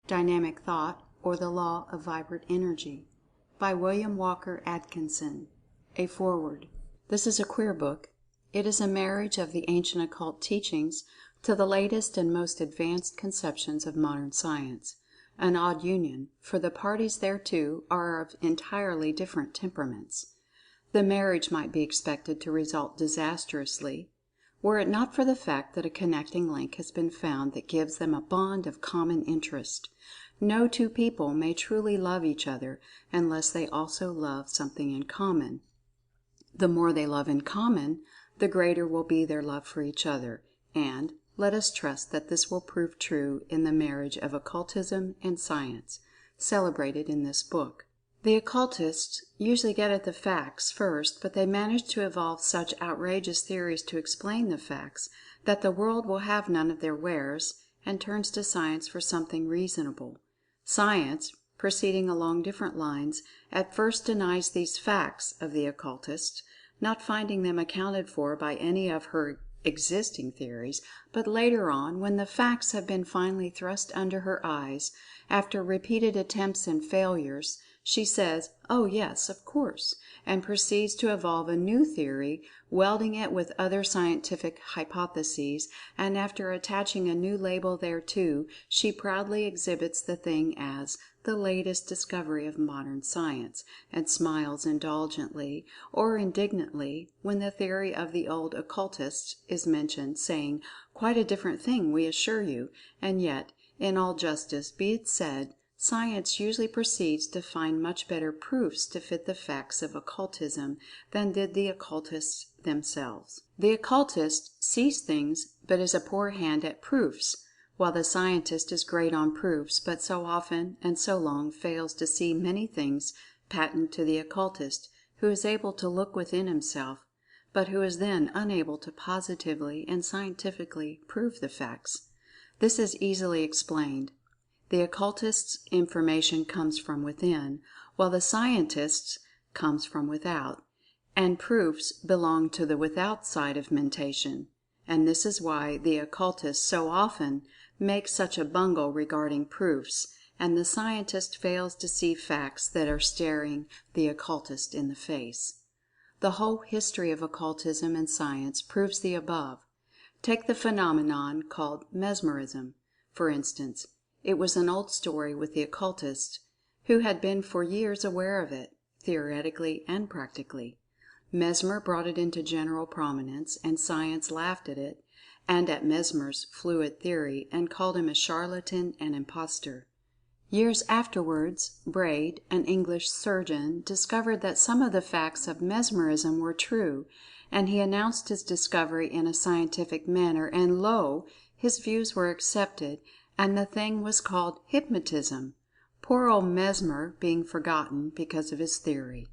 Dynamic Thought, or the Law of Vibrant Energy, by William Walker Atkinson. A Foreword. This is a queer book. It is a marriage of the ancient occult teachings to the latest and most advanced conceptions of modern science. An odd union, for the parties thereto are of entirely different temperaments. The marriage might be expected to result disastrously, were it not for the fact that a connecting link has been found that gives them a bond of common interest. No two people may truly love each other unless they also love something in common. The more they love in common, the greater will be their love for each other, and let us trust that this will prove true in the marriage of occultism and science, celebrated in this book. The occultists usually get at the facts first, but they manage to evolve such outrageous theories to explain the facts that the world will have none of their wares, and turns to science for something reasonable. Science, proceeding along different lines, at first denies these facts of the occultists, not finding them accounted for by any of her existing theories, but later on, when the facts have been finally thrust under her eyes, after repeated attempts and failures, she says, "Oh yes, of course," and proceeds to evolve a new theory, welding it with other scientific hypotheses, and after attaching a new label thereto, she proudly exhibits the thing as the latest discovery of modern science, and smiles indulgently or indignantly when the theory of the old occultists is mentioned, saying, "Quite a different thing, we assure you," and yet, in all justice be it said, science usually proceeds to find much better proofs to fit the facts of occultism than did the occultists themselves. The occultist sees things but is a poor hand at proofs, while the scientist is great on proofs, but so often and so long fails to see many things patent to the occultist, who is able to look within himself, but who is then unable to positively and scientifically prove the facts. This is easily explained. The occultist's information comes from within, while the scientist's comes from without, and proofs belong to the without side of mentation, and this is why the occultist so often makes such a bungle regarding proofs, and the scientist fails to see facts that are staring the occultist in the face. The whole history of occultism and science proves the above. Take the phenomenon called mesmerism, for instance. It was an old story with the occultist, who had been for years aware of it, theoretically and practically. Mesmer brought it into general prominence, and science laughed at it, and at Mesmer's fluid theory, and called him a charlatan and impostor. Years afterwards, Braid, an English surgeon, discovered that some of the facts of mesmerism were true, and he announced his discovery in a scientific manner, and lo! his views were accepted, and the thing was called hypnotism, poor old Mesmer being forgotten because of his theory.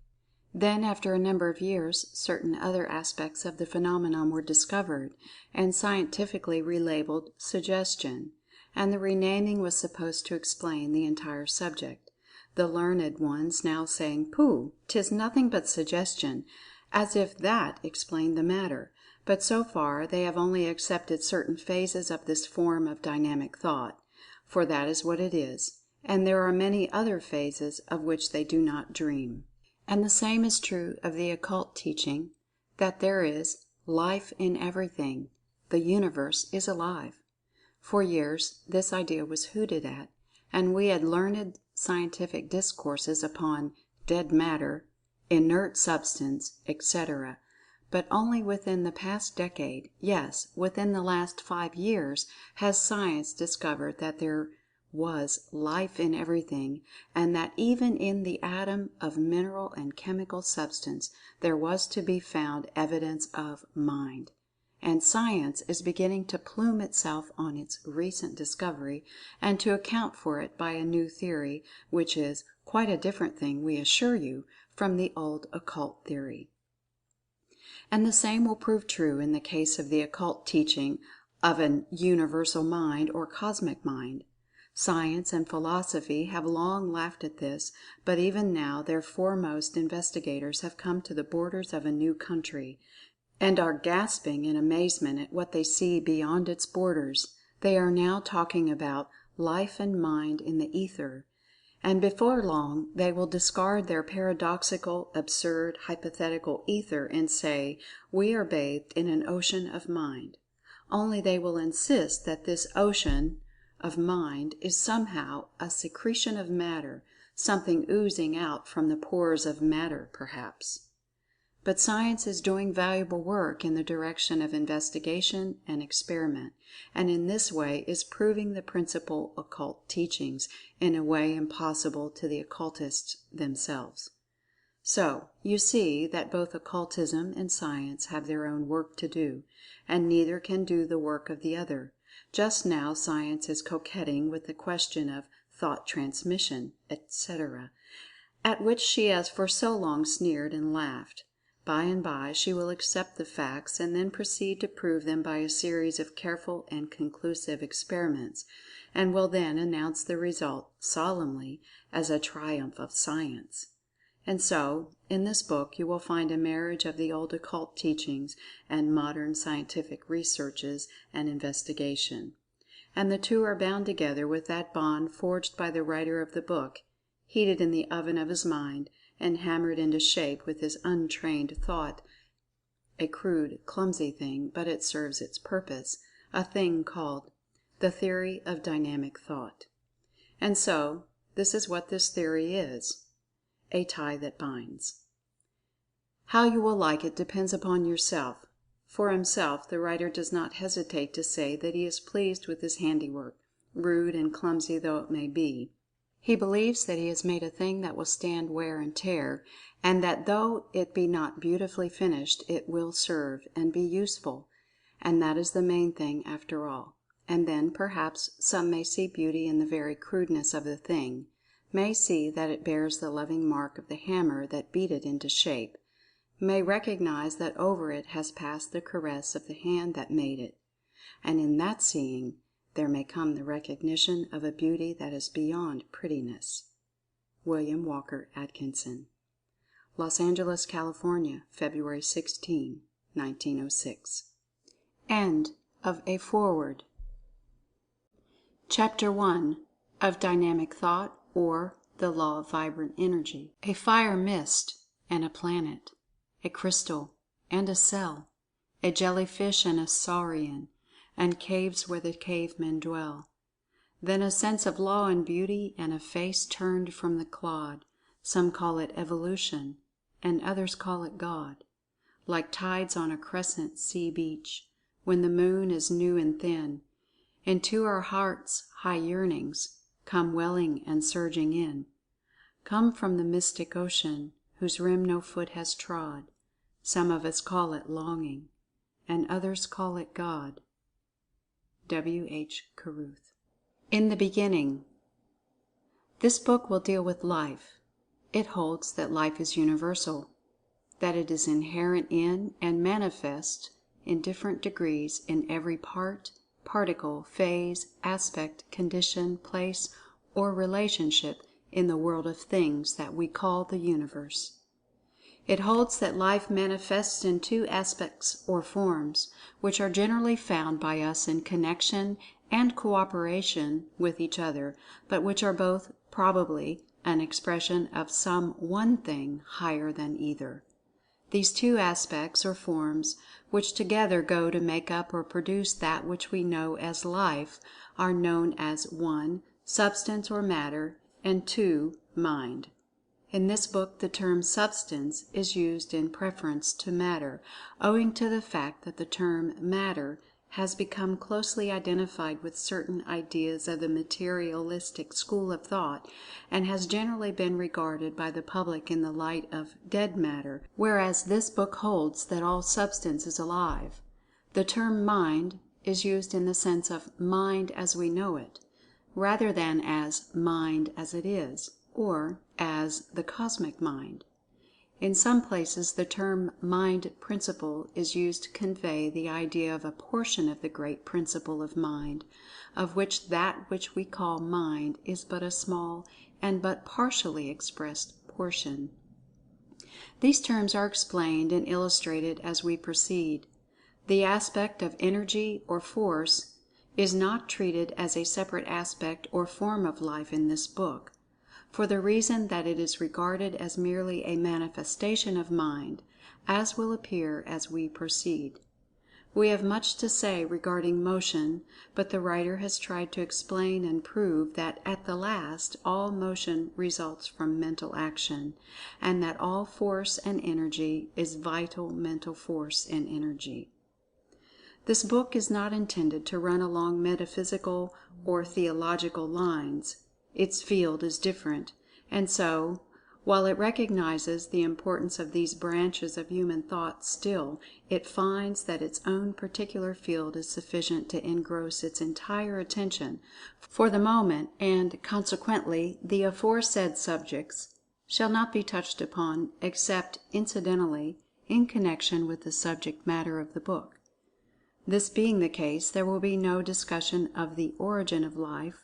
Then, after a number of years, certain other aspects of the phenomenon were discovered, and scientifically relabeled suggestion, and the renaming was supposed to explain the entire subject, the learned ones now saying, "Pooh, 'tis nothing but suggestion," as if that explained the matter. But so far they have only accepted certain phases of this form of dynamic thought, for that is what it is, and there are many other phases of which they do not dream. And the same is true of the occult teaching that there is life in everything. The universe is alive. For years this idea was hooted at, and we had learned scientific discourses upon dead matter, inert substance, etc. But only within the past decade, yes, within the last 5 years, has science discovered that there was life in everything, and that even in the atom of mineral and chemical substance there was to be found evidence of Mind. And science is beginning to plume itself on its recent discovery, and to account for it by a new theory, which is quite a different thing, we assure you, from the old occult theory. And the same will prove true in the case of the occult teaching of an universal mind or cosmic mind. Science and philosophy have long laughed at this, but even now their foremost investigators have come to the borders of a new country, and are gasping in amazement at what they see beyond its borders. They are now talking about life and mind in the ether, and before long they will discard their paradoxical, absurd, hypothetical ether and say, we are bathed in an ocean of mind. Only they will insist that this ocean of mind is somehow a secretion of matter, something oozing out from the pores of matter, perhaps. But science is doing valuable work in the direction of investigation and experiment, and in this way is proving the principal occult teachings in a way impossible to the occultists themselves. So, you see that both occultism and science have their own work to do, and neither can do the work of the other. Just now science is coquetting with the question of thought transmission, etc., at which she has for so long sneered and laughed. By and by she will accept the facts and then proceed to prove them by a series of careful and conclusive experiments, and will then announce the result solemnly as a triumph of science. And so, in this book you will find a marriage of the old occult teachings and modern scientific researches and investigation. And the two are bound together with that bond forged by the writer of the book, heated in the oven of his mind, and hammered into shape with his untrained thought, a crude, clumsy thing, but it serves its purpose, a thing called the theory of dynamic thought. And so, this is what this theory is: a tie that binds. How you will like it depends upon yourself. For himself, the writer does not hesitate to say that he is pleased with his handiwork, rude and clumsy though it may be. He believes that he has made a thing that will stand wear and tear, and that though it be not beautifully finished, it will serve and be useful, and that is the main thing after all. And then, perhaps, some may see beauty in the very crudeness of the thing, may see that it bears the loving mark of the hammer that beat it into shape, may recognize that over it has passed the caress of the hand that made it, and in that seeing there may come the recognition of a beauty that is beyond prettiness. William Walker Atkinson. Los Angeles, California, February 16, 1906. End of a foreword. Chapter 1 of Dynamic Thought, or the Law of Vibrant Energy. A fire mist and a planet, a crystal and a cell, a jellyfish and a saurian, and caves where the cavemen dwell. Then a sense of law and beauty, and a face turned from the clod. Some call it evolution, and others call it God. Like tides on a crescent sea beach, when the moon is new and thin, into our hearts high yearnings come welling and surging in. Come from the mystic ocean, whose rim no foot has trod. Some of us call it longing, and others call it God. W. H. Caruth. In the beginning. This book will deal with life. It holds that life is universal, that it is inherent in and manifest in different degrees in every part, particle, phase, aspect, condition, place, or relationship in the world of things that we call the universe. It holds that life manifests in two aspects or forms, which are generally found by us in connection and cooperation with each other, but which are both, probably, an expression of some one thing higher than either. These two aspects or forms, which together go to make up or produce that which we know as life, are known as 1. Substance or matter, and 2. Mind. In this book the term substance is used in preference to matter, owing to the fact that the term matter has become closely identified with certain ideas of the materialistic school of thought, and has generally been regarded by the public in the light of dead matter, whereas this book holds that all substance is alive. The term mind is used in the sense of mind as we know it, rather than as mind as it is, or as the cosmic mind. In some places the term mind principle is used to convey the idea of a portion of the great principle of mind, of which that which we call mind is but a small and but partially expressed portion. These terms are explained and illustrated as we proceed. The aspect of energy or force is not treated as a separate aspect or form of life in this book, for the reason that it is regarded as merely a manifestation of mind, as will appear as we proceed. We have much to say regarding motion, but the writer has tried to explain and prove that at the last all motion results from mental action, and that all force and energy is vital mental force and energy. This book is not intended to run along metaphysical or theological lines. Its field is different, and so, while it recognizes the importance of these branches of human thought, still, it finds that its own particular field is sufficient to engross its entire attention for the moment, and consequently the aforesaid subjects shall not be touched upon except incidentally in connection with the subject matter of the book. This being the case, there will be no discussion of the origin of life,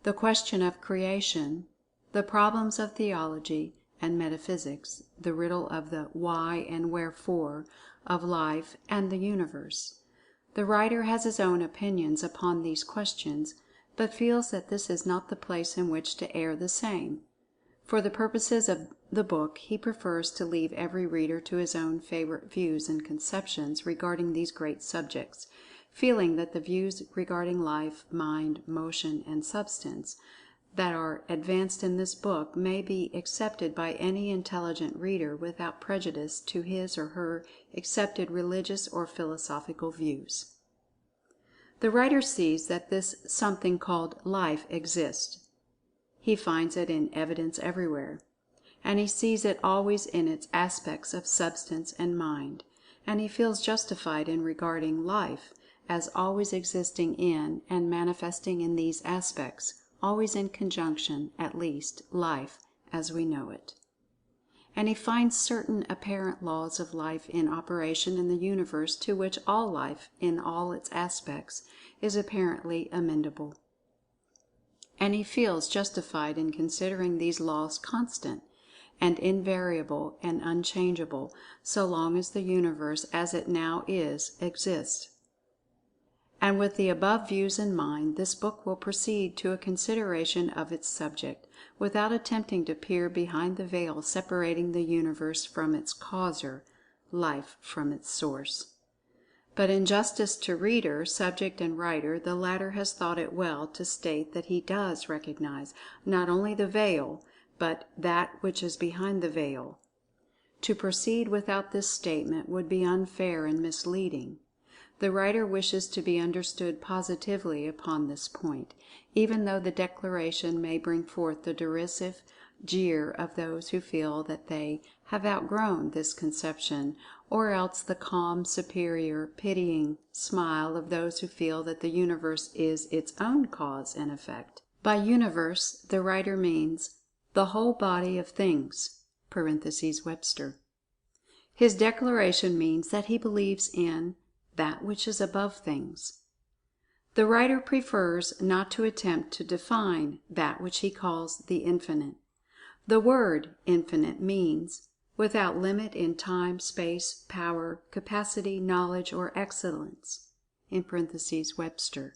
the question of creation, the problems of theology and metaphysics, the riddle of the why and wherefore of life and the universe. The writer has his own opinions upon these questions, but feels that this is not the place in which to air the same. For the purposes of the book, he prefers to leave every reader to his own favorite views and conceptions regarding these great subjects, feeling that the views regarding life, mind, motion, and substance that are advanced in this book may be accepted by any intelligent reader without prejudice to his or her accepted religious or philosophical views. The writer sees that this something called life exists. He finds it in evidence everywhere, and he sees it always in its aspects of substance and mind, and he feels justified in regarding life as always existing in and manifesting in these aspects, always in conjunction, at least, life as we know it. And he finds certain apparent laws of life in operation in the universe to which all life, in all its aspects, is apparently amenable. And he feels justified in considering these laws constant and invariable and unchangeable so long as the universe as it now is exists. And with the above views in mind, this book will proceed to a consideration of its subject, without attempting to peer behind the veil separating the universe from its causer, life from its source. But in justice to reader, subject and writer, the latter has thought it well to state that he does recognize not only the veil, but that which is behind the veil. To proceed without this statement would be unfair and misleading. The writer wishes to be understood positively upon this point, even though the declaration may bring forth the derisive jeer of those who feel that they have outgrown this conception, or else the calm, superior, pitying smile of those who feel that the universe is its own cause and effect. By universe, the writer means the whole body of things (Webster). His declaration means that he believes in that which is above things. The writer prefers not to attempt to define that which he calls the Infinite. The word Infinite means without limit in time, space, power, capacity, knowledge, or excellence (Webster).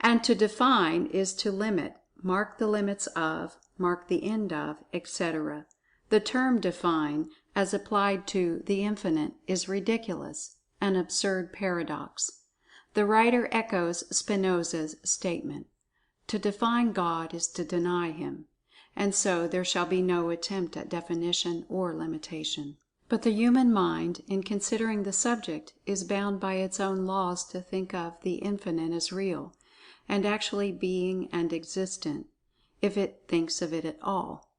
And to define is to limit, mark the limits of, mark the end of, etc. The term define, as applied to the Infinite, is ridiculous, an absurd paradox. The writer echoes Spinoza's statement: to define God is to deny Him, and so there shall be no attempt at definition or limitation. But the human mind, in considering the subject, is bound by its own laws to think of the Infinite as real, and actually being and existent, if it thinks of it at all.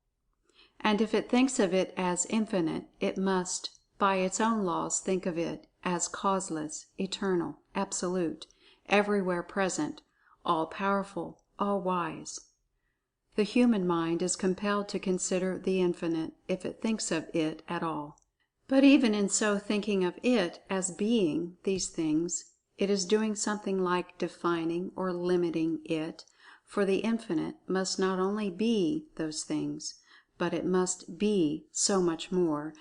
And if it thinks of it as infinite, it must, by its own laws, think of it as causeless, eternal, absolute, everywhere present, all-powerful, all-wise. The human mind is compelled to consider the Infinite if it thinks of it at all. But even in so thinking of it as being these things, it is doing something like defining or limiting it, for the Infinite must not only be those things, but it must be so much more,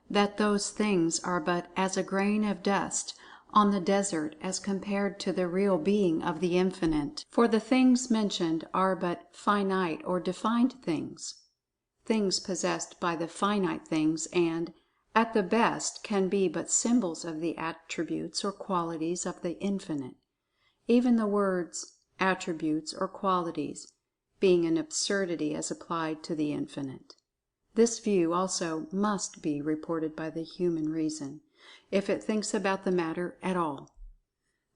that those things are but as a grain of dust on the desert as compared to the real being of the Infinite, for the things mentioned are but finite or defined things possessed by the finite things, and, at the best, can be but symbols of the attributes or qualities of the Infinite, even the words attributes or qualities being an absurdity as applied to the Infinite. This view also must be reported by the human reason, if it thinks about the matter at all.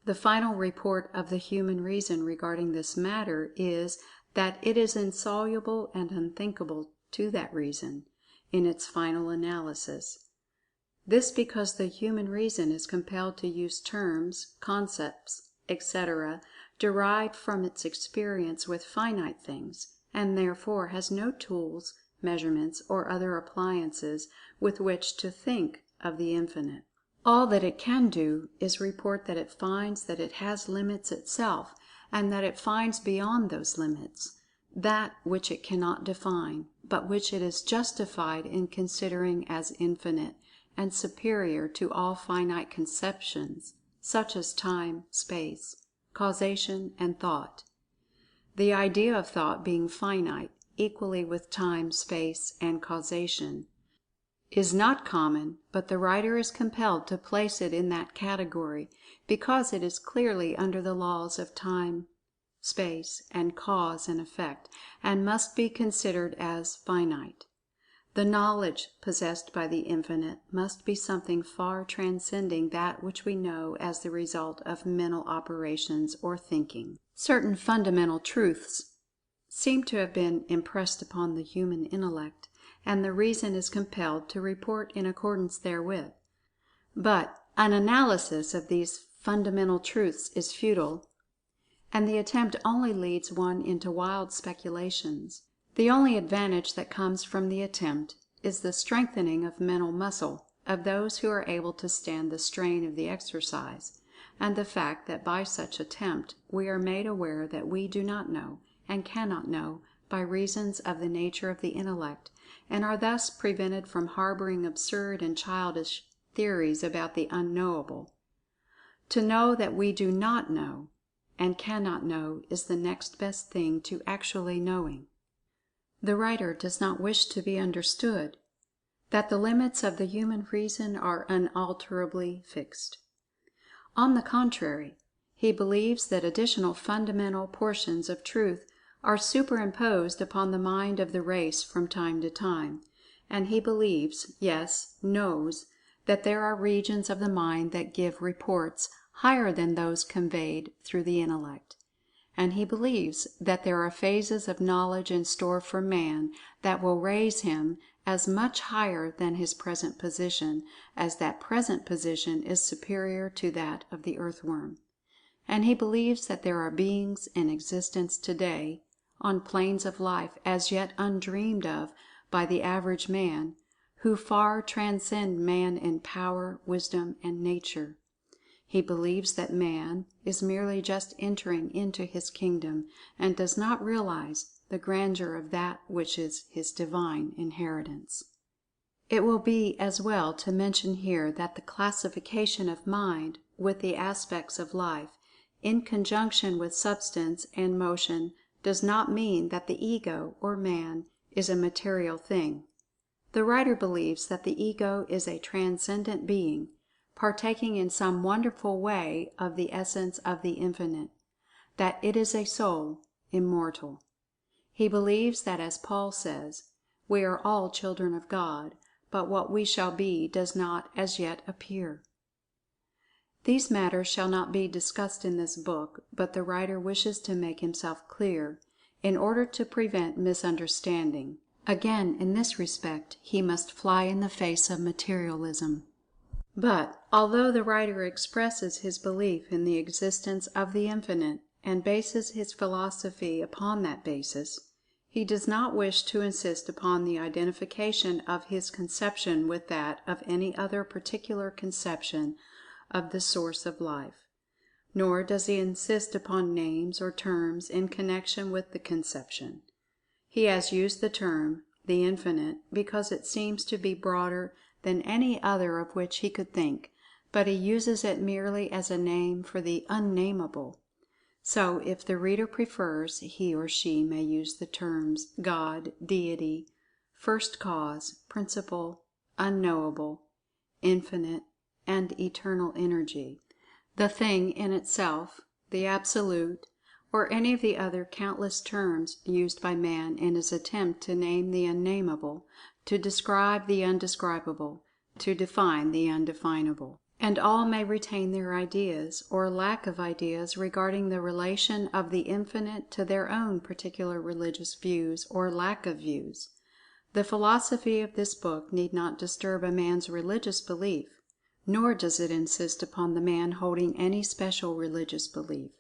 The final report of the human reason regarding this matter is that it is insoluble and unthinkable to that reason, in its final analysis. This because the human reason is compelled to use terms, concepts, etc., derived from its experience with finite things, and therefore has no tools, measurements, or other appliances with which to think of the Infinite. All that it can do is report that it finds that it has limits itself, and that it finds beyond those limits that which it cannot define, but which it is justified in considering as infinite and superior to all finite conceptions, such as time, space, causation, and thought. The idea of thought being finite, equally with time, space, and causation, is not common, but the writer is compelled to place it in that category, because it is clearly under the laws of time, space, and cause and effect, and must be considered as finite. The knowledge possessed by the Infinite must be something far transcending that which we know as the result of mental operations or thinking. Certain fundamental truths seem to have been impressed upon the human intellect, and the reason is compelled to report in accordance therewith. But an analysis of these fundamental truths is futile, and the attempt only leads one into wild speculations. The only advantage that comes from the attempt is the strengthening of mental muscle of those who are able to stand the strain of the exercise, and the fact that by such attempt we are made aware that we do not know, and cannot know, by reasons of the nature of the intellect, and are thus prevented from harboring absurd and childish theories about the unknowable. To know that we do not know, and cannot know, is the next best thing to actually knowing. The writer does not wish to be understood that the limits of the human reason are unalterably fixed. On the contrary, he believes that additional fundamental portions of truth are superimposed upon the mind of the race from time to time, and he believes, yes, knows, that there are regions of the mind that give reports higher than those conveyed through the intellect. And he believes that there are phases of knowledge in store for man that will raise him as much higher than his present position, as that present position is superior to that of the earthworm. And he believes that there are beings in existence today, on planes of life as yet undreamed of by the average man, who far transcend man in power, wisdom, and nature. He believes that man is merely just entering into his kingdom, and does not realize the grandeur of that which is his divine inheritance. It will be as well to mention here that the classification of mind with the aspects of life, in conjunction with substance and motion, does not mean that the ego, or man, is a material thing. The writer believes that the ego is a transcendent being, partaking in some wonderful way of the essence of the Infinite, that it is a soul, immortal. He believes that, as Paul says, we are all children of God, but what we shall be does not as yet appear. These matters shall not be discussed in this book, but the writer wishes to make himself clear, in order to prevent misunderstanding. Again, in this respect, he must fly in the face of materialism. But, although the writer expresses his belief in the existence of the Infinite, and bases his philosophy upon that basis, he does not wish to insist upon the identification of his conception with that of any other particular conception of the source of life. Nor does he insist upon names or terms in connection with the conception. He has used the term, the Infinite, because it seems to be broader than any other of which he could think, but he uses it merely as a name for the unnameable. So, if the reader prefers, he or she may use the terms God, Deity, First Cause, Principle, Unknowable, Infinite, and Eternal Energy, the Thing in Itself, the Absolute, or any of the other countless terms used by man in his attempt to name the unnameable, to describe the undescribable, to define the undefinable. And all may retain their ideas, or lack of ideas, regarding the relation of the Infinite to their own particular religious views, or lack of views. The philosophy of this book need not disturb a man's religious belief, nor does it insist upon the man holding any special religious belief.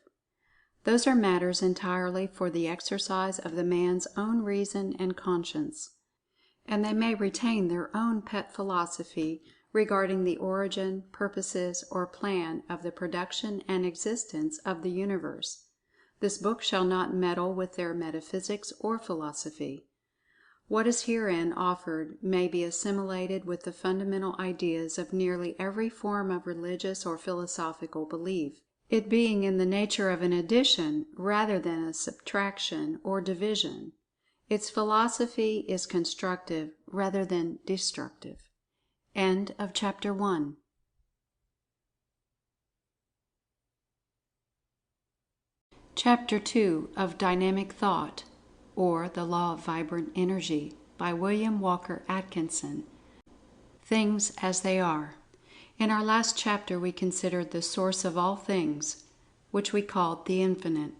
Those are matters entirely for the exercise of the man's own reason and conscience, and they may retain their own pet philosophy regarding the origin, purposes, or plan of the production and existence of the universe. This book shall not meddle with their metaphysics or philosophy. What is herein offered may be assimilated with the fundamental ideas of nearly every form of religious or philosophical belief, it being in the nature of an addition rather than a subtraction or division. Its philosophy is constructive rather than destructive. End of Chapter 1. Chapter 2 of Dynamic Thought, or The Law of Vibrant Energy, by William Walker Atkinson. Things as They Are. In our last chapter we considered the source of all things, which we called the Infinite.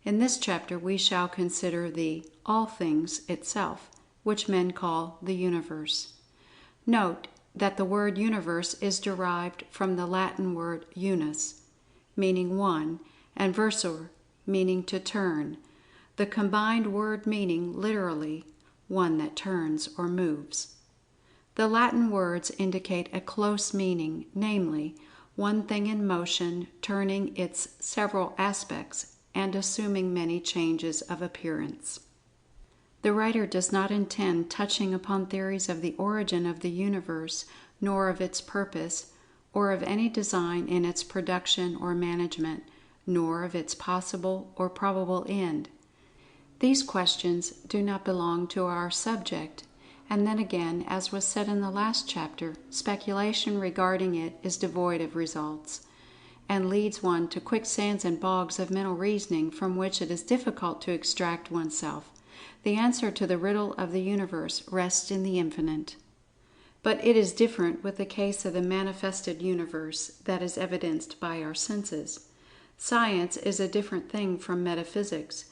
In this chapter we shall consider the All Things itself, which men call the Universe. Note that the word universe is derived from the Latin word unus, meaning one, and versor, meaning to turn, the combined word meaning literally one that turns or moves. The Latin words indicate a close meaning, namely, one thing in motion, turning its several aspects and assuming many changes of appearance. The writer does not intend touching upon theories of the origin of the universe, nor of its purpose, or of any design in its production or management, nor of its possible or probable end. These questions do not belong to our subject, and then again, as was said in the last chapter, speculation regarding it is devoid of results, and leads one to quicksands and bogs of mental reasoning from which it is difficult to extract oneself. The answer to the riddle of the universe rests in the Infinite. But it is different with the case of the manifested universe that is evidenced by our senses. Science is a different thing from metaphysics,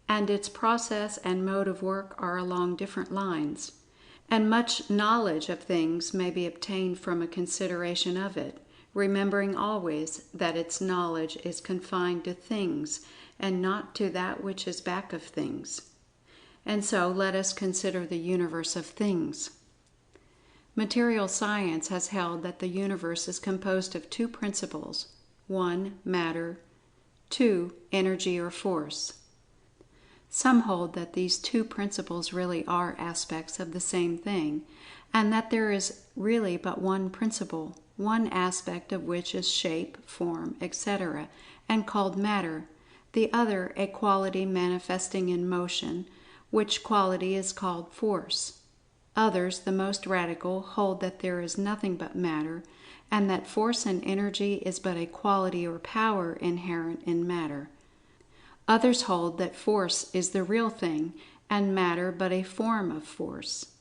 and its process and mode of work are along different lines, and much knowledge of things may be obtained from a consideration of it, remembering always that its knowledge is confined to things and not to that which is back of things. And so let us consider the universe of things. Material science has held that the universe is composed of two principles: 1. Matter, 2. Energy or force. Some hold that these two principles really are aspects of the same thing, and that there is really but one principle, one aspect of which is shape, form, etc., and called matter, the other a quality manifesting in motion, which quality is called force. Others, the most radical, hold that there is nothing but matter, and that force and energy is but a quality or power inherent in matter. Others hold that force is the real thing, and matter but a form of force.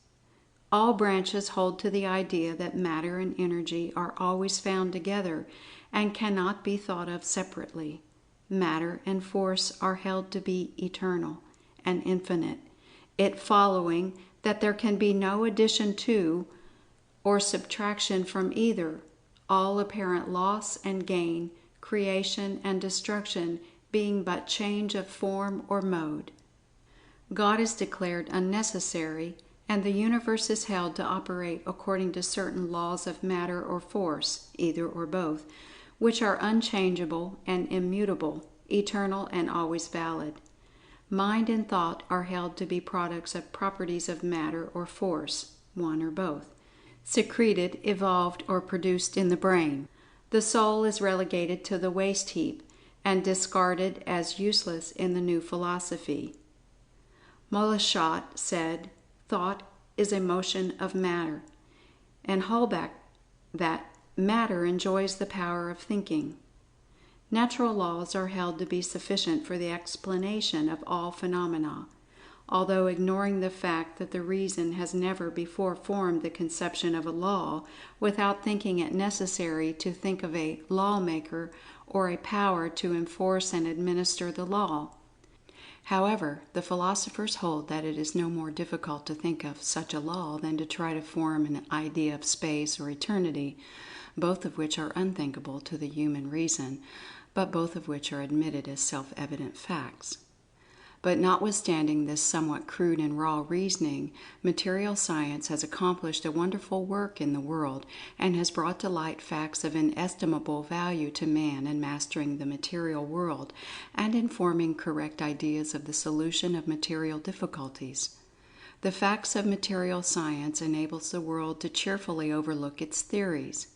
All branches hold to the idea that matter and energy are always found together, and cannot be thought of separately. Matter and force are held to be eternal and infinite, it following that there can be no addition to or subtraction from either, all apparent loss and gain, creation and destruction being but change of form or mode. God is declared unnecessary, and the universe is held to operate according to certain laws of matter or force, either or both, which are unchangeable and immutable, eternal and always valid. Mind and thought are held to be products of properties of matter or force, one or both, secreted, evolved, or produced in the brain. The soul is relegated to the waste heap and discarded as useless in the new philosophy. Moleschott said, "Thought is a motion of matter," and Holbach that matter enjoys the power of thinking. Natural laws are held to be sufficient for the explanation of all phenomena, although ignoring the fact that the reason has never before formed the conception of a law without thinking it necessary to think of a lawmaker or a power to enforce and administer the law. However, the philosophers hold that it is no more difficult to think of such a law than to try to form an idea of space or eternity, both of which are unthinkable to the human reason, but both of which are admitted as self-evident facts. But notwithstanding this somewhat crude and raw reasoning, material science has accomplished a wonderful work in the world, and has brought to light facts of inestimable value to man in mastering the material world, and in forming correct ideas of the solution of material difficulties. The facts of material science enables the world to cheerfully overlook its theories.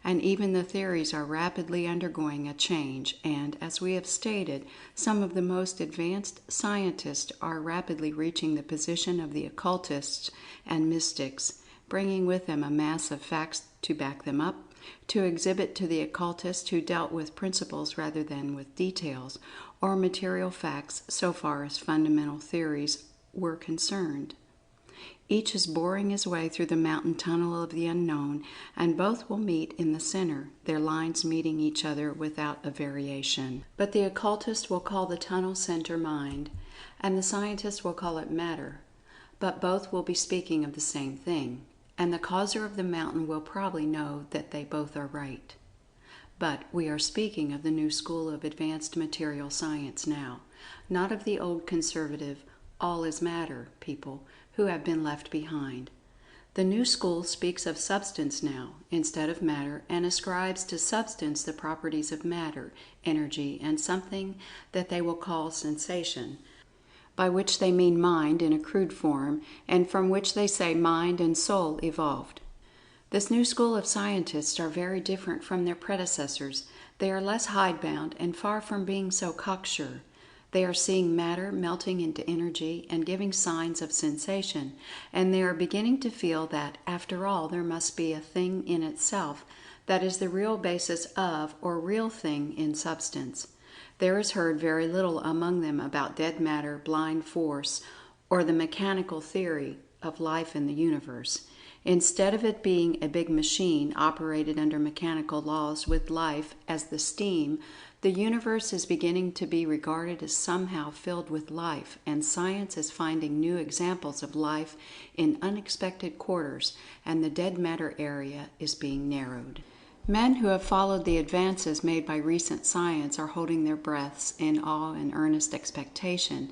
And even the theories are rapidly undergoing a change, and, as we have stated, some of the most advanced scientists are rapidly reaching the position of the occultists and mystics, bringing with them a mass of facts to back them up, to exhibit to the occultists who dealt with principles rather than with details, or material facts so far as fundamental theories were concerned. Each is boring his way through the mountain tunnel of the unknown, and both will meet in the center, their lines meeting each other without a variation. But the occultist will call the tunnel center mind, and the scientist will call it matter. But both will be speaking of the same thing, and the causer of the mountain will probably know that they both are right. But we are speaking of the new school of advanced material science now, not of the old conservative, all is matter people who have been left behind. The new school speaks of substance now, instead of matter, and ascribes to substance the properties of matter, energy, and something that they will call sensation, by which they mean mind in a crude form, and from which they say mind and soul evolved. This new school of scientists are very different from their predecessors. They are less hidebound and far from being so cocksure. They are seeing matter melting into energy and giving signs of sensation, and they are beginning to feel that, after all, there must be a thing in itself that is the real basis of, or real thing in substance. There is heard very little among them about dead matter, blind force, or the mechanical theory of life in the universe. Instead of it being a big machine operated under mechanical laws with life as the steam, the universe is beginning to be regarded as somehow filled with life, and science is finding new examples of life in unexpected quarters, and the dead matter area is being narrowed. Men who have followed the advances made by recent science are holding their breaths in awe and earnest expectation,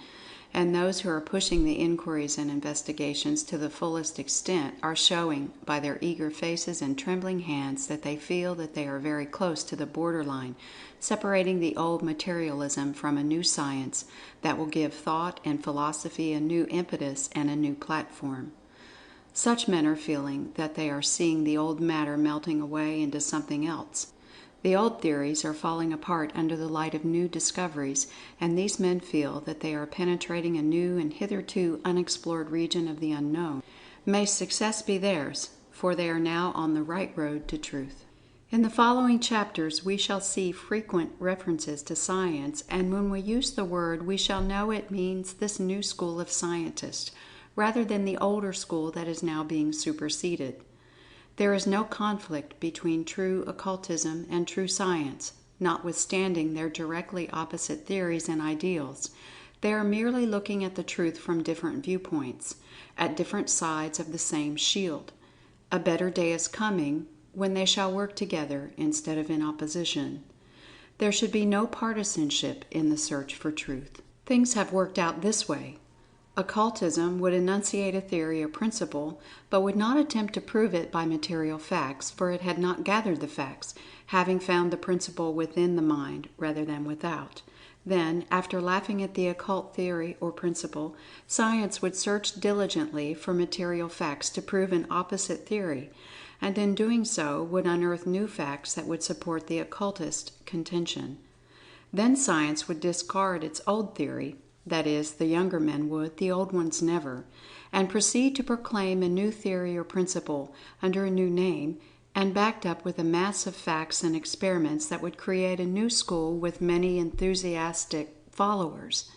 and those who are pushing the inquiries and investigations to the fullest extent are showing by their eager faces and trembling hands that they feel that they are very close to the borderline, separating the old materialism from a new science that will give thought and philosophy a new impetus and a new platform. Such men are feeling that they are seeing the old matter melting away into something else. The old theories are falling apart under the light of new discoveries, and these men feel that they are penetrating a new and hitherto unexplored region of the unknown. May success be theirs, for they are now on the right road to truth. In the following chapters we shall see frequent references to science, and when we use the word we shall know it means this new school of scientists, rather than the older school that is now being superseded. There is no conflict between true occultism and true science, notwithstanding their directly opposite theories and ideals. They are merely looking at the truth from different viewpoints, at different sides of the same shield. A better day is coming when they shall work together instead of in opposition. There should be no partisanship in the search for truth. Things have worked out this way. Occultism would enunciate a theory or principle, but would not attempt to prove it by material facts, for it had not gathered the facts, having found the principle within the mind rather than without. Then, after laughing at the occult theory or principle, science would search diligently for material facts to prove an opposite theory, and in doing so would unearth new facts that would support the occultist contention. Then science would discard its old theory, that is, the younger men would, the old ones never, and proceed to proclaim a new theory or principle under a new name, and backed up with a mass of facts and experiments that would create a new school with many enthusiastic followers.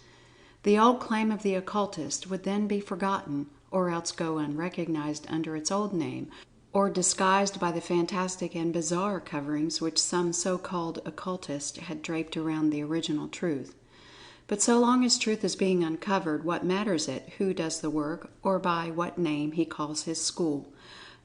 The old claim of the occultist would then be forgotten, or else go unrecognized under its old name, or disguised by the fantastic and bizarre coverings which some so-called occultist had draped around the original truth. But so long as truth is being uncovered, what matters it who does the work, or by what name he calls his school?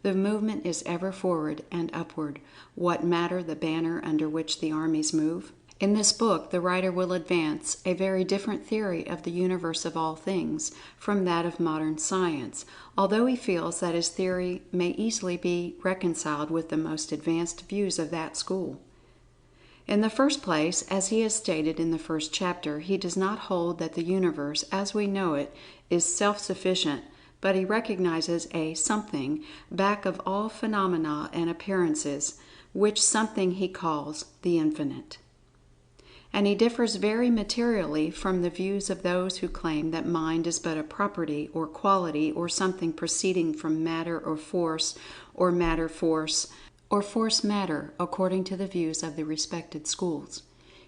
The movement is ever forward and upward. What matter the banner under which the armies move? In this book, the writer will advance a very different theory of the universe of all things from that of modern science, although he feels that his theory may easily be reconciled with the most advanced views of that school. In the first place, as he has stated in the first chapter, he does not hold that the universe, as we know it, is self-sufficient, but he recognizes a something back of all phenomena and appearances, which something he calls the infinite. And he differs very materially from the views of those who claim that mind is but a property or quality or something proceeding from matter or force, or matter force, or force matter, according to the views of the respected schools.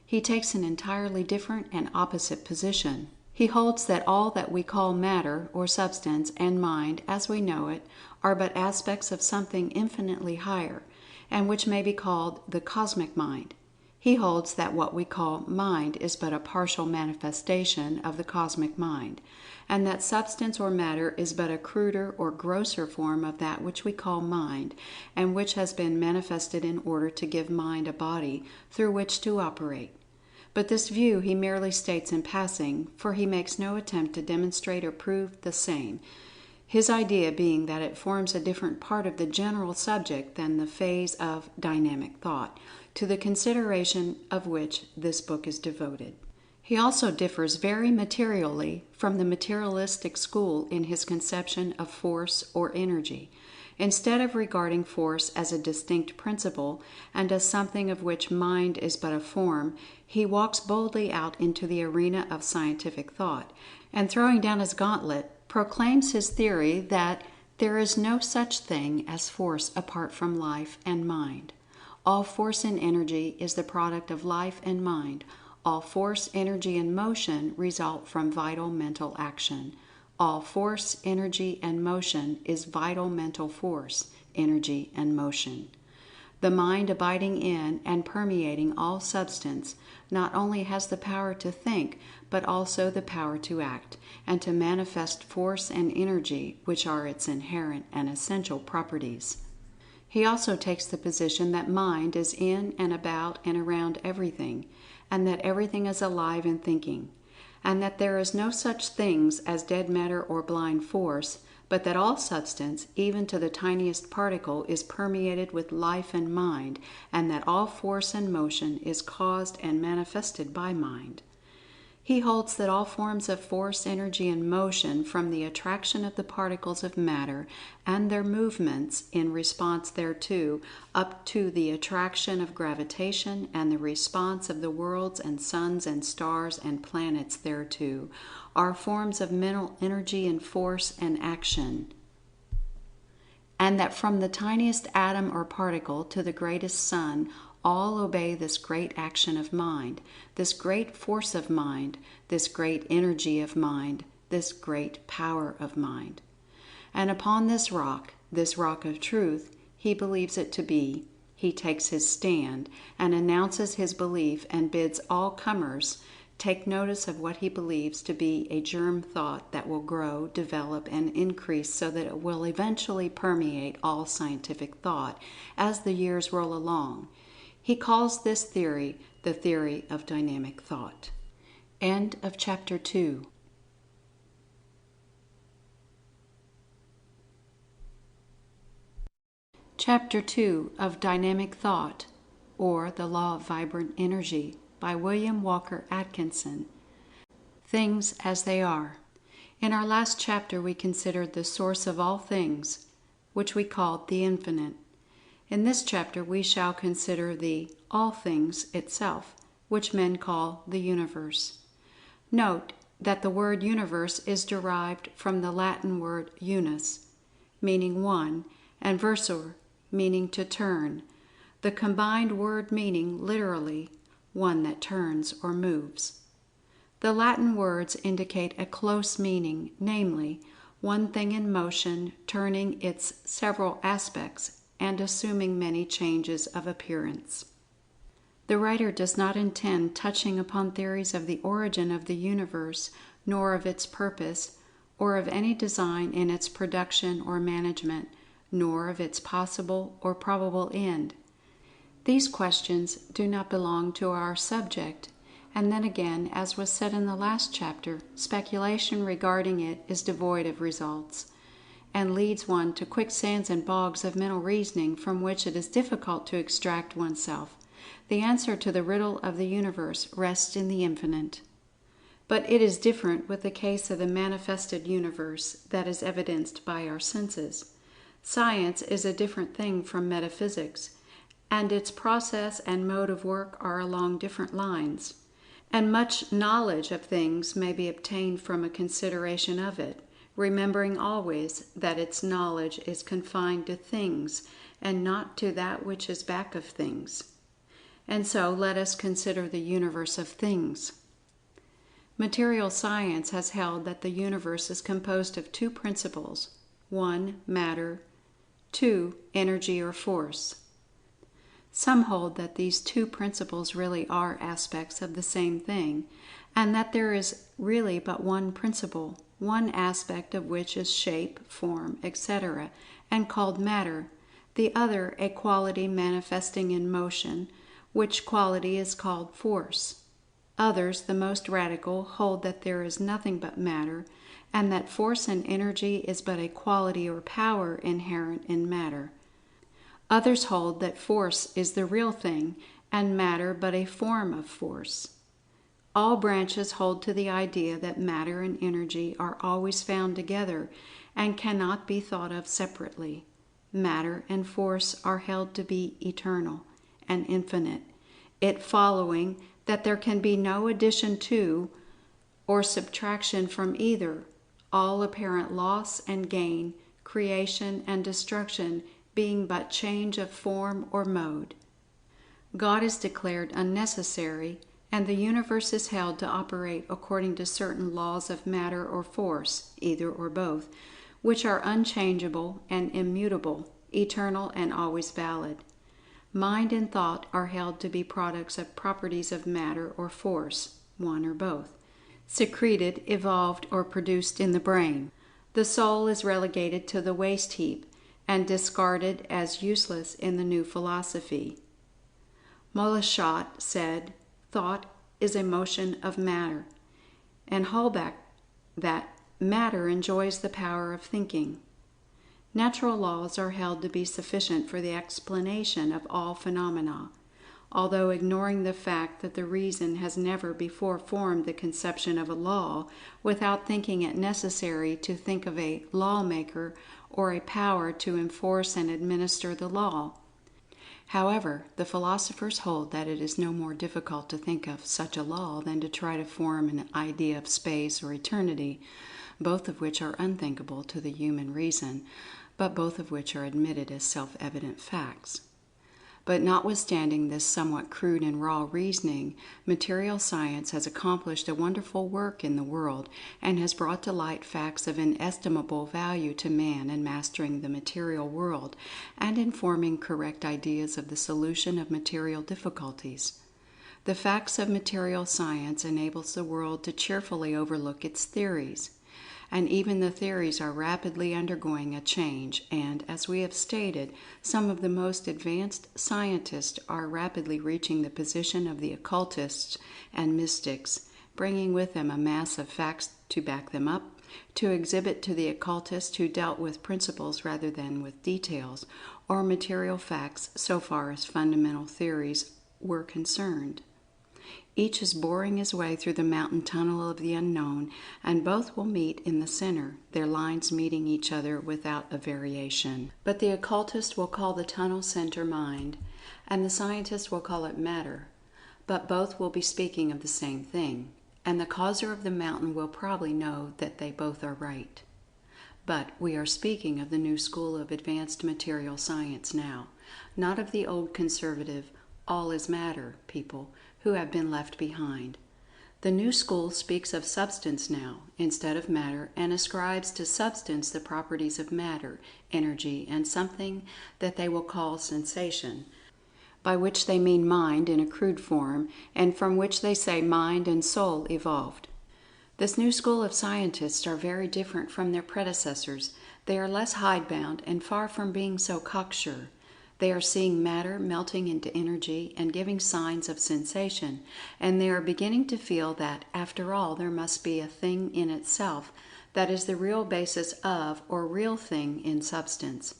He takes an entirely different and opposite position. He holds that all that we call matter, or substance, and mind, as we know it, are but aspects of something infinitely higher, and which may be called the cosmic mind. He holds that what we call mind is but a partial manifestation of the cosmic mind, and that substance or matter is but a cruder or grosser form of that which we call mind, and which has been manifested in order to give mind a body through which to operate. But this view he merely states in passing, for he makes no attempt to demonstrate or prove the same, his idea being that it forms a different part of the general subject than the phase of dynamic thought, to the consideration of which this book is devoted. He also differs very materially from the materialistic school in his conception of force or energy. Instead of regarding force as a distinct principle and as something of which mind is but a form, he walks boldly out into the arena of scientific thought, and throwing down his gauntlet, proclaims his theory that there is no such thing as force apart from life and mind. All force and energy is the product of life and mind. All force, energy, and motion result from vital mental action. All force, energy, and motion is vital mental force, energy, and motion. The mind abiding in and permeating all substance not only has the power to think, but also the power to act, and to manifest force and energy, which are its inherent and essential properties. He also takes the position that mind is in and about and around everything, and that everything is alive and thinking, and that there is no such things as dead matter or blind force, but that all substance, even to the tiniest particle, is permeated with life and mind, and that all force and motion is caused and manifested by mind. He holds that all forms of force, energy, and motion, from the attraction of the particles of matter and their movements in response thereto, up to the attraction of gravitation and the response of the worlds and suns and stars and planets thereto, are forms of mental energy and force and action, and that from the tiniest atom or particle to the greatest sun, all obey this great action of mind, this great force of mind, this great energy of mind, this great power of mind. And upon this rock of truth, he believes it to be, he takes his stand and announces his belief and bids all comers take notice of what he believes to be a germ thought that will grow, develop, and increase so that it will eventually permeate all scientific thought as the years roll along. He calls this theory the theory of dynamic thought. End of Chapter 2. Chapter 2 of Dynamic Thought, or The Law of Vibrant Energy, by William Walker Atkinson. Things as they are. In our last chapter we considered the source of all things, which we called the infinite. In this chapter we shall consider the all things itself, which men call the universe. Note that the word universe is derived from the Latin word unus, meaning one, and versor, meaning to turn, the combined word meaning literally one that turns or moves. The Latin words indicate a close meaning, namely, one thing in motion, turning its several aspects and assuming many changes of appearance. The writer does not intend touching upon theories of the origin of the universe, nor of its purpose, or of any design in its production or management, nor of its possible or probable end. These questions do not belong to our subject, and then again, as was said in the last chapter, speculation regarding it is devoid of results, and leads one to quicksands and bogs of mental reasoning from which it is difficult to extract oneself. The answer to the riddle of the universe rests in the infinite. But it is different with the case of the manifested universe that is evidenced by our senses. Science is a different thing from metaphysics, and its process and mode of work are along different lines. And much knowledge of things may be obtained from a consideration of it, remembering always that its knowledge is confined to things and not to that which is back of things. And so let us consider the universe of things. Material science has held that the universe is composed of two principles: 1. Matter, 2. Energy or force. Some hold that these two principles really are aspects of the same thing, and that there is really but one principle, one aspect of which is shape, form, etc., and called matter, the other a quality manifesting in motion, which quality is called force. Others, the most radical, hold that there is nothing but matter, and that force and energy is but a quality or power inherent in matter. Others hold that force is the real thing, and matter but a form of force. All branches hold to the idea that matter and energy are always found together, and cannot be thought of separately. Matter and force are held to be eternal and infinite, it following that there can be no addition to or subtraction from either, all apparent loss and gain, creation and destruction being but change of form or mode. God is declared unnecessary, and the universe is held to operate according to certain laws of matter or force, either or both, which are unchangeable and immutable, eternal and always valid. Mind and thought are held to be products of properties of matter or force, one or both, secreted, evolved, or produced in the brain. The soul is relegated to the waste heap and discarded as useless in the new philosophy. Moleschott said, "Thought is a motion of matter," and Holbach that matter enjoys the power of thinking. Natural laws are held to be sufficient for the explanation of all phenomena, although ignoring the fact that the reason has never before formed the conception of a law without thinking it necessary to think of a lawmaker or a power to enforce and administer the law. However, the philosophers hold that it is no more difficult to think of such a law than to try to form an idea of space or eternity, both of which are unthinkable to the human reason, but both of which are admitted as self-evident facts. But notwithstanding this somewhat crude and raw reasoning, material science has accomplished a wonderful work in the world, and has brought to light facts of inestimable value to man in mastering the material world, and in forming correct ideas of the solution of material difficulties. The facts of material science enables the world to cheerfully overlook its theories. And even the theories are rapidly undergoing a change, and, as we have stated, some of the most advanced scientists are rapidly reaching the position of the occultists and mystics, bringing with them a mass of facts to back them up, to exhibit to the occultist who dealt with principles rather than with details, or material facts so far as fundamental theories were concerned. Each is boring his way through the mountain tunnel of the unknown, and both will meet in the center, their lines meeting each other without a variation. But the occultist will call the tunnel center mind, and the scientist will call it matter. But both will be speaking of the same thing, and the causer of the mountain will probably know that they both are right. But we are speaking of the new school of advanced material science now, not of the old conservative, all is matter people who have been left behind. The new school speaks of substance now, instead of matter, and ascribes to substance the properties of matter, energy, and something that they will call sensation, by which they mean mind in a crude form, and from which they say mind and soul evolved. This new school of scientists are very different from their predecessors. They are less hidebound and far from being so cocksure. They are seeing matter melting into energy and giving signs of sensation, and they are beginning to feel that, after all, there must be a thing in itself that is the real basis of, or real thing in substance.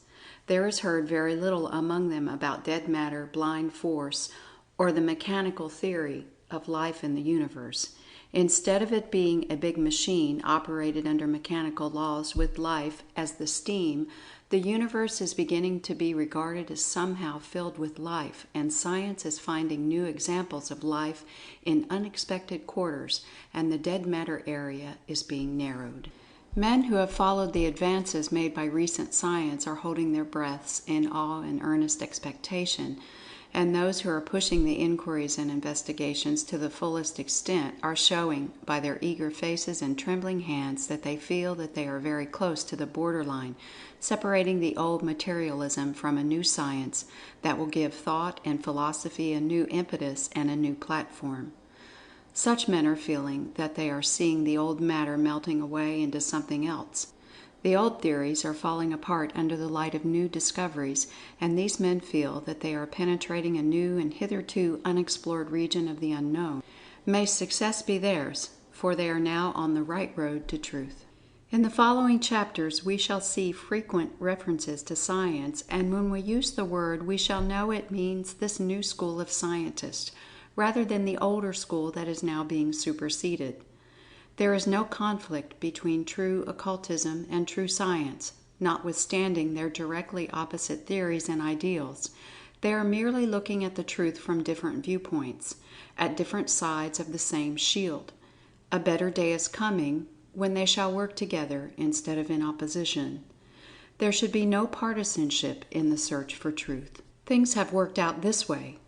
There is heard very little among them about dead matter, blind force, or the mechanical theory of life in the universe. Instead of it being a big machine operated under mechanical laws with life as the steam, the universe is beginning to be regarded as somehow filled with life, and science is finding new examples of life in unexpected quarters, and the dead matter area is being narrowed. Men who have followed the advances made by recent science are holding their breaths in awe and earnest expectation, and those who are pushing the inquiries and investigations to the fullest extent are showing by their eager faces and trembling hands that they feel that they are very close to the borderline, separating the old materialism from a new science that will give thought and philosophy a new impetus and a new platform. Such men are feeling that they are seeing the old matter melting away into something else. The old theories are falling apart under the light of new discoveries, and these men feel that they are penetrating a new and hitherto unexplored region of the unknown. May success be theirs, for they are now on the right road to truth. In the following chapters we shall see frequent references to science, and when we use the word we shall know it means this new school of scientists, rather than the older school that is now being superseded. There is no conflict between true occultism and true science, notwithstanding their directly opposite theories and ideals. They are merely looking at the truth from different viewpoints, at different sides of the same shield. A better day is coming when they shall work together instead of in opposition. There should be no partisanship in the search for truth. Things have worked out this way.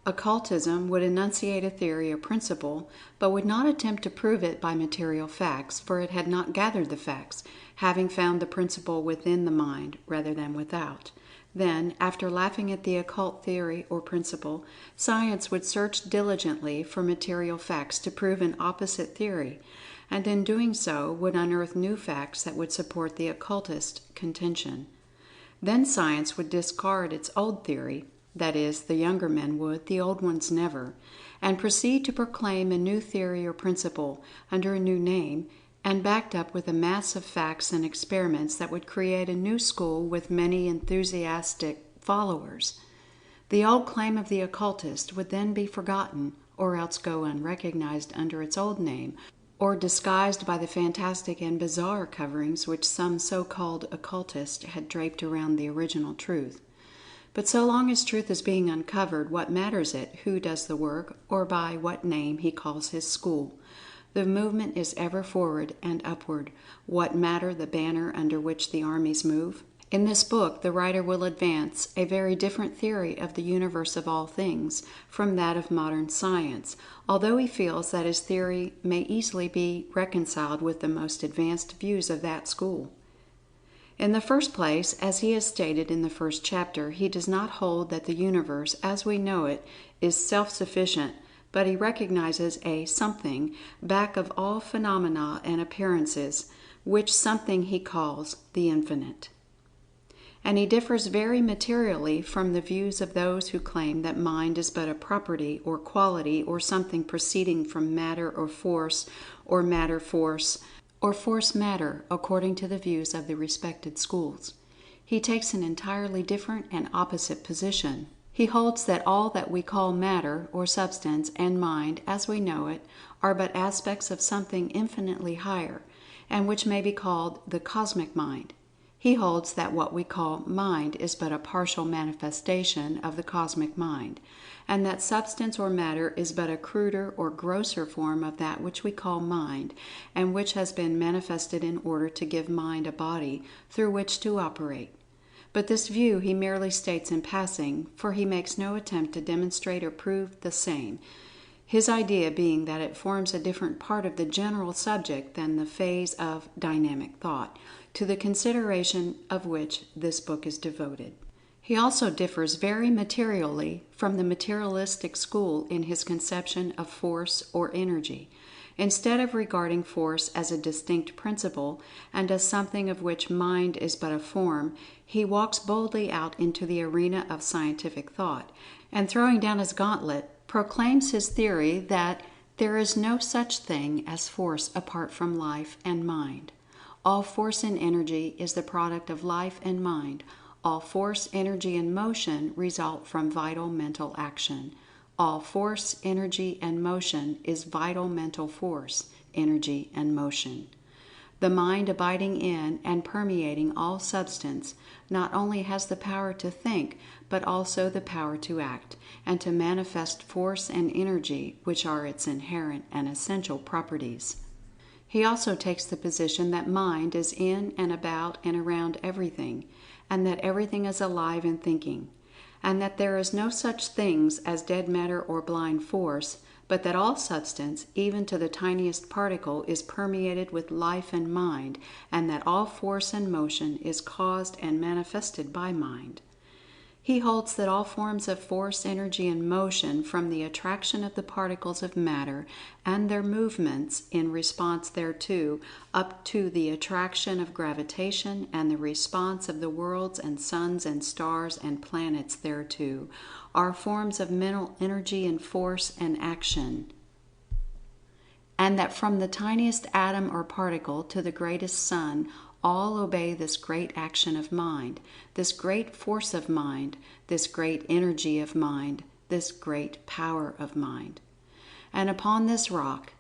Occultism would enunciate a theory or principle, but would not attempt to prove it by material facts, for it had not gathered the facts, having found the principle within the mind rather than without. Then, after laughing at the occult theory or principle, science would search diligently for material facts to prove an opposite theory, and in doing so would unearth new facts that would support the occultist contention. Then science would discard its old theory, that is, the younger men would, the old ones never, and proceed to proclaim a new theory or principle under a new name, and backed up with a mass of facts and experiments that would create a new school with many enthusiastic followers. The old claim of the occultist would then be forgotten, or else go unrecognized under its old name, or disguised by the fantastic and bizarre coverings which some so-called occultist had draped around the original truth. But so long as truth is being uncovered, what matters it who does the work, or by what name he calls his school? The movement is ever forward and upward. What matter the banner under which the armies move? In this book, the writer will advance a very different theory of the universe of all things from that of modern science, although he feels that his theory may easily be reconciled with the most advanced views of that school. In the first place, as he has stated in the first chapter, he does not hold that the universe, as we know it, is self-sufficient, but he recognizes a something back of all phenomena and appearances, which something he calls the infinite. And he differs very materially from the views of those who claim that mind is but a property or quality or something proceeding from matter or force, or matter force, or force matter, according to the views of the respected schools. He takes an entirely different and opposite position. He holds that all that we call matter or substance and mind as we know it are but aspects of something infinitely higher, and which may be called the cosmic mind. He holds that what we call mind is but a partial manifestation of the cosmic mind, and that substance or matter is but a cruder or grosser form of that which we call mind, and which has been manifested in order to give mind a body through which to operate. But this view he merely states in passing, for he makes no attempt to demonstrate or prove the same, his idea being that it forms a different part of the general subject than the phase of dynamic thought, to the consideration of which this book is devoted. He also differs very materially from the materialistic school in his conception of force or energy. Instead of regarding force as a distinct principle and as something of which mind is but a form, he walks boldly out into the arena of scientific thought, and throwing down his gauntlet, proclaims his theory that there is no such thing as force apart from life and mind. All force and energy is the product of life and mind. All force, energy, and motion result from vital mental action. All force, energy, and motion is vital mental force, energy, and motion. The mind abiding in and permeating all substance not only has the power to think, but also the power to act, and to manifest force and energy, which are its inherent and essential properties. He also takes the position that mind is in and about and around everything, and that everything is alive and thinking, and that there is no such things as dead matter or blind force, but that all substance, even to the tiniest particle, is permeated with life and mind, and that all force and motion is caused and manifested by mind. He holds that all forms of force, energy, and motion, from the attraction of the particles of matter and their movements in response thereto, up to the attraction of gravitation and the response of the worlds and suns and stars and planets thereto, are forms of mental energy and force and action, and that from the tiniest atom or particle to the greatest sun, all obey this great action of mind, this great force of mind, this great energy of mind, this great power of mind. And upon this rock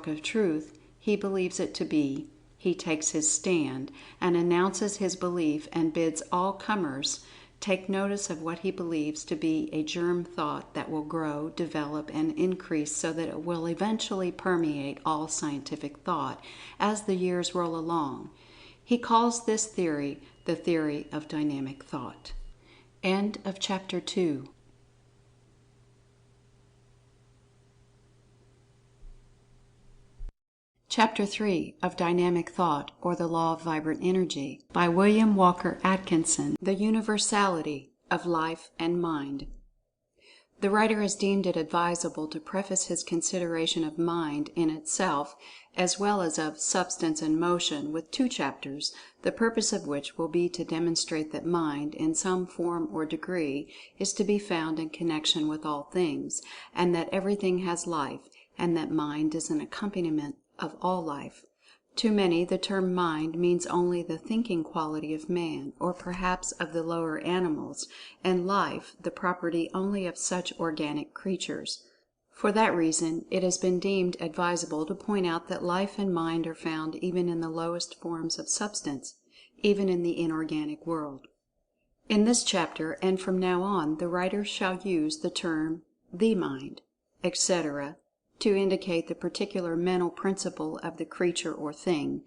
of truth, he believes it to be, he takes his stand, and announces his belief, and bids all comers take notice of what he believes to be a germ thought that will grow, develop, and increase so that it will eventually permeate all scientific thought as the years roll along. He calls this theory the theory of dynamic thought. End of Chapter 2. Chapter 3 of Dynamic Thought, or the Law of Vibrant Energy, by William Walker Atkinson. The Universality of Life and Mind. The writer has deemed it advisable to preface his consideration of mind in itself, as well as of substance and motion, with 2 chapters, the purpose of which will be to demonstrate that mind, in some form or degree, is to be found in connection with all things, and that everything has life, and that mind is an accompaniment of all life. To many, the term mind means only the thinking quality of man, or perhaps of the lower animals, and life the property only of such organic creatures. For that reason, it has been deemed advisable to point out that life and mind are found even in the lowest forms of substance, even in the inorganic world. In this chapter, and from now on, the writer shall use the term "the mind," etc., to indicate the particular mental principle of the creature or thing,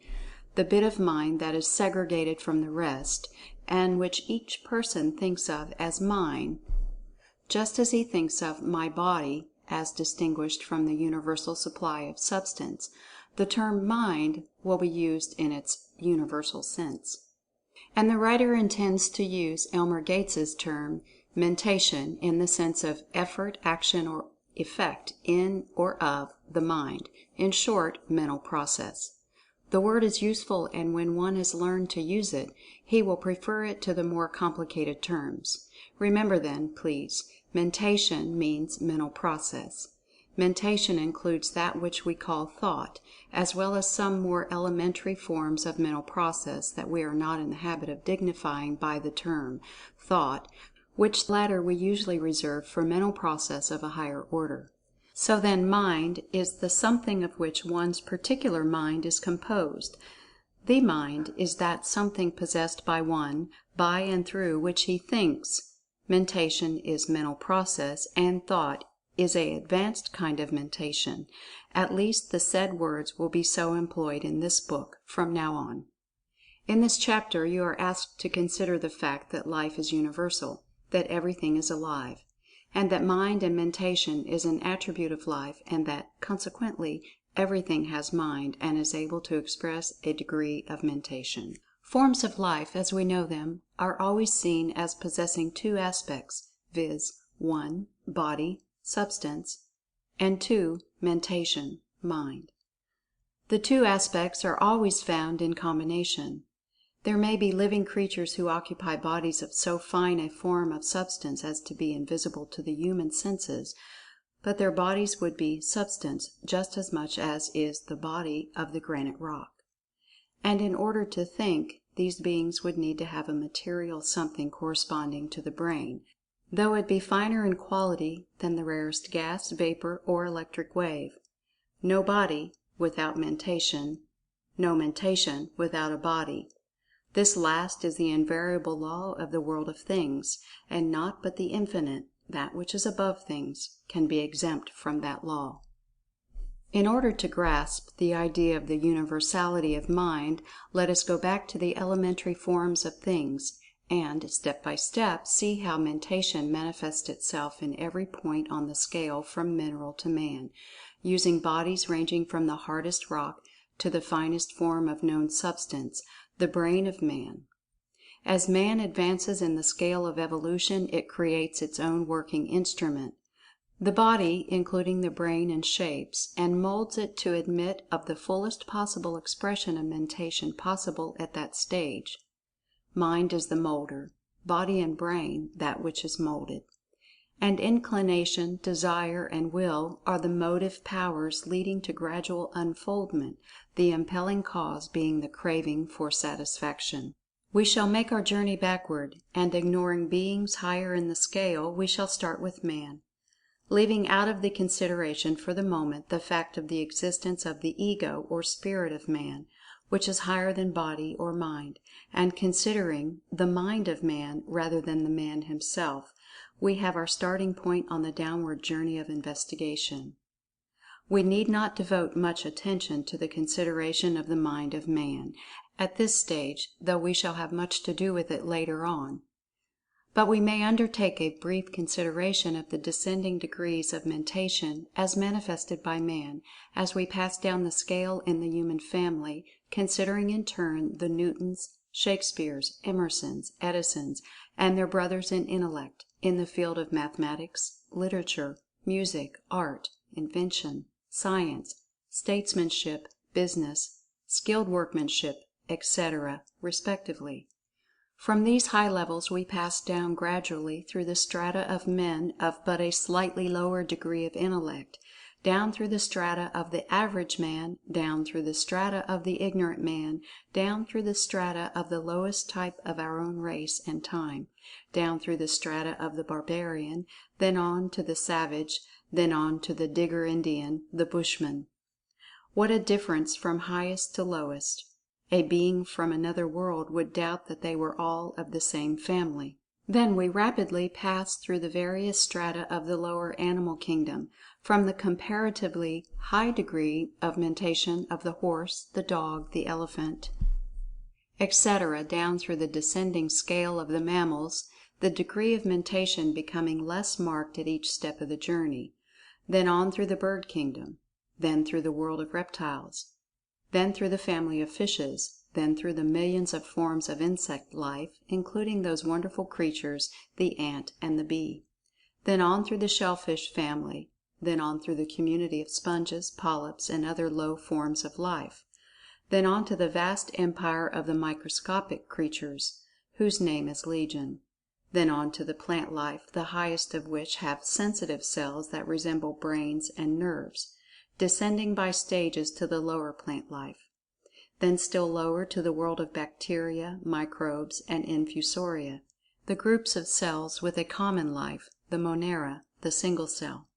the bit of mind that is segregated from the rest, and which each person thinks of as mine, just as he thinks of my body as distinguished from the universal supply of substance. The term mind will be used in its universal sense. And the writer intends to use Elmer Gates's term mentation in the sense of effort, action, or effect in or of the mind, in short, mental process. The word is useful, and when one has learned to use it, he will prefer it to the more complicated terms. Remember then, please, mentation means mental process. Mentation includes that which we call thought, as well as some more elementary forms of mental process that we are not in the habit of dignifying by the term thought, which latter we usually reserve for mental process of a higher order. So then, mind is the something of which one's particular mind is composed. The mind is that something possessed by one, by and through which he thinks. Mentation is mental process, and thought is a advanced kind of mentation. At least the said words will be so employed in this book from now on. In this chapter you are asked to consider the fact that life is universal, that everything is alive, and that mind and mentation is an attribute of life, and that, consequently, everything has mind and is able to express a degree of mentation. Forms of life, as we know them, are always seen as possessing two aspects, viz., 1. Body, substance, and 2. Mentation, mind. The two aspects are always found in combination. There may be living creatures who occupy bodies of so fine a form of substance as to be invisible to the human senses, but their bodies would be substance just as much as is the body of the granite rock. And in order to think, these beings would need to have a material something corresponding to the brain, though it be finer in quality than the rarest gas, vapor, or electric wave. No body without mentation, no mentation without a body. This last is the invariable law of the world of things, and naught but the Infinite, that which is above things, can be exempt from that law. In order to grasp the idea of the universality of mind, let us go back to the elementary forms of things, and, step by step, see how mentation manifests itself in every point on the scale from mineral to man, using bodies ranging from the hardest rock to the finest form of known substance, the brain of man. As man advances in the scale of evolution, it creates its own working instrument, the body, including the brain and shapes, and molds it to admit of the fullest possible expression of mentation possible at that stage. Mind is the molder, body and brain that which is molded. And inclination, desire, and will are the motive powers leading to gradual unfoldment, the impelling cause being the craving for satisfaction. We shall make our journey backward, and ignoring beings higher in the scale, we shall start with man, leaving out of the consideration for the moment the fact of the existence of the Ego or Spirit of man, which is higher than body or mind, and considering the mind of man rather than the man himself, we have our starting point on the downward journey of investigation. We need not devote much attention to the consideration of the mind of man at this stage, though we shall have much to do with it later on. But we may undertake a brief consideration of the descending degrees of mentation as manifested by man, as we pass down the scale in the human family, considering in turn the Newtons, Shakespeares, Emersons, Edisons, and their brothers in intellect, in the field of mathematics, literature, music, art, invention, science, statesmanship, business, skilled workmanship, etc., respectively. From these high levels we pass down gradually through the strata of men of but a slightly lower degree of intellect, down through the strata of the average man, down through the strata of the ignorant man, down through the strata of the lowest type of our own race and time, down through the strata of the barbarian, then on to the savage, then on to the digger Indian, the bushman. What a difference from highest to lowest! A being from another world would doubt that they were all of the same family. Then we rapidly pass through the various strata of the lower animal kingdom, from the comparatively high degree of mentation of the horse, the dog, the elephant, etc., down through the descending scale of the mammals, the degree of mentation becoming less marked at each step of the journey. Then on through the bird kingdom, then through the world of reptiles, then through the family of fishes, then through the millions of forms of insect life, including those wonderful creatures, the ant and the bee, then on through the shellfish family, then on through the community of sponges, polyps, and other low forms of life, then on to the vast empire of the microscopic creatures, whose name is Legion, then on to the plant life, the highest of which have sensitive cells that resemble brains and nerves, descending by stages to the lower plant life, then still lower to the world of bacteria, microbes, and infusoria, the groups of cells with a common life, the monera, the single cell.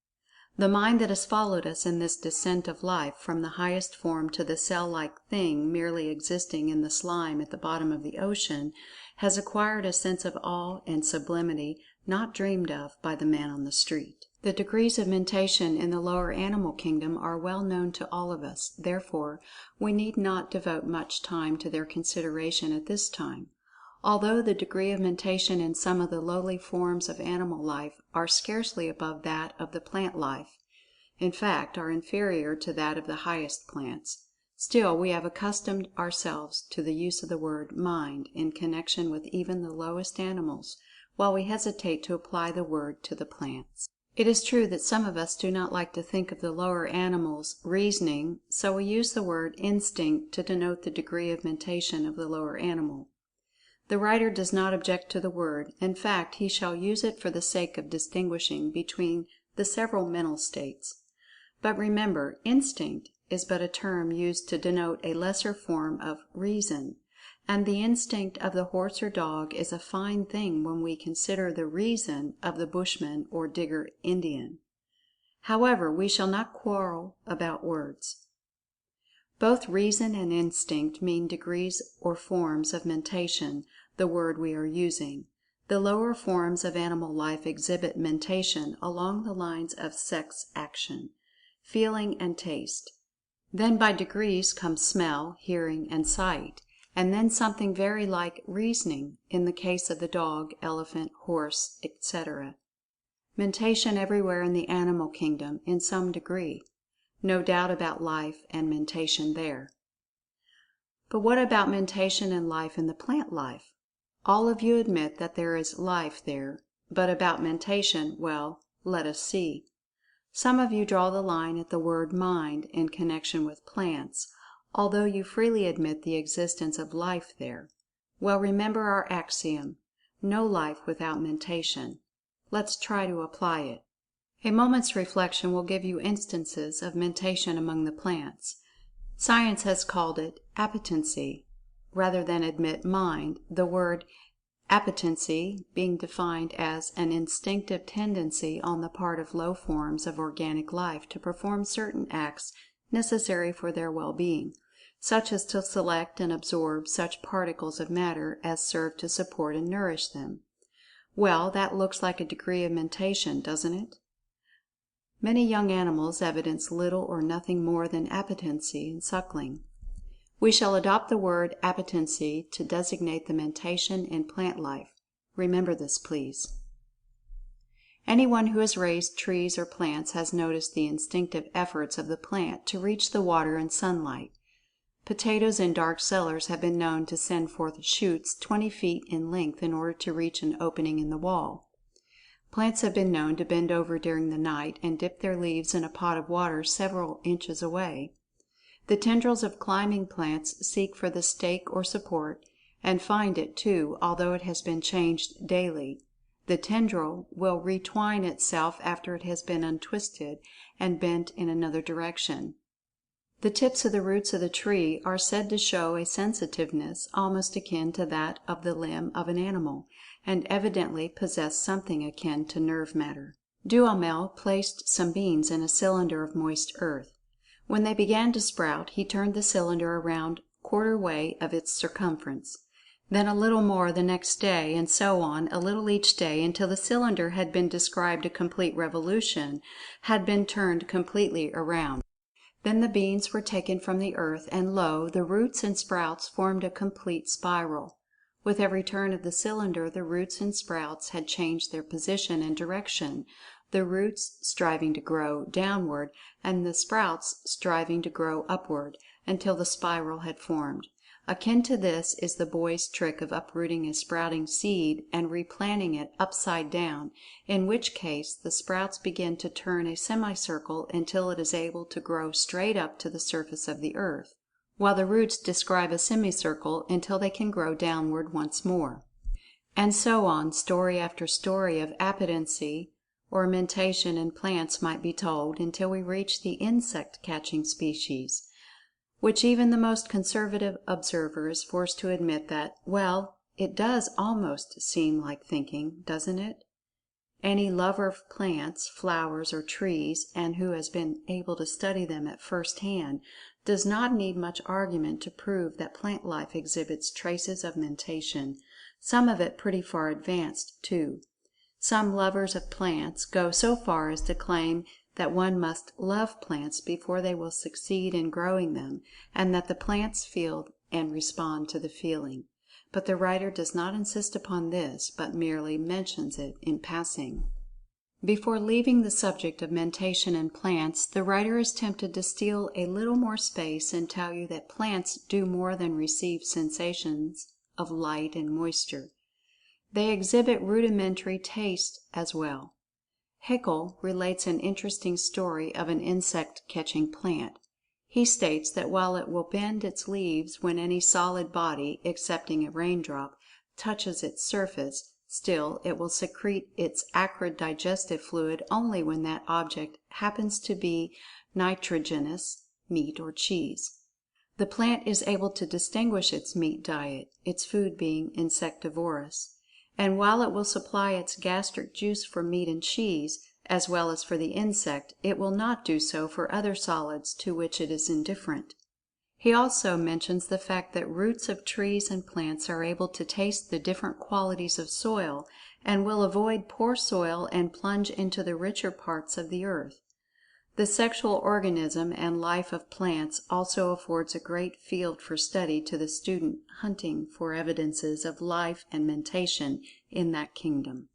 The mind that has followed us in this descent of life from the highest form to the cell-like thing merely existing in the slime at the bottom of the ocean, has acquired a sense of awe and sublimity not dreamed of by the man on the street. The degrees of mentation in the lower animal kingdom are well known to all of us, therefore we need not devote much time to their consideration at this time. Although the degree of mentation in some of the lowly forms of animal life are scarcely above that of the plant life, in fact are inferior to that of the highest plants, still we have accustomed ourselves to the use of the word "mind" in connection with even the lowest animals, while we hesitate to apply the word to the plants. It is true that some of us do not like to think of the lower animals reasoning, so we use the word "instinct" to denote the degree of mentation of the lower animal. The writer does not object to the word; in fact, he shall use it for the sake of distinguishing between the several mental states. But remember, instinct is but a term used to denote a lesser form of reason, and the instinct of the horse or dog is a fine thing when we consider the reason of the bushman or digger Indian. However, we shall not quarrel about words. Both reason and instinct mean degrees or forms of mentation, the word we are using. The lower forms of animal life exhibit mentation along the lines of sex action, feeling and taste. Then by degrees come smell, hearing and sight, and then something very like reasoning in the case of the dog, elephant, horse, etc. Mentation everywhere in the animal kingdom in some degree. No doubt about life and mentation there. But what about mentation and life in the plant life? All of you admit that there is life there, but about mentation, well, let us see. Some of you draw the line at the word "mind" in connection with plants, although you freely admit the existence of life there. Well, remember our axiom, no life without mentation. Let's try to apply it. A moment's reflection will give you instances of mentation among the plants. Science has called it appetency, rather than admit mind, the word appetency being defined as an instinctive tendency on the part of low forms of organic life to perform certain acts necessary for their well-being, such as to select and absorb such particles of matter as serve to support and nourish them. Well, that looks like a degree of mentation, doesn't it? Many young animals evidence little or nothing more than appetency in suckling. We shall adopt the word appetency to designate the mentation in plant life. Remember this, please. Anyone who has raised trees or plants has noticed the instinctive efforts of the plant to reach the water and sunlight. Potatoes in dark cellars have been known to send forth shoots 20 feet in length in order to reach an opening in the wall. Plants have been known to bend over during the night and dip their leaves in a pot of water several inches away. The tendrils of climbing plants seek for the stake or support, and find it too, although it has been changed daily. The tendril will retwine itself after it has been untwisted and bent in another direction. The tips of the roots of the tree are said to show a sensitiveness almost akin to that of the limb of an animal, and evidently possess something akin to nerve matter. Duhamel placed some beans in a cylinder of moist earth. When they began to sprout, he turned the cylinder around quarter way of its circumference, then a little more the next day, and so on, a little each day, until the cylinder had been described a complete revolution, had been turned completely around. Then the beans were taken from the earth, and lo, the roots and sprouts formed a complete spiral. With every turn of the cylinder, the roots and sprouts had changed their position and direction, the roots striving to grow downward, and the sprouts striving to grow upward, until the spiral had formed. Akin to this is the boy's trick of uprooting a sprouting seed and replanting it upside down, in which case the sprouts begin to turn a semicircle until it is able to grow straight up to the surface of the earth, while the roots describe a semicircle until they can grow downward once more. And so on, story after story of appetency or mentation in plants might be told, until we reach the insect-catching species, which even the most conservative observer is forced to admit that, well, It does almost seem like thinking, doesn't it? Any lover of plants, flowers, or trees, and who has been able to study them at first hand, does not need much argument to prove that plant life exhibits traces of mentation, some of it pretty far advanced, too. Some lovers of plants go so far as to claim that one must love plants before they will succeed in growing them, and that the plants feel and respond to the feeling. But the writer does not insist upon this, but merely mentions it in passing. Before leaving the subject of mentation in plants, the writer is tempted to steal a little more space and tell you that plants do more than receive sensations of light and moisture. They exhibit rudimentary taste as well. Haeckel relates an interesting story of an insect-catching plant. He states that while it will bend its leaves when any solid body, excepting a raindrop, touches its surface, still it will secrete its acrid digestive fluid only when that object happens to be nitrogenous, meat or cheese. The plant is able to distinguish its meat diet, its food being insectivorous. And while it will supply its gastric juice for meat and cheese, as well as for the insect, it will not do so for other solids to which it is indifferent. He also mentions the fact that roots of trees and plants are able to taste the different qualities of soil, and will avoid poor soil and plunge into the richer parts of the earth. The sexual organism and life of plants also affords a great field for study to the student hunting for evidences of life and mentation in that kingdom.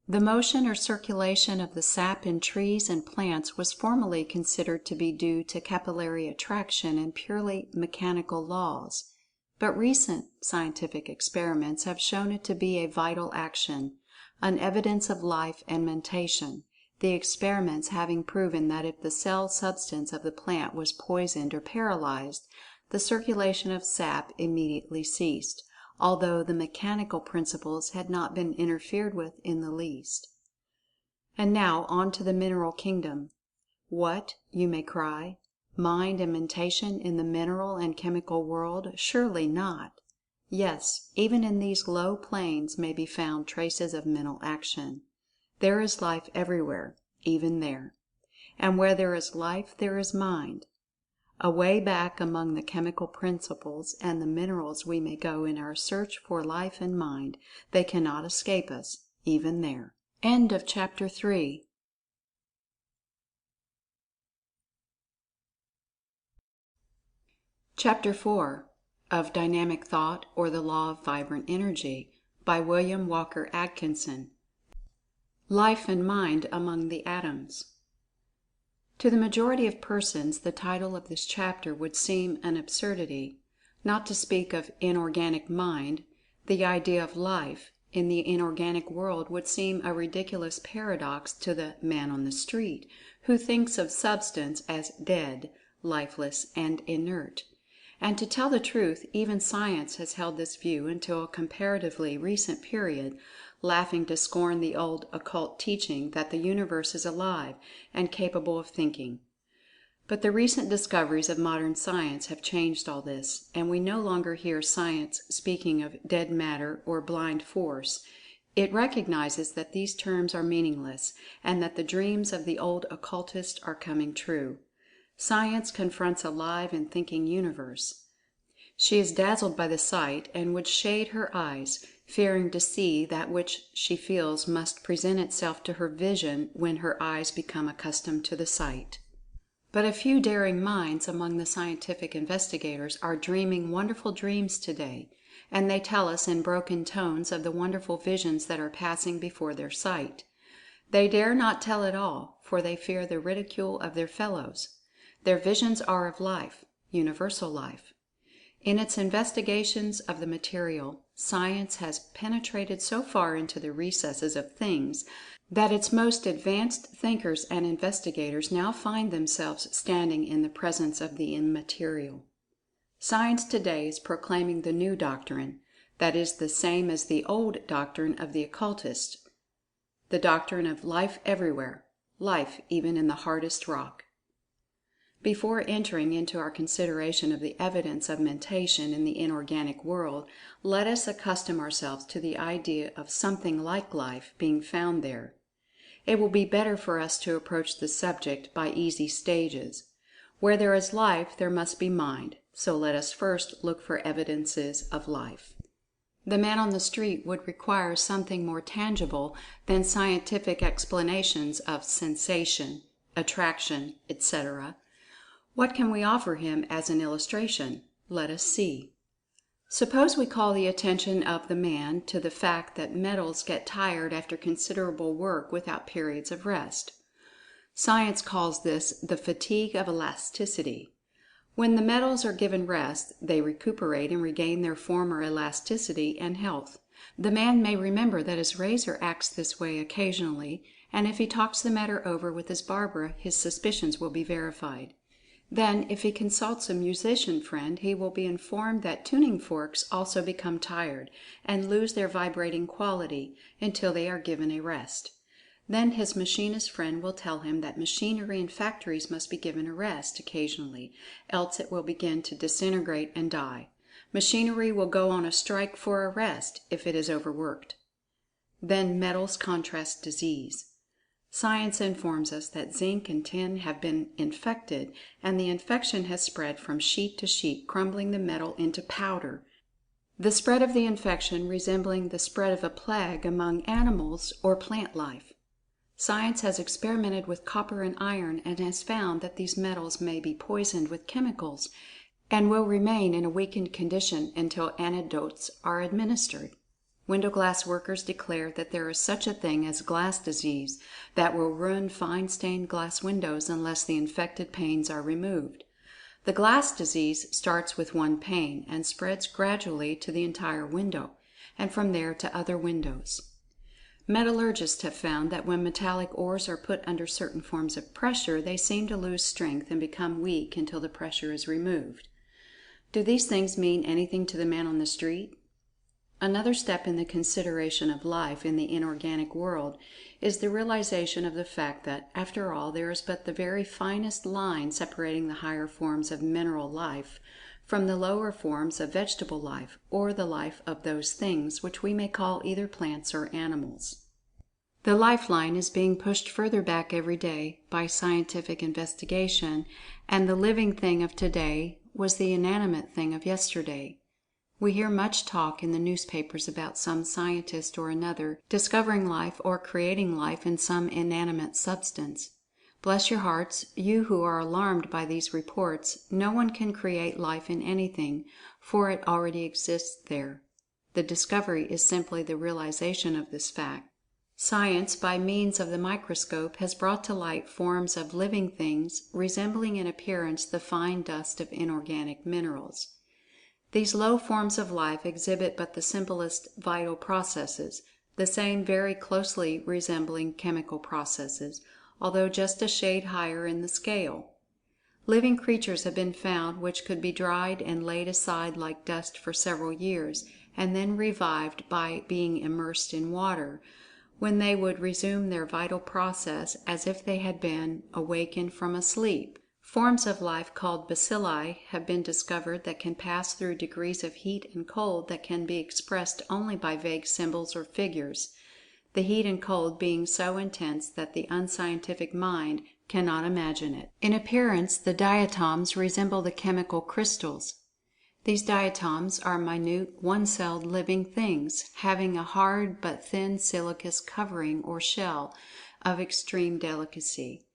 The motion or circulation of the sap in trees and plants was formerly considered to be due to capillary attraction and purely mechanical laws, but recent scientific experiments have shown it to be a vital action, an evidence of life and mentation. The experiments having proven that if the cell substance of the plant was poisoned or paralyzed, the circulation of sap immediately ceased, although the mechanical principles had not been interfered with in the least. And now on to the mineral kingdom. What, you may cry, mind and mentation in the mineral and chemical world? Surely not. Yes, even in these low planes may be found traces of mental action. There is life everywhere, even there. And where there is life, there is mind. Away back among the chemical principles and the minerals we may go in our search for life and mind. They cannot escape us, even there. End of Chapter 3. Chapter 4 of Dynamic Thought, or the Law of Vibrant Energy, by William Walker Atkinson. Life and Mind among the Atoms. To the majority of persons the title of this chapter would seem an absurdity. Not to speak of inorganic mind, the idea of life in the inorganic world would seem a ridiculous paradox to the man on the street, who thinks of substance as dead, lifeless, and inert. And to tell the truth, even science has held this view until a comparatively recent period, laughing to scorn the old occult teaching that the universe is alive and capable of thinking. But the recent discoveries of modern science have changed all this, and we no longer hear science speaking of dead matter or blind force. It recognizes that these terms are meaningless, and that the dreams of the old occultist are coming true. Science confronts a live and thinking universe. She is dazzled by the sight, and would shade her eyes, fearing to see that which she feels must present itself to her vision when her eyes become accustomed to the sight. But a few daring minds among the scientific investigators are dreaming wonderful dreams today, and they tell us in broken tones of the wonderful visions that are passing before their sight. They dare not tell it all, for they fear the ridicule of their fellows. Their visions are of life, universal life. In its investigations of the material, science has penetrated so far into the recesses of things that its most advanced thinkers and investigators now find themselves standing in the presence of the immaterial. Science today is proclaiming the new doctrine, that is the same as the old doctrine of the occultist, the doctrine of life everywhere, life even in the hardest rock. Before entering into our consideration of the evidence of mentation in the inorganic world, let us accustom ourselves to the idea of something like life being found there. It will be better for us to approach the subject by easy stages. Where there is life, there must be mind, so let us first look for evidences of life. The man on the street would require something more tangible than scientific explanations of sensation, attraction, etc. What can we offer him as an illustration? Let us see. Suppose we call the attention of the man to the fact that metals get tired after considerable work without periods of rest. Science calls this the fatigue of elasticity. When the metals are given rest, they recuperate and regain their former elasticity and health. The man may remember that his razor acts this way occasionally, and if he talks the matter over with his barber, his suspicions will be verified. Then, if he consults a musician friend, he will be informed that tuning forks also become tired, and lose their vibrating quality, until they are given a rest. Then his machinist friend will tell him that machinery in factories must be given a rest occasionally, else it will begin to disintegrate and die. Machinery will go on a strike for a rest if it is overworked. Then metals contrast disease. Science informs us that zinc and tin have been infected, and the infection has spread from sheet to sheet, crumbling the metal into powder. The spread of the infection resembling the spread of a plague among animals or plant life. Science has experimented with copper and iron, and has found that these metals may be poisoned with chemicals, and will remain in a weakened condition until antidotes are administered. Window glass workers declare that there is such a thing as glass disease that will ruin fine stained glass windows unless the infected panes are removed. The glass disease starts with one pane, and spreads gradually to the entire window, and from there to other windows. Metallurgists have found that when metallic ores are put under certain forms of pressure, they seem to lose strength and become weak until the pressure is removed. Do these things mean anything to the man on the street? Another step in the consideration of life in the inorganic world is the realization of the fact that, after all, there is but the very finest line separating the higher forms of mineral life from the lower forms of vegetable life, or the life of those things which we may call either plants or animals. The lifeline is being pushed further back every day by scientific investigation, and the living thing of today was the inanimate thing of yesterday. We hear much talk in the newspapers about some scientist or another discovering life or creating life in some inanimate substance. Bless your hearts, you who are alarmed by these reports, no one can create life in anything, for it already exists there. The discovery is simply the realization of this fact. Science, by means of the microscope, has brought to light forms of living things resembling in appearance the fine dust of inorganic minerals. These low forms of life exhibit but the simplest vital processes, the same very closely resembling chemical processes, although just a shade higher in the scale. Living creatures have been found which could be dried and laid aside like dust for several years, and then revived by being immersed in water, when they would resume their vital process as if they had been awakened from a sleep. Forms of life called bacilli have been discovered that can pass through degrees of heat and cold that can be expressed only by vague symbols or figures, the heat and cold being so intense that the unscientific mind cannot imagine it. In appearance, the diatoms resemble the chemical crystals. These diatoms are minute, one-celled living things, having a hard but thin silicous covering or shell of extreme delicacy.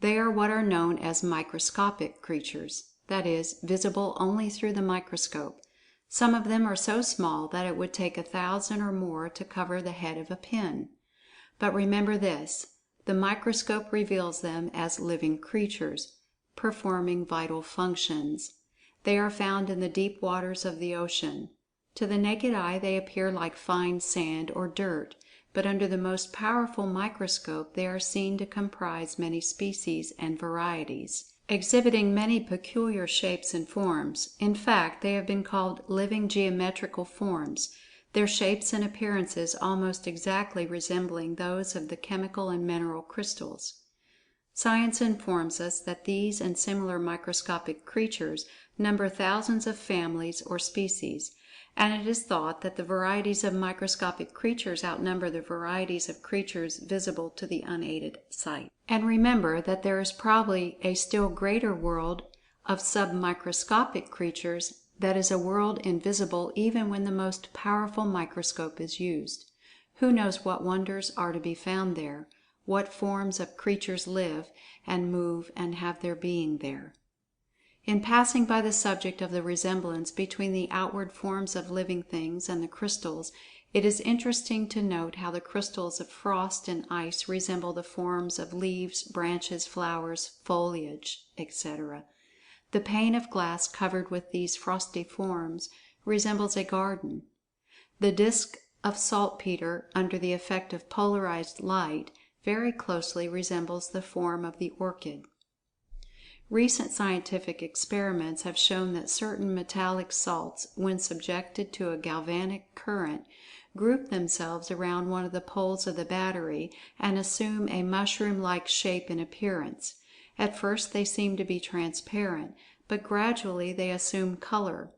They are what are known as microscopic creatures, that is, visible only through the microscope. Some of them are so small that it would take 1,000 or more to cover the head of a pin. But remember this, the microscope reveals them as living creatures, performing vital functions. They are found in the deep waters of the ocean. To the naked eye they appear like fine sand or dirt, but under the most powerful microscope they are seen to comprise many species and varieties, exhibiting many peculiar shapes and forms. In fact, they have been called living geometrical forms, their shapes and appearances almost exactly resembling those of the chemical and mineral crystals. Science informs us that these and similar microscopic creatures number thousands of families or species, and it is thought that the varieties of microscopic creatures outnumber the varieties of creatures visible to the unaided sight. And remember that there is probably a still greater world of submicroscopic creatures that is a world invisible even when the most powerful microscope is used. Who knows what wonders are to be found there, what forms of creatures live and move and have their being there. In passing by the subject of the resemblance between the outward forms of living things and the crystals, it is interesting to note how the crystals of frost and ice resemble the forms of leaves, branches, flowers, foliage, etc. The pane of glass covered with these frosty forms resembles a garden. The disc of saltpeter, under the effect of polarized light, very closely resembles the form of the orchid. Recent scientific experiments have shown that certain metallic salts, when subjected to a galvanic current, group themselves around one of the poles of the battery and assume a mushroom-like shape and appearance. At first they seem to be transparent, but gradually they assume color,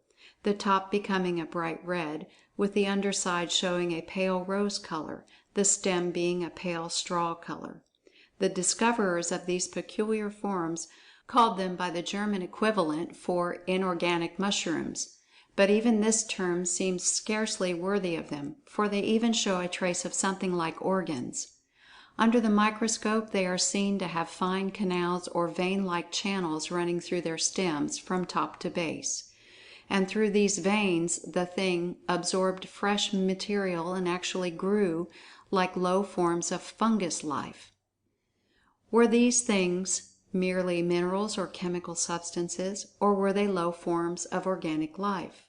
the top becoming a bright red, with the underside showing a pale rose color, the stem being a pale straw color. The discoverers of these peculiar forms called them by the German equivalent for inorganic mushrooms, but even this term seems scarcely worthy of them, for they even show a trace of something like organs. Under the microscope they are seen to have fine canals or vein-like channels running through their stems from top to base, and through these veins the thing absorbed fresh material and actually grew like low forms of fungus life. Were these things merely minerals or chemical substances, or were they low forms of organic life?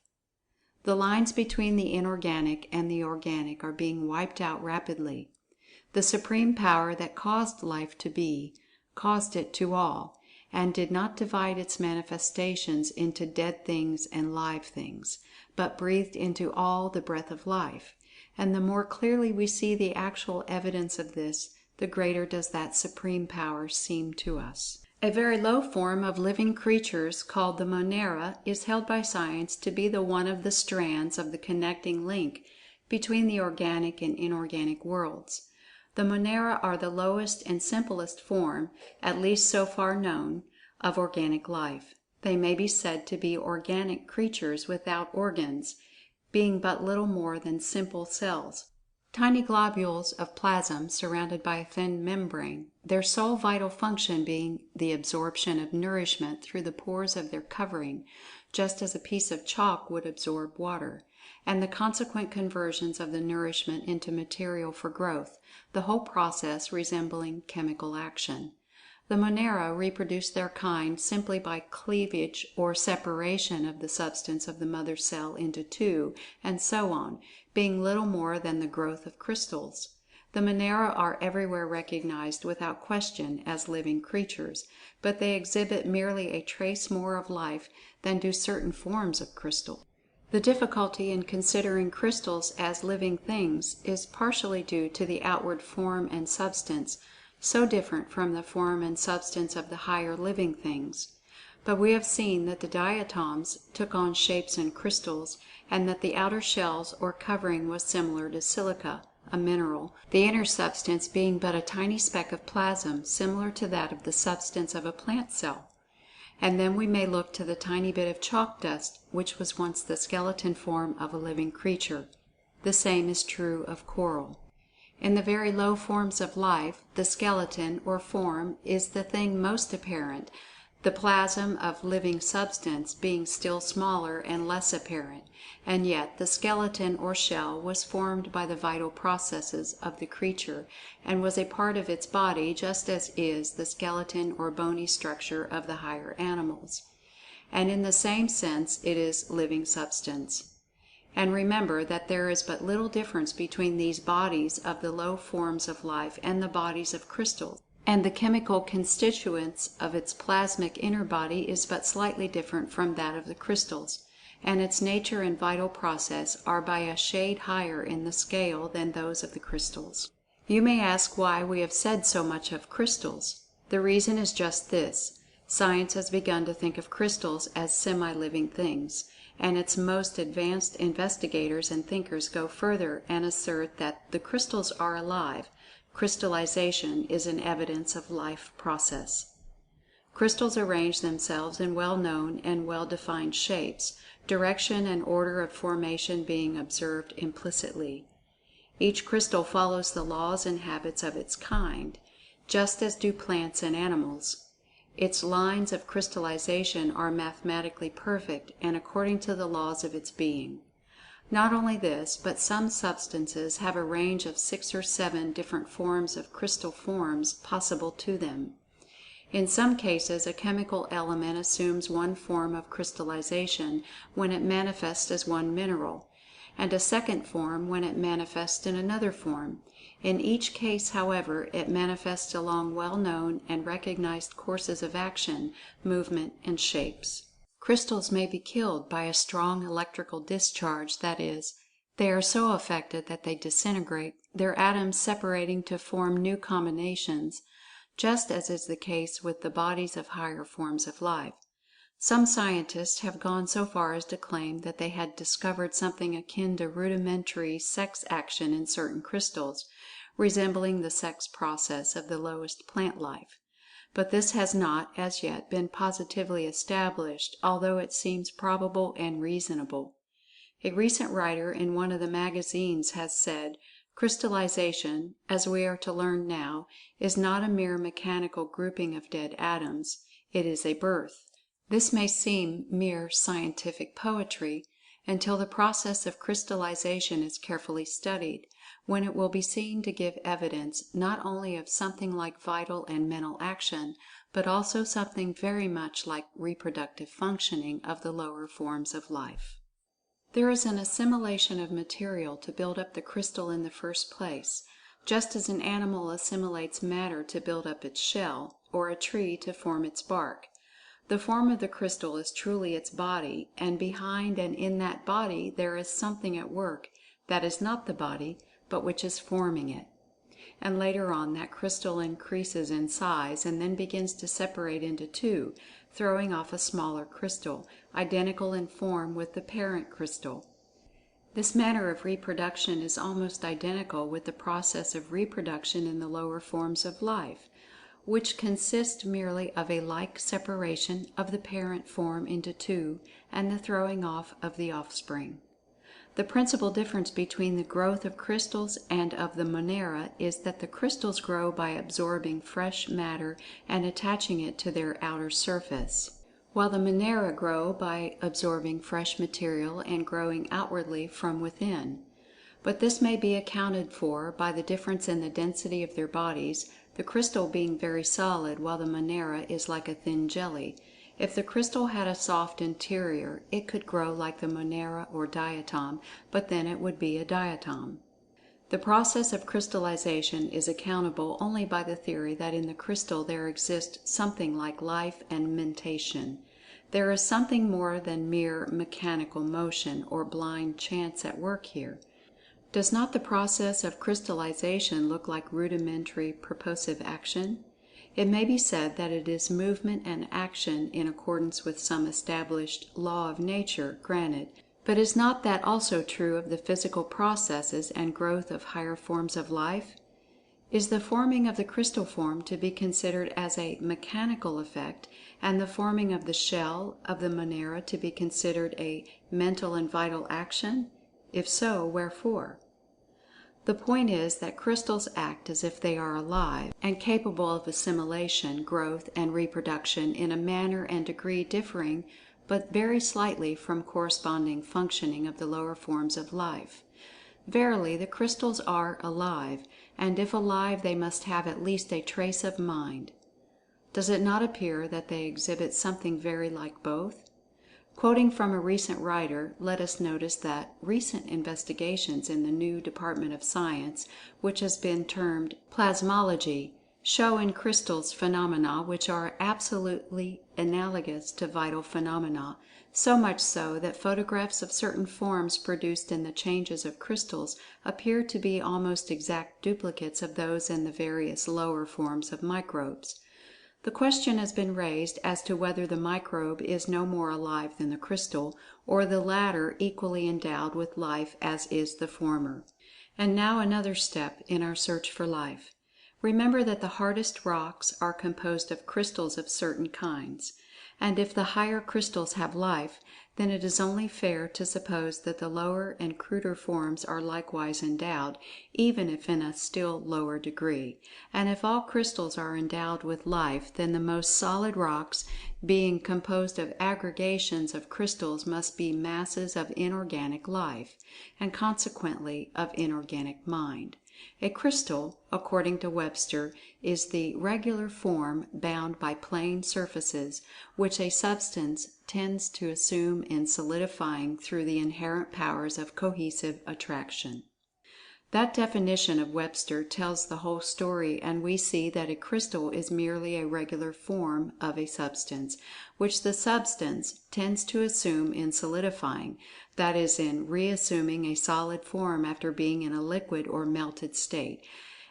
The lines between the inorganic and the organic are being wiped out rapidly. The Supreme Power that caused life to be, caused it to all, and did not divide its manifestations into dead things and live things, but breathed into all the breath of life. And the more clearly we see the actual evidence of this, the greater does that Supreme Power seem to us. A very low form of living creatures, called the Monera, is held by science to be the one of the strands of the connecting link between the organic and inorganic worlds. The Monera are the lowest and simplest form, at least so far known, of organic life. They may be said to be organic creatures without organs, being but little more than simple cells. Tiny globules of plasm surrounded by a thin membrane, their sole vital function being the absorption of nourishment through the pores of their covering, just as a piece of chalk would absorb water, and the consequent conversions of the nourishment into material for growth, the whole process resembling chemical action. The Monera reproduce their kind simply by cleavage or separation of the substance of the mother cell into two, and so on, being little more than the growth of crystals. The Monera are everywhere recognized without question as living creatures, but they exhibit merely a trace more of life than do certain forms of crystal. The difficulty in considering crystals as living things is partially due to the outward form and substance, so different from the form and substance of the higher living things. But we have seen that the diatoms took on shapes in crystals, and that the outer shells or covering was similar to silica, a mineral, the inner substance being but a tiny speck of plasm similar to that of the substance of a plant cell. And then we may look to the tiny bit of chalk dust which was once the skeleton form of a living creature. The same is true of coral. In the very low forms of life, the skeleton or form is the thing most apparent, the plasm of living substance being still smaller and less apparent, and yet the skeleton or shell was formed by the vital processes of the creature, and was a part of its body, just as is the skeleton or bony structure of the higher animals. And in the same sense it is living substance. And remember that there is but little difference between these bodies of the low forms of life and the bodies of crystals, and the chemical constituents of its plasmic inner body is but slightly different from that of the crystals, and its nature and vital process are by a shade higher in the scale than those of the crystals. You may ask why we have said so much of crystals. The reason is just this: science has begun to think of crystals as semi-living things, and its most advanced investigators and thinkers go further and assert that the crystals are alive. Crystallization is an evidence of life process. Crystals arrange themselves in well-known and well-defined shapes, direction and order of formation being observed implicitly. Each crystal follows the laws and habits of its kind, just as do plants and animals. Its lines of crystallization are mathematically perfect and according to the laws of its being. Not only this, but some substances have a range of 6 or 7 different forms of crystal forms possible to them. In some cases, a chemical element assumes one form of crystallization when it manifests as one mineral, and a second form when it manifests in another form. In each case, however, it manifests along well-known and recognized courses of action, movement, and shapes. Crystals may be killed by a strong electrical discharge, that is, they are so affected that they disintegrate, their atoms separating to form new combinations, just as is the case with the bodies of higher forms of life. Some scientists have gone so far as to claim that they had discovered something akin to rudimentary sex action in certain crystals, resembling the sex process of the lowest plant life. But this has not, as yet, been positively established, although it seems probable and reasonable. A recent writer in one of the magazines has said, "Crystallization, as we are to learn now, is not a mere mechanical grouping of dead atoms. It is a birth." This may seem mere scientific poetry, until the process of crystallization is carefully studied, when it will be seen to give evidence not only of something like vital and mental action, but also something very much like reproductive functioning of the lower forms of life. There is an assimilation of material to build up the crystal in the first place, just as an animal assimilates matter to build up its shell, or a tree to form its bark. The form of the crystal is truly its body, and behind and in that body there is something at work that is not the body, but which is forming it. And later on that crystal increases in size, and then begins to separate into two, throwing off a smaller crystal, identical in form with the parent crystal. This manner of reproduction is almost identical with the process of reproduction in the lower forms of life, which consist merely of a like separation of the parent form into two, and the throwing off of the offspring. The principal difference between the growth of crystals and of the Monera is that the crystals grow by absorbing fresh matter and attaching it to their outer surface, while the Monera grow by absorbing fresh material and growing outwardly from within. But this may be accounted for by the difference in the density of their bodies, the crystal being very solid while the Monera is like a thin jelly. If the crystal had a soft interior, it could grow like the Monera or diatom, but then it would be a diatom. The process of crystallization is accountable only by the theory that in the crystal there exists something like life and mentation. There is something more than mere mechanical motion or blind chance at work here. Does not the process of crystallization look like rudimentary purposive action? It may be said that it is movement and action in accordance with some established law of nature, granted, but is not that also true of the physical processes and growth of higher forms of life? Is the forming of the crystal form to be considered as a mechanical effect, and the forming of the shell of the Monera to be considered a mental and vital action? If so, wherefore? The point is that crystals act as if they are alive, and capable of assimilation, growth, and reproduction in a manner and degree differing but very slightly from corresponding functioning of the lower forms of life. Verily, the crystals are alive, and if alive they must have at least a trace of mind. Does it not appear that they exhibit something very like both? Quoting from a recent writer, let us notice that recent investigations in the new department of science, which has been termed plasmology, show in crystals phenomena which are absolutely analogous to vital phenomena, so much so that photographs of certain forms produced in the changes of crystals appear to be almost exact duplicates of those in the various lower forms of microbes. The question has been raised as to whether the microbe is no more alive than the crystal, or the latter equally endowed with life as is the former. And now another step in our search for life. Remember that the hardest rocks are composed of crystals of certain kinds, and if the higher crystals have life, then it is only fair to suppose that the lower and cruder forms are likewise endowed, even if in a still lower degree. And if all crystals are endowed with life, then the most solid rocks, being composed of aggregations of crystals, must be masses of inorganic life, and consequently of inorganic mind. A crystal, according to Webster, is the regular form bound by plane surfaces, which a substance tends to assume in solidifying through the inherent powers of cohesive attraction. That definition of Webster tells the whole story, and we see that a crystal is merely a regular form of a substance, which the substance tends to assume in solidifying, that is, in reassuming a solid form after being in a liquid or melted state.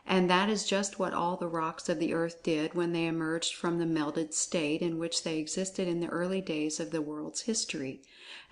And that is just what all the rocks of the earth did when they emerged from the melted state in which they existed in the early days of the world's history.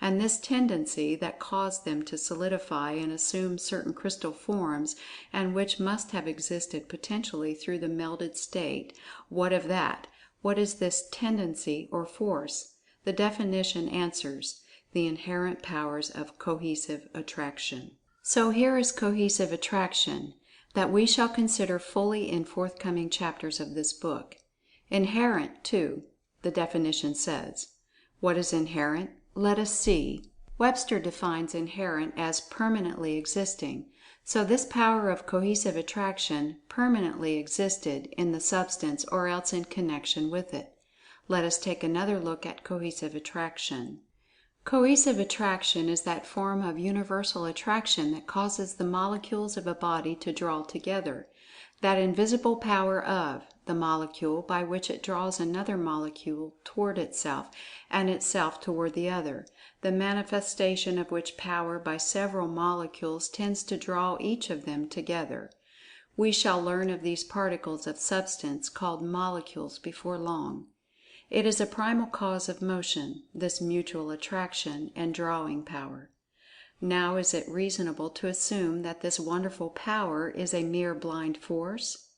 And this tendency that caused them to solidify and assume certain crystal forms, and which must have existed potentially through the melted state, what of that? What is this tendency or force? The definition answers: the inherent powers of cohesive attraction. So here is cohesive attraction, that we shall consider fully in forthcoming chapters of this book. Inherent, too, the definition says. What is inherent? Let us see. Webster defines inherent as permanently existing. So this power of cohesive attraction permanently existed in the substance, or else in connection with it. Let us take another look at cohesive attraction. Cohesive attraction is that form of universal attraction that causes the molecules of a body to draw together. That invisible power of the molecule by which it draws another molecule toward itself, and itself toward the other, the manifestation of which power by several molecules tends to draw each of them together. We shall learn of these particles of substance called molecules before long. It is a primal cause of motion, this mutual attraction and drawing power. Now, is it reasonable to assume that this wonderful power is a mere blind force?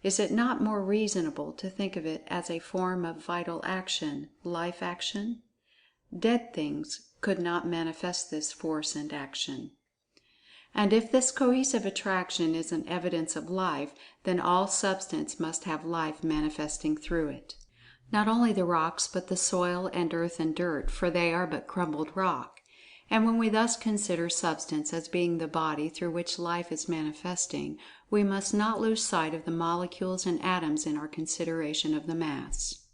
Is it not more reasonable to think of it as a form of vital action, life action? Dead things could not manifest this force and action. And if this cohesive attraction is an evidence of life, then all substance must have life manifesting through it. Not only the rocks, but the soil and earth and dirt, for they are but crumbled rock. And when we thus consider substance as being the body through which life is manifesting, we must not lose sight of the molecules and atoms in our consideration of the mass.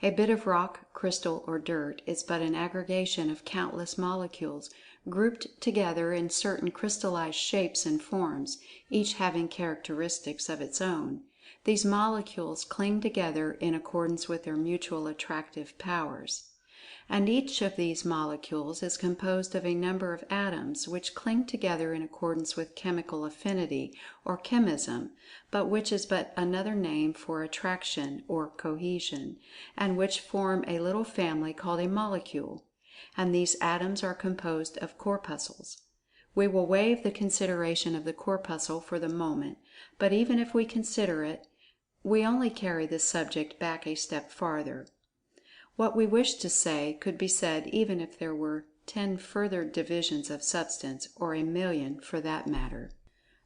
A bit of rock, crystal, or dirt is but an aggregation of countless molecules, grouped together in certain crystallized shapes and forms, each having characteristics of its own. These molecules cling together in accordance with their mutual attractive powers. And each of these molecules is composed of a number of atoms, which cling together in accordance with chemical affinity, or chemism, but which is but another name for attraction, or cohesion, and which form a little family called a molecule. And these atoms are composed of corpuscles. We will waive the consideration of the corpuscle for the moment, but even if we consider it, we only carry this subject back a step farther. What we wish to say could be said even if there were 10 further divisions of substance, or 1,000,000 for that matter.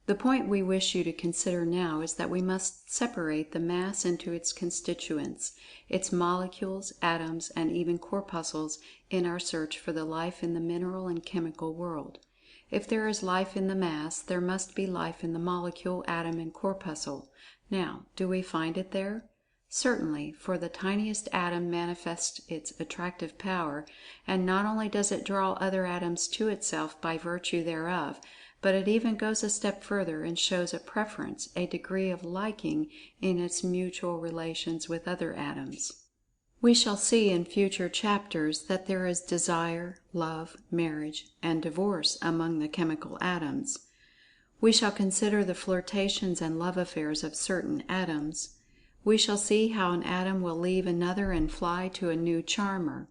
The point we wish you to consider now is that we must separate the mass into its constituents, its molecules, atoms, and even corpuscles, in our search for the life in the mineral and chemical world. If there is life in the mass, there must be life in the molecule, atom, and corpuscle. Now, do we find it there? Certainly, for the tiniest atom manifests its attractive power, and not only does it draw other atoms to itself by virtue thereof, but it even goes a step further and shows a preference, a degree of liking in its mutual relations with other atoms. We shall see in future chapters that there is desire, love, marriage, and divorce among the chemical atoms. We shall consider the flirtations and love affairs of certain atoms. We shall see how an atom will leave another and fly to a new charmer.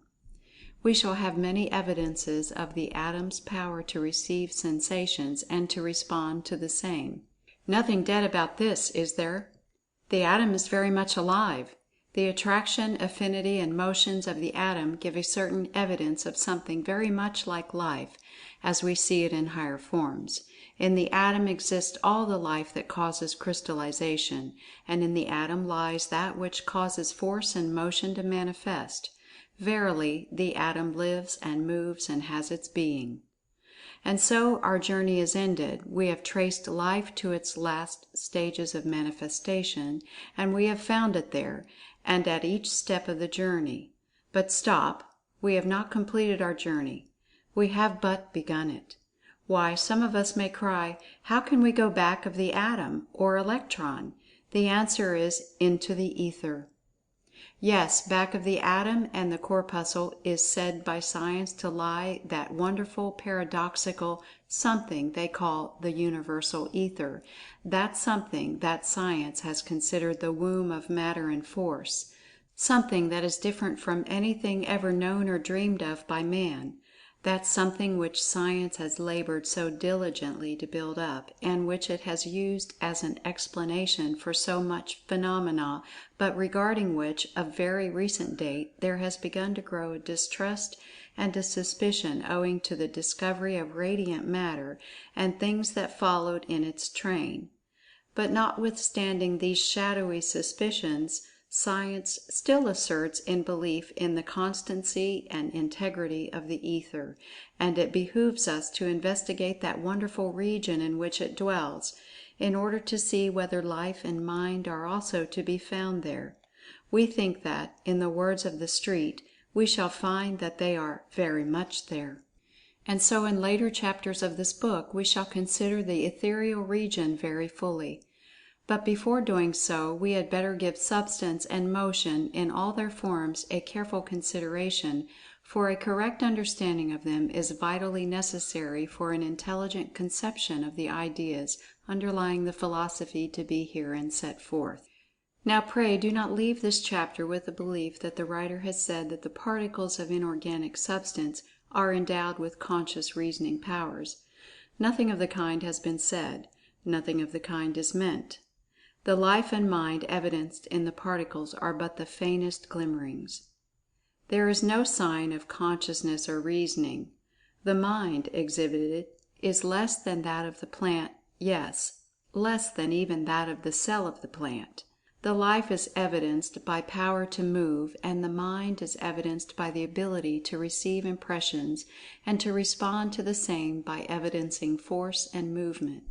We shall have many evidences of the atom's power to receive sensations and to respond to the same. Nothing dead about this, is there? The atom is very much alive. The attraction, affinity, and motions of the atom give a certain evidence of something very much like life, as we see it in higher forms. In the atom exists all the life that causes crystallization, and in the atom lies that which causes force and motion to manifest. Verily, the atom lives and moves and has its being. And so our journey is ended. We have traced life to its last stages of manifestation, and we have found it there, and at each step of the journey. But stop, we have not completed our journey. We have but begun it. Why, some of us may cry, how can we go back of the atom, or electron? The answer is, into the ether. Yes, back of the atom and the corpuscle is said by science to lie that wonderful paradoxical something they call the universal ether. That something that science has considered the womb of matter and force. Something that is different from anything ever known or dreamed of by man. That something which science has labored so diligently to build up, and which it has used as an explanation for so much phenomena, but regarding which, of very recent date, there has begun to grow a distrust and a suspicion owing to the discovery of radiant matter, and things that followed in its train. But notwithstanding these shadowy suspicions, science still asserts in belief in the constancy and integrity of the ether, and it behooves us to investigate that wonderful region in which it dwells, in order to see whether life and mind are also to be found there. We think that, in the words of the street, we shall find that they are very much there. And so in later chapters of this book we shall consider the ethereal region very fully. But before doing so, we had better give Substance and Motion in all their forms a careful consideration, for a correct understanding of them is vitally necessary for an intelligent conception of the ideas underlying the philosophy to be herein set forth. Now pray do not leave this chapter with the belief that the writer has said that the particles of inorganic substance are endowed with conscious reasoning powers. Nothing of the kind has been said. Nothing of the kind is meant. The life and mind evidenced in the particles are but the faintest glimmerings. There is no sign of consciousness or reasoning. The mind exhibited is less than that of the plant, yes, less than even that of the cell of the plant. The life is evidenced by power to move, and the mind is evidenced by the ability to receive impressions and to respond to the same by evidencing force and movement.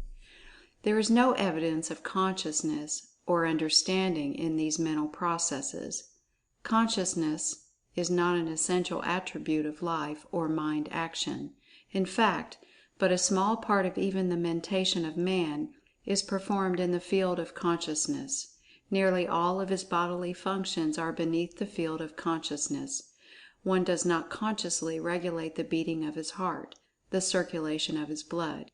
There is no evidence of consciousness or understanding in these mental processes. Consciousness is not an essential attribute of life or mind action. In fact, but a small part of even the mentation of man is performed in the field of consciousness. Nearly all of his bodily functions are beneath the field of consciousness. One does not consciously regulate the beating of his heart, the circulation of his blood,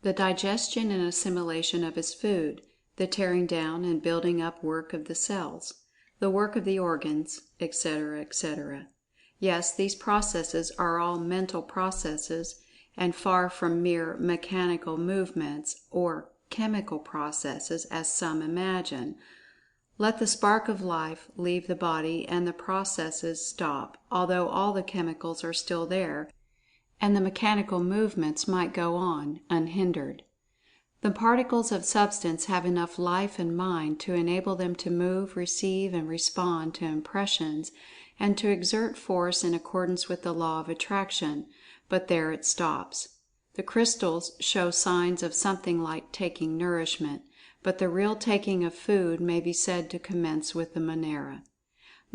the digestion and assimilation of his food, the tearing down and building up work of the cells, the work of the organs, etc., etc. Yes, these processes are all mental processes, and far from mere mechanical movements or chemical processes as some imagine. Let the spark of life leave the body and the processes stop, although all the chemicals are still there, and the mechanical movements might go on unhindered. The particles of substance have enough life and mind to enable them to move, receive, and respond to impressions, and to exert force in accordance with the law of attraction, but there it stops. The crystals show signs of something like taking nourishment, but the real taking of food may be said to commence with the Monera.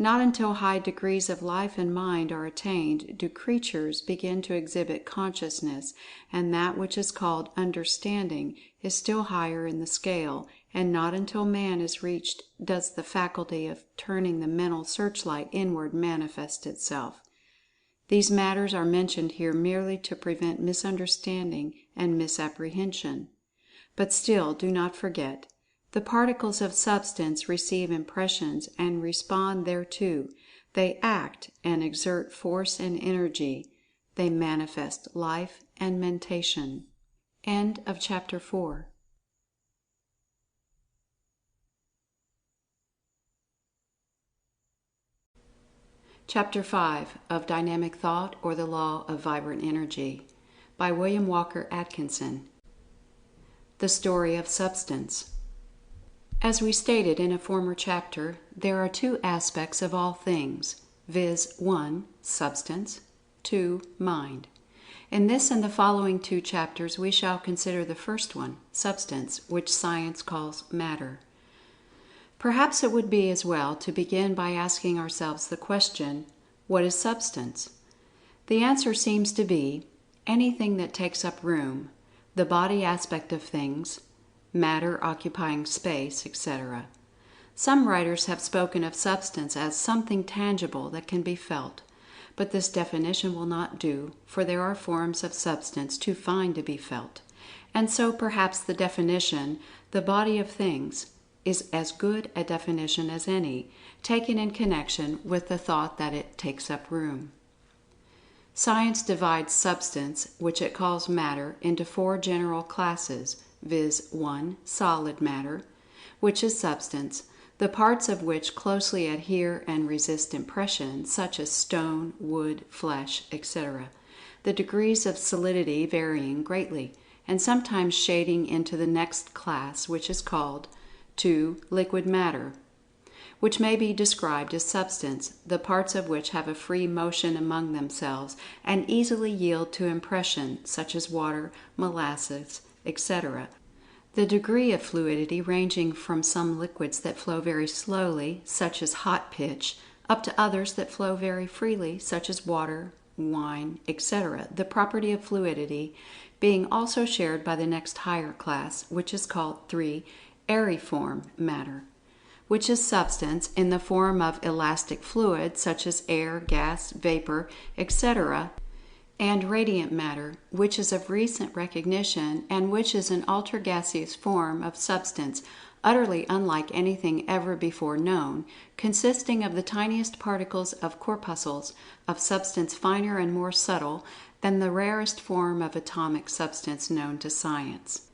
Not until high degrees of life and mind are attained do creatures begin to exhibit consciousness, and that which is called understanding is still higher in the scale, and not until man is reached does the faculty of turning the mental searchlight inward manifest itself. These matters are mentioned here merely to prevent misunderstanding and misapprehension. But still, do not forget, The particles of substance receive impressions and respond thereto. They act and exert force and energy. They manifest life and mentation. End of Chapter 4. Chapter 5 of Dynamic Thought, or the Law of Vibrant Energy, by William Walker Atkinson. The Story of Substance. As we stated in a former chapter, there are two aspects of all things, viz. 1. Substance, 2. Mind. In this and the following two chapters we shall consider the first one, substance, which science calls matter. Perhaps it would be as well to begin by asking ourselves the question, what is substance? The answer seems to be anything that takes up room, the body aspect of things, matter occupying space, etc. Some writers have spoken of substance as something tangible that can be felt, but this definition will not do, for there are forms of substance too fine to be felt, and so perhaps the definition, the body of things, is as good a definition as any, taken in connection with the thought that it takes up room. Science divides substance, which it calls matter, into four general classes, viz. 1. Solid matter, which is substance, the parts of which closely adhere and resist impression, such as stone, wood, flesh, etc., the degrees of solidity varying greatly, and sometimes shading into the next class, which is called 2. Liquid matter, which may be described as substance, the parts of which have a free motion among themselves and easily yield to impression, such as water, molasses, etc. The degree of fluidity ranging from some liquids that flow very slowly, such as hot pitch, up to others that flow very freely, such as water, wine, etc. The property of fluidity being also shared by the next higher class, which is called 3. Aeriform matter, which is substance in the form of elastic fluid such as air, gas, vapor, etc., and radiant matter, which is of recent recognition and which is an ultra-gaseous form of substance utterly unlike anything ever before known, consisting of the tiniest particles of corpuscles of substance finer and more subtle than the rarest form of atomic substance known to science.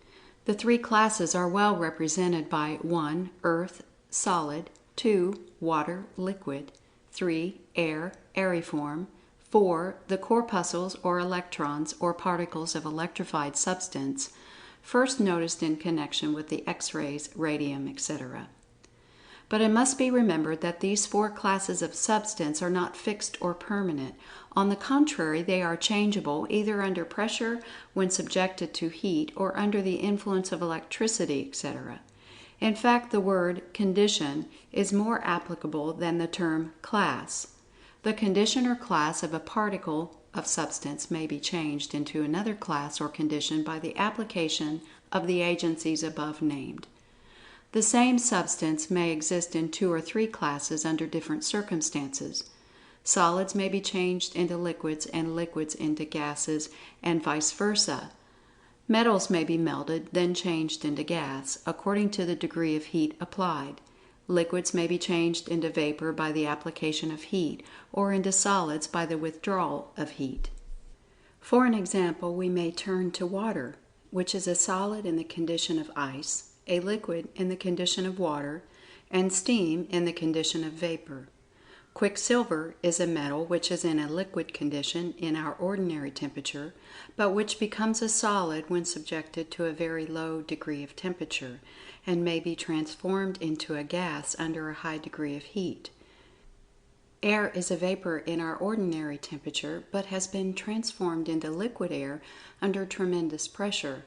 The three classes are well represented by 1. Earth, solid, 2. Water, liquid, 3. Air, aeriform, 4. The corpuscles or electrons or particles of electrified substance, first noticed in connection with the X-rays, radium, etc. But it must be remembered that these four classes of substance are not fixed or permanent. On the contrary, they are changeable either under pressure when subjected to heat or under the influence of electricity, etc. In fact, the word condition is more applicable than the term class. The condition or class of a particle of substance may be changed into another class or condition by the application of the agencies above named. The same substance may exist in 2 or 3 classes under different circumstances. Solids may be changed into liquids and liquids into gases, and vice versa. Metals may be melted, then changed into gas, according to the degree of heat applied. Liquids may be changed into vapor by the application of heat, or into solids by the withdrawal of heat. For an example, we may turn to water, which is a solid in the condition of ice, a liquid in the condition of water, and steam in the condition of vapor. Quicksilver is a metal which is in a liquid condition in our ordinary temperature, but which becomes a solid when subjected to a very low degree of temperature, and may be transformed into a gas under a high degree of heat. Air is a vapor in our ordinary temperature, but has been transformed into liquid air under tremendous pressure,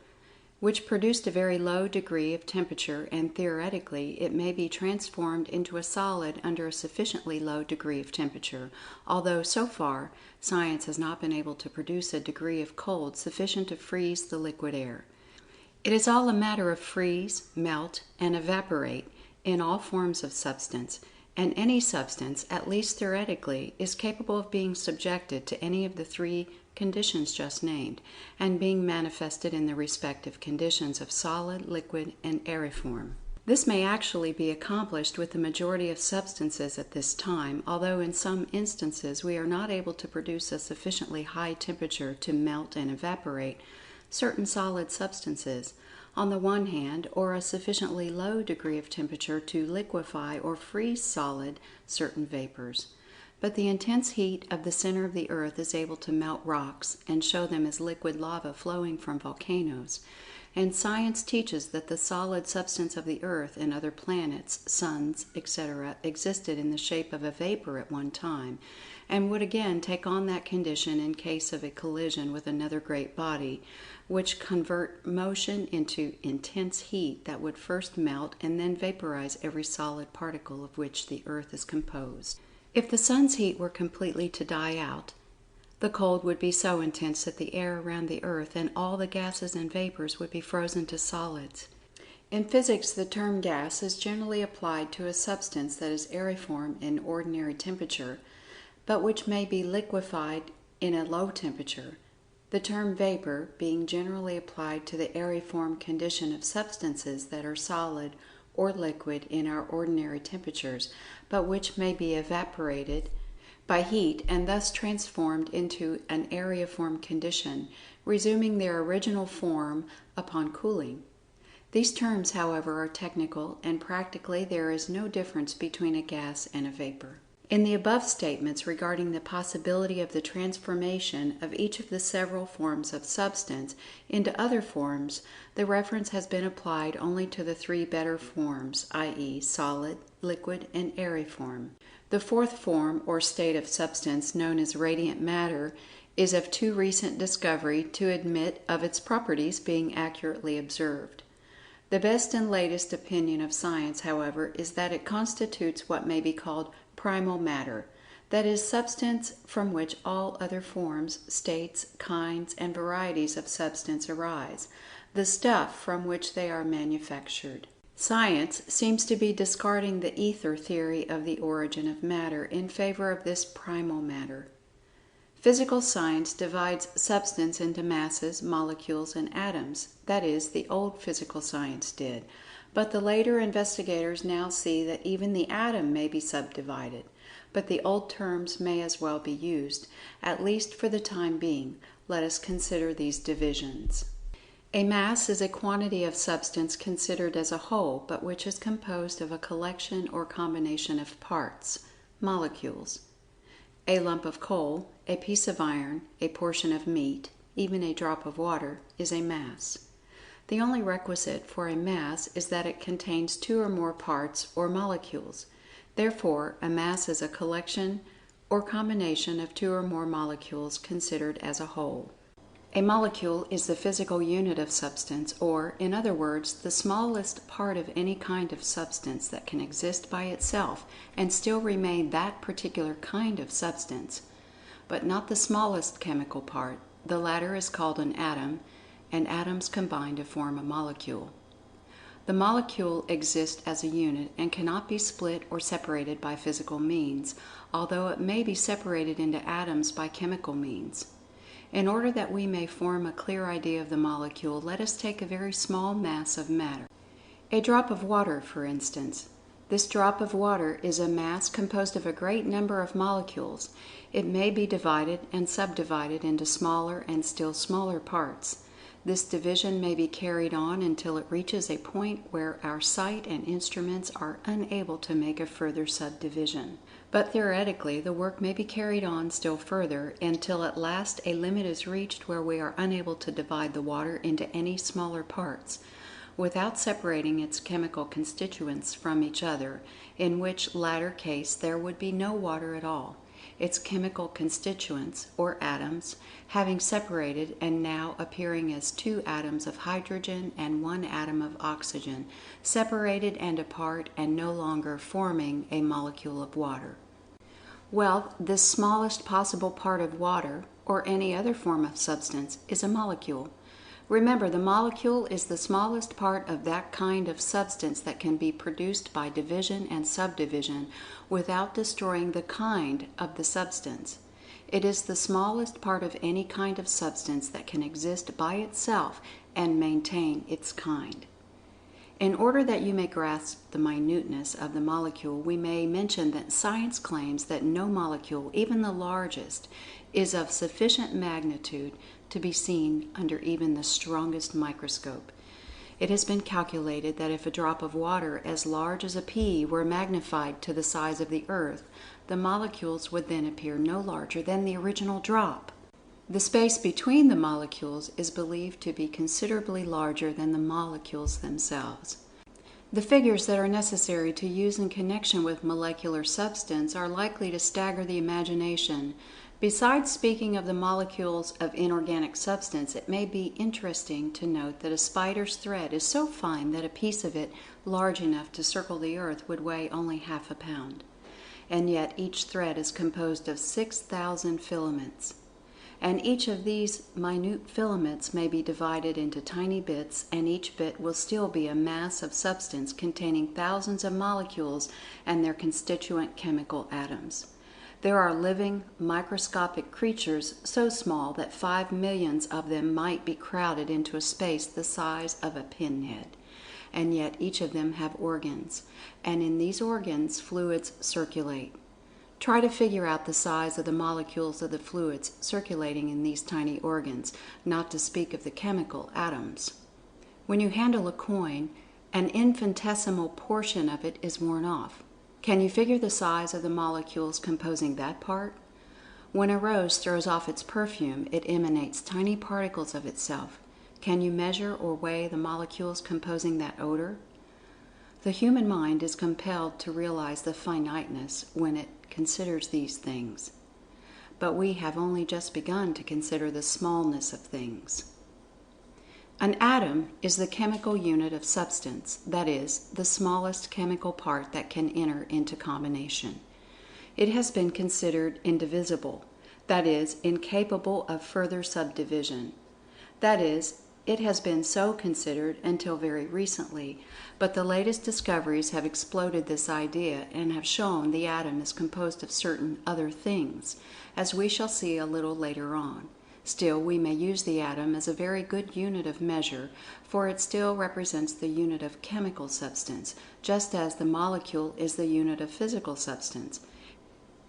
which produced a very low degree of temperature, and theoretically it may be transformed into a solid under a sufficiently low degree of temperature, although so far science has not been able to produce a degree of cold sufficient to freeze the liquid air. It is all a matter of freeze, melt, and evaporate in all forms of substance, and any substance, at least theoretically, is capable of being subjected to any of the 3 conditions just named, and being manifested in the respective conditions of solid, liquid, and aeriform. This may actually be accomplished with the majority of substances at this time, although in some instances we are not able to produce a sufficiently high temperature to melt and evaporate certain solid substances, on the one hand, or a sufficiently low degree of temperature to liquefy or freeze solid certain vapors. But the intense heat of the center of the earth is able to melt rocks and show them as liquid lava flowing from volcanoes. And science teaches that the solid substance of the earth and other planets, suns, etc., existed in the shape of a vapor at one time, and would again take on that condition in case of a collision with another great body, which convert motion into intense heat that would first melt and then vaporize every solid particle of which the earth is composed. If the sun's heat were completely to die out, the cold would be so intense that the air around the earth and all the gases and vapors would be frozen to solids. In physics, the term gas is generally applied to a substance that is aeriform in ordinary temperature, but which may be liquefied in a low temperature. The term vapor being generally applied to the aeriform condition of substances that are solid or liquid in our ordinary temperatures, but which may be evaporated by heat and thus transformed into an aeriform condition, resuming their original form upon cooling. These terms, however, are technical, and practically there is no difference between a gas and a vapor. In the above statements regarding the possibility of the transformation of each of the several forms of substance into other forms, the reference has been applied only to the three better forms, i.e., solid, liquid, and aeriform. The fourth form or state of substance, known as radiant matter, is of too recent discovery to admit of its properties being accurately observed. The best and latest opinion of science, however, is that it constitutes what may be called primal matter, that is, substance from which all other forms, states, kinds, and varieties of substance arise, the stuff from which they are manufactured. Science seems to be discarding the ether theory of the origin of matter in favor of this primal matter. Physical science divides substance into masses, molecules, and atoms. That is, the old physical science did. But the later investigators now see that even the atom may be subdivided. But the old terms may as well be used, at least for the time being. Let us consider these divisions. A mass is a quantity of substance considered as a whole, but which is composed of a collection or combination of parts, molecules. A lump of coal, a piece of iron, a portion of meat, even a drop of water, is a mass. The only requisite for a mass is that it contains two or more parts or molecules. Therefore, a mass is a collection or combination of two or more molecules considered as a whole. A molecule is the physical unit of substance, or, in other words, the smallest part of any kind of substance that can exist by itself and still remain that particular kind of substance, but not the smallest chemical part. The latter is called an atom, and atoms combine to form a molecule. The molecule exists as a unit and cannot be split or separated by physical means, although it may be separated into atoms by chemical means. In order that we may form a clear idea of the molecule, let us take a very small mass of matter. A drop of water, for instance. This drop of water is a mass composed of a great number of molecules. It may be divided and subdivided into smaller and still smaller parts. This division may be carried on until it reaches a point where our sight and instruments are unable to make a further subdivision. But theoretically, the work may be carried on still further until at last a limit is reached where we are unable to divide the water into any smaller parts, without separating its chemical constituents from each other, in which latter case there would be no water at all. Its chemical constituents, or atoms, having separated and now appearing as two atoms of hydrogen and one atom of oxygen, separated and apart and no longer forming a molecule of water. Well, this smallest possible part of water, or any other form of substance, is a molecule. Remember, the molecule is the smallest part of that kind of substance that can be produced by division and subdivision without destroying the kind of the substance. It is the smallest part of any kind of substance that can exist by itself and maintain its kind. In order that you may grasp the minuteness of the molecule, we may mention that science claims that no molecule, even the largest, is of sufficient magnitude to be seen under even the strongest microscope. It has been calculated that if a drop of water as large as a pea were magnified to the size of the earth, the molecules would then appear no larger than the original drop. The space between the molecules is believed to be considerably larger than the molecules themselves. The figures that are necessary to use in connection with molecular substance are likely to stagger the imagination. Besides speaking of the molecules of inorganic substance, it may be interesting to note that a spider's thread is so fine that a piece of it large enough to circle the earth would weigh only half a pound. And yet each thread is composed of 6,000 filaments. And each of these minute filaments may be divided into tiny bits, and each bit will still be a mass of substance containing thousands of molecules and their constituent chemical atoms. There are living, microscopic creatures so small that 5 millions of them might be crowded into a space the size of a pinhead. And yet each of them have organs, and in these organs fluids circulate. Try to figure out the size of the molecules of the fluids circulating in these tiny organs, not to speak of the chemical atoms. When you handle a coin, an infinitesimal portion of it is worn off. Can you figure the size of the molecules composing that part? When a rose throws off its perfume, it emanates tiny particles of itself. Can you measure or weigh the molecules composing that odor? The human mind is compelled to realize the finiteness when it considers these things. But we have only just begun to consider the smallness of things. An atom is the chemical unit of substance, that is, the smallest chemical part that can enter into combination. It has been considered indivisible, that is, incapable of further subdivision. That is, it has been so considered until very recently, but the latest discoveries have exploded this idea and have shown the atom is composed of certain other things, as we shall see a little later on. Still, we may use the atom as a very good unit of measure, for it still represents the unit of chemical substance, just as the molecule is the unit of physical substance.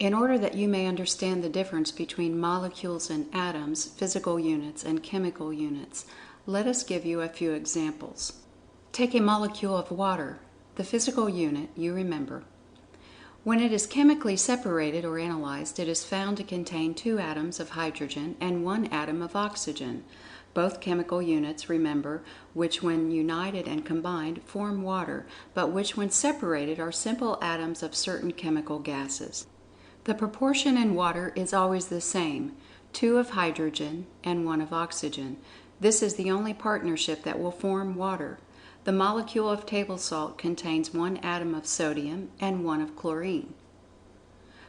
In order that you may understand the difference between molecules and atoms, physical units and chemical units, let us give you a few examples. Take a molecule of water, the physical unit, you remember. When it is chemically separated or analyzed, it is found to contain 2 atoms of hydrogen and 1 atom of oxygen. Both chemical units, remember, which when united and combined form water, but which when separated are simple atoms of certain chemical gases. The proportion in water is always the same, 2 of hydrogen and 1 of oxygen. This is the only partnership that will form water. The molecule of table salt contains 1 atom of sodium and 1 of chlorine.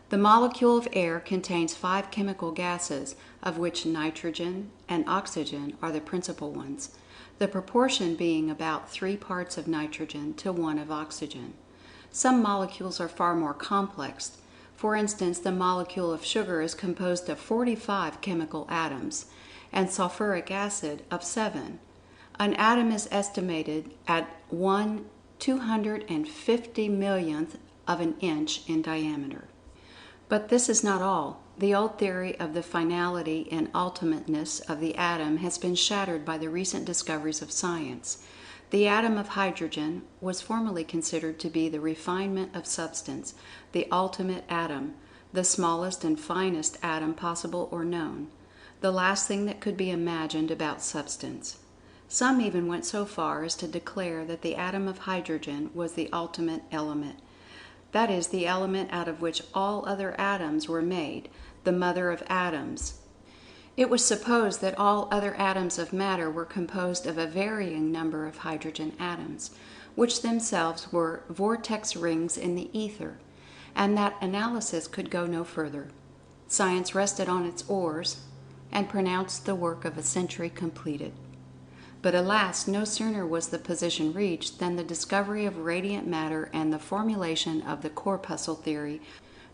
The molecule of air contains 5 chemical gases, of which nitrogen and oxygen are the principal ones, the proportion being about 3 parts of nitrogen to 1 of oxygen. Some molecules are far more complex. For instance, the molecule of sugar is composed of 45 chemical atoms, and sulfuric acid of 7. An atom is estimated at 1/250 millionth of an inch in diameter. But this is not all. The old theory of the finality and ultimateness of the atom has been shattered by the recent discoveries of science. The atom of hydrogen was formerly considered to be the refinement of substance, the ultimate atom, the smallest and finest atom possible or known, the last thing that could be imagined about substance. Some even went so far as to declare that the atom of hydrogen was the ultimate element. That is, the element out of which all other atoms were made, the mother of atoms. It was supposed that all other atoms of matter were composed of a varying number of hydrogen atoms, which themselves were vortex rings in the ether, and that analysis could go no further. Science rested on its oars and pronounced the work of a century completed. But alas, no sooner was the position reached than the discovery of radiant matter and the formulation of the corpuscle theory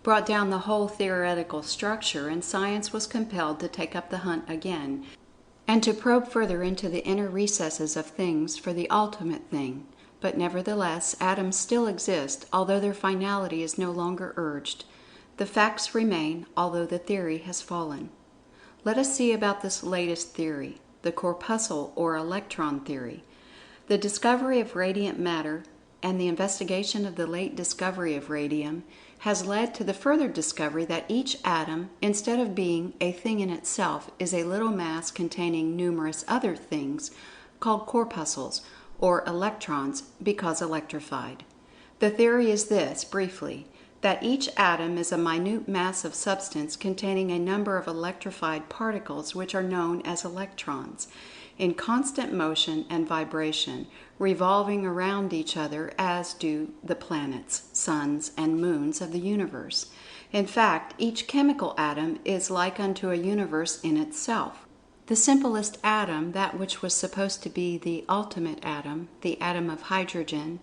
brought down the whole theoretical structure, and science was compelled to take up the hunt again, and to probe further into the inner recesses of things for the ultimate thing, but nevertheless atoms still exist, although their finality is no longer urged. The facts remain, although the theory has fallen. Let us see about this latest theory, the corpuscle or electron theory. The discovery of radiant matter and the investigation of the late discovery of radium has led to the further discovery that each atom, instead of being a thing in itself, is a little mass containing numerous other things called corpuscles or electrons because electrified. The theory is this, briefly, that each atom is a minute mass of substance containing a number of electrified particles which are known as electrons, in constant motion and vibration, revolving around each other as do the planets, suns, and moons of the universe. In fact, each chemical atom is like unto a universe in itself. The simplest atom, that which was supposed to be the ultimate atom, the atom of hydrogen,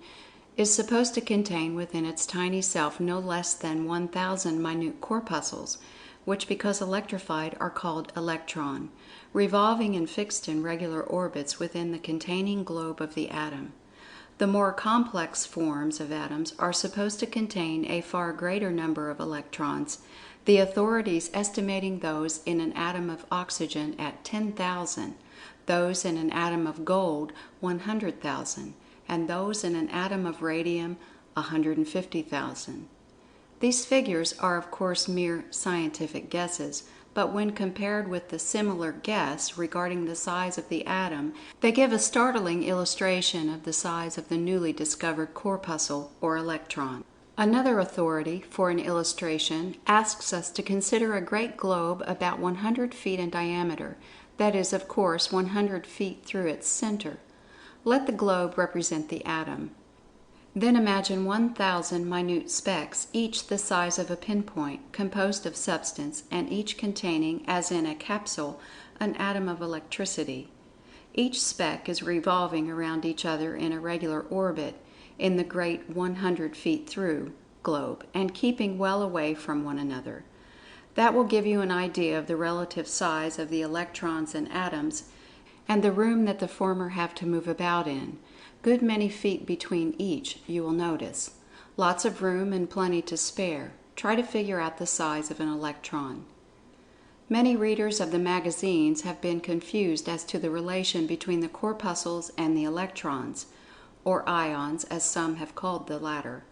is supposed to contain within its tiny self no less than 1,000 minute corpuscles, which because electrified are called electron, revolving and fixed in regular orbits within the containing globe of the atom. The more complex forms of atoms are supposed to contain a far greater number of electrons, the authorities estimating those in an atom of oxygen at 10,000, those in an atom of gold 100,000, and those in an atom of radium 150,000. These figures are of course mere scientific guesses, but when compared with the similar guess regarding the size of the atom, they give a startling illustration of the size of the newly discovered corpuscle or electron. Another authority for an illustration asks us to consider a great globe about 100 feet in diameter, that is, of course, 100 feet through its center. Let the globe represent the atom. Then imagine 1,000 minute specks, each the size of a pinpoint, composed of substance, and each containing, as in a capsule, an atom of electricity. Each speck is revolving around each other in a regular orbit in the great 100 feet through globe, and keeping well away from one another. That will give you an idea of the relative size of the electrons and atoms, and the room that the former have to move about in. Good many feet between each, you will notice. Lots of room and plenty to spare. Try to figure out the size of an electron. Many readers of the magazines have been confused as to the relation between the corpuscles and the electrons, or ions as some have called the latter.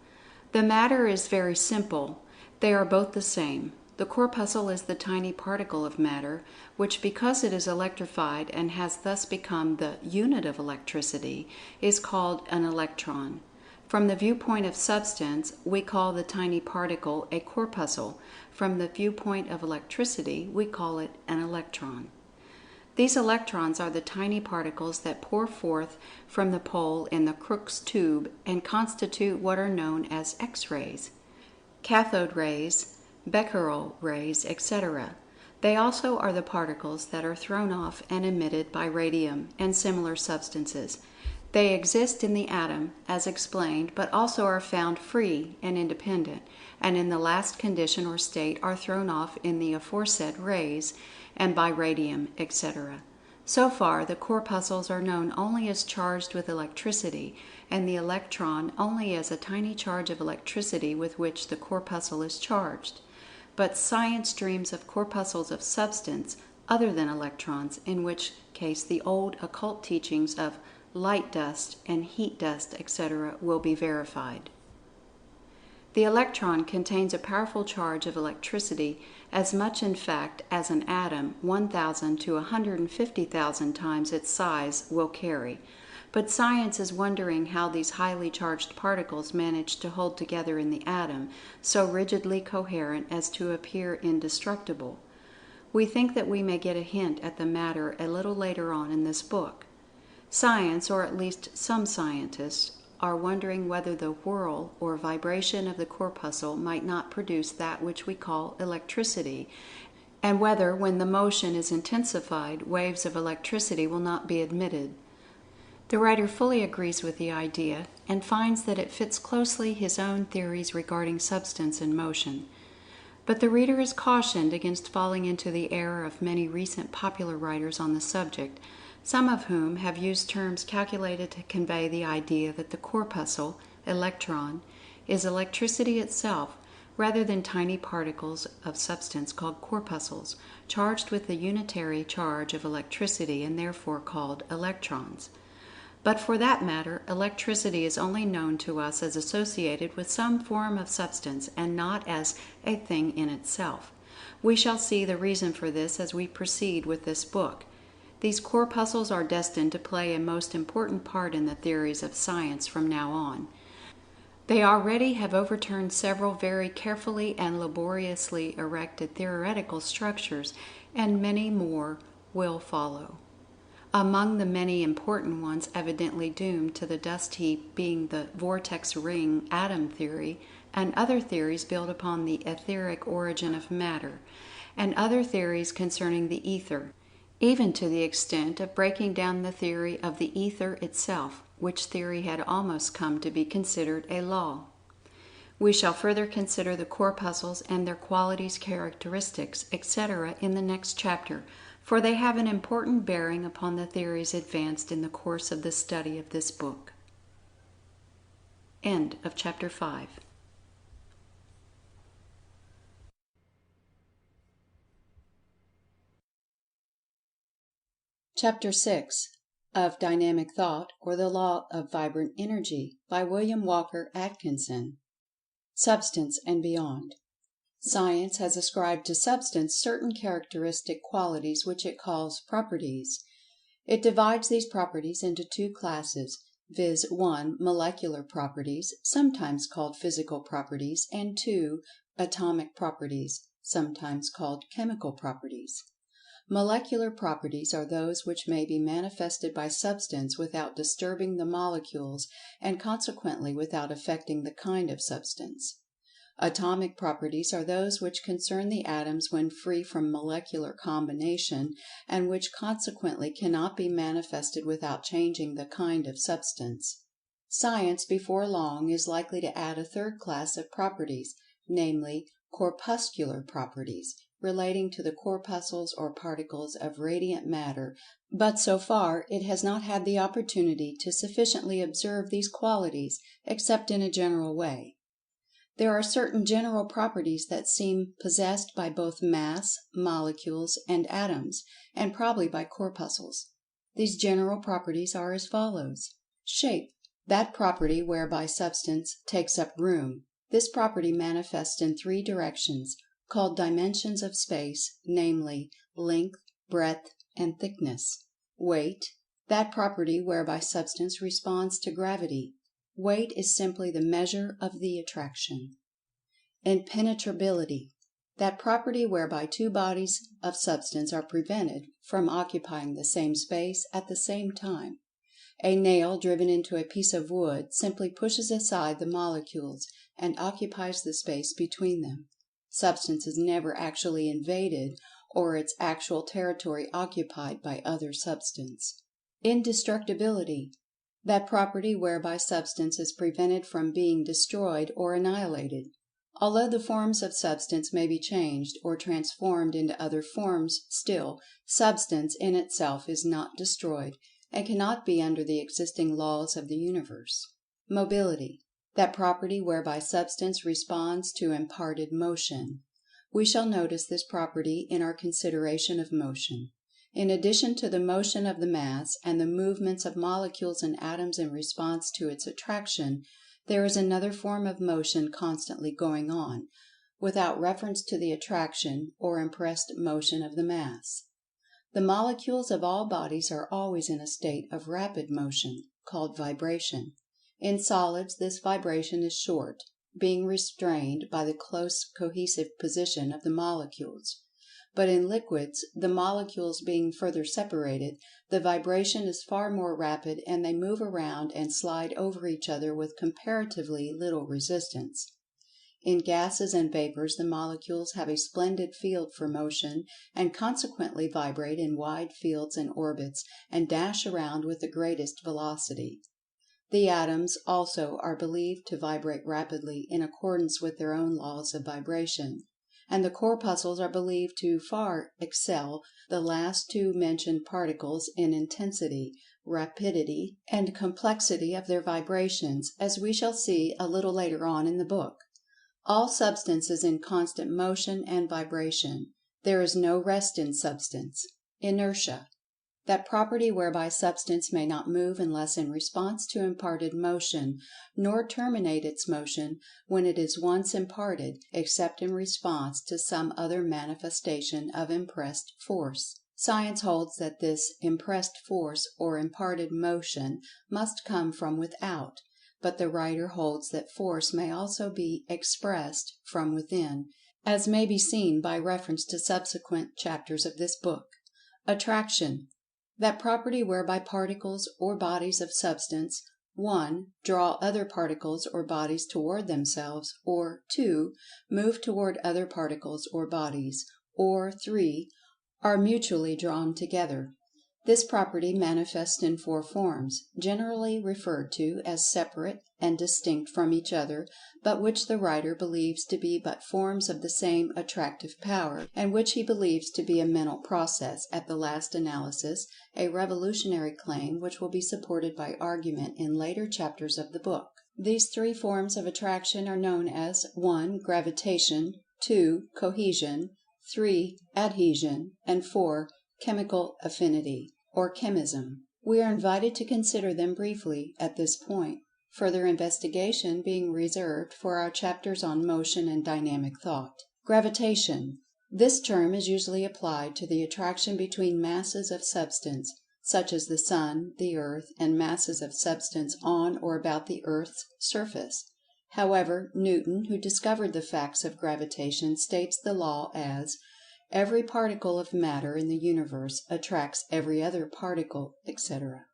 The matter is very simple. They are both the same. The corpuscle is the tiny particle of matter, which because it is electrified and has thus become the unit of electricity, is called an electron. From the viewpoint of substance, we call the tiny particle a corpuscle. From the viewpoint of electricity, we call it an electron. These electrons are the tiny particles that pour forth from the pole in the Crookes tube and constitute what are known as X-rays, cathode rays, Becquerel rays, etc. They also are the particles that are thrown off and emitted by radium and similar substances. They exist in the atom, as explained, but also are found free and independent, and in the last condition or state are thrown off in the aforesaid rays and by radium, etc. So far, the corpuscles are known only as charged with electricity, and the electron only as a tiny charge of electricity with which the corpuscle is charged. But science dreams of corpuscles of substance other than electrons, in which case the old occult teachings of light dust and heat dust, etc., will be verified. The electron contains a powerful charge of electricity, as much in fact as an atom 1,000 to 150,000 times its size will carry. But science is wondering how these highly charged particles manage to hold together in the atom, so rigidly coherent as to appear indestructible. We think that we may get a hint at the matter a little later on in this book. Science, or at least some scientists, are wondering whether the whirl or vibration of the corpuscle might not produce that which we call electricity, and whether, when the motion is intensified, waves of electricity will not be emitted. The writer fully agrees with the idea and finds that it fits closely his own theories regarding substance and motion. But the reader is cautioned against falling into the error of many recent popular writers on the subject, some of whom have used terms calculated to convey the idea that the corpuscle, electron, is electricity itself, rather than tiny particles of substance called corpuscles, charged with the unitary charge of electricity and therefore called electrons. But for that matter, electricity is only known to us as associated with some form of substance and not as a thing in itself. We shall see the reason for this as we proceed with this book. These corpuscles are destined to play a most important part in the theories of science from now on. They already have overturned several very carefully and laboriously erected theoretical structures, and many more will follow. Among the many important ones evidently doomed to the dust heap being the vortex ring atom theory, and other theories built upon the etheric origin of matter, and other theories concerning the ether, even to the extent of breaking down the theory of the ether itself, which theory had almost come to be considered a law. We shall further consider the corpuscles and their qualities, characteristics, etc. in the next chapter, for they have an important bearing upon the theories advanced in the course of the study of this book. End of Chapter 5. Chapter 6 of Dynamic Thought, or the Law of Vibrant Energy, by William Walker Atkinson. Substance and Beyond. Science has ascribed to Substance certain characteristic qualities which it calls properties. It divides these properties into two classes, viz. 1. Molecular properties, sometimes called physical properties, and 2. Atomic properties, sometimes called chemical properties. Molecular properties are those which may be manifested by Substance without disturbing the molecules, and consequently without affecting the kind of Substance. Atomic properties are those which concern the atoms when free from molecular combination, and which consequently cannot be manifested without changing the kind of Substance. Science, before long, is likely to add a third class of properties, namely, corpuscular properties, relating to the corpuscles or particles of radiant matter, but so far it has not had the opportunity to sufficiently observe these qualities, except in a general way. There are certain general properties that seem possessed by both mass, molecules, and atoms, and probably by corpuscles. These general properties are as follows: Shape, that property whereby Substance takes up room. This property manifests in three directions, called dimensions of space, namely, length, breadth, and thickness. Weight, that property whereby Substance responds to gravity. Weight is simply the measure of the attraction. Impenetrability, that property whereby two bodies of Substance are prevented from occupying the same space at the same time. A nail driven into a piece of wood simply pushes aside the molecules and occupies the space between them. Substance is never actually invaded or its actual territory occupied by other Substance. Indestructibility, that property whereby Substance is prevented from being destroyed or annihilated. Although the forms of Substance may be changed or transformed into other forms, still, Substance in itself is not destroyed, and cannot be under the existing laws of the universe. Mobility, that property whereby Substance responds to imparted motion. We shall notice this property in our consideration of motion. In addition to the motion of the mass, and the movements of molecules and atoms in response to its attraction, there is another form of motion constantly going on, without reference to the attraction or impressed motion of the mass. The molecules of all bodies are always in a state of rapid motion, called vibration. In solids this vibration is short, being restrained by the close cohesive position of the molecules. But in liquids, the molecules being further separated, the vibration is far more rapid, and they move around and slide over each other with comparatively little resistance. In gases and vapors the molecules have a splendid field for motion, and consequently vibrate in wide fields and orbits, and dash around with the greatest velocity. The atoms, also, are believed to vibrate rapidly in accordance with their own laws of vibration. and the corpuscles are believed to far excel the last two mentioned particles in intensity, rapidity, and complexity of their vibrations, as we shall see a little later on in the book. All substance is in constant motion and vibration. There is no rest in substance. Inertia. That property whereby substance may not move unless in response to imparted motion, nor terminate its motion when it is once imparted, except in response to some other manifestation of impressed force. Science holds that this impressed force or imparted motion must come from without, but the writer holds that force may also be expressed from within, as may be seen by reference to subsequent chapters of this book. Attraction. That property whereby particles or bodies of substance 1. Draw other particles or bodies toward themselves, or 2. Move toward other particles or bodies, or 3. Are mutually drawn together. This property manifests in four forms, generally referred to as separate and distinct from each other, but which the writer believes to be but forms of the same attractive power, and which he believes to be a mental process, at the last analysis, a revolutionary claim which will be supported by argument in later chapters of the book. These three forms of attraction are known as 1. Gravitation, 2. Cohesion, 3. Adhesion, and 4. Chemical affinity, or chemism. We are invited to consider them briefly at this point, further investigation being reserved for our chapters on motion and dynamic thought. Gravitation. This term is usually applied to the attraction between masses of substance, such as the sun, the earth, and masses of substance on or about the earth's surface. However, Newton, who discovered the facts of gravitation, states the law as every particle of matter in the universe attracts every other particle, etc.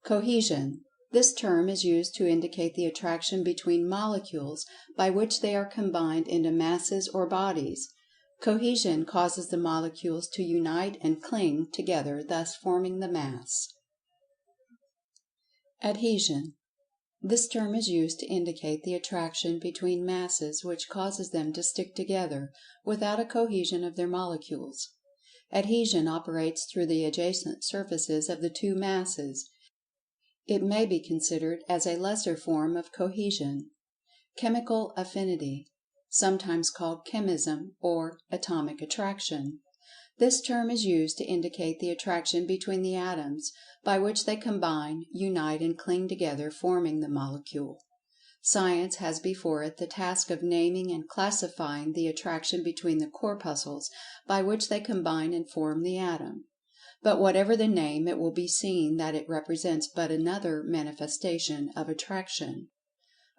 Cohesion. This term is used to indicate the attraction between molecules by which they are combined into masses or bodies. Cohesion causes the molecules to unite and cling together, thus forming the mass. Adhesion. This term is used to indicate the attraction between masses which causes them to stick together, without a cohesion of their molecules. Adhesion operates through the adjacent surfaces of the two masses. It may be considered as a lesser form of cohesion. Chemical affinity, sometimes called chemism or atomic attraction. This term is used to indicate the attraction between the atoms, by which they combine, unite, and cling together, forming the molecule. Science has before it the task of naming and classifying the attraction between the corpuscles, by which they combine and form the atom. But whatever the name, it will be seen that it represents but another manifestation of attraction.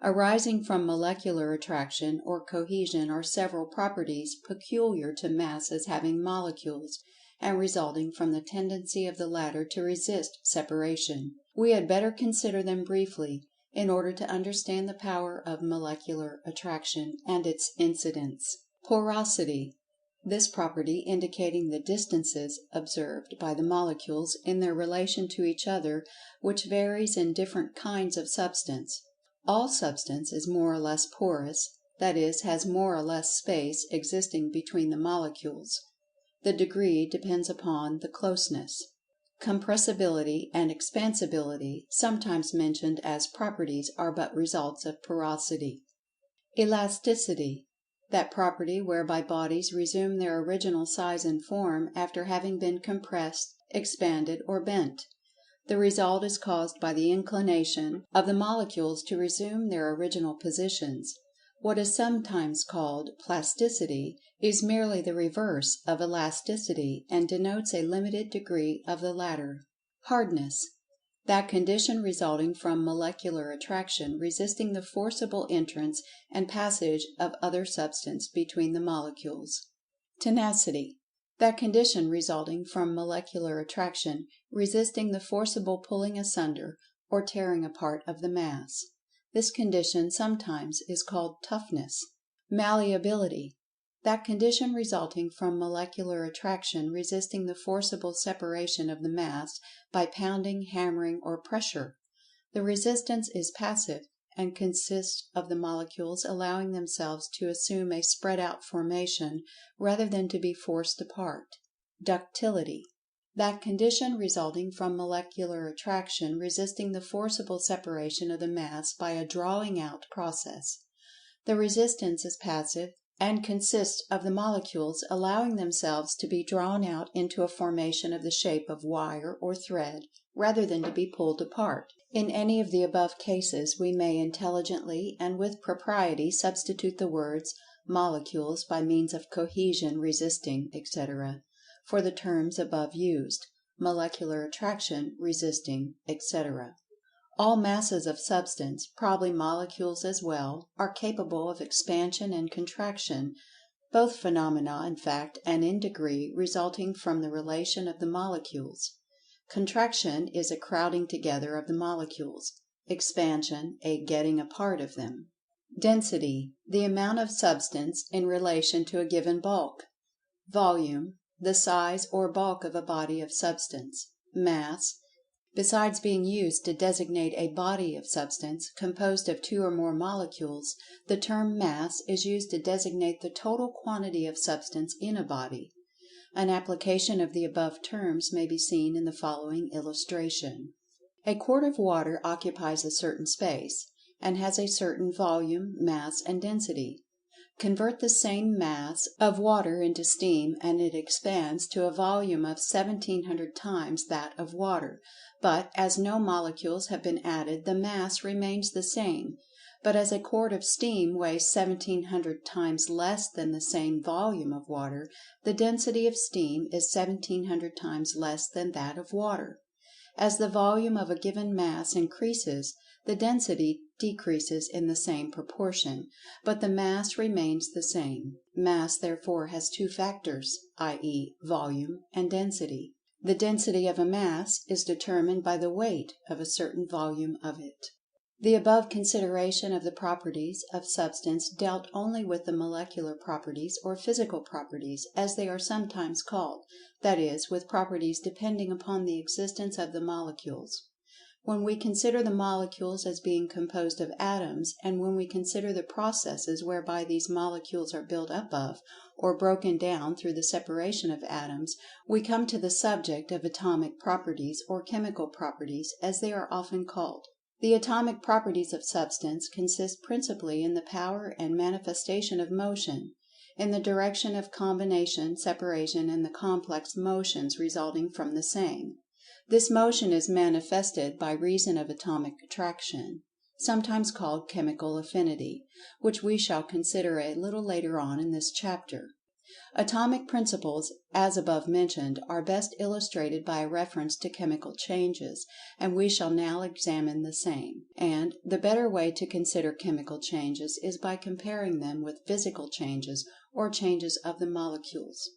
Arising from molecular attraction or cohesion are several properties peculiar to masses having molecules, and resulting from the tendency of the latter to resist separation. We had better consider them briefly, in order to understand the power of molecular attraction and its incidents. Porosity. This property indicating the distances observed by the molecules in their relation to each other, which varies in different kinds of substance. All substance is more or less porous, that is, has more or less space existing between the molecules. The degree depends upon the closeness. Compressibility and expansibility, sometimes mentioned as properties, are but results of porosity. Elasticity. That property whereby bodies resume their original size and form after having been compressed, expanded, or bent. The result is caused by the inclination of the molecules to resume their original positions. What is sometimes called plasticity is merely the reverse of elasticity, and denotes a limited degree of the latter. Hardness. That condition resulting from molecular attraction resisting the forcible entrance and passage of other substance between the molecules. Tenacity. That condition resulting from molecular attraction resisting the forcible pulling asunder or tearing apart of the mass. This condition sometimes is called toughness. Malleability. That condition resulting from molecular attraction resisting the forcible separation of the mass by pounding, hammering, or pressure. The resistance is passive, and consists of the molecules allowing themselves to assume a spread out formation rather than to be forced apart. Ductility. That condition resulting from molecular attraction resisting the forcible separation of the mass by a drawing out process. The resistance is passive, and consists of the molecules allowing themselves to be drawn out into a formation of the shape of wire or thread, rather than to be pulled apart. In any of the above cases we may intelligently and with propriety substitute the words molecules by means of cohesion, resisting, etc., for the terms above used, molecular attraction, resisting, etc. All masses of Substance, probably molecules as well, are capable of expansion and contraction, both phenomena in fact and in degree resulting from the relation of the molecules. Contraction is a crowding together of the molecules; expansion, a getting apart of them. Density, the amount of Substance in relation to a given bulk. Volume, the size or bulk of a body of Substance. Mass, besides being used to designate a body of Substance composed of two or more molecules, the term Mass is used to designate the total quantity of Substance in a body. An application of the above terms may be seen in the following illustration. A quart of water occupies a certain space, and has a certain volume, mass, and density. Convert the same mass of water into steam and it expands to a volume of 1700 times that of water, but as no molecules have been added the mass remains the same. But as a quart of steam weighs 1700 times less than the same volume of water, the density of steam is 1700 times less than that of water. As the volume of a given mass increases, the density decreases in the same proportion, but the mass remains the same. Mass therefore has two factors, i.e., volume and density. The density of a mass is determined by the weight of a certain volume of it. The above consideration of the properties of Substance dealt only with the molecular properties or physical properties, as they are sometimes called, that is, with properties depending upon the existence of the molecules. When we consider the molecules as being composed of atoms, and when we consider the processes whereby these molecules are built up of, or broken down through the separation of atoms, we come to the subject of atomic properties, or chemical properties, as they are often called. The atomic properties of Substance consist principally in the power and manifestation of motion, in the direction of combination, separation, and the complex motions resulting from the same. This motion is manifested by reason of atomic attraction, sometimes called chemical affinity, which we shall consider a little later on in this chapter. Atomic principles, as above mentioned, are best illustrated by a reference to chemical changes, and we shall now examine the same. And the better way to consider chemical changes is by comparing them with physical changes, or changes of the molecules.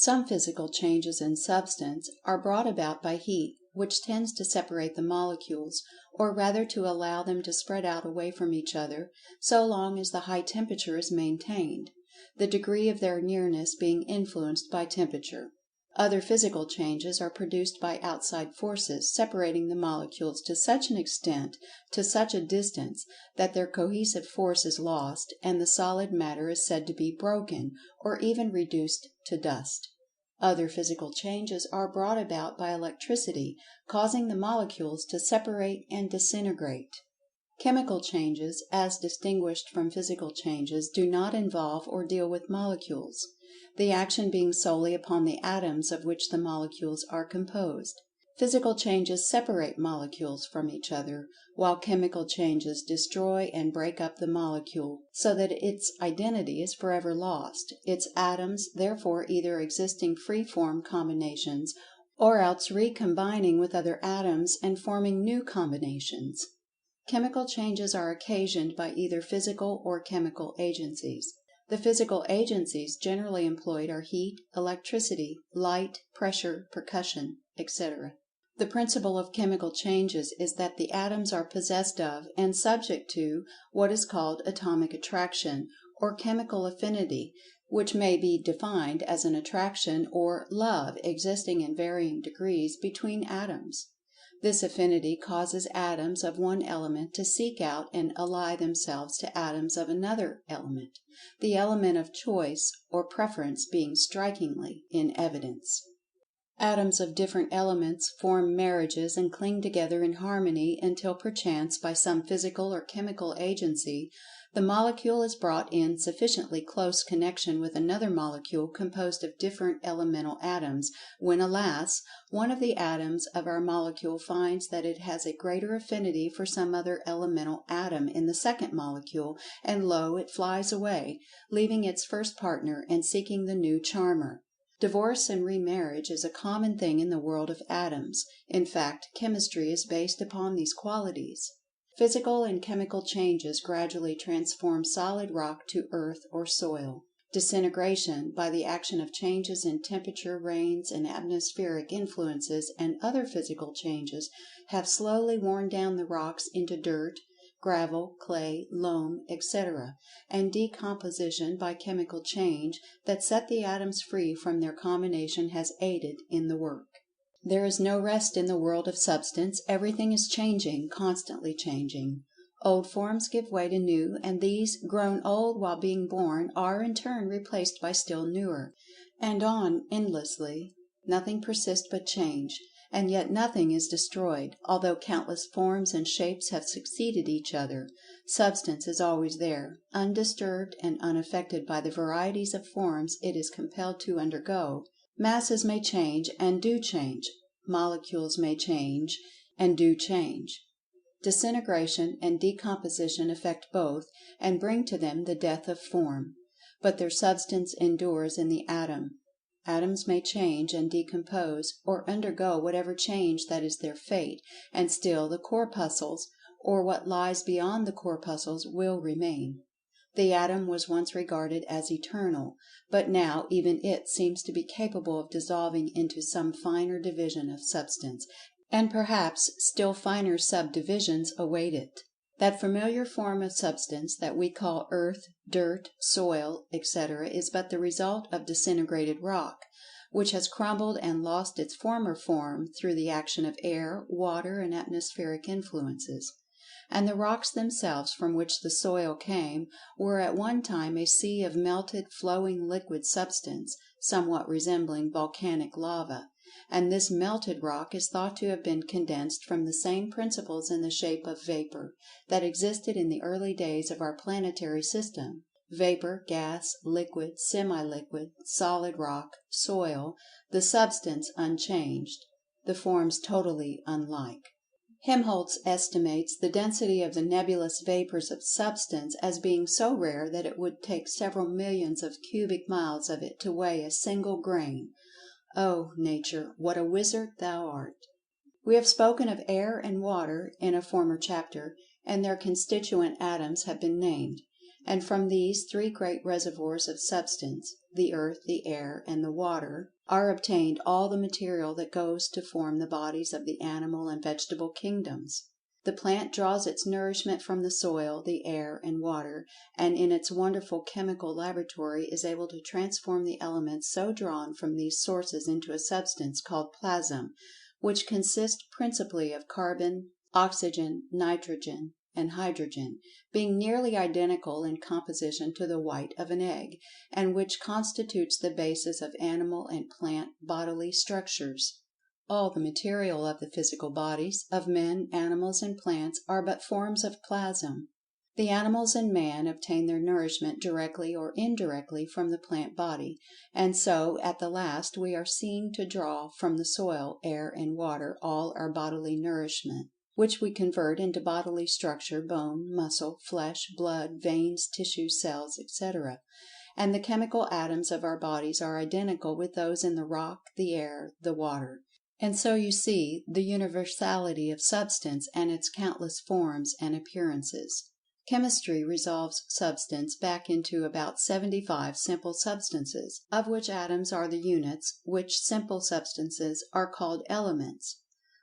Some physical changes in Substance are brought about by heat, which tends to separate the molecules, or rather to allow them to spread out away from each other, so long as the high temperature is maintained, the degree of their nearness being influenced by temperature. Other physical changes are produced by outside forces, separating the molecules to such an extent, to such a distance, that their cohesive force is lost, and the solid matter is said to be broken, or even reduced to dust. Other physical changes are brought about by electricity, causing the molecules to separate and disintegrate. Chemical changes, as distinguished from physical changes, do not involve or deal with molecules, the action being solely upon the atoms of which the molecules are composed. Physical changes separate molecules from each other, while chemical changes destroy and break up the molecule, so that its identity is forever lost, its atoms therefore either existing free-form combinations, or else recombining with other atoms and forming new combinations. Chemical changes are occasioned by either physical or chemical agencies. The physical agencies generally employed are heat, electricity, light, pressure, percussion, etc. The principle of chemical changes is that the atoms are possessed of, and subject to, what is called atomic attraction, or chemical affinity, which may be defined as an attraction or love existing in varying degrees between atoms. This affinity causes atoms of one element to seek out and ally themselves to atoms of another element, the element of choice or preference being strikingly in evidence. Atoms of different elements form marriages and cling together in harmony until perchance, by some physical or chemical agency, the molecule is brought in sufficiently close connection with another molecule composed of different elemental atoms, when, alas, one of the atoms of our molecule finds that it has a greater affinity for some other elemental atom in the second molecule, and lo, it flies away, leaving its first partner and seeking the new charmer. Divorce and remarriage is a common thing in the world of atoms. In fact, chemistry is based upon these qualities. Physical and chemical changes gradually transform solid rock to earth or soil. Disintegration, by the action of changes in temperature, rains, and atmospheric influences, and other physical changes, have slowly worn down the rocks into dirt, gravel, clay, loam, etc., and decomposition by chemical change that set the atoms free from their combination has aided in the work. There is no rest in the world of Substance. Everything is changing, constantly changing. Old forms give way to new, and these, grown old while being born, are in turn replaced by still newer, and on endlessly. Nothing persists but change, and yet nothing is destroyed, although countless forms and shapes have succeeded each other. Substance is always there, undisturbed and unaffected by the varieties of forms it is compelled to undergo. Masses may change, and do change. Molecules may change, and do change. Disintegration and decomposition affect both, and bring to them the death of form. But their substance endures in the atom. Atoms may change and decompose, or undergo whatever change that is their fate, and still the corpuscles, or what lies beyond the corpuscles, will remain. The atom was once regarded as eternal, but now even it seems to be capable of dissolving into some finer division of Substance, and perhaps still finer subdivisions await it. That familiar form of Substance that we call earth, dirt, soil, etc., is but the result of disintegrated rock, which has crumbled and lost its former form through the action of air, water, and atmospheric influences. And the rocks themselves, from which the soil came, were at one time a sea of melted, flowing liquid substance, somewhat resembling volcanic lava, and this melted rock is thought to have been condensed from the same principles in the shape of vapor that existed in the early days of our planetary system. Vapor, gas, liquid, semi-liquid, solid rock, soil, the substance unchanged, the forms totally unlike. Helmholtz estimates the density of the nebulous vapors of Substance as being so rare that it would take several millions of cubic miles of it to weigh a single grain. Oh, Nature, what a wizard thou art! We have spoken of air and water in a former chapter, and their constituent atoms have been named. And from these three great reservoirs of Substance, the earth, the air, and the water, are obtained all the material that goes to form the bodies of the animal and vegetable kingdoms. The plant draws its nourishment from the soil, the air, and water, and in its wonderful chemical laboratory is able to transform the elements so drawn from these sources into a substance called plasm, which consists principally of carbon, oxygen, nitrogen, and hydrogen, being nearly identical in composition to the white of an egg, and which constitutes the basis of animal and plant bodily structures. All the material of the physical bodies of men, animals, and plants are but forms of plasm. The animals and man obtain their nourishment directly or indirectly from the plant body, and so at the last we are seen to draw from the soil, air, and water all our bodily nourishment, which we convert into bodily structure, bone, muscle, flesh, blood, veins, tissues, cells, etc. And the chemical atoms of our bodies are identical with those in the rock, the air, the water. And so you see the universality of Substance and its countless forms and appearances. Chemistry resolves Substance back into about 75 simple substances, of which atoms are the units, which simple substances are called elements.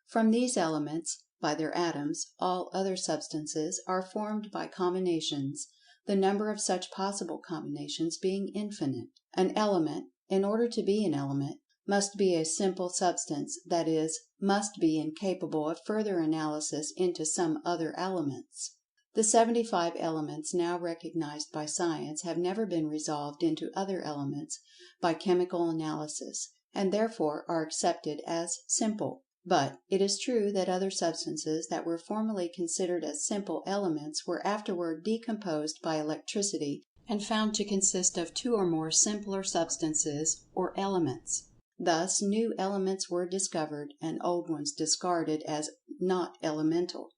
From these elements, by their atoms, all other substances are formed by combinations, the number of such possible combinations being infinite. An element, in order to be an element, must be a simple substance, that is, must be incapable of further analysis into some other elements. The 75 elements now recognized by science have never been resolved into other elements by chemical analysis, and therefore are accepted as simple. But it is true that other substances that were formerly considered as simple elements were afterward decomposed by electricity and found to consist of two or more simpler substances or elements. Thus new elements were discovered and old ones discarded as not elemental.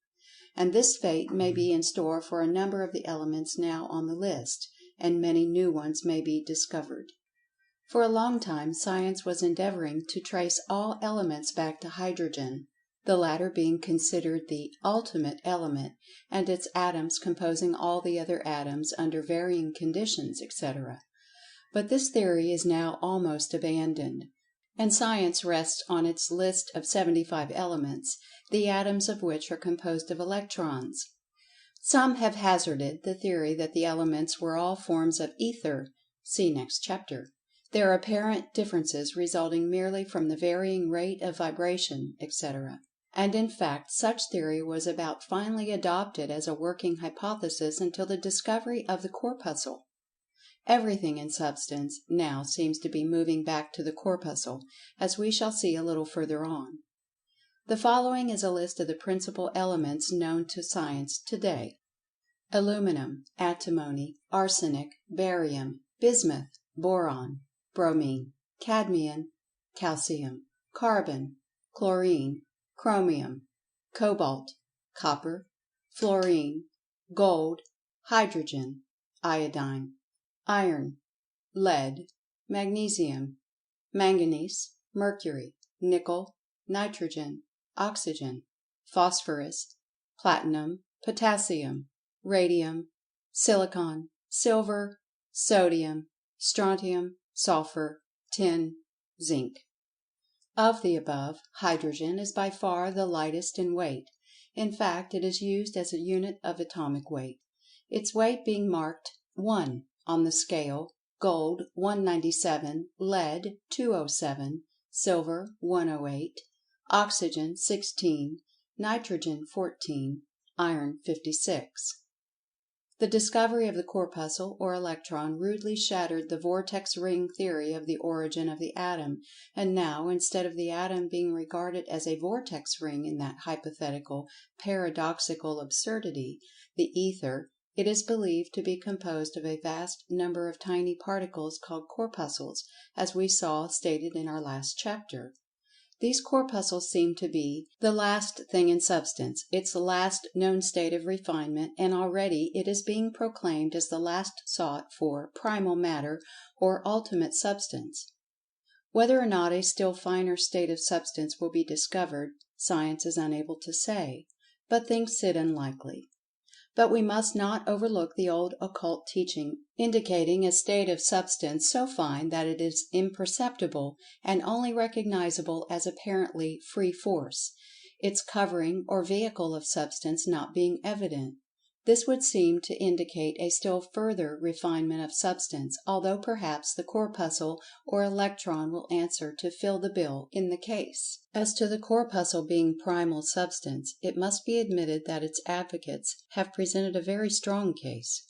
And this fate may be in store for a number of the elements now on the list, and many new ones may be discovered. For a long time science was endeavoring to trace all elements back to hydrogen, the latter being considered the ultimate element, and its atoms composing all the other atoms under varying conditions, etc. But this theory is now almost abandoned, and science rests on its list of 75 elements, the atoms of which are composed of electrons. Some have hazarded the theory that the elements were all forms of ether (see next chapter), their apparent differences resulting merely from the varying rate of vibration, etc. And in fact such theory was about finally adopted as a working hypothesis until the discovery of the corpuscle. Everything in Substance now seems to be moving back to the corpuscle, as we shall see a little further on. The following is a list of the principal elements known to science today: aluminum, antimony, arsenic, barium, bismuth, boron, bromine, cadmium, calcium, carbon, chlorine, chromium, cobalt, copper, fluorine, gold, hydrogen, iodine, iron, lead, magnesium, manganese, mercury, nickel, nitrogen, oxygen, phosphorus, platinum, potassium, radium, silicon, silver, sodium, strontium, sulfur, tin, zinc. Of the above, hydrogen is by far the lightest in weight. In fact, it is used as a unit of atomic weight, its weight being marked 1 on the scale, gold 197, lead 207, silver 108, oxygen 16, nitrogen 14, iron 56. The discovery of the corpuscle or electron rudely shattered the vortex ring theory of the origin of the atom, and now, instead of the atom being regarded as a vortex ring in that hypothetical, paradoxical absurdity, the ether, it is believed to be composed of a vast number of tiny particles called corpuscles, as we saw stated in our last chapter. These corpuscles seem to be the last thing in Substance, its last known state of refinement, and already it is being proclaimed as the last sought for primal matter or ultimate Substance. Whether or not a still finer state of Substance will be discovered, science is unable to say, but thinks it unlikely. But we must not overlook the old occult teaching indicating a state of Substance so fine that it is imperceptible and only recognizable as apparently free force, its covering or vehicle of Substance not being evident. This would seem to indicate a still further refinement of Substance, although perhaps the corpuscle or electron will answer to fill the bill in the case. As to the corpuscle being primal Substance, it must be admitted that its advocates have presented a very strong case.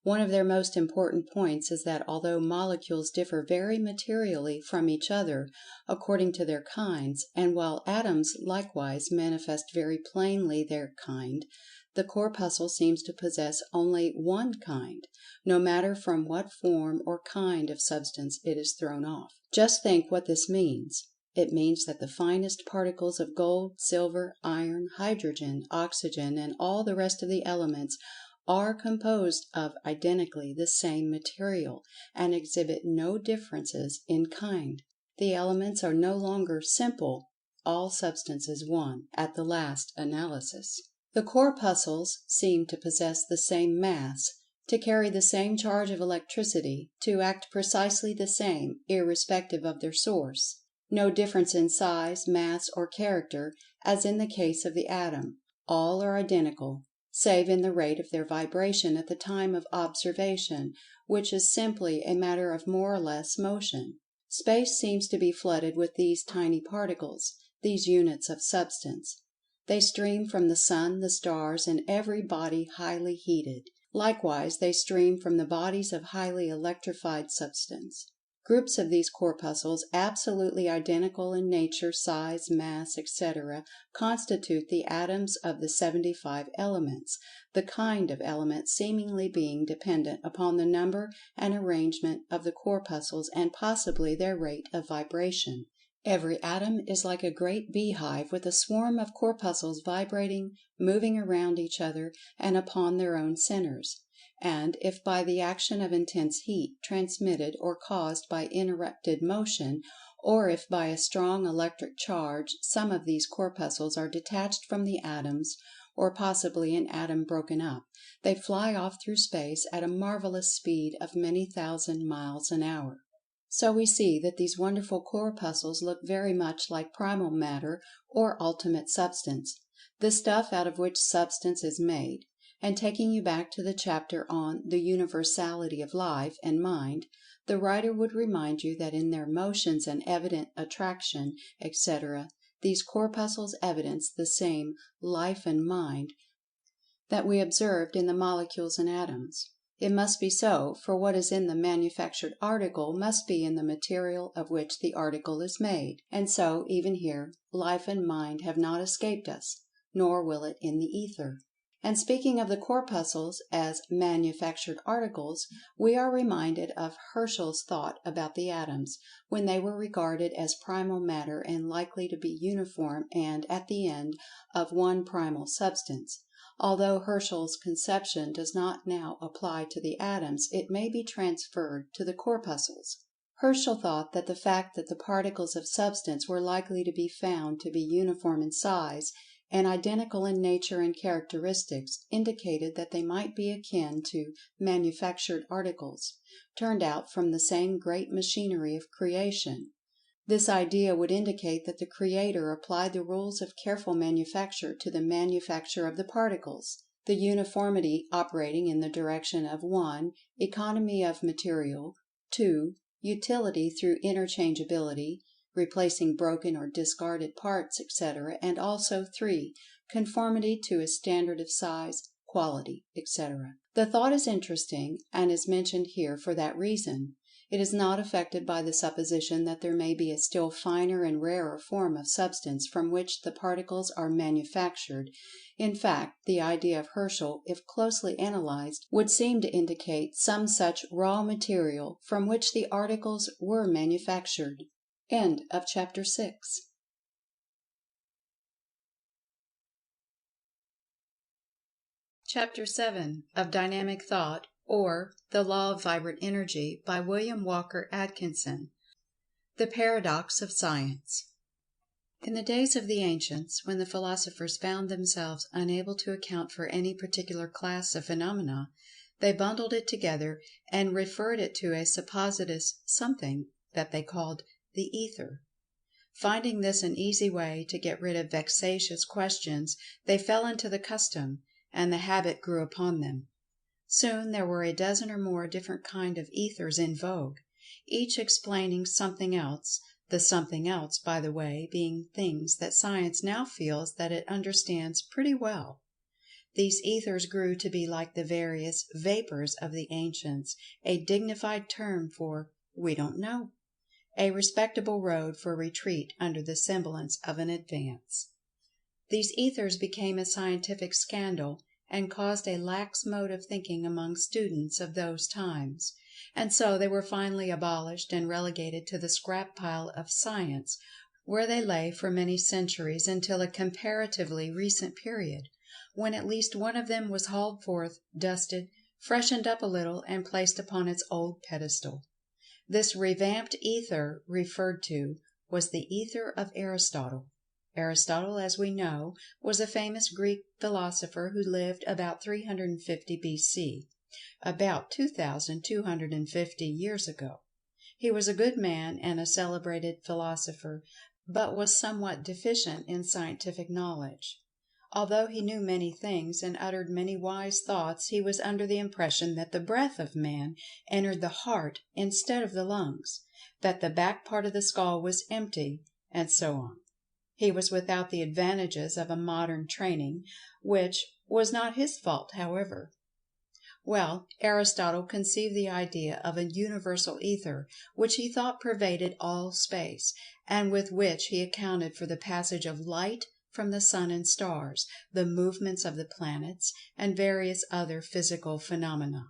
One of their most important points is that although molecules differ very materially from each other according to their kinds, and while atoms likewise manifest very plainly their kind, the corpuscle seems to possess only one kind, no matter from what form or kind of substance it is thrown off. Just think what this means. It means that the finest particles of gold, silver, iron, hydrogen, oxygen, and all the rest of the elements are composed of identically the same material, and exhibit no differences in kind. The elements are no longer simple, all Substance is one, at the last analysis. The corpuscles seem to possess the same mass, to carry the same charge of electricity, to act precisely the same, irrespective of their source. No difference in size, mass, or character, as in the case of the atom. All are identical, save in the rate of their vibration at the time of observation, which is simply a matter of more or less motion. Space seems to be flooded with these tiny particles, these units of substance. They stream from the sun, the stars, and every body highly heated. Likewise, they stream from the bodies of highly electrified substance. Groups of these corpuscles, absolutely identical in nature, size, mass, etc., constitute the atoms of the 75 elements, the kind of element seemingly being dependent upon the number and arrangement of the corpuscles and possibly their rate of vibration. Every atom is like a great beehive with a swarm of corpuscles vibrating, moving around each other and upon their own centers. And if by the action of intense heat, transmitted or caused by interrupted motion, or if by a strong electric charge, some of these corpuscles are detached from the atoms, or possibly an atom broken up, they fly off through space at a marvelous speed of many thousand miles an hour. So we see that these wonderful corpuscles look very much like primal matter or ultimate substance, the stuff out of which substance is made. And taking you back to the chapter on the universality of life and mind, the writer would remind you that in their motions and evident attraction, etc., these corpuscles evidence the same life and mind that we observed in the molecules and atoms. It must be so, for what is in the manufactured article must be in the material of which the article is made. And so, even here, life and mind have not escaped us, nor will it in the ether. And speaking of the corpuscles as manufactured articles, we are reminded of Herschel's thought about the atoms, when they were regarded as primal matter and likely to be uniform and, at the end, of one primal substance. Although Herschel's conception does not now apply to the atoms, it may be transferred to the corpuscles. Herschel thought that the fact that the particles of substance were likely to be found to be uniform in size and identical in nature and characteristics indicated that they might be akin to manufactured articles, turned out from the same great machinery of creation. This idea would indicate that the Creator applied the rules of careful manufacture to the manufacture of the particles, the uniformity operating in the direction of 1. Economy of material, 2. Utility through interchangeability, replacing broken or discarded parts, etc., and also 3. Conformity to a standard of size, quality, etc. The thought is interesting, and is mentioned here for that reason. It is not affected by the supposition that there may be a still finer and rarer form of substance from which the particles are manufactured. In fact, the idea of Herschel, if closely analyzed, would seem to indicate some such raw material from which the articles were manufactured. End of Chapter 6. Chapter 7 of Dynamic Thought, or The Law of Vibrant Energy, by William Walker Atkinson. The Paradox of Science. In the days of the ancients, when the philosophers found themselves unable to account for any particular class of phenomena, they bundled it together and referred it to a supposititious something that they called the ether. Finding this an easy way to get rid of vexatious questions, they fell into the custom, and the habit grew upon them. Soon there were a dozen or more different kinds of ethers in vogue, each explaining something else, the something else, by the way, being things that science now feels that it understands pretty well. These ethers grew to be like the various vapors of the ancients, a dignified term for "we don't know," a respectable road for retreat under the semblance of an advance. These ethers became a scientific scandal, and caused a lax mode of thinking among students of those times, and so they were finally abolished and relegated to the scrap pile of science, where they lay for many centuries until a comparatively recent period, when at least one of them was hauled forth, dusted, freshened up a little, and placed upon its old pedestal. This revamped ether referred to was the ether of Aristotle. Aristotle, as we know, was a famous Greek philosopher who lived about 350 B.C., about 2,250 years ago. He was a good man and a celebrated philosopher, but was somewhat deficient in scientific knowledge. Although he knew many things and uttered many wise thoughts, he was under the impression that the breath of man entered the heart instead of the lungs, that the back part of the skull was empty, and so on. He was without the advantages of a modern training, which was not his fault, however. Well, Aristotle conceived the idea of a universal ether, which he thought pervaded all space, and with which he accounted for the passage of light from the sun and stars, the movements of the planets, and various other physical phenomena.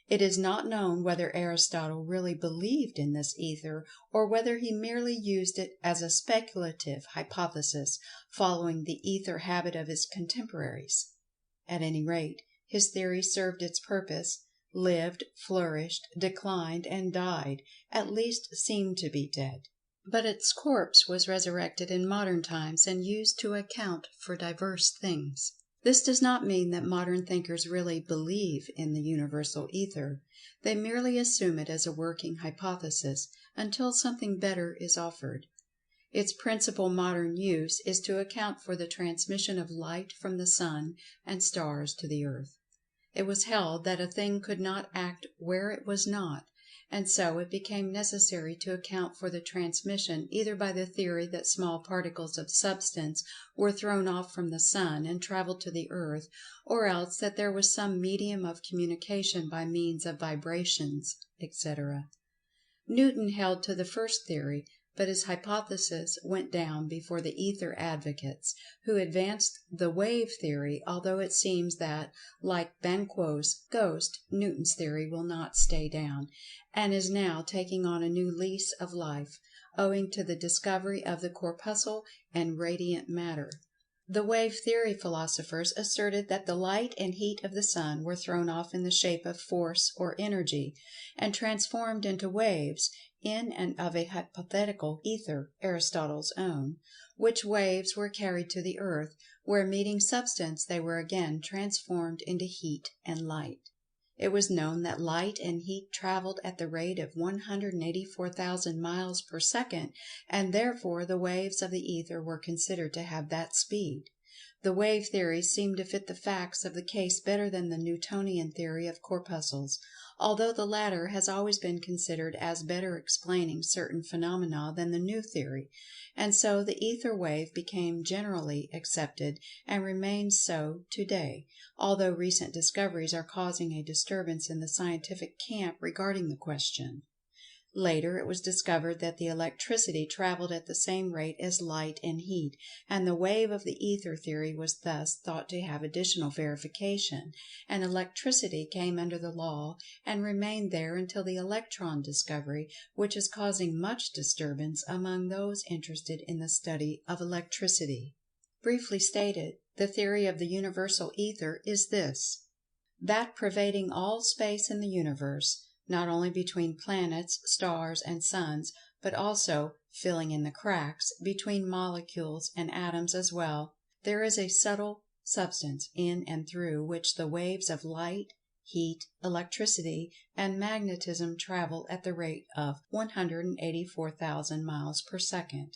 It is not known whether Aristotle really believed in this ether, or whether he merely used it as a speculative hypothesis, following the ether habit of his contemporaries. At any rate, his theory served its purpose, lived, flourished, declined, and died, at least seemed to be dead. But its corpse was resurrected in modern times and used to account for diverse things. This does not mean that modern thinkers really believe in the universal ether. They merely assume it as a working hypothesis until something better is offered. Its principal modern use is to account for the transmission of light from the sun and stars to the earth. It was held that a thing could not act where it was not, and so it became necessary to account for the transmission either by the theory that small particles of substance were thrown off from the sun and traveled to the earth, or else that there was some medium of communication by means of vibrations, etc. Newton held to the first theory, but his hypothesis went down before the ether advocates, who advanced the wave theory, although it seems that, like Banquo's ghost, Newton's theory will not stay down, and is now taking on a new lease of life, owing to the discovery of the corpuscle and radiant matter. The wave theory philosophers asserted that the light and heat of the sun were thrown off in the shape of force or energy, and transformed into waves, in and of a hypothetical ether, Aristotle's own, which waves were carried to the earth, where meeting substance they were again transformed into heat and light. It was known that light and heat traveled at the rate of 184,000 miles per second, and therefore the waves of the ether were considered to have that speed. The wave theory seemed to fit the facts of the case better than the Newtonian theory of corpuscles, although the latter has always been considered as better explaining certain phenomena than the new theory, and so the ether wave became generally accepted, and remains so today, although recent discoveries are causing a disturbance in the scientific camp regarding the question. Later it was discovered that the electricity traveled at the same rate as light and heat, and the wave of the ether theory was thus thought to have additional verification, and electricity came under the law and remained there until the electron discovery, which is causing much disturbance among those interested in the study of electricity. Briefly stated, the theory of the universal ether is this: that pervading all space in the universe, not only between planets, stars, and suns, but also, filling in the cracks, between molecules and atoms as well, there is a subtle substance in and through which the waves of light, heat, electricity, and magnetism travel at the rate of 184,000 miles per second.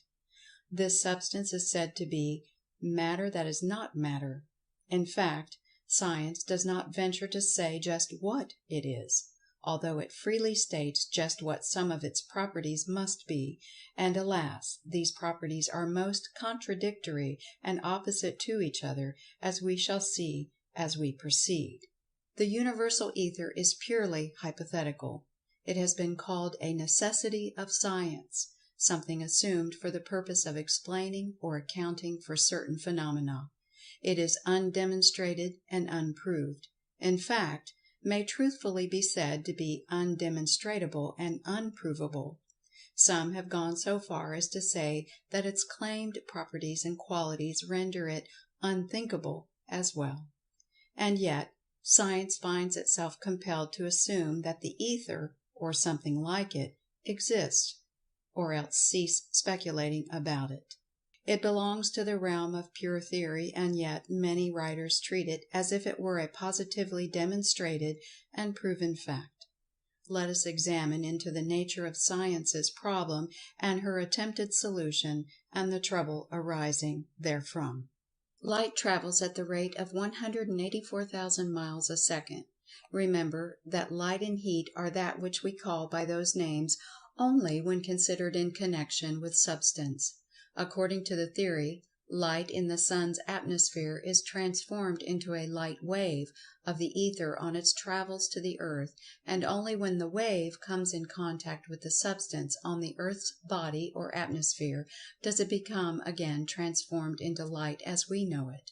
This substance is said to be matter that is not matter. In fact, science does not venture to say just what it is, although it freely states just what some of its properties must be, and alas, these properties are most contradictory and opposite to each other, as we shall see as we proceed. The universal ether is purely hypothetical. It has been called a necessity of science, something assumed for the purpose of explaining or accounting for certain phenomena. It is undemonstrated and unproved. In fact, may truthfully be said to be undemonstrable and unprovable. Some have gone so far as to say that its claimed properties and qualities render it unthinkable as well. And yet, science finds itself compelled to assume that the ether, or something like it, exists, or else cease speculating about it. It belongs to the realm of pure theory, and yet many writers treat it as if it were a positively demonstrated and proven fact. Let us examine into the nature of science's problem and her attempted solution, and the trouble arising therefrom. Light travels at the rate of 184,000 miles a second. Remember that light and heat are that which we call by those names only when considered in connection with substance. According to the theory, light in the sun's atmosphere is transformed into a light wave of the ether on its travels to the earth, and only when the wave comes in contact with the substance on the earth's body or atmosphere does it become again transformed into light as we know it.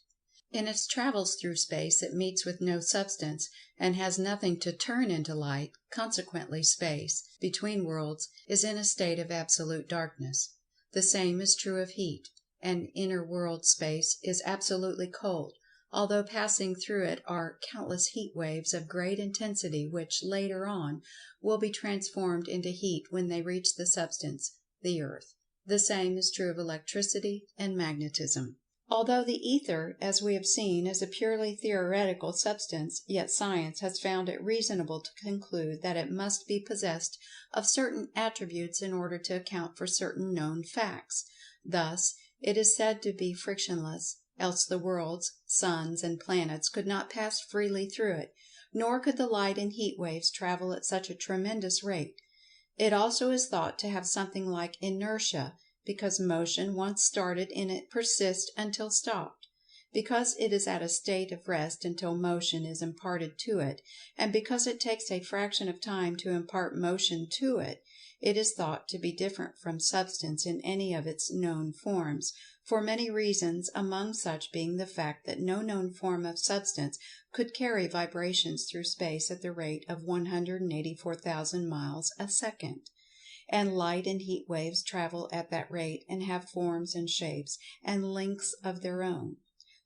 In its travels through space it meets with no substance, and has nothing to turn into light, consequently space, between worlds, is in a state of absolute darkness. The same is true of heat. And inner world space is absolutely cold, although passing through it are countless heat waves of great intensity which, later on, will be transformed into heat when they reach the substance, the earth. The same is true of electricity and magnetism. Although the ether, as we have seen, is a purely theoretical substance, yet science has found it reasonable to conclude that it must be possessed of certain attributes in order to account for certain known facts. Thus, it is said to be frictionless, else the worlds, suns, and planets could not pass freely through it, nor could the light and heat waves travel at such a tremendous rate. It also is thought to have something like inertia, because motion once started in it persists until stopped. Because it is at a state of rest until motion is imparted to it, and because it takes a fraction of time to impart motion to it, it is thought to be different from substance in any of its known forms, for many reasons, among such being the fact that no known form of substance could carry vibrations through space at the rate of 184,000 miles a second. And light and heat waves travel at that rate and have forms and shapes and lengths of their own.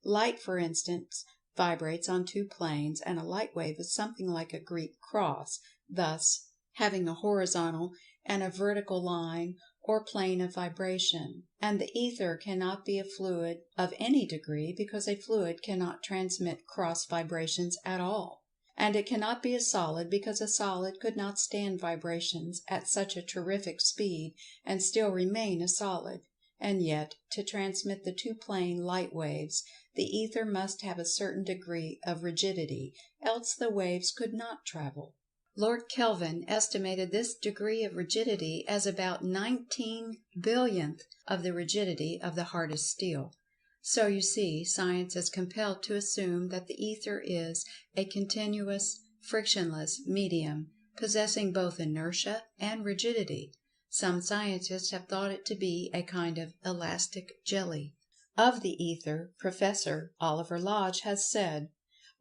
Light, for instance, vibrates on two planes, and a light wave is something like a Greek cross, thus having a horizontal and a vertical line or plane of vibration. And the ether cannot be a fluid of any degree, because a fluid cannot transmit cross vibrations at all. And it cannot be a solid, because a solid could not stand vibrations at such a terrific speed and still remain a solid. And yet, to transmit the two-plane light waves, the ether must have a certain degree of rigidity, else the waves could not travel. Lord Kelvin estimated this degree of rigidity as about 19/1000th of the rigidity of the hardest steel. So you see, science is compelled to assume that the ether is a continuous, frictionless medium, possessing both inertia and rigidity. Some scientists have thought it to be a kind of elastic jelly. Of the ether, Professor Oliver Lodge has said,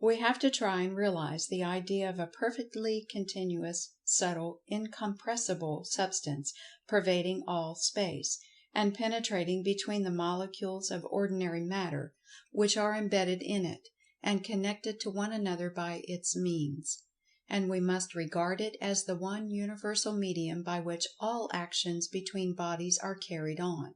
"We have to try and realize the idea of a perfectly continuous, subtle, incompressible substance pervading all space, and penetrating between the molecules of ordinary matter, which are embedded in it, and connected to one another by its means. And we must regard it as the one universal medium by which all actions between bodies are carried on.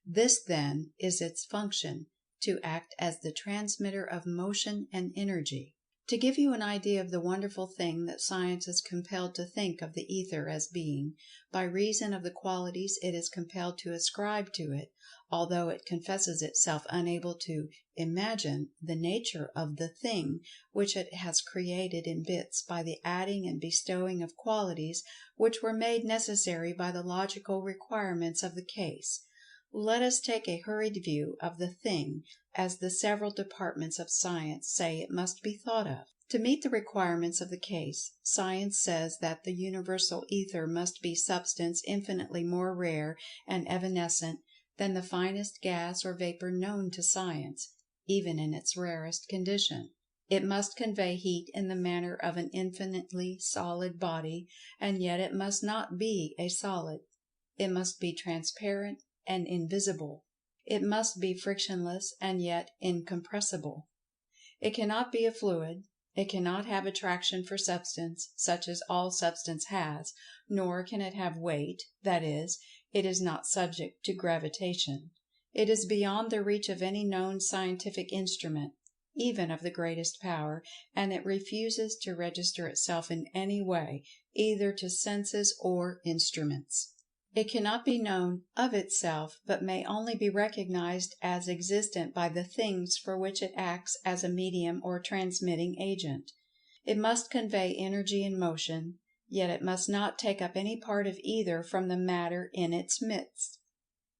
This, then, is its function, to act as the transmitter of motion and energy." To give you an idea of the wonderful thing that science is compelled to think of the ether as being, by reason of the qualities it is compelled to ascribe to it, although it confesses itself unable to imagine the nature of the thing which it has created in bits by the adding and bestowing of qualities which were made necessary by the logical requirements of the case, let us take a hurried view of the thing as the several departments of science say it must be thought of. To meet the requirements of the case, science says that the universal ether must be substance infinitely more rare and evanescent than the finest gas or vapor known to science, even in its rarest condition. It must convey heat in the manner of an infinitely solid body, and yet it must not be a solid. It must be transparent and invisible. It must be frictionless and yet incompressible. It cannot be a fluid. It cannot have attraction for substance, such as all substance has, nor can it have weight, that is, it is not subject to gravitation. It is beyond the reach of any known scientific instrument, even of the greatest power, and it refuses to register itself in any way, either to senses or instruments. It cannot be known of itself, but may only be recognized as existent by the things for which it acts as a medium or transmitting agent. It must convey energy and motion, yet it must not take up any part of either from the matter in its midst.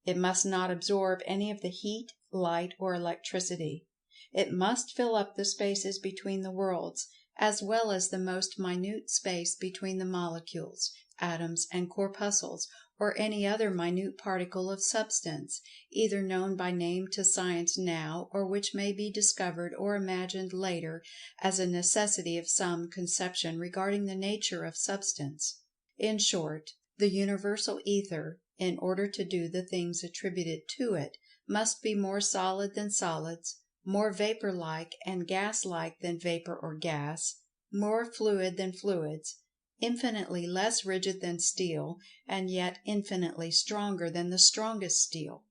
It must not absorb any of the heat, light, or electricity. It must fill up the spaces between the worlds, as well as the most minute space between the molecules, atoms, and corpuscles, or any other minute particle of substance, either known by name to science now, or which may be discovered or imagined later as a necessity of some conception regarding the nature of substance. In short, the universal ether, in order to do the things attributed to it, must be more solid than solids, more vapor-like and gas-like than vapor or gas, more fluid than fluids, infinitely less rigid than steel, and yet infinitely stronger than the strongest steel.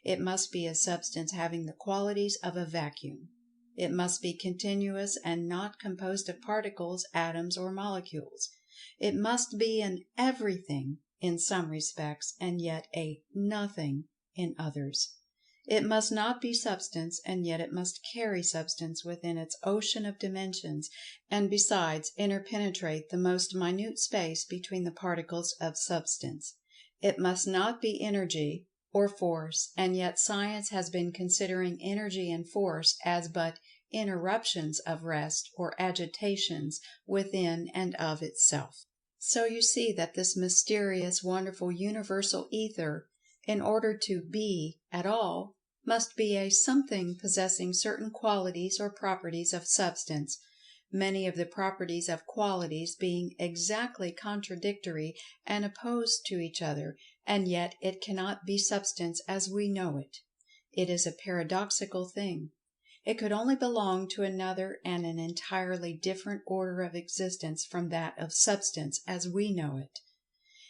It must be a substance having the qualities of a vacuum. It must be continuous and not composed of particles, atoms, or molecules. It must be an everything in some respects, and yet a nothing in others. It must not be substance, and yet it must carry substance within its ocean of dimensions, and besides interpenetrate the most minute space between the particles of substance. It must not be energy or force, and yet science has been considering energy and force as but interruptions of rest or agitations within and of itself. So you see that this mysterious, wonderful, universal ether, in order to be at all, must be a something possessing certain qualities or properties of substance, many of the properties of qualities being exactly contradictory and opposed to each other, and yet it cannot be substance as we know it. It is a paradoxical thing. It could only belong to another and an entirely different order of existence from that of substance as we know it.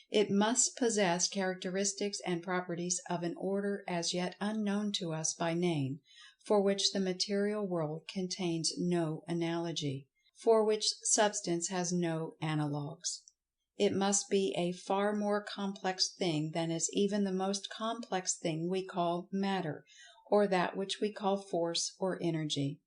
It must possess characteristics and properties of an order as yet unknown to us by name, for which the material world contains no analogy, for which substance has no analogues. It must be a far more complex thing than is even the most complex thing we call matter, or that which we call force or energy.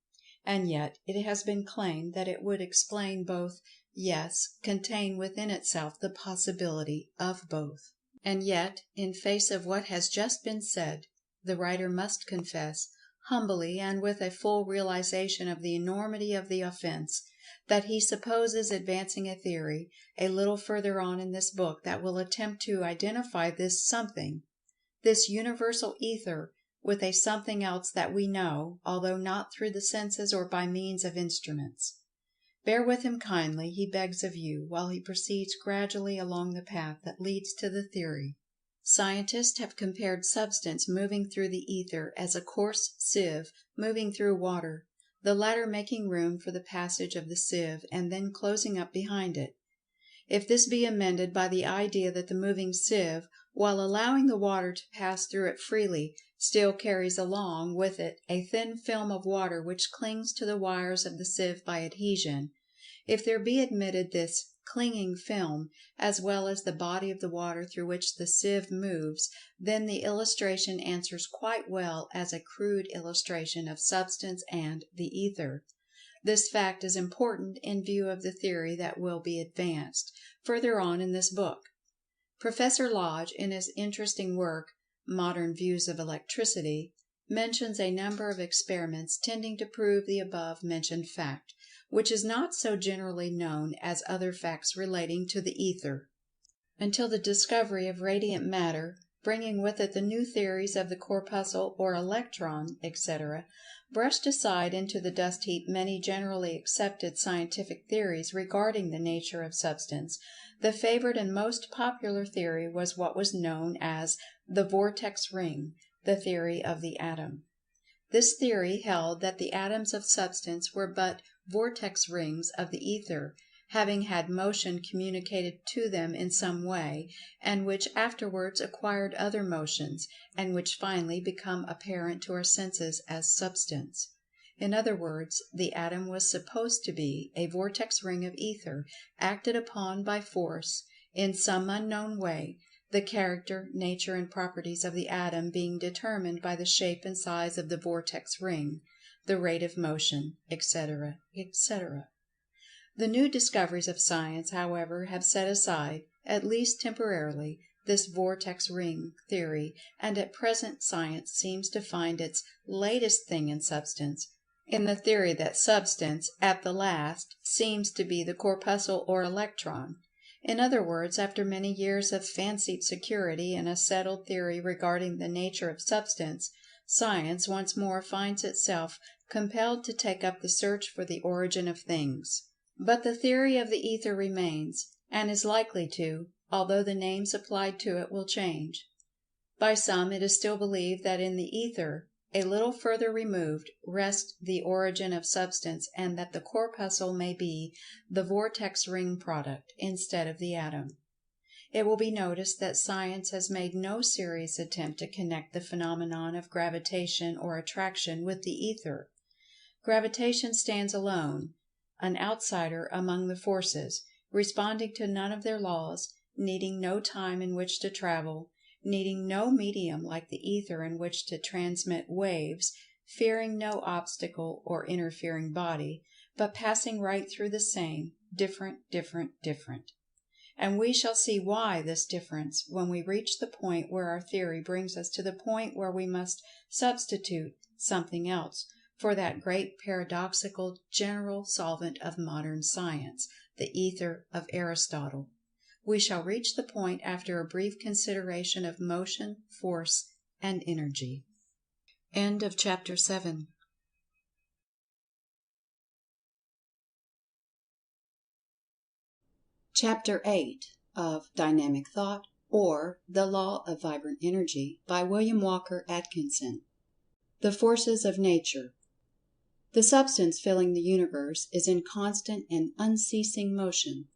And yet it has been claimed that it would explain both, yes, contain within itself the possibility of both. And yet, in face of what has just been said, the writer must confess, humbly and with a full realization of the enormity of the offense, that he supposes advancing a theory a little further on in this book that will attempt to identify this something, this universal ether, with a something else that we know, although not through the senses or by means of instruments. Bear with him kindly, he begs of you, while he proceeds gradually along the path that leads to the theory. Scientists have compared substance moving through the ether as a coarse sieve moving through water, the latter making room for the passage of the sieve and then closing up behind it. If this be amended by the idea that the moving sieve, while allowing the water to pass through it freely, still carries along with it a thin film of water which clings to the wires of the sieve by adhesion, if there be admitted this clinging film, as well as the body of the water through which the sieve moves, then the illustration answers quite well as a crude illustration of substance and the ether. This fact is important in view of the theory that will be advanced further on in this book. Professor Lodge, in his interesting work, Modern Views of Electricity, mentions a number of experiments tending to prove the above-mentioned fact, which is not so generally known as other facts relating to the ether, until the discovery of radiant matter, bringing with it the new theories of the corpuscle or electron, etc., brushed aside into the dust heap many generally accepted scientific theories regarding the nature of substance. The favorite and most popular theory was what was known as the vortex ring, the theory of the atom. This theory held that the atoms of substance were but vortex rings of the ether, having had motion communicated to them in some way, and which afterwards acquired other motions, and which finally become apparent to our senses as substance. In other words, the atom was supposed to be a vortex ring of ether, acted upon by force, in some unknown way, the character, nature, and properties of the atom being determined by the shape and size of the vortex ring, the rate of motion, etc., etc. The new discoveries of science, however, have set aside, at least temporarily, this vortex ring theory, and at present science seems to find its latest thing in substance in the theory that substance, at the last, seems to be the corpuscle or electron. In other words, after many years of fancied security in a settled theory regarding the nature of substance, science once more finds itself compelled to take up the search for the origin of things. But the theory of the Ether remains, and is likely to, although the names applied to it will change. By some it is still believed that in the Ether, a little further removed, rests the origin of substance, and that the corpuscle may be the vortex ring product, instead of the atom. It will be noticed that science has made no serious attempt to connect the phenomenon of gravitation or attraction with the Ether. Gravitation stands alone, an outsider among the forces, responding to none of their laws, needing no time in which to travel, needing no medium like the Ether in which to transmit waves, fearing no obstacle or interfering body, but passing right through the same, different. And we shall see why this difference when we reach the point where our theory brings us to the point where we must substitute something else for that great paradoxical general solvent of modern science, the Ether of Aristotle. We shall reach the point after a brief consideration of motion, force, and energy. End of Chapter 7. Chapter 8 of Dynamic Thought, or The Law of Vibrant Energy, by William Walker Atkinson. The Forces of Nature. The substance filling the universe is in constant and unceasing motion.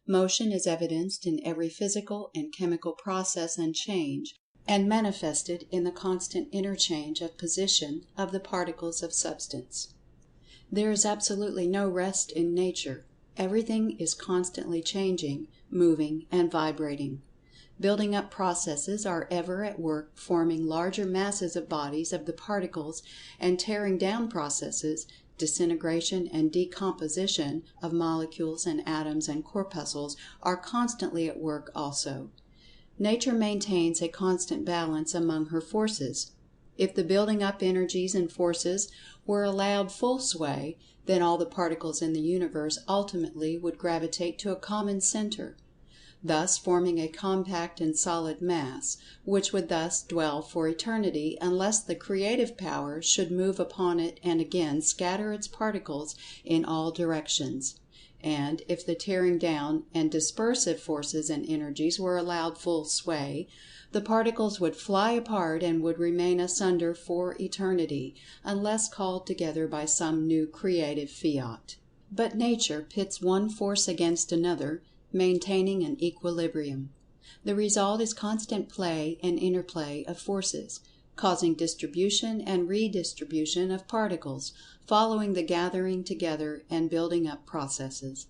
Motion is evidenced in every physical and chemical process and change, and manifested in the constant interchange of position of the particles of substance. There is absolutely no rest in nature. Everything is constantly changing, moving, and vibrating. Building up processes are ever at work forming larger masses of bodies of the particles, and tearing down processes, disintegration and decomposition of molecules and atoms and corpuscles are constantly at work also. Nature maintains a constant balance among her forces. If the building up energies and forces were allowed full sway, then all the particles in the universe ultimately would gravitate to a common center, thus forming a compact and solid mass, which would thus dwell for eternity unless the creative power should move upon it and again scatter its particles in all directions. And if the tearing down and dispersive forces and energies were allowed full sway, the particles would fly apart and would remain asunder for eternity, unless called together by some new creative fiat. But Nature pits one force against another, maintaining an equilibrium. The result is constant play and interplay of forces, causing distribution and redistribution of particles, following the gathering together and building up processes.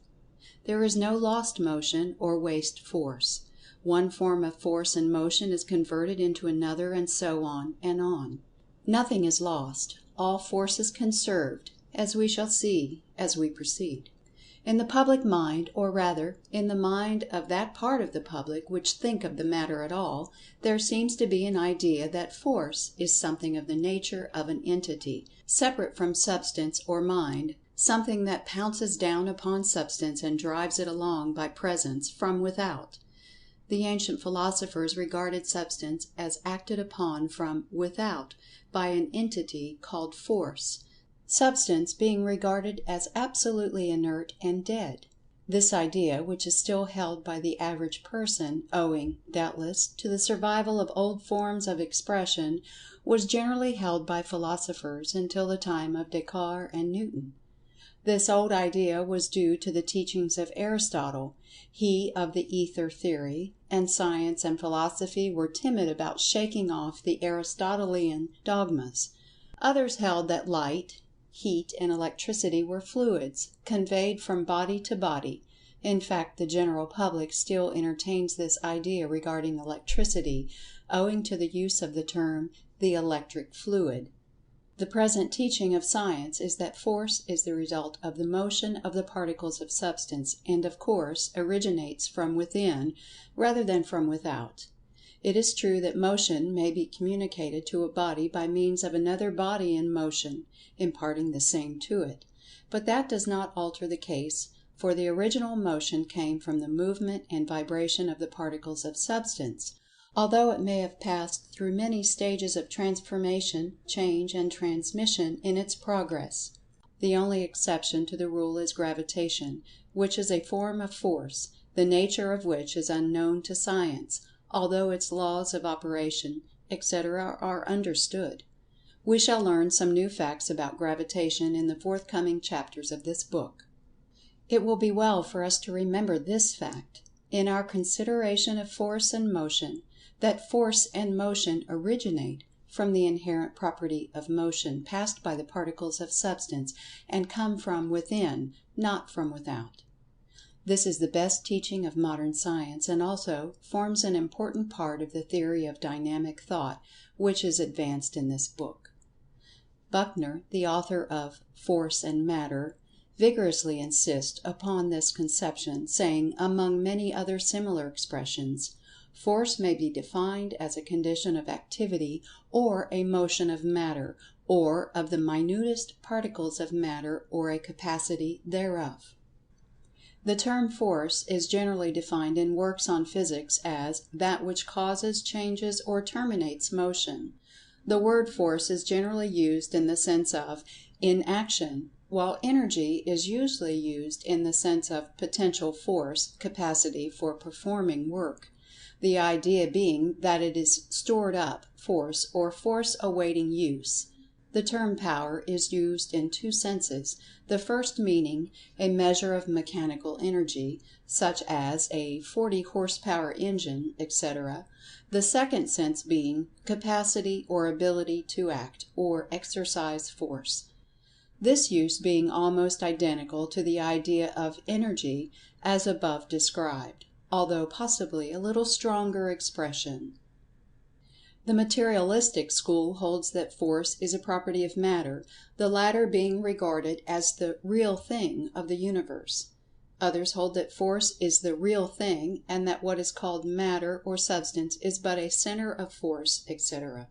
There is no lost motion or waste force. One form of force and motion is converted into another, and so on and on. Nothing is lost, all force is conserved, as we shall see as we proceed. In the public mind, or rather, in the mind of that part of the public which think of the matter at all, there seems to be an idea that Force is something of the nature of an entity, separate from Substance or Mind, something that pounces down upon Substance and drives it along by presence from without. The ancient philosophers regarded Substance as acted upon from without by an entity called Force, Substance being regarded as absolutely inert and dead. This idea, which is still held by the average person, owing, doubtless, to the survival of old forms of expression, was generally held by philosophers until the time of Descartes and Newton. This old idea was due to the teachings of Aristotle, he of the Ether theory, and science and philosophy were timid about shaking off the Aristotelian dogmas. Others held that light, heat, and electricity were fluids, conveyed from body to body, In fact, the general public still entertains this idea regarding electricity, owing to the use of the term "the electric fluid." The present teaching of Science is that Force is the result of the motion of the particles of Substance, and of course originates from within rather than from without. It is true that Motion may be communicated to a body by means of another body in motion, imparting the same to it, but that does not alter the case, for the original motion came from the movement and vibration of the particles of Substance, although it may have passed through many stages of transformation, change, and transmission in its progress. The only exception to the rule is gravitation, which is a form of Force, the nature of which is unknown to Science, although its laws of operation, etc., are understood. We shall learn some new facts about gravitation in the forthcoming chapters of this book. It will be well for us to remember this fact, in our consideration of Force and Motion, that Force and Motion originate from the inherent property of Motion passed by the particles of Substance, and come from within, not from without. This is the best teaching of modern Science, and also forms an important part of the theory of Dynamic Thought, which is advanced in this book. Buckner, the author of Force and Matter, vigorously insists upon this conception, saying, among many other similar expressions, Force may be defined as a condition of activity, or a motion of matter, or of the minutest particles of matter, or a capacity thereof. The term Force is generally defined in works on physics as that which causes, changes, or terminates motion. The word Force is generally used in the sense of "in action," while Energy is usually used in the sense of potential force, capacity for performing work, the idea being that it is stored up force, or force awaiting use. The term Power is used in two senses, the first meaning a measure of mechanical energy, such as a 40 horsepower engine, etc., the second sense being capacity or ability to act, or exercise force. This use being almost identical to the idea of Energy as above described, although possibly a little stronger expression. The Materialistic school holds that Force is a property of Matter, the latter being regarded as the "real thing" of the Universe. Others hold that Force is the "real thing," and that what is called Matter or Substance is but a center of Force, etc.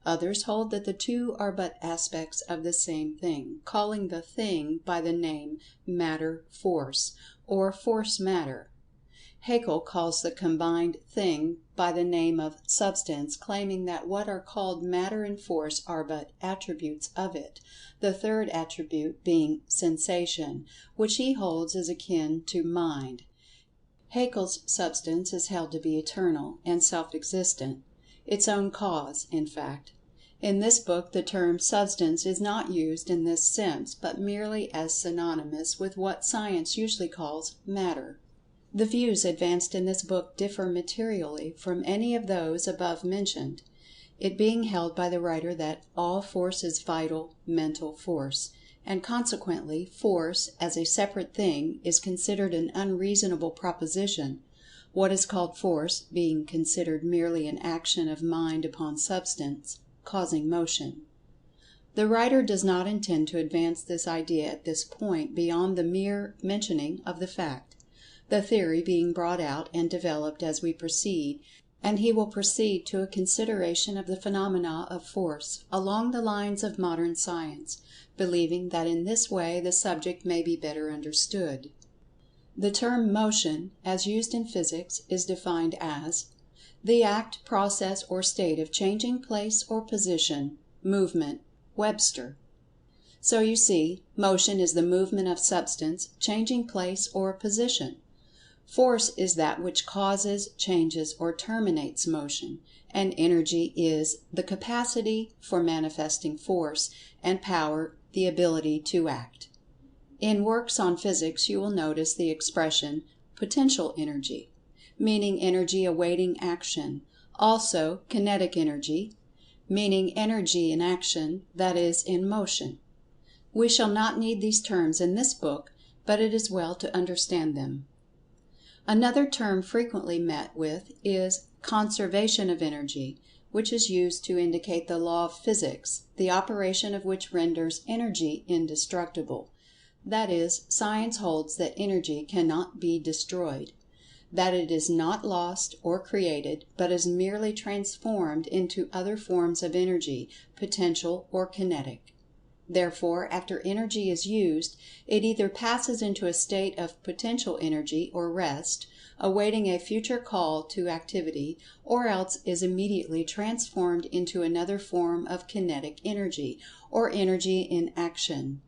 Others hold that the two are but aspects of the same thing, calling the thing by the name Matter-Force, or Force-Matter. Haeckel calls the combined thing by the name of Substance, claiming that what are called Matter and Force are but attributes of it, the third attribute being Sensation, which he holds is akin to Mind. Haeckel's Substance is held to be eternal, and self-existent, its own cause, in fact. In this book the term Substance is not used in this sense, but merely as synonymous with what Science usually calls Matter. The views advanced in this book differ materially from any of those above mentioned, it being held by the writer that all Force is Vital Mental Force, and consequently Force, as a separate thing, is considered an unreasonable proposition, what is called Force being considered merely an action of Mind upon Substance, causing motion. The writer does not intend to advance this idea at this point beyond the mere mentioning of the fact, the theory being brought out and developed as we proceed, and he will proceed to a consideration of the phenomena of Force along the lines of modern Science, believing that in this way the subject may be better understood. The term Motion, as used in physics, is defined as the act, process, or state of changing place or position, movement, Webster. So you see, Motion is the movement of Substance, changing place or position. Force is that which causes, changes, or terminates motion, and Energy is the capacity for manifesting Force, and Power the ability to act. In works on physics you will notice the expression potential energy, meaning energy awaiting action, also kinetic energy, meaning energy in action, that is, in motion. We shall not need these terms in this book, but it is well to understand them. Another term frequently met with is conservation of energy, which is used to indicate the law of physics, the operation of which renders energy indestructible. That is, science holds that energy cannot be destroyed, that it is not lost or created, but is merely transformed into other forms of energy, potential or kinetic. Therefore, after energy is used, it either passes into a state of potential energy or rest, awaiting a future call to activity, or else is immediately transformed into another form of kinetic energy, or energy in action.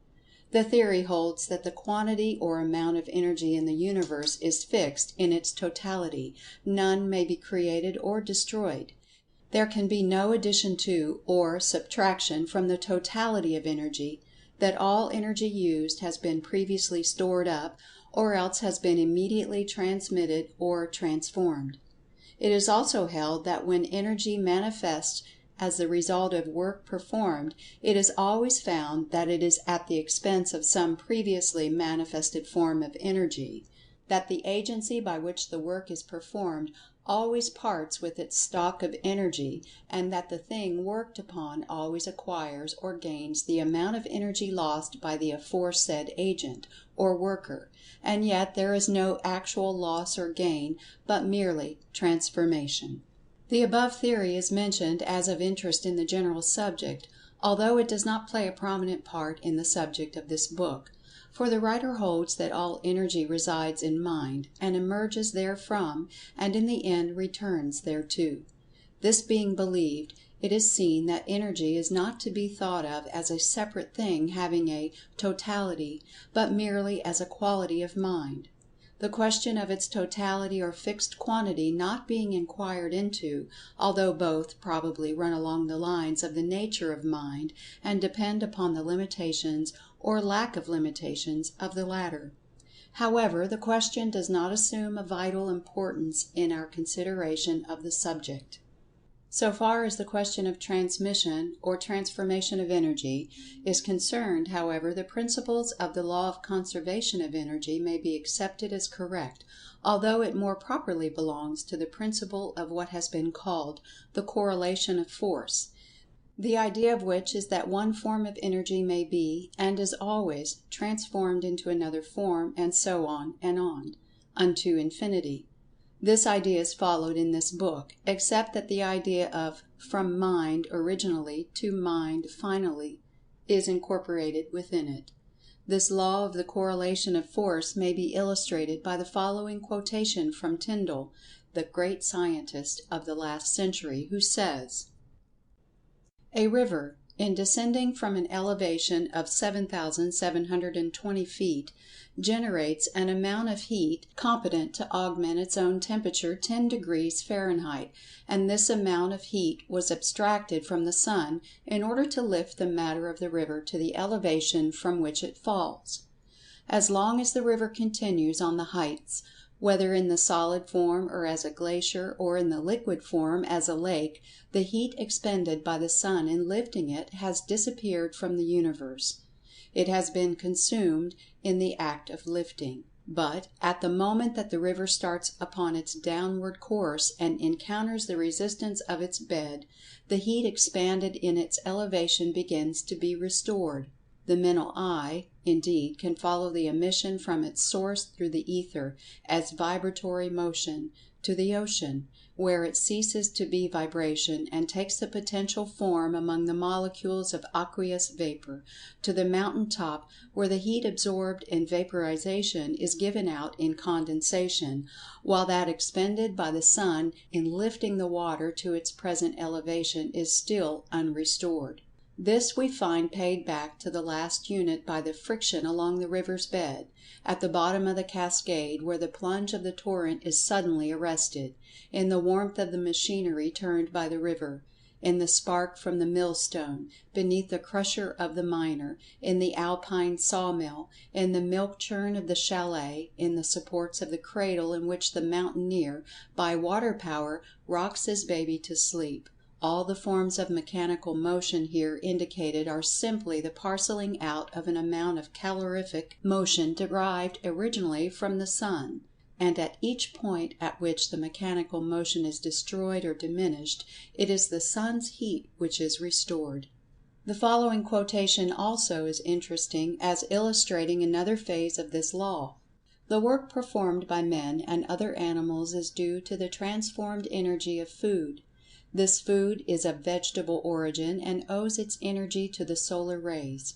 The theory holds that the quantity or amount of energy in the universe is fixed in its totality; none may be created or destroyed. There can be no addition to, or subtraction from the totality of energy; that all energy used has been previously stored up, or else has been immediately transmitted or transformed. It is also held that when energy manifests as the result of work performed, it is always found that it is at the expense of some previously manifested form of energy; that the agency by which the work is performed always parts with its stock of energy, and that the thing worked upon always acquires or gains the amount of energy lost by the aforesaid agent, or worker, and yet there is no actual loss or gain, but merely transformation. The above theory is mentioned as of interest in the general subject, although it does not play a prominent part in the subject of this book. For the writer holds that all energy resides in mind, and emerges therefrom, and in the end returns thereto. This being believed, it is seen that energy is not to be thought of as a separate thing having a totality, but merely as a quality of mind. The question of its totality or fixed quantity not being inquired into, although both probably run along the lines of the nature of mind, and depend upon the limitations or lack of limitations of the latter. However, the question does not assume a vital importance in our consideration of the subject. So far as the question of transmission, or transformation of energy, is concerned, however, the principles of the law of conservation of energy may be accepted as correct, although it more properly belongs to the principle of what has been called the correlation of force, the idea of which is that one form of energy may be, and is always, transformed into another form, and so on, and on, unto infinity. This idea is followed in this book, except that the idea of "from mind originally to mind finally" is incorporated within it. This law of the correlation of force may be illustrated by the following quotation from Tyndall, the great scientist of the last century, who says: "A river, in descending from an elevation of 7,720 feet, generates an amount of heat competent to augment its own temperature 10 degrees Fahrenheit, and this amount of heat was abstracted from the sun in order to lift the matter of the river to the elevation from which it falls. As long as the river continues on the heights, whether in the solid form or as a glacier, or in the liquid form as a lake, the heat expended by the sun in lifting it has disappeared from the universe. It has been consumed in the act of lifting. But, at the moment that the river starts upon its downward course and encounters the resistance of its bed, the heat expanded in its elevation begins to be restored. The mental eye, indeed, can follow the emission from its source through the ether, as vibratory motion, to the ocean, where it ceases to be vibration and takes the potential form among the molecules of aqueous vapor, to the mountain top, where the heat absorbed in vaporization is given out in condensation, while that expended by the sun in lifting the water to its present elevation is still unrestored. This we find paid back to the last unit by the friction along the river's bed, at the bottom of the cascade, where the plunge of the torrent is suddenly arrested, in the warmth of the machinery turned by the river, in the spark from the millstone, beneath the crusher of the miner, in the alpine sawmill, in the milk churn of the chalet, in the supports of the cradle in which the mountaineer, by water power, rocks his baby to sleep. All the forms of mechanical motion here indicated are simply the parceling out of an amount of calorific motion derived originally from the sun, and at each point at which the mechanical motion is destroyed or diminished, it is the sun's heat which is restored. The following quotation also is interesting as illustrating another phase of this law. The work performed by men and other animals is due to the transformed energy of food. This food is of vegetable origin and owes its energy to the solar rays.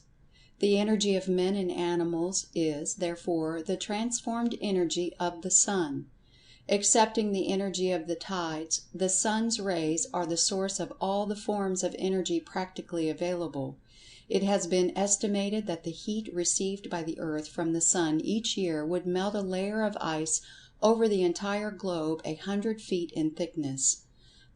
The energy of men and animals is, therefore, the transformed energy of the sun. Excepting the energy of the tides, the sun's rays are the source of all the forms of energy practically available. It has been estimated that the heat received by the earth from the sun each year would melt a layer of ice over the entire globe 100 feet in thickness.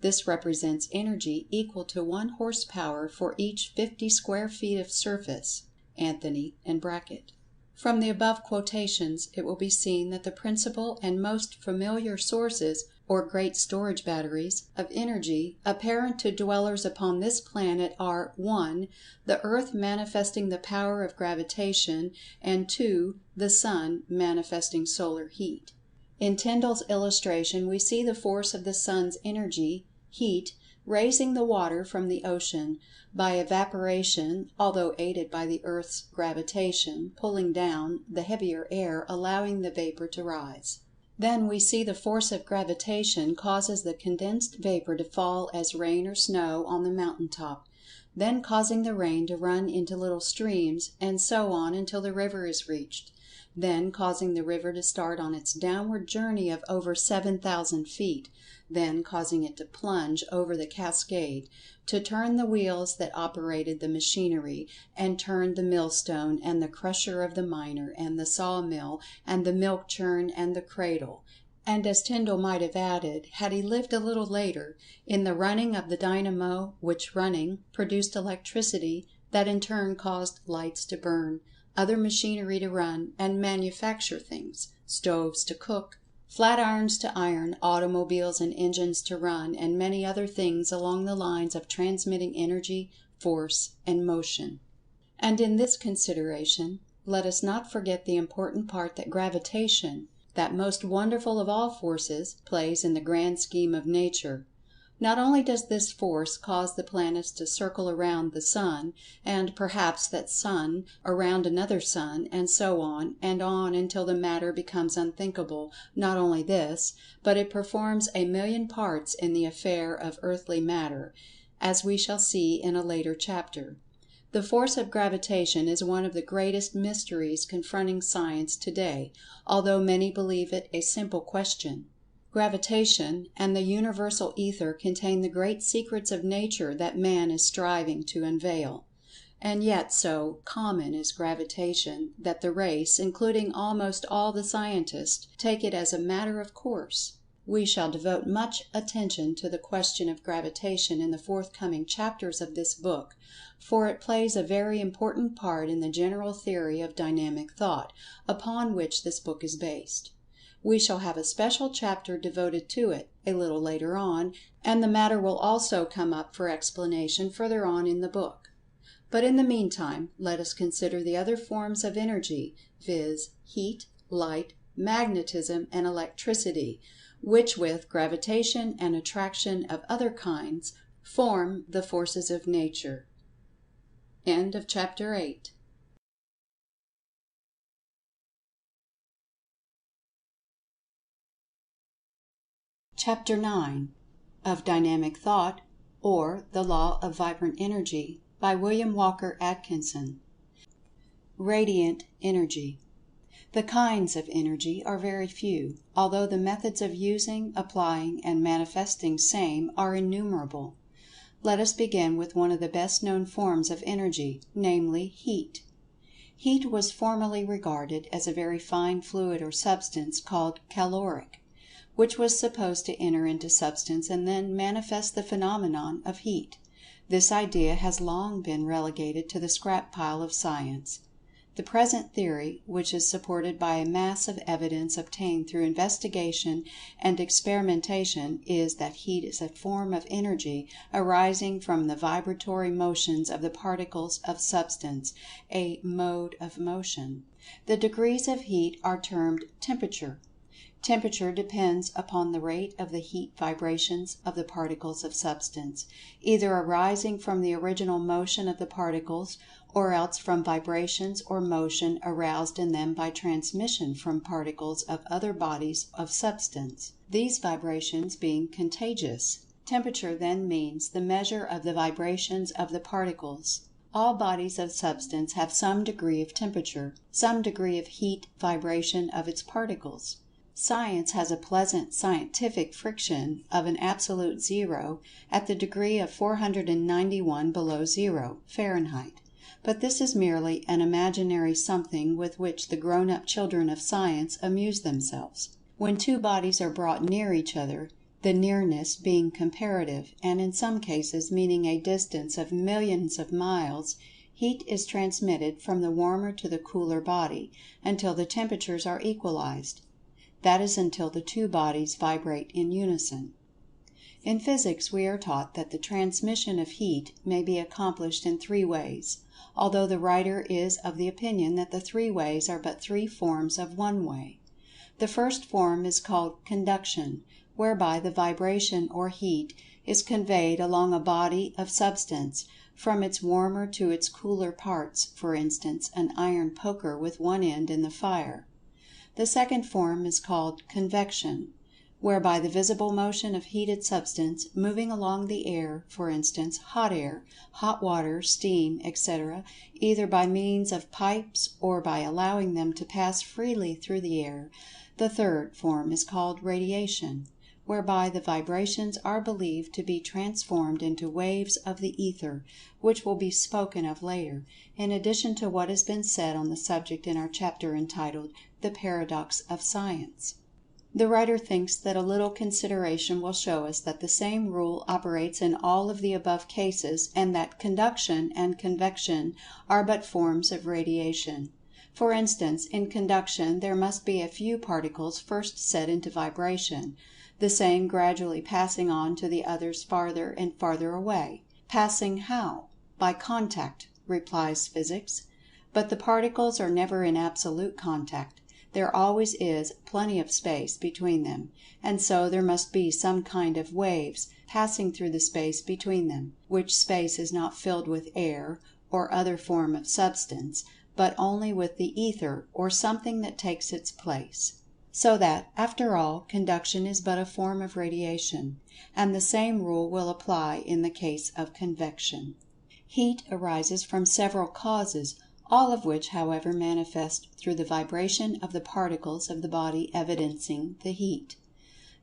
This represents energy equal to 1 horsepower for each 50 square feet of surface. Anthony in bracket. From the above quotations, it will be seen that the principal and most familiar sources, or great storage batteries, of energy apparent to dwellers upon this planet are 1. The earth manifesting the power of gravitation, and 2. The sun manifesting solar heat. In Tyndall's illustration we see the force of the sun's energy, heat, raising the water from the ocean, by evaporation, although aided by the earth's gravitation, pulling down the heavier air, allowing the vapor to rise. Then we see the force of gravitation causes the condensed vapor to fall as rain or snow on the mountain top, then causing the rain to run into little streams, and so on until the river is reached, then causing the river to start on its downward journey of over 7,000 feet, then causing it to plunge over the cascade, to turn the wheels that operated the machinery, and turned the millstone, and the crusher of the miner, and the sawmill, and the milk churn, and the cradle. And as Tyndall might have added, had he lived a little later, in the running of the dynamo, which running produced electricity, that in turn caused lights to burn, other machinery to run, and manufacture things, stoves to cook, flat irons to iron, automobiles and engines to run, and many other things along the lines of transmitting energy, force, and motion. And in this consideration, let us not forget the important part that gravitation, that most wonderful of all forces, plays in the grand scheme of nature. Not only does this force cause the planets to circle around the sun, and perhaps that sun around another sun, and so on until the matter becomes unthinkable. Not only this, but it performs 1,000,000 parts in the affair of earthly matter, as we shall see in a later chapter. The force of gravitation is one of the greatest mysteries confronting science today, although many believe it a simple question. Gravitation and the universal ether contain the great secrets of nature that man is striving to unveil. And yet so common is gravitation that the race, including almost all the scientists, take it as a matter of course. We shall devote much attention to the question of gravitation in the forthcoming chapters of this book, for it plays a very important part in the general theory of dynamic thought, upon which this book is based. We shall have a special chapter devoted to it, a little later on, and the matter will also come up for explanation further on in the book. But in the meantime, let us consider the other forms of energy, viz., heat, light, magnetism, and electricity, which with gravitation and attraction of other kinds, form the forces of nature. End of Chapter 8. Chapter 9 of Dynamic Thought, or The Law of Vibrant Energy, by William Walker Atkinson. Radiant Energy. The kinds of energy are very few, although the methods of using, applying, and manifesting same are innumerable. Let us begin with one of the best known forms of energy, namely heat. Heat was formerly regarded as a very fine fluid or substance called caloric, which was supposed to enter into substance and then manifest the phenomenon of heat. This idea has long been relegated to the scrap pile of science. The present theory, which is supported by a mass of evidence obtained through investigation and experimentation, is that heat is a form of energy arising from the vibratory motions of the particles of substance, a mode of motion. The degrees of heat are termed temperature. Temperature depends upon the rate of the heat vibrations of the particles of substance, either arising from the original motion of the particles, or else from vibrations or motion aroused in them by transmission from particles of other bodies of substance, these vibrations being contagious. Temperature then means the measure of the vibrations of the particles. All bodies of substance have some degree of temperature, some degree of heat vibration of its particles. Science has a pleasant scientific friction of an absolute zero at the degree of 491 below zero, Fahrenheit. But this is merely an imaginary something with which the grown-up children of science amuse themselves. When two bodies are brought near each other, the nearness being comparative, and in some cases meaning a distance of millions of miles, heat is transmitted from the warmer to the cooler body, until the temperatures are equalized. That is until the two bodies vibrate in unison. In physics we are taught that the transmission of heat may be accomplished in three ways, although the writer is of the opinion that the three ways are but three forms of one way. The first form is called conduction, whereby the vibration or heat is conveyed along a body of substance from its warmer to its cooler parts, for instance, an iron poker with one end in the fire. The second form is called convection, whereby the visible motion of heated substance moving along the air, for instance, hot air, hot water, steam, etc., either by means of pipes or by allowing them to pass freely through the air. The third form is called radiation, whereby the vibrations are believed to be transformed into waves of the ether, which will be spoken of later, in addition to what has been said on the subject in our chapter entitled "The Paradox of Science." The writer thinks that a little consideration will show us that the same rule operates in all of the above cases, and that conduction and convection are but forms of radiation. For instance, in conduction there must be a few particles first set into vibration, the same gradually passing on to the others farther and farther away. Passing how? By contact, replies physics. But the particles are never in absolute contact. There always is plenty of space between them, and so there must be some kind of waves passing through the space between them, which space is not filled with air or other form of substance, but only with the ether or something that takes its place. So that, after all, conduction is but a form of radiation, and the same rule will apply in the case of convection. Heat arises from several causes, all of which, however, manifest through the vibration of the particles of the body evidencing the heat.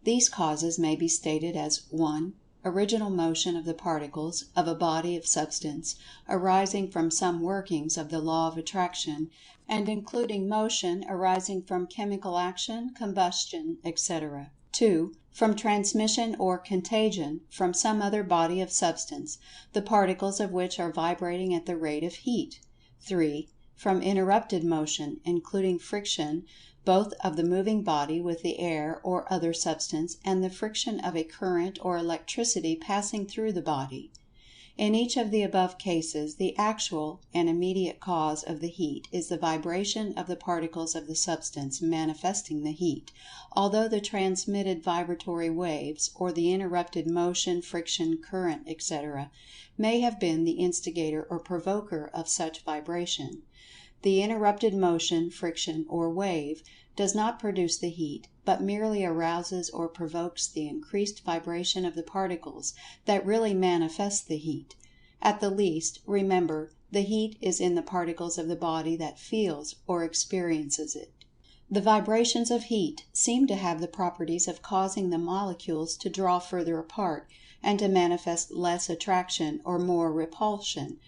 These causes may be stated as 1. Original motion of the particles of a body of substance, arising from some workings of the law of attraction, and including motion arising from chemical action, combustion, etc. 2. From transmission or contagion from some other body of substance, the particles of which are vibrating at the rate of heat. 3. From interrupted motion, including friction, both of the moving body with the air or other substance, and the friction of a current or electricity passing through the body. In each of the above cases, the actual and immediate cause of the heat is the vibration of the particles of the substance manifesting the heat, although the transmitted vibratory waves, or the interrupted motion, friction, current, etc., may have been the instigator or provoker of such vibration. The interrupted motion, friction, or wave does not produce the heat, but merely arouses or provokes the increased vibration of the particles that really manifest the heat. At the least, remember, the heat is in the particles of the body that feels or experiences it. The vibrations of heat seem to have the properties of causing the molecules to draw further apart, and to manifest less attraction or more repulsion,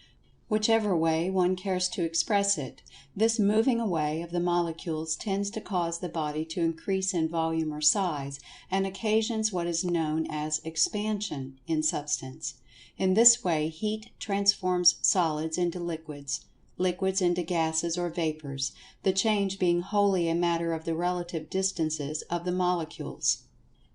whichever way one cares to express it. This moving away of the molecules tends to cause the body to increase in volume or size, and occasions what is known as expansion in substance. In this way heat transforms solids into liquids, liquids into gases or vapors, the change being wholly a matter of the relative distances of the molecules.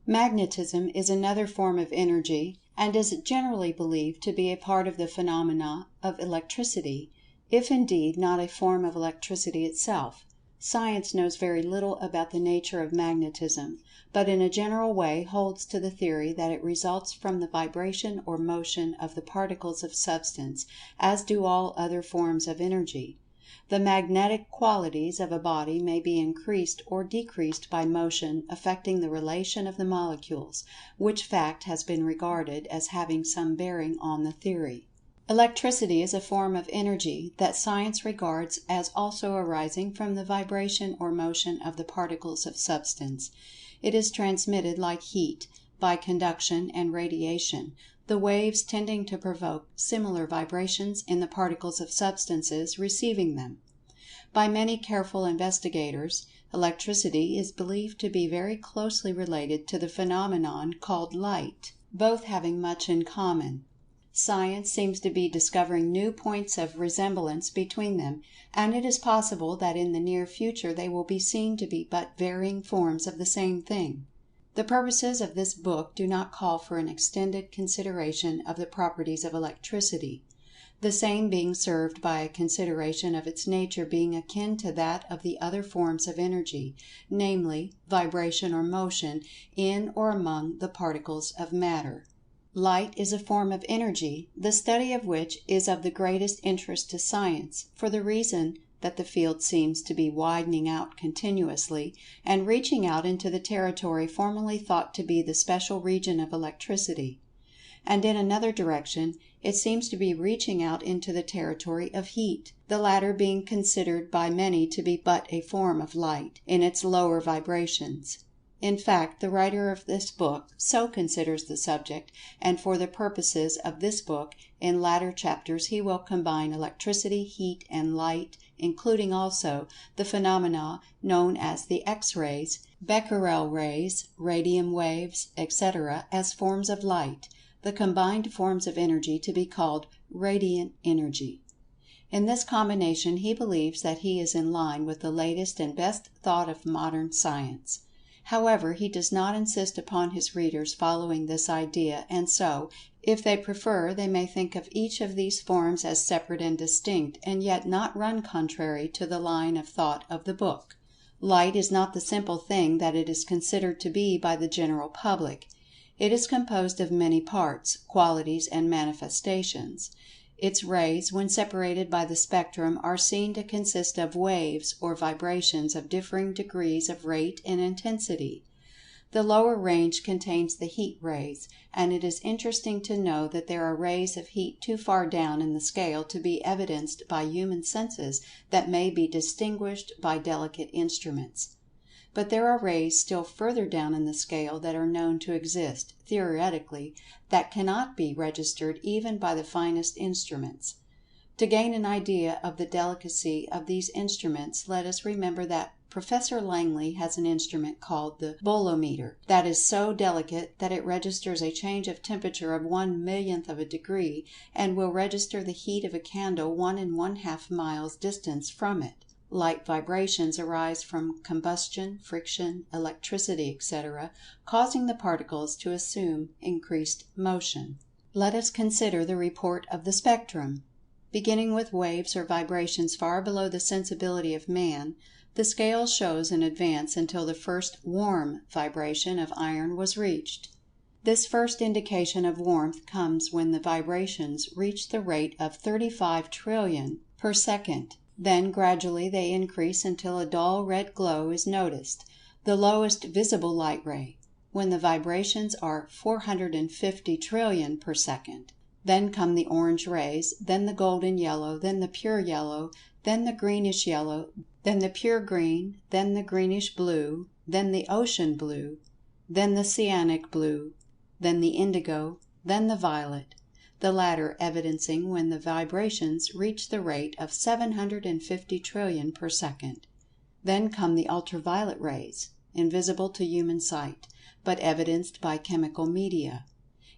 Magnetism is another form of energy, and is generally believed to be a part of the phenomena of electricity, if indeed not a form of electricity itself. Science knows very little about the nature of magnetism, but in a general way holds to the theory that it results from the vibration or motion of the particles of Substance, as do all other forms of Energy. The magnetic qualities of a body may be increased or decreased by motion affecting the relation of the molecules, which fact has been regarded as having some bearing on the theory. Electricity is a form of Energy that Science regards as also arising from the vibration or motion of the particles of Substance. It is transmitted like heat, by conduction and radiation, the waves tending to provoke similar vibrations in the particles of substances receiving them. By many careful investigators, electricity is believed to be very closely related to the phenomenon called light, both having much in common. Science seems to be discovering new points of resemblance between them, and it is possible that in the near future they will be seen to be but varying forms of the same thing. The purposes of this book do not call for an extended consideration of the properties of electricity, the same being served by a consideration of its nature being akin to that of the other forms of Energy, namely, vibration or motion in or among the particles of Matter. Light is a form of Energy, the study of which is of the greatest interest to Science, for the reason that the field seems to be widening out continuously, and reaching out into the territory formerly thought to be the special region of electricity. And in another direction, it seems to be reaching out into the territory of heat, the latter being considered by many to be but a form of light, in its lower vibrations. In fact, the writer of this book so considers the subject, and for the purposes of this book, in latter chapters he will combine electricity, heat, and light, including also the phenomena known as the X-rays, Becquerel rays, radium waves, etc., as forms of light, the combined forms of Energy to be called Radiant Energy. In this combination he believes that he is in line with the latest and best thought of modern science. However, he does not insist upon his readers following this idea, and so, if they prefer, they may think of each of these forms as separate and distinct, and yet not run contrary to the line of thought of the book. Light is not the simple thing that it is considered to be by the general public. It is composed of many parts, qualities, and manifestations. Its rays, when separated by the spectrum, are seen to consist of waves or vibrations of differing degrees of rate and intensity. The lower range contains the heat rays, and it is interesting to know that there are rays of heat too far down in the scale to be evidenced by human senses that may be distinguished by delicate instruments. But there are rays still further down in the scale that are known to exist, theoretically, that cannot be registered even by the finest instruments. To gain an idea of the delicacy of these instruments, let us remember that Professor Langley has an instrument called the bolometer, that is so delicate that it registers a change of temperature of 1/1,000,000th of a degree, and will register the heat of a candle 1 1/2 miles distance from it. Light vibrations arise from combustion, friction, electricity, etc., causing the particles to assume increased motion. Let us consider the report of the spectrum. Beginning with waves or vibrations far below the sensibility of man, the scale shows an advance until the first warm vibration of iron was reached. This first indication of warmth comes when the vibrations reach the rate of 35 trillion per second. Then gradually they increase until a dull red glow is noticed, the lowest visible light ray, when the vibrations are 450 trillion per second. Then come the orange rays, then the golden yellow, then the pure yellow, then the greenish yellow, then the pure green, then the greenish blue, then the ocean blue, then the cyanic blue, then the indigo, then the violet, the latter evidencing when the vibrations reach the rate of 750 trillion per second. Then come the ultraviolet rays, invisible to human sight, but evidenced by chemical media.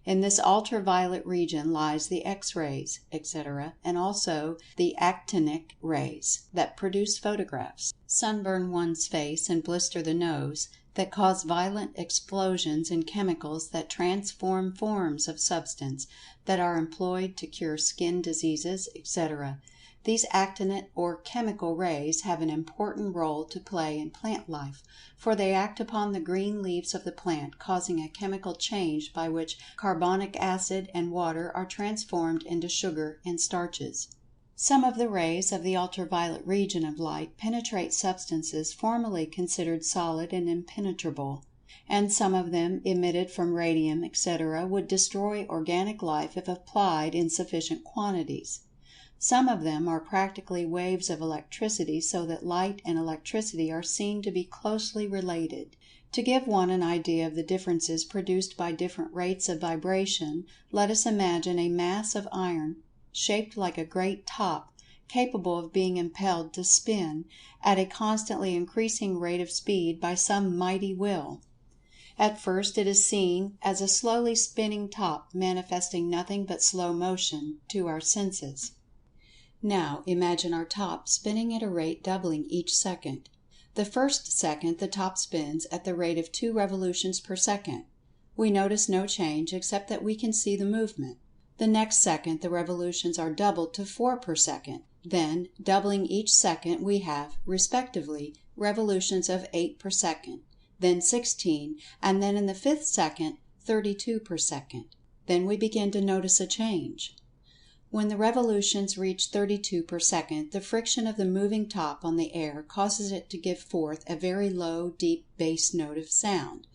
In this ultraviolet region lies the X-rays, etc., and also the actinic rays that produce photographs, sunburn one's face and blister the nose, that cause violent explosions in chemicals that transform forms of substance, that are employed to cure skin diseases, etc. These actinate or chemical rays have an important role to play in plant life, for they act upon the green leaves of the plant, causing a chemical change by which carbonic acid and water are transformed into sugar and starches. Some of the rays of the ultraviolet region of light penetrate substances formerly considered solid and impenetrable, and some of them, emitted from radium, etc., would destroy organic life if applied in sufficient quantities. Some of them are practically waves of electricity, so that light and electricity are seen to be closely related. To give one an idea of the differences produced by different rates of vibration, let us imagine a mass of iron, shaped like a great top, capable of being impelled to spin at a constantly increasing rate of speed by some mighty will. At first it is seen as a slowly spinning top, manifesting nothing but slow motion to our senses. Now imagine our top spinning at a rate doubling each second. The first second the top spins at the rate of 2 revolutions per second. We notice no change except that we can see the movement. The next second the revolutions are doubled to 4 per second. Then, doubling each second, we have, respectively, revolutions of 8 per second, then 16, and then in the 5th second, 32 per second. Then we begin to notice a change. When the revolutions reach 32 per second, the friction of the moving top on the air causes it to give forth a very low, deep bass note of sound.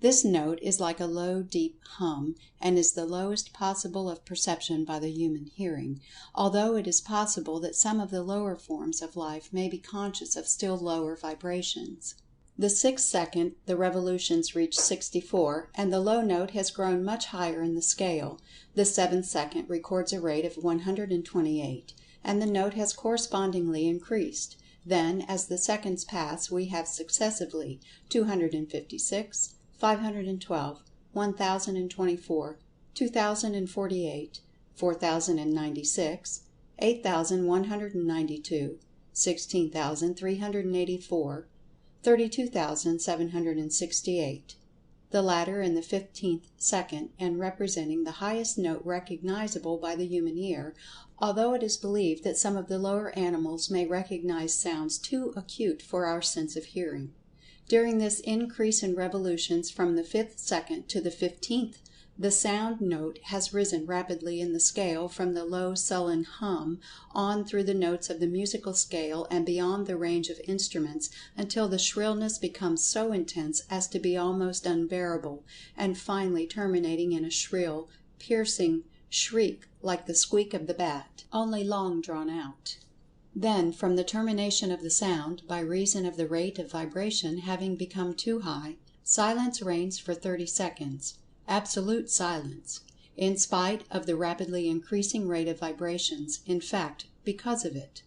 This note is like a low, deep hum, and is the lowest possible of perception by the human hearing, although it is possible that some of the lower forms of life may be conscious of still lower vibrations. The 6th second the revolutions reach 64, and the low note has grown much higher in the scale. The 7th second records a rate of 128, and the note has correspondingly increased. Then, as the seconds pass, we have successively 256, 512, 1024, 2048, 4096, 8192, 16,384, 32,768, the latter in the 15th second, and representing the highest note recognizable by the human ear, although it is believed that some of the lower animals may recognize sounds too acute for our sense of hearing. During this increase in revolutions from the 5th second to the 15th, the sound note has risen rapidly in the scale from the low sullen hum on through the notes of the musical scale and beyond the range of instruments, until the shrillness becomes so intense as to be almost unbearable, and finally terminating in a shrill, piercing shriek like the squeak of the bat, only long drawn out. Then, from the termination of the sound, by reason of the rate of vibration having become too high, silence reigns for 30 seconds. Absolute silence, in spite of the rapidly increasing rate of vibrations, in fact, because of it.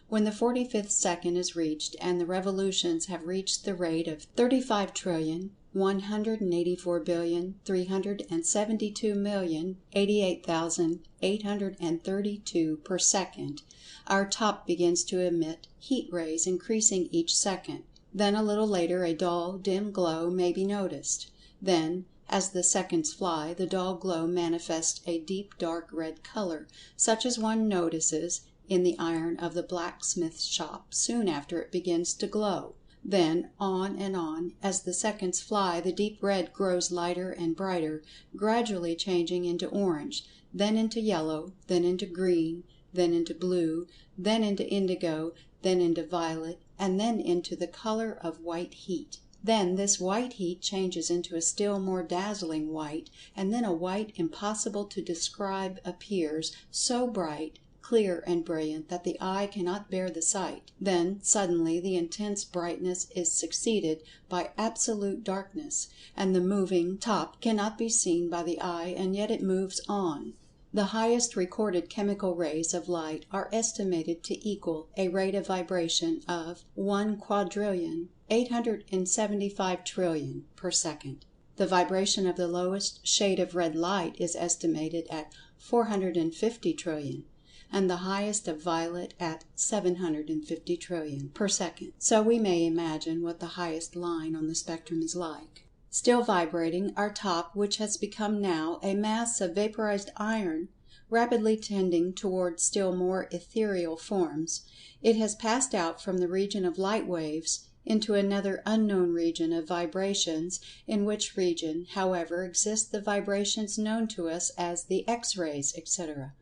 When the 45th second is reached, and the revolutions have reached the rate of 35,184,372,088,832 per second, our top begins to emit heat rays increasing each second. Then a little later a dull, dim glow may be noticed. Then, as the seconds fly, the dull glow manifests a deep dark red color, such as one notices in the iron of the blacksmith's shop soon after it begins to glow. Then, on and on, as the seconds fly, the deep red grows lighter and brighter, gradually changing into orange, then into yellow, then into green, then into blue, then into indigo, then into violet, and then into the color of white heat. Then this white heat changes into a still more dazzling white, and then a white impossible to describe appears, so bright, clear and brilliant that the eye cannot bear the sight. Then suddenly the intense brightness is succeeded by absolute darkness, and the moving top cannot be seen by the eye, and yet it moves on. The highest recorded chemical rays of light are estimated to equal a rate of vibration of 1,875,000,000,000,000 per second. The vibration of the lowest shade of red light is estimated at 450 trillion, and the highest of violet at 750 trillion per second. So we may imagine what the highest line on the spectrum is like. Still vibrating, our top, which has become now a mass of vaporized iron, rapidly tending toward still more ethereal forms, it has passed out from the region of light waves into another unknown region of vibrations, in which region, however, exist the vibrations known to us as the X-rays, etc.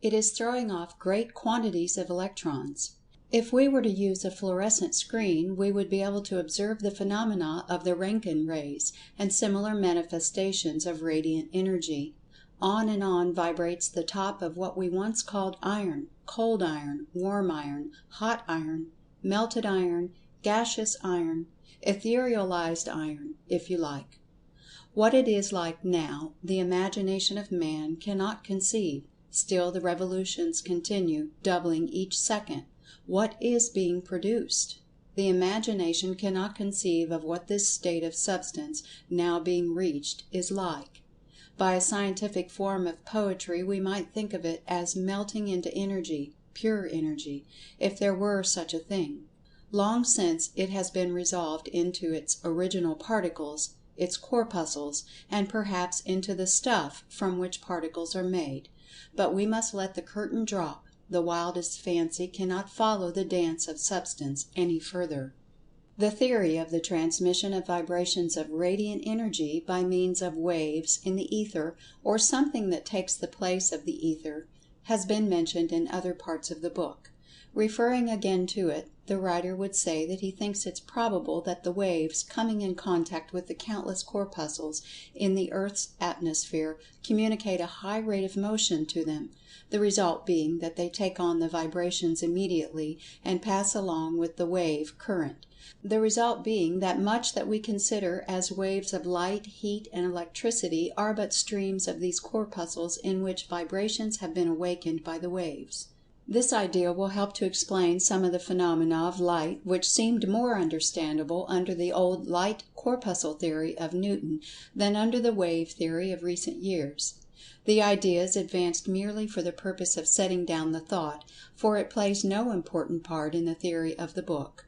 It is throwing off great quantities of electrons. If we were to use a fluorescent screen, we would be able to observe the phenomena of the Röntgen rays and similar manifestations of radiant energy. On and on vibrates the top of what we once called iron, cold iron, warm iron, hot iron, melted iron, gaseous iron, etherealized iron, if you like. What it is like now, the imagination of man cannot conceive. Still the revolutions continue, doubling each second. What is being produced? The imagination cannot conceive of what this state of substance, now being reached, is like. By a scientific form of poetry we might think of it as melting into energy, pure energy, if there were such a thing. Long since it has been resolved into its original particles, its corpuscles, and perhaps into the stuff from which particles are made. But we must let the curtain drop. The wildest fancy cannot follow the dance of substance any further. The theory of the transmission of vibrations of radiant energy by means of waves in the ether, or something that takes the place of the ether, has been mentioned in other parts of the book. Referring again to it, the writer would say that he thinks it's probable that the waves, coming in contact with the countless corpuscles in the Earth's atmosphere, communicate a high rate of motion to them, the result being that they take on the vibrations immediately and pass along with the wave current. The result being that much that we consider as waves of light, heat, and electricity are but streams of these corpuscles in which vibrations have been awakened by the waves. This idea will help to explain some of the phenomena of light which seemed more understandable under the old light corpuscle theory of Newton than under the wave theory of recent years. The idea is advanced merely for the purpose of setting down the thought, for it plays no important part in the theory of the book.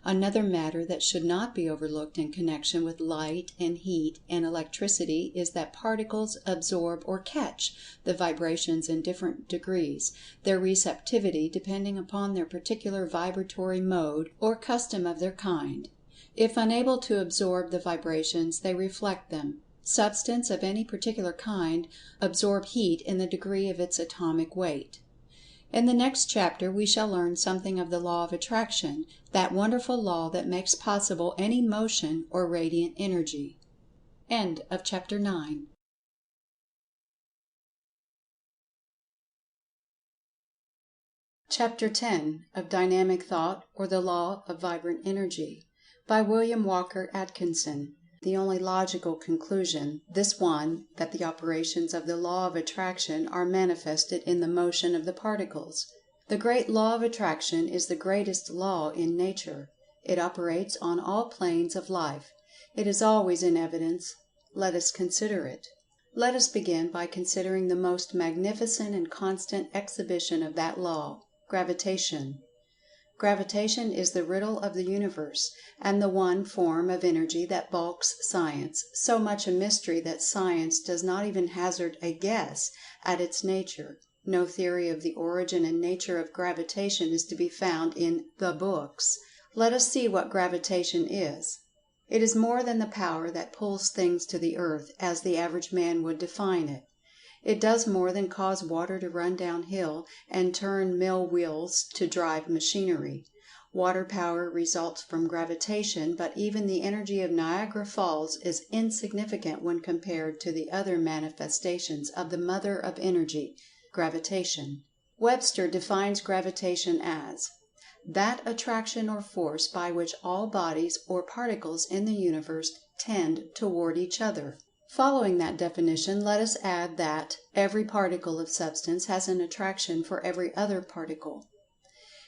Another matter that should not be overlooked in connection with light and heat and electricity is that particles absorb or catch the vibrations in different degrees, their receptivity depending upon their particular vibratory mode or custom of their kind. If unable to absorb the vibrations, they reflect them. Substance of any particular kind absorb heat in the degree of its atomic weight. In the next chapter we shall learn something of the law of attraction, that wonderful law that makes possible any motion or radiant energy. End of chapter 9. Chapter 10 of Dynamic Thought, or the Law of Vibrant Energy, by William Walker Atkinson. The only logical conclusion, this one, that the operations of the law of attraction are manifested in the motion of the particles. The great law of attraction is the greatest law in nature. It operates on all planes of life. It is always in evidence. Let us consider it. Let us begin by considering the most magnificent and constant exhibition of that law, gravitation. Gravitation is the riddle of the universe, and the one form of energy that balks science, so much a mystery that science does not even hazard a guess at its nature. No theory of the origin and nature of gravitation is to be found in the books. Let us see what gravitation is. It is more than the power that pulls things to the earth, as the average man would define it. It does more than cause water to run downhill and turn mill wheels to drive machinery. Water power results from gravitation, but even the energy of Niagara Falls is insignificant when compared to the other manifestations of the mother of energy, gravitation. Webster defines gravitation as that attraction or force by which all bodies or particles in the universe tend toward each other. Following that definition, let us add that every particle of substance has an attraction for every other particle.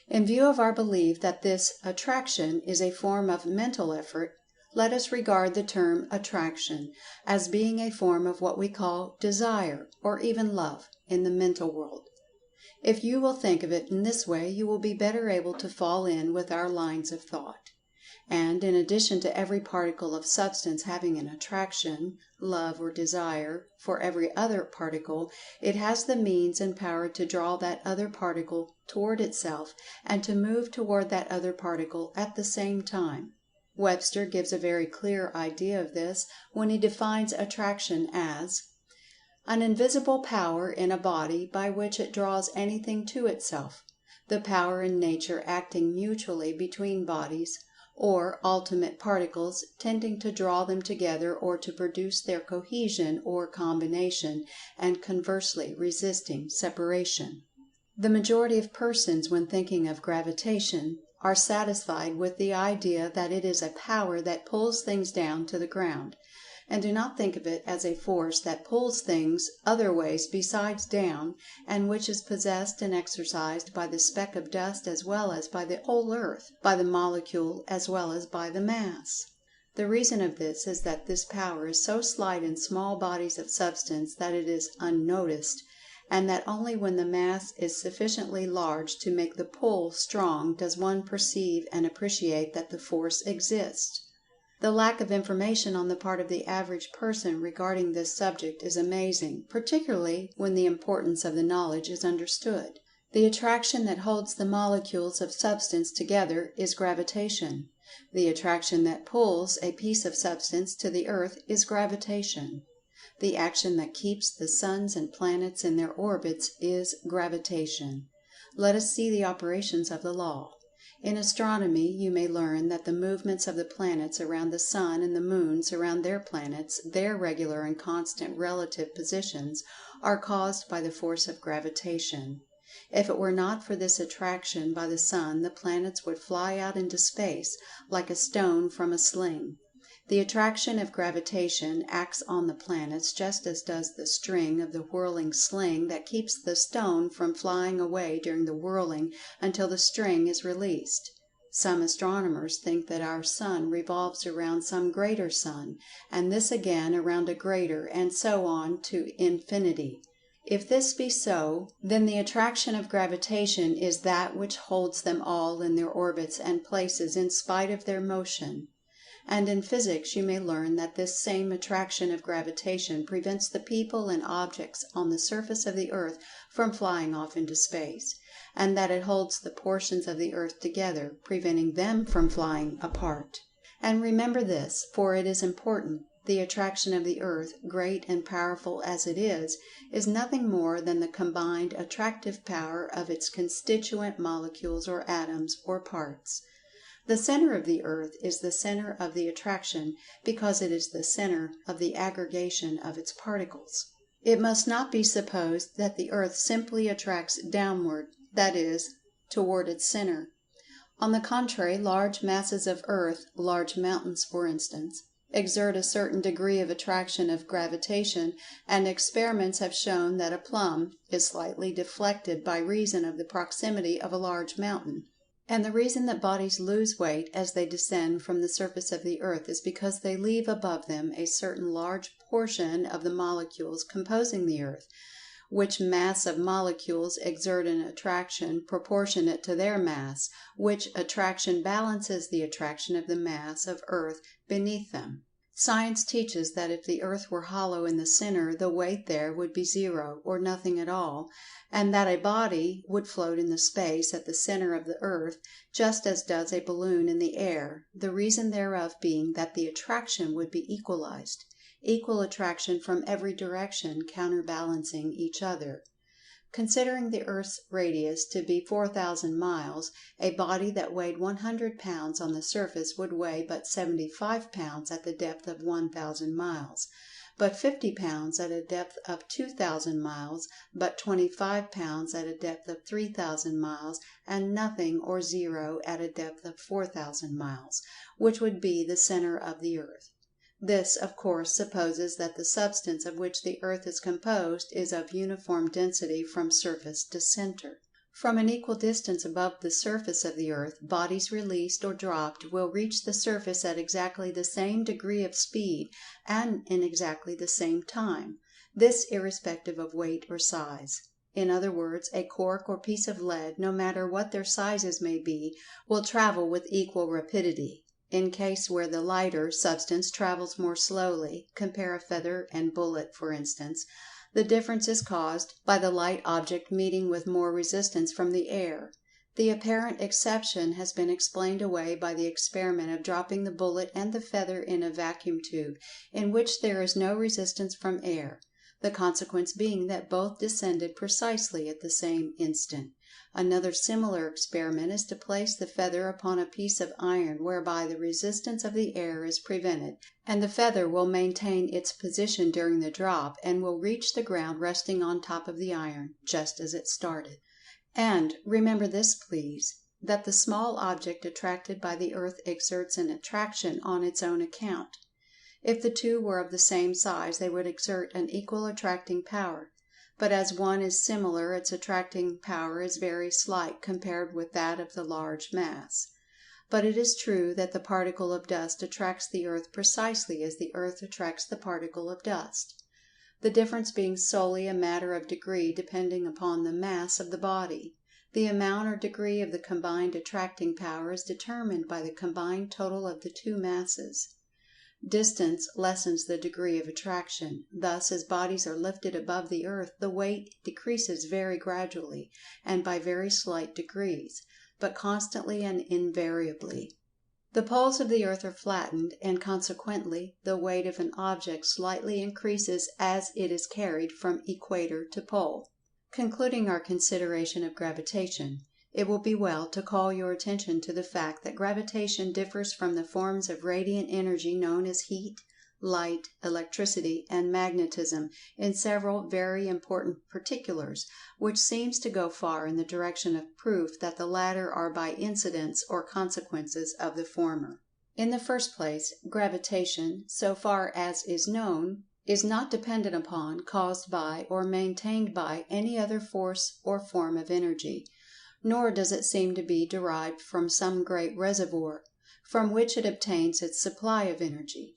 In view of our belief that this attraction is a form of mental effort, let us regard the term attraction as being a form of what we call desire, or even love, in the mental world. If you will think of it in this way, you will be better able to fall in with our lines of thought. And in addition to every particle of substance having an attraction, love or desire, for every other particle, it has the means and power to draw that other particle toward itself, and to move toward that other particle at the same time. Webster gives a very clear idea of this when he defines attraction as an invisible power in a body by which it draws anything to itself, the power in nature acting mutually between bodies, or ultimate particles tending to draw them together or to produce their cohesion or combination, and conversely resisting separation. The majority of persons, when thinking of gravitation, are satisfied with the idea that it is a power that pulls things down to the ground, and do not think of it as a force that pulls things other ways besides down, and which is possessed and exercised by the speck of dust as well as by the whole earth, by the molecule as well as by the mass. The reason of this is that this power is so slight in small bodies of substance that it is unnoticed, and that only when the mass is sufficiently large to make the pull strong does one perceive and appreciate that the force exists. The lack of information on the part of the average person regarding this subject is amazing, particularly when the importance of the knowledge is understood. The attraction that holds the molecules of substance together is gravitation. The attraction that pulls a piece of substance to the earth is gravitation. The action that keeps the suns and planets in their orbits is gravitation. Let us see the operations of the law. In astronomy you may learn that the movements of the planets around the sun and the moons around their planets, their regular and constant relative positions, are caused by the force of gravitation. If it were not for this attraction by the sun, the planets would fly out into space like a stone from a sling. The attraction of gravitation acts on the planets just as does the string of the whirling sling that keeps the stone from flying away during the whirling until the string is released. Some astronomers think that our sun revolves around some greater sun, and this again around a greater, and so on to infinity. If this be so, then the attraction of gravitation is that which holds them all in their orbits and places in spite of their motion. And in physics you may learn that this same attraction of gravitation prevents the people and objects on the surface of the earth from flying off into space, and that it holds the portions of the earth together, preventing them from flying apart. And remember this, for it is important. The attraction of the earth, great and powerful as it is nothing more than the combined attractive power of its constituent molecules or atoms or parts. The center of the earth is the center of the attraction because it is the center of the aggregation of its particles. It must not be supposed that the earth simply attracts downward, that is, toward its center. On the contrary, large masses of earth, large mountains for instance, exert a certain degree of attraction of gravitation, and experiments have shown that a plum is slightly deflected by reason of the proximity of a large mountain. And the reason that bodies lose weight as they descend from the surface of the earth is because they leave above them a certain large portion of the molecules composing the earth, which mass of molecules exert an attraction proportionate to their mass, which attraction balances the attraction of the mass of earth beneath them. Science teaches that if the earth were hollow in the center, the weight there would be zero, or nothing at all, and that a body would float in the space at the center of the earth, just as does a balloon in the air, the reason thereof being that the attraction would be equalized, equal attraction from every direction counterbalancing each other. Considering the earth's radius to be 4,000 miles, a body that weighed 100 pounds on the surface would weigh but 75 pounds at the depth of 1,000 miles, but 50 pounds at a depth of 2,000 miles, but 25 pounds at a depth of 3,000 miles, and nothing or zero at a depth of 4,000 miles, which would be the center of the earth. This, of course, supposes that the substance of which the earth is composed is of uniform density from surface to center. From an equal distance above the surface of the earth, bodies released or dropped will reach the surface at exactly the same degree of speed and in exactly the same time, this irrespective of weight or size. In other words, a cork or piece of lead, no matter what their sizes may be, will travel with equal rapidity. in case where the lighter substance travels more slowly, compare a feather and bullet for instance, the difference is caused by the light object meeting with more resistance from the air. The apparent exception has been explained away by the experiment of dropping the bullet and the feather in a vacuum tube, in which there is no resistance from air, the consequence being that both descended precisely at the same instant. Another similar experiment is to place the feather upon a piece of iron whereby the resistance of the air is prevented, and the feather will maintain its position during the drop, and will reach the ground resting on top of the iron, just as it started. And, remember this please, that the small object attracted by the earth exerts an attraction on its own account. If the two were of the same size they would exert an equal attracting power, but as one is similar its attracting power is very slight compared with that of the large mass. But it is true that the particle of dust attracts the earth precisely as the earth attracts the particle of dust, the difference being solely a matter of degree depending upon the mass of the body. The amount or degree of the combined attracting power is determined by the combined total of the two masses. Distance lessens the degree of attraction. Thus, as bodies are lifted above the earth, the weight decreases very gradually, and by very slight degrees, but constantly and invariably. The poles of the earth are flattened, and consequently the weight of an object slightly increases as it is carried from equator to pole. Concluding our consideration of gravitation, it will be well to call your attention to the fact that gravitation differs from the forms of radiant energy known as heat, light, electricity, and magnetism in several very important particulars, which seems to go far in the direction of proof that the latter are by incidents or consequences of the former. In the first place, gravitation, so far as is known, is not dependent upon, caused by, or maintained by any other force or form of energy, nor does it seem to be derived from some great reservoir, from which it obtains its supply of energy.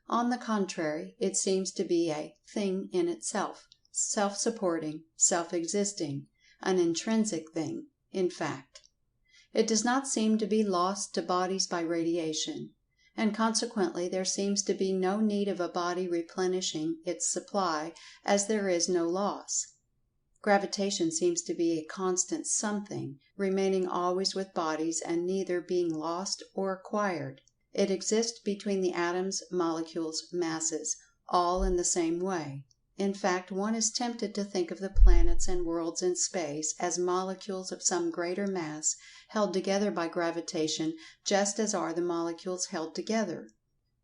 On the contrary, it seems to be a thing in itself, self-supporting, self-existing, an intrinsic thing, in fact. It does not seem to be lost to bodies by radiation, and consequently there seems to be no need of a body replenishing its supply, as there is no loss. Gravitation seems to be a constant something, remaining always with bodies and neither being lost or acquired. It exists between the atoms, molecules, masses, all in the same way. In fact, one is tempted to think of the planets and worlds in space as molecules of some greater mass held together by gravitation, just as are the molecules held together.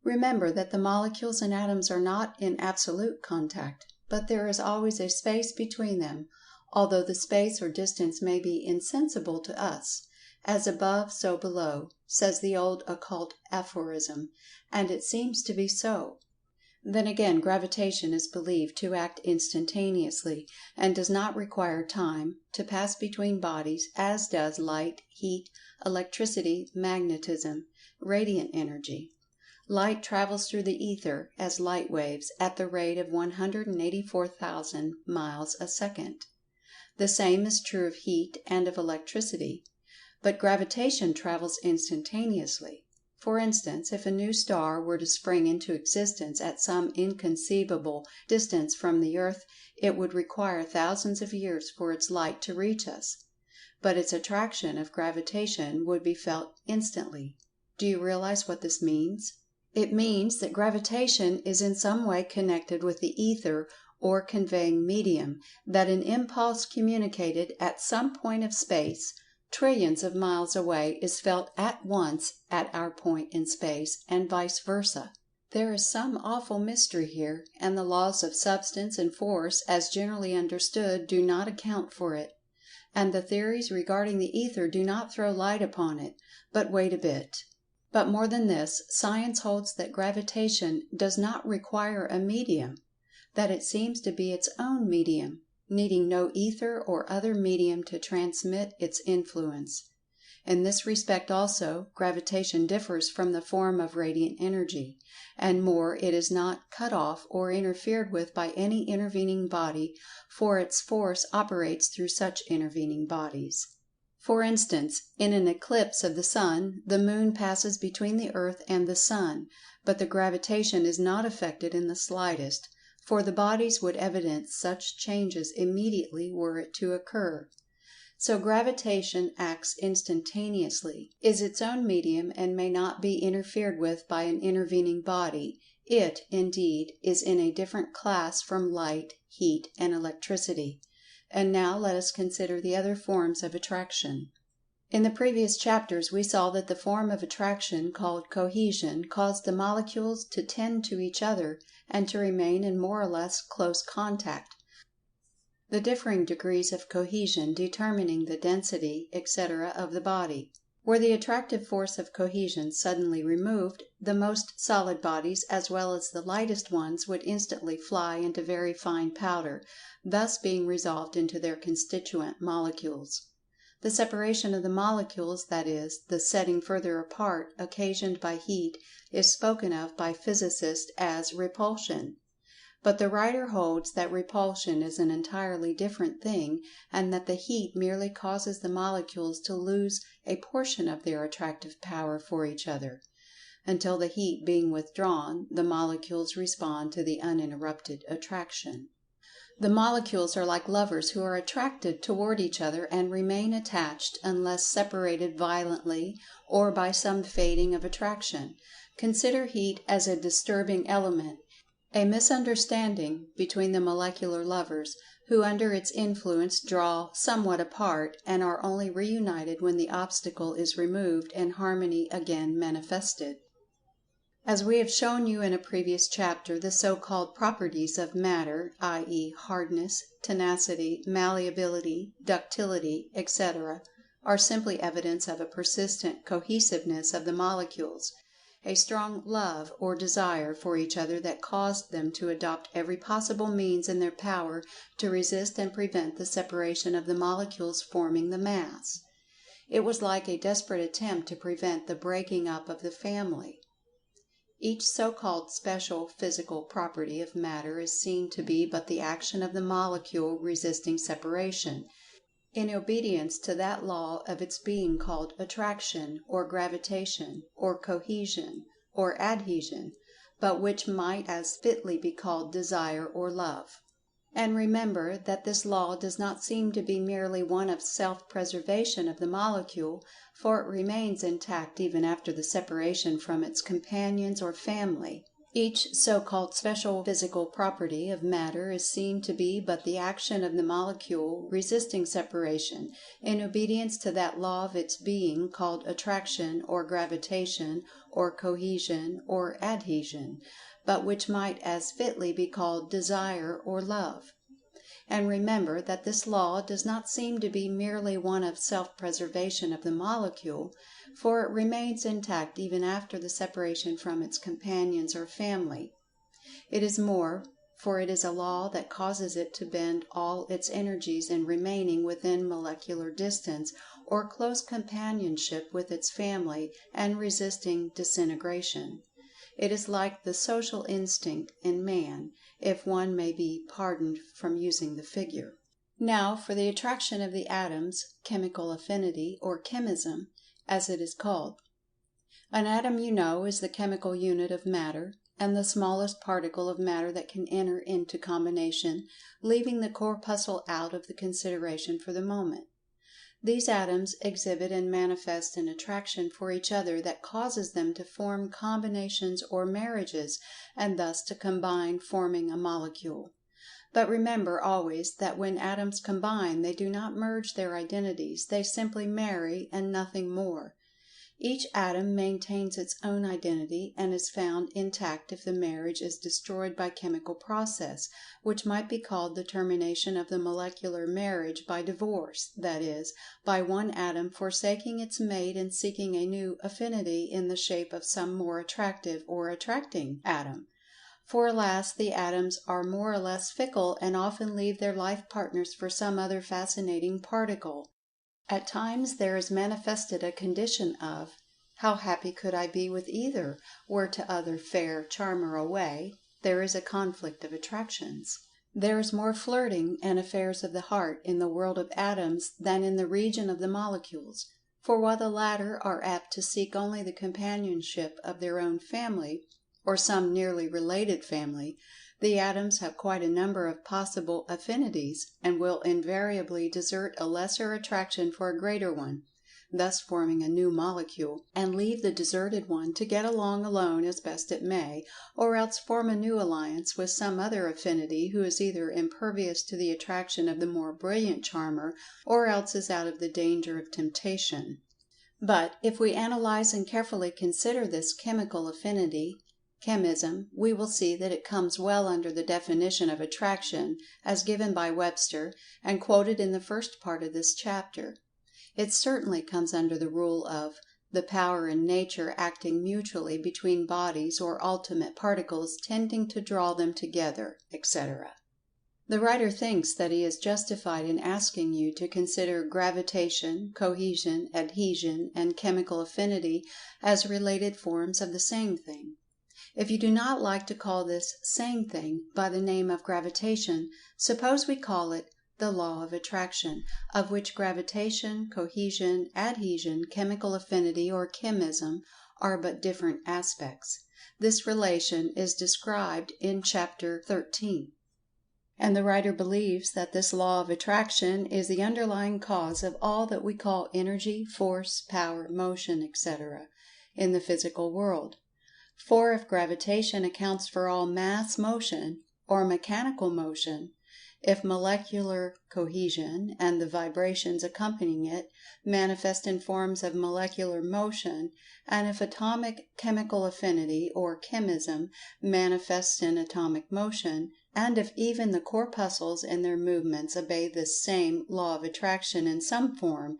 Remember that the molecules and atoms are not in absolute contact, but there is always a space between them, although the space or distance may be insensible to us. As above, so below, says the old occult aphorism, and it seems to be so. Then again, gravitation is believed to act instantaneously, and does not require time to pass between bodies, as does light, heat, electricity, magnetism, radiant energy. Light travels through the ether as light waves at the rate of 184,000 miles a second. The same is true of heat and of electricity. But gravitation travels instantaneously. For instance, if a new star were to spring into existence at some inconceivable distance from the earth, it would require thousands of years for its light to reach us. But its attraction of gravitation would be felt instantly. Do you realize what this means? It means that gravitation is in some way connected with the ether or conveying medium, that an impulse communicated at some point of space, trillions of miles away, is felt at once at our point in space, and vice versa. There is some awful mystery here, and the laws of substance and force, as generally understood, do not account for it. And the theories regarding the ether do not throw light upon it. But wait a bit. But more than this, science holds that gravitation does not require a medium, that it seems to be its own medium, needing no ether or other medium to transmit its influence. In this respect also, gravitation differs from the form of radiant energy, and more, it is not cut off or interfered with by any intervening body, for its force operates through such intervening bodies. For instance, in an eclipse of the sun, the moon passes between the earth and the sun, but the gravitation is not affected in the slightest, for the bodies would evidence such changes immediately were it to occur. So gravitation acts instantaneously, is its own medium, and may not be interfered with by an intervening body. It, indeed, is in a different class from light, heat, and electricity. And now let us consider the other forms of attraction. In the previous chapters we saw that the form of attraction called cohesion caused the molecules to tend to each other and to remain in more or less close contact, the differing degrees of cohesion determining the density, etc., of the body. Were the attractive force of cohesion suddenly removed, the most solid bodies as well as the lightest ones would instantly fly into very fine powder, thus being resolved into their constituent molecules. The separation of the molecules, that is, the setting further apart, occasioned by heat, is spoken of by physicists as repulsion. But the writer holds that repulsion is an entirely different thing, and that the heat merely causes the molecules to lose a portion of their attractive power for each other. Until the heat being withdrawn, the molecules respond to the uninterrupted attraction. The molecules are like lovers who are attracted toward each other and remain attached unless separated violently or by some fading of attraction. Consider heat as a disturbing element, a misunderstanding between the molecular lovers, who under its influence draw somewhat apart, and are only reunited when the obstacle is removed and harmony again manifested. As we have shown you in a previous chapter, the so-called properties of matter, i.e., hardness, tenacity, malleability, ductility, etc., are simply evidence of a persistent cohesiveness of the molecules, a strong love or desire for each other that caused them to adopt every possible means in their power to resist and prevent the separation of the molecules forming the mass. It was like a desperate attempt to prevent the breaking up of the family. Each so-called special physical property of matter is seen to be but the action of the molecule resisting separation, in obedience to that law of its being called attraction, or gravitation, or cohesion, or adhesion, but which might as fitly be called desire or love. And remember that this law does not seem to be merely one of self-preservation of the molecule, for it remains intact even after the separation from its companions or family. Each so-called special physical property of matter is seen to be but the action of the molecule resisting separation, in obedience to that law of its being called attraction, or gravitation, or cohesion, or adhesion, but which might as fitly be called desire or love. And remember that this law does not seem to be merely one of self-preservation of the molecule, for it remains intact even after the separation from its companions or family. It is more, for it is a law that causes it to bend all its energies in remaining within molecular distance or close companionship with its family, and resisting disintegration. It is like the social instinct in man, if one may be pardoned from using the figure. Now for the attraction of the atoms, chemical affinity, or chemism, as it is called. An atom, you know, is the chemical unit of matter, and the smallest particle of matter that can enter into combination, leaving the corpuscle out of the consideration for the moment. These atoms exhibit and manifest an attraction for each other that causes them to form combinations or marriages, and thus to combine, forming a molecule. But remember always that when atoms combine they do not merge their identities, they simply marry and nothing more. Each atom maintains its own identity, and is found intact if the marriage is destroyed by chemical process, which might be called the termination of the molecular marriage by divorce, that is, by one atom forsaking its mate and seeking a new affinity in the shape of some more attractive or attracting atom. For alas, the atoms are more or less fickle, and often leave their life partners for some other fascinating particle. At times there is manifested a condition of, "How happy could I be with either, were to other fair charmer away?" There is a conflict of attractions. There is more flirting and affairs of the heart in the world of atoms than in the region of the molecules, for while the latter are apt to seek only the companionship of their own family, or some nearly related family, the atoms have quite a number of possible affinities, and will invariably desert a lesser attraction for a greater one, thus forming a new molecule, and leave the deserted one to get along alone as best it may, or else form a new alliance with some other affinity who is either impervious to the attraction of the more brilliant charmer, or else is out of the danger of temptation. But, if we analyze and carefully consider this chemical affinity, chemism, we will see that it comes well under the definition of attraction, as given by Webster, and quoted in the first part of this chapter. It certainly comes under the rule of the power in nature acting mutually between bodies or ultimate particles tending to draw them together, etc. The writer thinks that he is justified in asking you to consider gravitation, cohesion, adhesion, and chemical affinity as related forms of the same thing. If you do not like to call this same thing by the name of gravitation, suppose we call it the law of attraction, of which gravitation, cohesion, adhesion, chemical affinity, or chemism are but different aspects. This relation is described in Chapter 13. And the writer believes that this law of attraction is the underlying cause of all that we call energy, force, power, motion, etc., in the physical world. For if gravitation accounts for all mass motion, or mechanical motion, if molecular cohesion and the vibrations accompanying it manifest in forms of molecular motion, and if atomic chemical affinity or chemism manifests in atomic motion, and if even the corpuscles in their movements obey this same law of attraction in some form,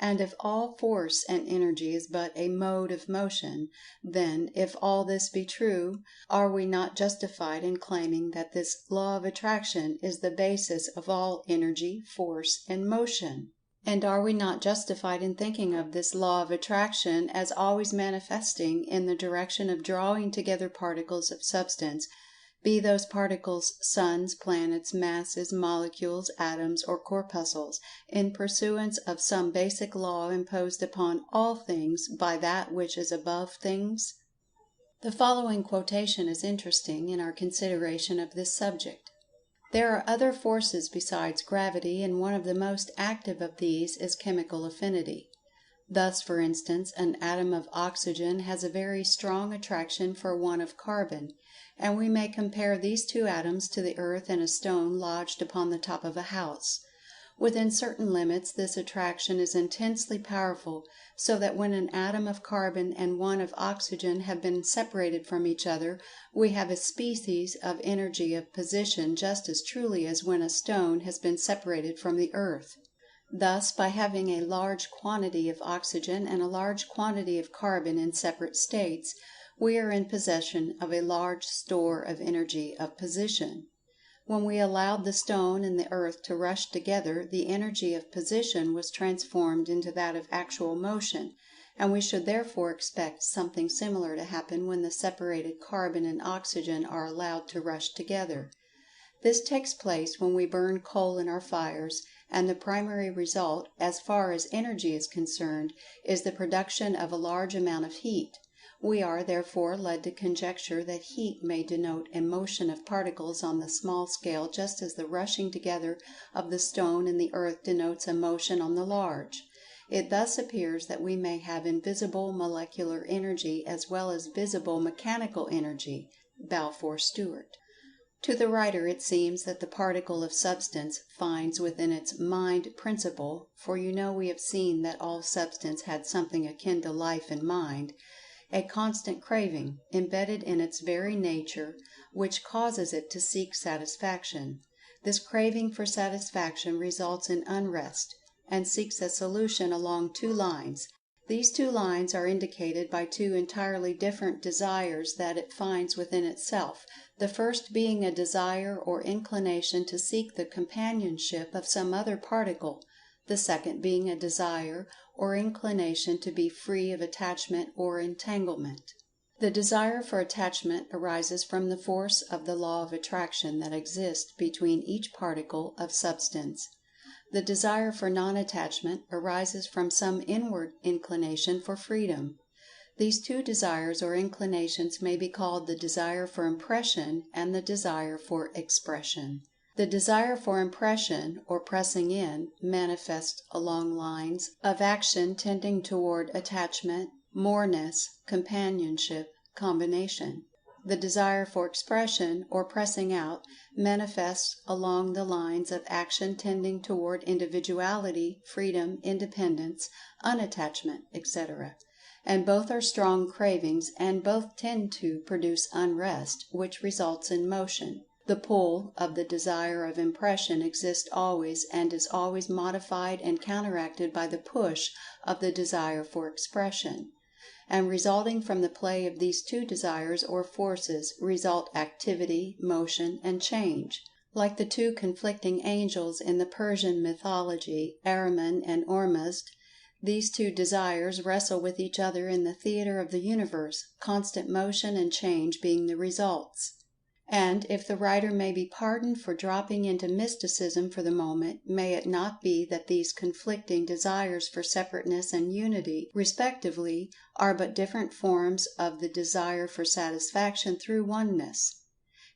and if all force and energy is but a mode of motion, then, if all this be true, are we not justified in claiming that this law of attraction is the basis of all energy, force, and motion? And are we not justified in thinking of this law of attraction as always manifesting in the direction of drawing together particles of substance, be those particles suns, planets, masses, molecules, atoms, or corpuscles, in pursuance of some basic law imposed upon all things by that which is above things? The following quotation is interesting in our consideration of this subject. There are other forces besides gravity, and one of the most active of these is chemical affinity. Thus, for instance, an atom of oxygen has a very strong attraction for one of carbon, and we may compare these two atoms to the earth and a stone lodged upon the top of a house. Within certain limits this attraction is intensely powerful, so that when an atom of carbon and one of oxygen have been separated from each other, we have a species of energy of position just as truly as when a stone has been separated from the earth. Thus, by having a large quantity of oxygen and a large quantity of carbon in separate states, we are in possession of a large store of energy of position. When we allowed the stone and the earth to rush together, the energy of position was transformed into that of actual motion, and we should therefore expect something similar to happen when the separated carbon and oxygen are allowed to rush together. This takes place when we burn coal in our fires, and the primary result, as far as energy is concerned, is the production of a large amount of heat. We are, therefore, led to conjecture that heat may denote a motion of particles on the small scale, just as the rushing together of the stone and the earth denotes a motion on the large. It thus appears that we may have invisible molecular energy as well as visible mechanical energy. Balfour Stewart. To the writer it seems that the particle of substance finds within its mind principle, for you know we have seen that all substance had something akin to life and mind, a constant craving, embedded in its very nature, which causes it to seek satisfaction. This craving for satisfaction results in unrest, and seeks a solution along two lines. These two lines are indicated by two entirely different desires that it finds within itself, the first being a desire or inclination to seek the companionship of some other particle, the second being a desire or inclination to be free of attachment or entanglement. The desire for attachment arises from the force of the law of attraction that exists between each particle of substance. The desire for non-attachment arises from some inward inclination for freedom. These two desires or inclinations may be called the desire for impression and the desire for expression. The desire for impression, or pressing in, manifests along lines of action tending toward attachment, moreness, companionship, combination. The desire for expression, or pressing out, manifests along the lines of action tending toward individuality, freedom, independence, unattachment, etc. And both are strong cravings, and both tend to produce unrest, which results in motion. The pull of the desire of impression exists always, and is always modified and counteracted by the push of the desire for expression. And resulting from the play of these two desires or forces result activity, motion, and change. Like the two conflicting angels in the Persian mythology, Ahriman and Ormuzd, these two desires wrestle with each other in the theater of the universe, constant motion and change being the results. And, if the writer may be pardoned for dropping into mysticism for the moment, may it not be that these conflicting desires for separateness and unity, respectively, are but different forms of the desire for satisfaction through oneness?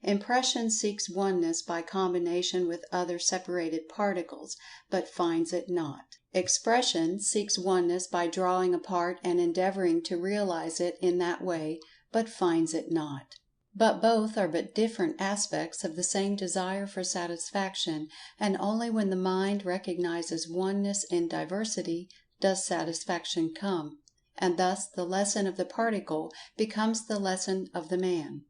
Impression seeks oneness by combination with other separated particles, but finds it not. Expression seeks oneness by drawing apart and endeavoring to realize it in that way, but finds it not. But both are but different aspects of the same desire for satisfaction, and only when the mind recognizes oneness in diversity does satisfaction come, and thus the lesson of the particle becomes the lesson of the man.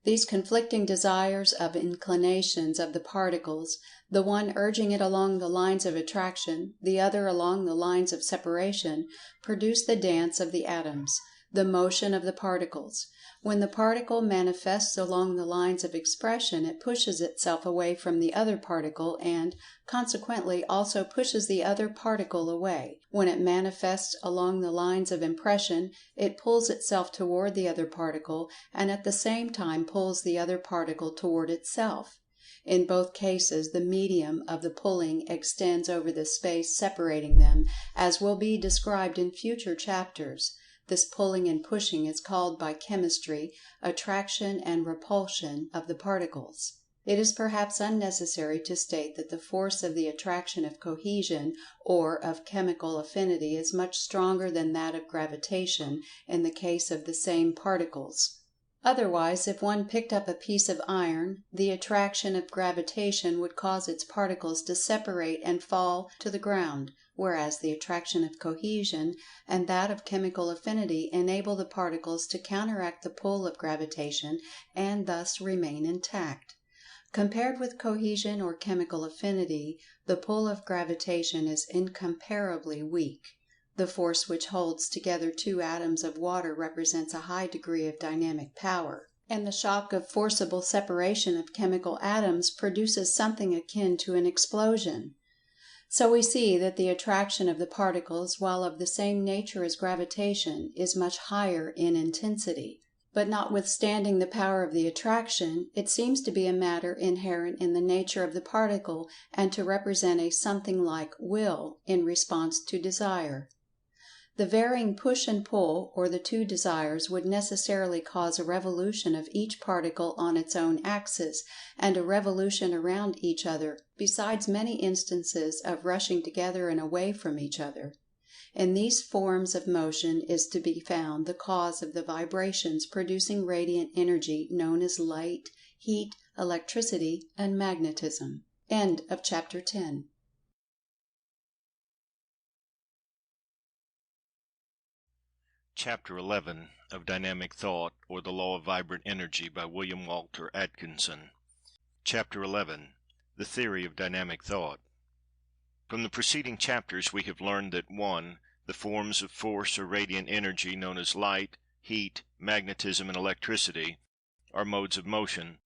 These conflicting desires of inclinations of the particles, the one urging it along the lines of attraction, the other along the lines of separation, produce the dance of the atoms, the motion of the particles. When the particle manifests along the lines of expression, it pushes itself away from the other particle, and, consequently, also pushes the other particle away. When it manifests along the lines of impression, it pulls itself toward the other particle, and at the same time pulls the other particle toward itself. In both cases, the medium of the pulling extends over the space separating them, as will be described in future chapters. This pulling and pushing is called by chemistry attraction and repulsion of the particles. It is perhaps unnecessary to state that the force of the attraction of cohesion or of chemical affinity is much stronger than that of gravitation in the case of the same particles. Otherwise, if one picked up a piece of iron, the attraction of gravitation would cause its particles to separate and fall to the ground, whereas the attraction of cohesion and that of chemical affinity enable the particles to counteract the pull of gravitation and thus remain intact. Compared with cohesion or chemical affinity, the pull of gravitation is incomparably weak. The force which holds together two atoms of water represents a high degree of dynamic power, and the shock of forcible separation of chemical atoms produces something akin to an explosion. So we see that the attraction of the particles, while of the same nature as gravitation, is much higher in intensity. But notwithstanding the power of the attraction, it seems to be a matter inherent in the nature of the particle, and to represent a something like will in response to desire. The varying push and pull, or the two desires, would necessarily cause a revolution of each particle on its own axis, and a revolution around each other, besides many instances of rushing together and away from each other. In these forms of motion is to be found the cause of the vibrations producing radiant energy known as light, heat, electricity, and magnetism. End of Chapter 10. Chapter 11 of Dynamic Thought, or the Law of Vibrant Energy, by William Walter Atkinson. Chapter 11. The Theory of Dynamic Thought. From the preceding chapters we have learned that 1. The forms of force or radiant energy known as light, heat, magnetism, and electricity are modes of motion,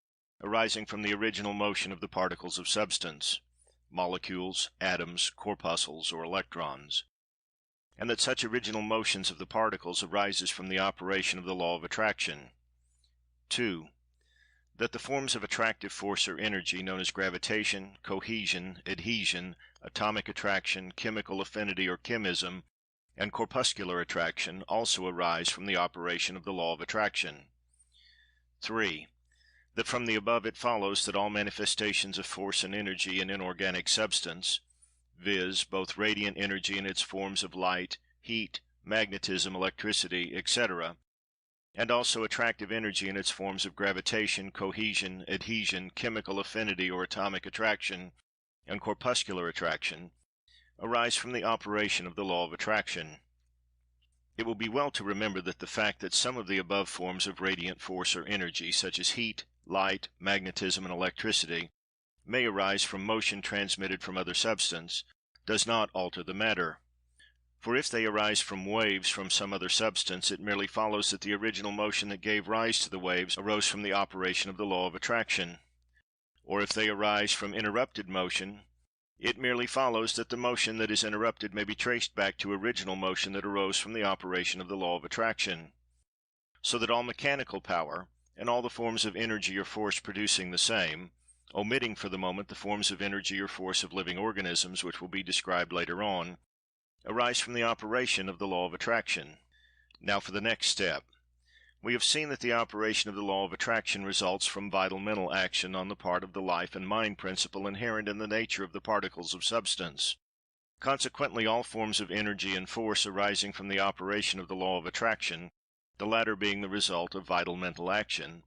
arising from the original motion of the particles of substance, molecules, atoms, corpuscles, or electrons. and that such original motions of the particles arises from the operation of the law of attraction. 2. That the forms of attractive force or energy, known as gravitation, cohesion, adhesion, atomic attraction, chemical affinity or chemism, and corpuscular attraction, also arise from the operation of the law of attraction. 3. That from the above it follows that all manifestations of force and energy in inorganic substance, viz., both radiant energy in its forms of light, heat, magnetism, electricity, etc., and also attractive energy in its forms of gravitation, cohesion, adhesion, chemical affinity or atomic attraction, and corpuscular attraction, arise from the operation of the law of attraction. It will be well to remember that the fact that some of the above forms of radiant force or energy, such as heat, light, magnetism, and electricity, may arise from motion transmitted from other substance, does not alter the matter. For if they arise from waves from some other substance, it merely follows that the original motion that gave rise to the waves arose from the operation of the law of attraction. Or if they arise from interrupted motion, it merely follows that the motion that is interrupted may be traced back to original motion that arose from the operation of the law of attraction. So that all mechanical power, and all the forms of energy or force producing the same, omitting for the moment the forms of energy or force of living organisms, which will be described later on, arise from the operation of the law of attraction. Now for the next step. We have seen that the operation of the law of attraction results from vital mental action on the part of the life and mind principle inherent in the nature of the particles of substance. Consequently, all forms of energy and force arising from the operation of the law of attraction, the latter being the result of vital mental action,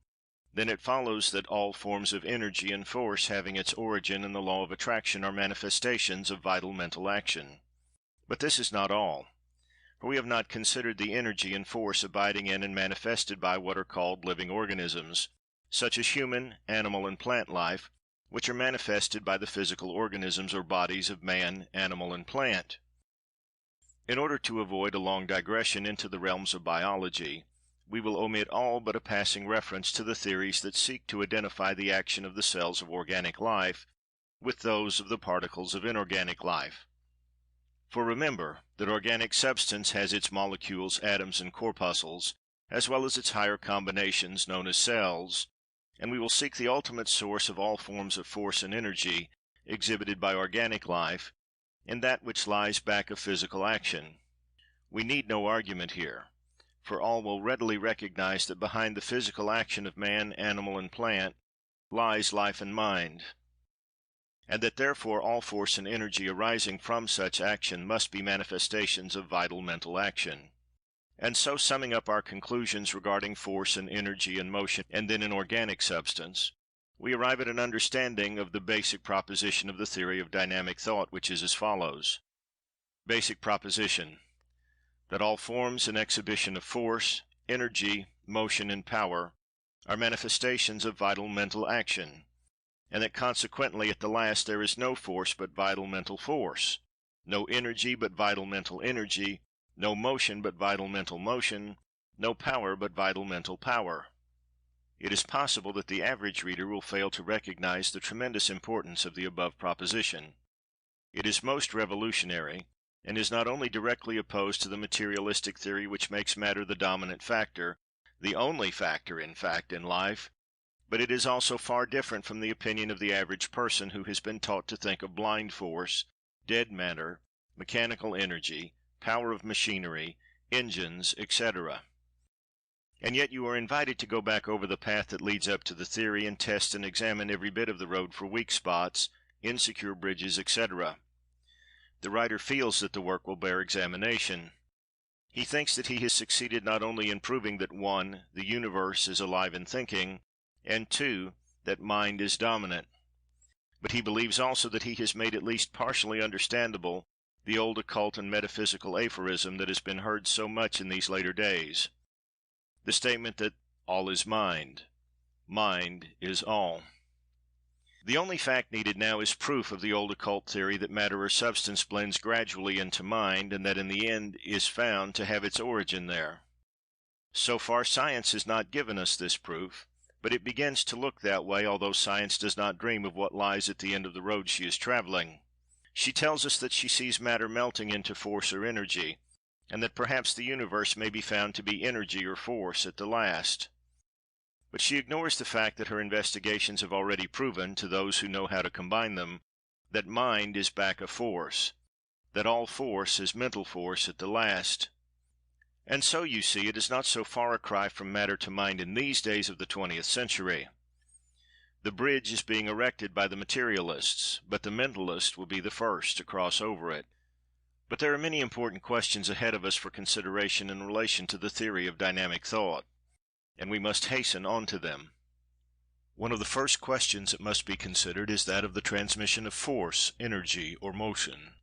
then it follows that all forms of energy and force having its origin in the law of attraction are manifestations of vital mental action. But this is not all, for we have not considered the energy and force abiding in and manifested by what are called living organisms, such as human, animal, and plant life, which are manifested by the physical organisms or bodies of man, animal, and plant. In order to avoid a long digression into the realms of biology, we will omit all but a passing reference to the theories that seek to identify the action of the cells of organic life with those of the particles of inorganic life. For remember that organic substance has its molecules, atoms, and corpuscles, as well as its higher combinations known as cells, and we will seek the ultimate source of all forms of force and energy exhibited by organic life in that which lies back of physical action. We need no argument here, for all will readily recognize that behind the physical action of man, animal, and plant lies life and mind, and that therefore all force and energy arising from such action must be manifestations of vital mental action. And so, summing up our conclusions regarding force and energy and motion and then in organic substance, we arrive at an understanding of the basic proposition of the theory of dynamic thought, which is as follows. Basic proposition: that all forms and exhibition of force, energy, motion, and power are manifestations of vital mental action, and that consequently at the last there is no force but vital mental force, no energy but vital mental energy, no motion but vital mental motion, no power but vital mental power. It is possible that the average reader will fail to recognize the tremendous importance of the above proposition. It is most revolutionary, and is not only directly opposed to the materialistic theory which makes matter the dominant factor, the only factor, in fact, in life, but it is also far different from the opinion of the average person who has been taught to think of blind force, dead matter, mechanical energy, power of machinery, engines, etc. And yet you are invited to go back over the path that leads up to the theory and test and examine every bit of the road for weak spots, insecure bridges, etc. The writer feels that the work will bear examination. He thinks that he has succeeded not only in proving that 1. The universe is alive and thinking, and 2. That mind is dominant, but he believes also that he has made at least partially understandable the old occult and metaphysical aphorism that has been heard so much in these later days, the statement that all is mind, mind is all. The only fact needed now is proof of the old occult theory that matter or substance blends gradually into mind, and that in the end is found to have its origin there. So far science has not given us this proof, but it begins to look that way, although science does not dream of what lies at the end of the road she is traveling. She tells us that she sees matter melting into force or energy, and that perhaps the universe may be found to be energy or force at the last. But she ignores the fact that her investigations have already proven, to those who know how to combine them, that mind is back of force, that all force is mental force at the last. And so, you see, it is not so far a cry from matter to mind in these days of the 20th century. The bridge is being erected by the materialists, but the mentalist will be the first to cross over it. But there are many important questions ahead of us for consideration in relation to the theory of dynamic thought, and we must hasten on to them. One of the first questions that must be considered is that of the transmission of force, energy, or motion.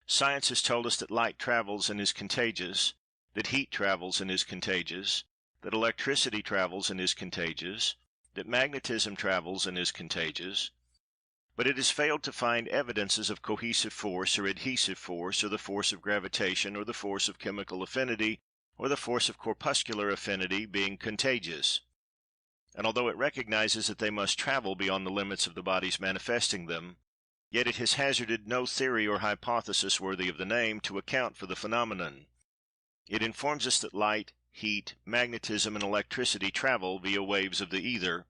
Science has told us that light travels and is contagious, that heat travels and is contagious, that electricity travels and is contagious, that magnetism travels and is contagious, but it has failed to find evidences of cohesive force or adhesive force, or the force of gravitation, or the force of chemical affinity, or the force of corpuscular affinity being contagious. And although it recognizes that they must travel beyond the limits of the bodies manifesting them, yet it has hazarded no theory or hypothesis worthy of the name to account for the phenomenon. It informs us that light, heat, magnetism, and electricity travel via waves of the ether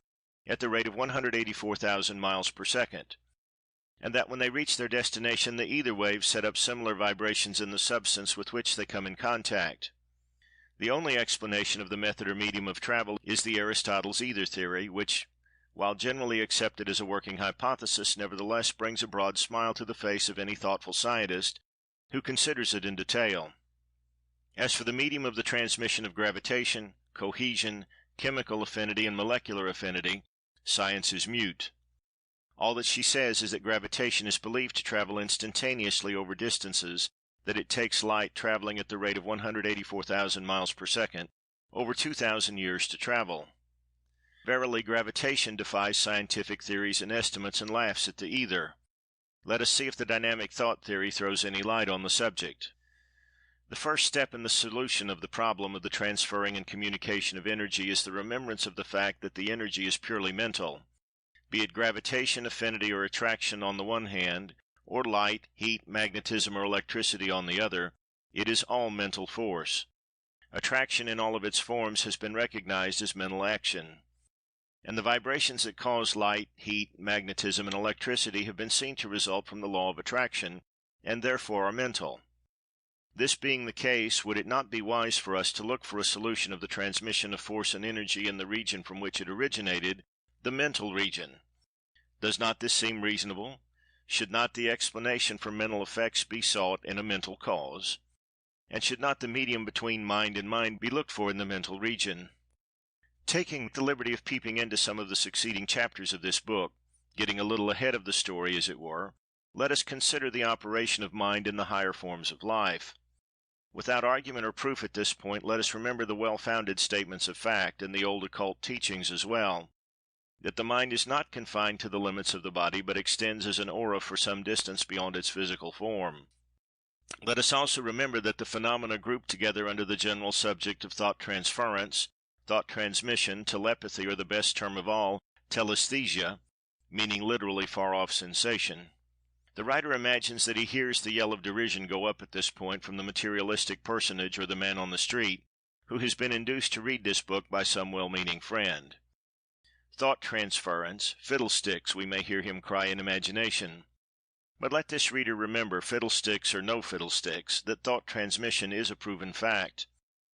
at the rate of 184,000 miles per second, and that when they reach their destination the ether waves set up similar vibrations in the substance with which they come in contact. The only explanation of the method or medium of travel is the Aristotle's ether theory, which, while generally accepted as a working hypothesis, nevertheless brings a broad smile to the face of any thoughtful scientist who considers it in detail. As for the medium of the transmission of gravitation, cohesion, chemical affinity, and molecular affinity, science is mute. All that she says is that gravitation is believed to travel instantaneously over distances, that it takes light traveling at the rate of 184,000 miles per second over 2,000 years to travel. Verily, gravitation defies scientific theories and estimates and laughs at the ether. Let us see if the dynamic thought theory throws any light on the subject. The first step in the solution of the problem of the transferring and communication of energy is the remembrance of the fact that the energy is purely mental, be it gravitation, affinity, or attraction on the one hand, or light, heat, magnetism, or electricity on the other. It is all mental force. Attraction in all of its forms has been recognized as mental action, and the vibrations that cause light, heat, magnetism, and electricity have been seen to result from the law of attraction, and therefore are mental. This being the case, would it not be wise for us to look for a solution of the transmission of force and energy in the region from which it originated, the mental region? Does not this seem reasonable? Should not the explanation for mental effects be sought in a mental cause? And should not the medium between mind and mind be looked for in the mental region? Taking the liberty of peeping into some of the succeeding chapters of this book, getting a little ahead of the story, as it were, let us consider the operation of mind in the higher forms of life. Without argument or proof at this point, let us remember the well-founded statements of fact, and the old occult teachings as well, that the mind is not confined to the limits of the body, but extends as an aura for some distance beyond its physical form. Let us also remember that the phenomena grouped together under the general subject of thought transference, thought transmission, telepathy, or the best term of all, telesthesia, meaning literally far-off sensation. The writer imagines that he hears the yell of derision go up at this point from the materialistic personage or the man on the street who has been induced to read this book by some well-meaning friend. Thought transference, fiddlesticks, we may hear him cry in imagination. But let this reader remember, fiddlesticks or no fiddlesticks, that thought transmission is a proven fact,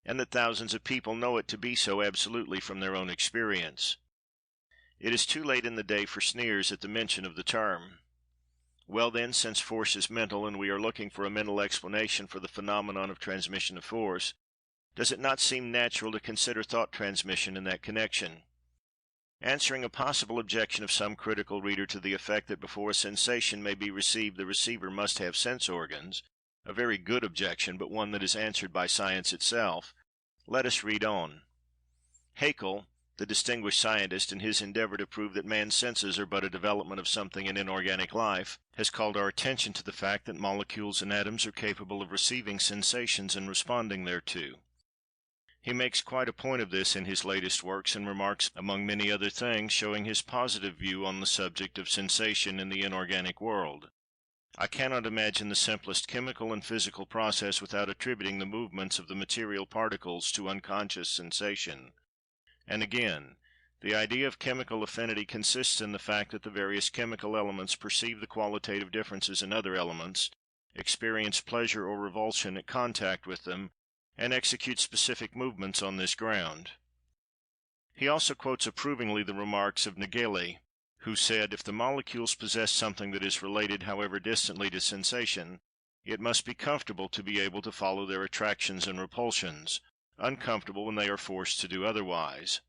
and that thousands of people know it to be so absolutely from their own experience. It is too late in the day for sneers at the mention of the term. Well then, since force is mental, and we are looking for a mental explanation for the phenomenon of transmission of force, does it not seem natural to consider thought transmission in that connection? Answering a possible objection of some critical reader to the effect that before a sensation may be received the receiver must have sense organs, a very good objection, but one that is answered by science itself, let us read on. Haeckel, the distinguished scientist, in his endeavor to prove that man's senses are but a development of something in inorganic life, has called our attention to the fact that molecules and atoms are capable of receiving sensations and responding thereto. He makes quite a point of this in his latest works, and remarks, among many other things, showing his positive view on the subject of sensation in the inorganic world. I cannot imagine the simplest chemical and physical process without attributing the movements of the material particles to unconscious sensation. And again, the idea of chemical affinity consists in the fact that the various chemical elements perceive the qualitative differences in other elements, experience pleasure or revulsion at contact with them, and execute specific movements on this ground. He also quotes approvingly the remarks of Nageli, who said, "If the molecules possess something that is related, however distantly, to sensation, it must be comfortable to be able to follow their attractions and repulsions, uncomfortable when they are forced to do otherwise."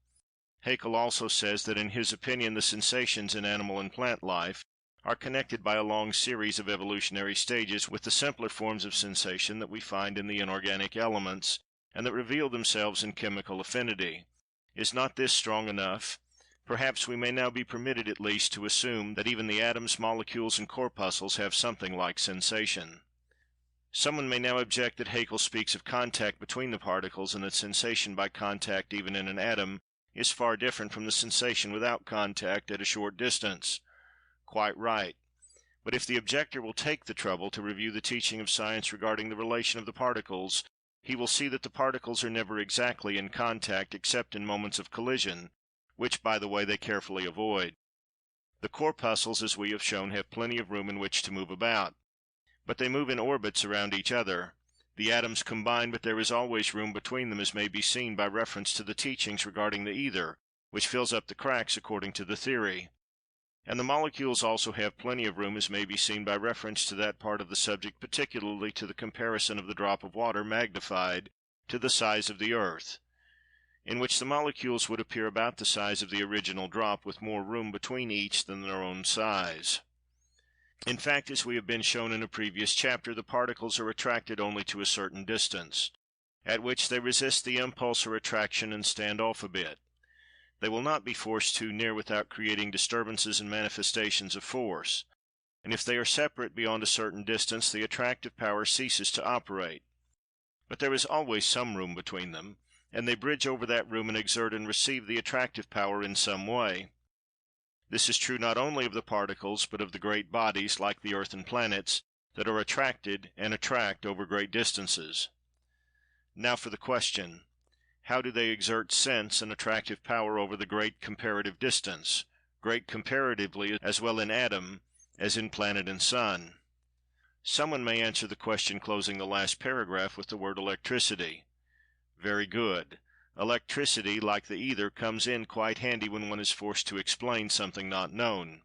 Haeckel also says that in his opinion the sensations in animal and plant life are connected by a long series of evolutionary stages with the simpler forms of sensation that we find in the inorganic elements, and that reveal themselves in chemical affinity. Is not this strong enough? Perhaps we may now be permitted at least to assume that even the atoms, molecules, and corpuscles have something like sensation. Someone may now object that Haeckel speaks of contact between the particles, and that sensation by contact even in an atom is far different from the sensation without contact at a short distance. Quite right. But if the objector will take the trouble to review the teaching of science regarding the relation of the particles, he will see that the particles are never exactly in contact except in moments of collision, which, by the way, they carefully avoid. The corpuscles, as we have shown, have plenty of room in which to move about, but they move in orbits around each other. The atoms combine, but there is always room between them, as may be seen by reference to the teachings regarding the ether, which fills up the cracks according to the theory. And the molecules also have plenty of room, as may be seen by reference to that part of the subject, particularly to the comparison of the drop of water magnified to the size of the earth, in which the molecules would appear about the size of the original drop, with more room between each than their own size. In fact, as we have been shown in a previous chapter, the particles are attracted only to a certain distance, at which they resist the impulse or attraction and stand off a bit. They will not be forced too near without creating disturbances and manifestations of force, and if they are separate beyond a certain distance the attractive power ceases to operate. But there is always some room between them, and they bridge over that room and exert and receive the attractive power in some way. This is true not only of the particles, but of the great bodies, like the earth and planets, that are attracted and attract over great distances. Now for the question: how do they exert sense and attractive power over the great comparative distance, great comparatively as well in atom as in planet and sun? Someone may answer the question closing the last paragraph with the word electricity. Very good. Electricity, like the ether, comes in quite handy when one is forced to explain something not known.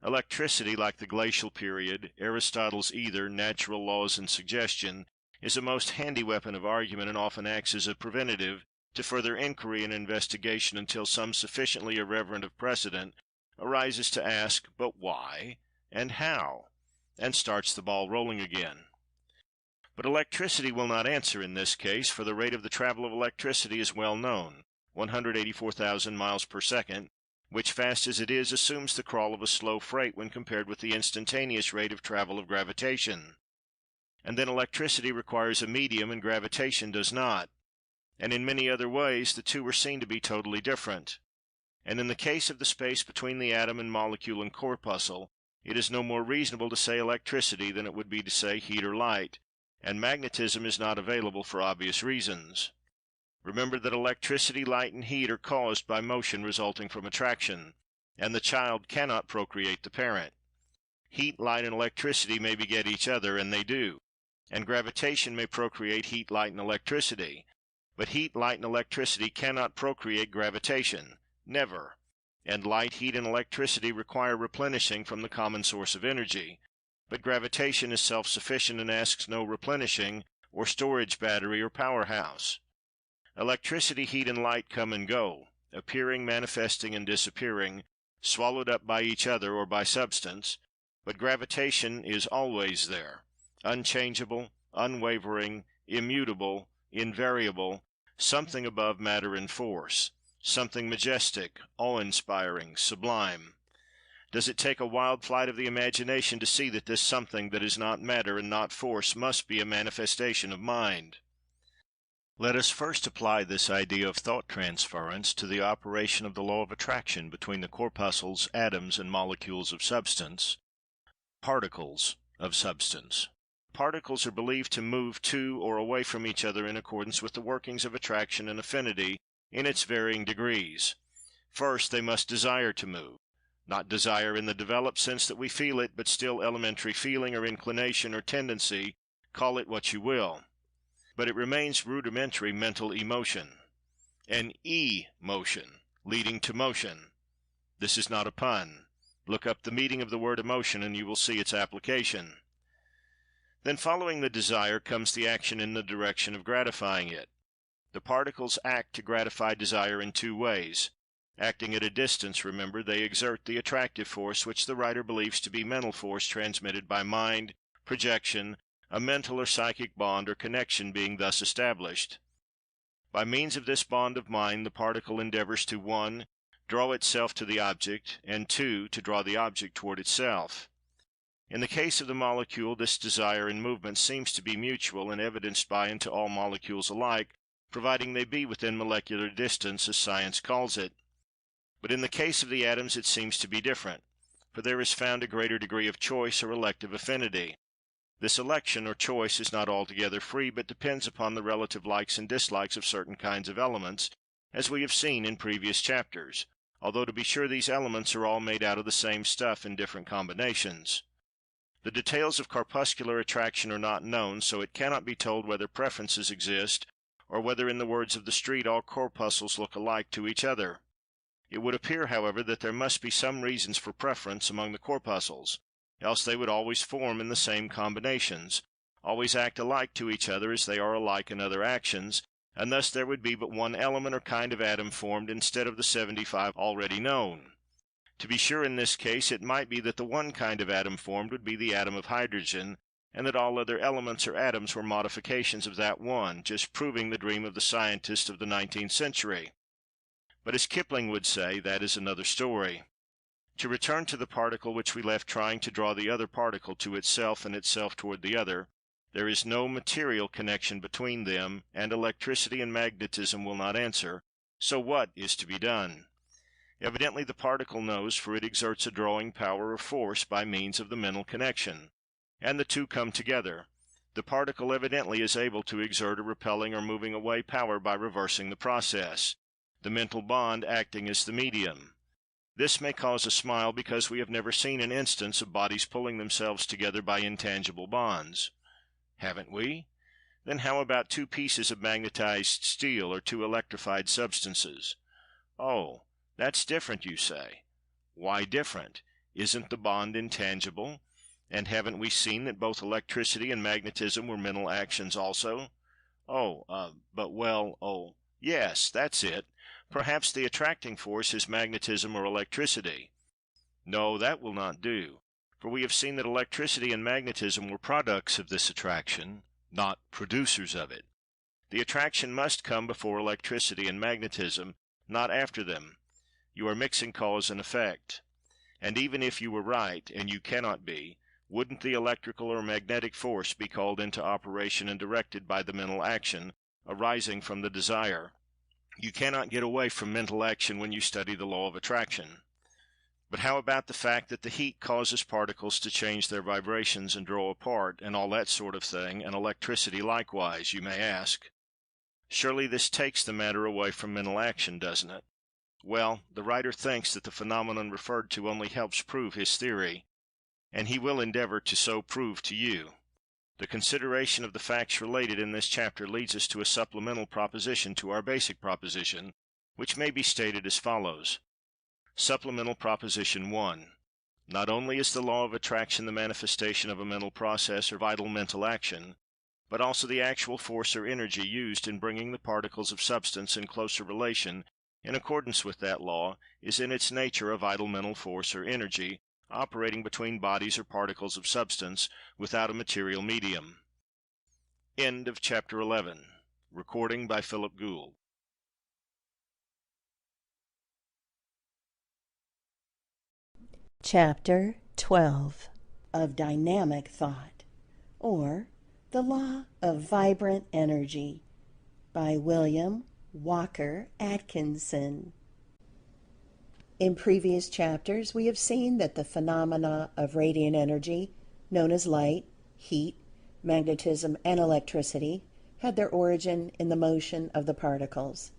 Electricity, like the glacial period, Aristotle's ether, natural laws, and suggestion, is a most handy weapon of argument, and often acts as a preventive to further inquiry and investigation until some sufficiently irreverent of precedent arises to ask, "But why and how?" and starts the ball rolling again. But electricity will not answer in this case, for the rate of the travel of electricity is well known, 184,000 miles per second, which, fast as it is, assumes the crawl of a slow freight when compared with the instantaneous rate of travel of gravitation. And then electricity requires a medium, and gravitation does not. And in many other ways the two are seen to be totally different. And in the case of the space between the atom and molecule and corpuscle, it is no more reasonable to say electricity than it would be to say heat or light, and magnetism is not available for obvious reasons. Remember that electricity, light, and heat are caused by motion resulting from attraction, and the child cannot procreate the parent. Heat, light, and electricity may beget each other, and they do, and gravitation may procreate heat, light, and electricity, but heat, light, and electricity cannot procreate gravitation, never, and light, heat, and electricity require replenishing from the common source of energy, but gravitation is self-sufficient and asks no replenishing or storage battery or powerhouse. Electricity, heat, and light come and go, appearing, manifesting, and disappearing, swallowed up by each other or by substance, but gravitation is always there, unchangeable, unwavering, immutable, invariable, something above matter and force, something majestic, awe-inspiring, sublime. Does it take a wild flight of the imagination to see that this something that is not matter and not force must be a manifestation of mind? Let us first apply this idea of thought transference to the operation of the law of attraction between the corpuscles, atoms, and molecules of substance, particles, of substance. Particles are believed to move to or away from each other in accordance with the workings of attraction and affinity in its varying degrees. First, they must desire to move. Not desire in the developed sense that we feel it, but still elementary feeling or inclination or tendency, call it what you will. But it remains rudimentary mental emotion. An E-motion, leading to motion. This is not a pun. Look up the meaning of the word emotion and you will see its application. Then following the desire comes the action in the direction of gratifying it. The particles act to gratify desire in two ways. Acting at a distance, remember, they exert the attractive force which the writer believes to be mental force transmitted by mind, projection, a mental or psychic bond or connection being thus established. By means of this bond of mind the particle endeavors to 1. Draw itself to the object, and 2. To draw the object toward itself. In the case of the molecule, this desire and movement seems to be mutual and evidenced by and to all molecules alike, providing they be within molecular distance, as science calls it. But in the case of the atoms it seems to be different, for there is found a greater degree of choice or elective affinity. This election or choice is not altogether free, but depends upon the relative likes and dislikes of certain kinds of elements, as we have seen in previous chapters, although to be sure these elements are all made out of the same stuff in different combinations. The details of corpuscular attraction are not known, so it cannot be told whether preferences exist, or whether, in the words of the street, all corpuscles look alike to each other. It would appear, however, that there must be some reasons for preference among the corpuscles, else they would always form in the same combinations, always act alike to each other as they are alike in other actions, and thus there would be but one element or kind of atom formed instead of the 75 already known. To be sure, in this case it might be that the one kind of atom formed would be the atom of hydrogen, and that all other elements or atoms were modifications of that one, just proving the dream of the scientist of the 19th century. But as Kipling would say, that is another story. To return to the particle which we left trying to draw the other particle to itself and itself toward the other, there is no material connection between them, and electricity and magnetism will not answer, so what is to be done? Evidently the particle knows, for it exerts a drawing power or force by means of the mental connection, and the two come together. The particle evidently is able to exert a repelling or moving away power by reversing the process, the mental bond acting as the medium. This may cause a smile because we have never seen an instance of bodies pulling themselves together by intangible bonds. Haven't we? Then how about two pieces of magnetized steel or two electrified substances? Oh, that's different, you say. Why different? Isn't the bond intangible? And haven't we seen that both electricity and magnetism were mental actions also? Yes, that's it. Perhaps the attracting force is magnetism or electricity. No, that will not do, for we have seen that electricity and magnetism were products of this attraction, not producers of it. The attraction must come before electricity and magnetism, not after them. You are mixing cause and effect. And even if you were right, and you cannot be, wouldn't the electrical or magnetic force be called into operation and directed by the mental action arising from the desire? You cannot get away from mental action when you study the law of attraction. But how about the fact that the heat causes particles to change their vibrations and draw apart, and all that sort of thing, and electricity likewise, you may ask? Surely this takes the matter away from mental action, doesn't it? Well, the writer thinks that the phenomenon referred to only helps prove his theory, and he will endeavor to so prove to you. The consideration of the facts related in this chapter leads us to a supplemental proposition to our basic proposition, which may be stated as follows. Supplemental Proposition 1. Not only is the law of attraction the manifestation of a mental process or vital mental action, but also the actual force or energy used in bringing the particles of substance in closer relation in accordance with that law is in its nature a vital mental force or energy, operating between bodies or particles of substance without a material medium. End of Chapter 11. Recording by Philip Gould. Chapter 12 of Dynamic Thought, or The Law of Vibrant Energy, by William Walker Atkinson. In previous chapters, we have seen that the phenomena of radiant energy known as light, heat, magnetism, and electricity, had their origin in the motion of the particles.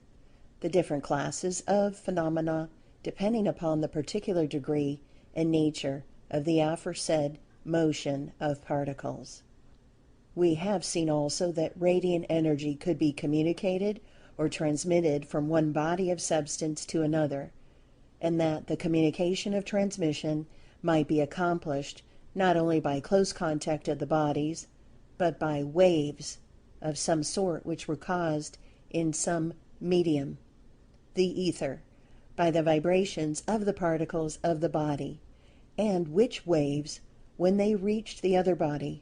The different classes of phenomena, depending upon the particular degree and nature of the aforesaid motion of particles. We have seen also that radiant energy could be communicated or transmitted from one body of substance to another, and that the communication of transmission might be accomplished not only by close contact of the bodies, but by waves of some sort which were caused in some medium, the ether, by the vibrations of the particles of the body, and which waves, when they reached the other body,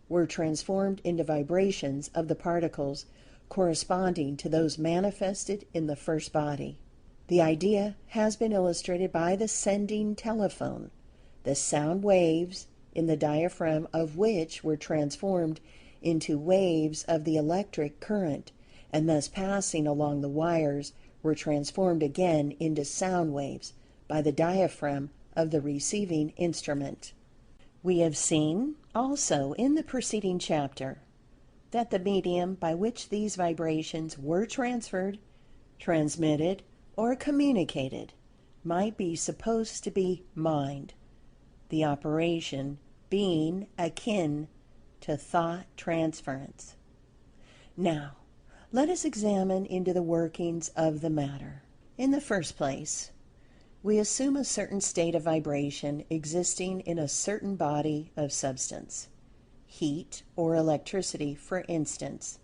were transformed into vibrations of the particles corresponding to those manifested in the first body. The idea has been illustrated by the sending telephone, the sound waves in the diaphragm of which were transformed into waves of the electric current, and thus passing along the wires were transformed again into sound waves by the diaphragm of the receiving instrument. We have seen also in the preceding chapter that the medium by which these vibrations were transferred, transmitted, or communicated might be supposed to be mind, the operation being akin to thought transference. Now, let us examine into the workings of the matter. In the first place, we assume a certain state of vibration existing in a certain body of substance, heat or electricity, for instance.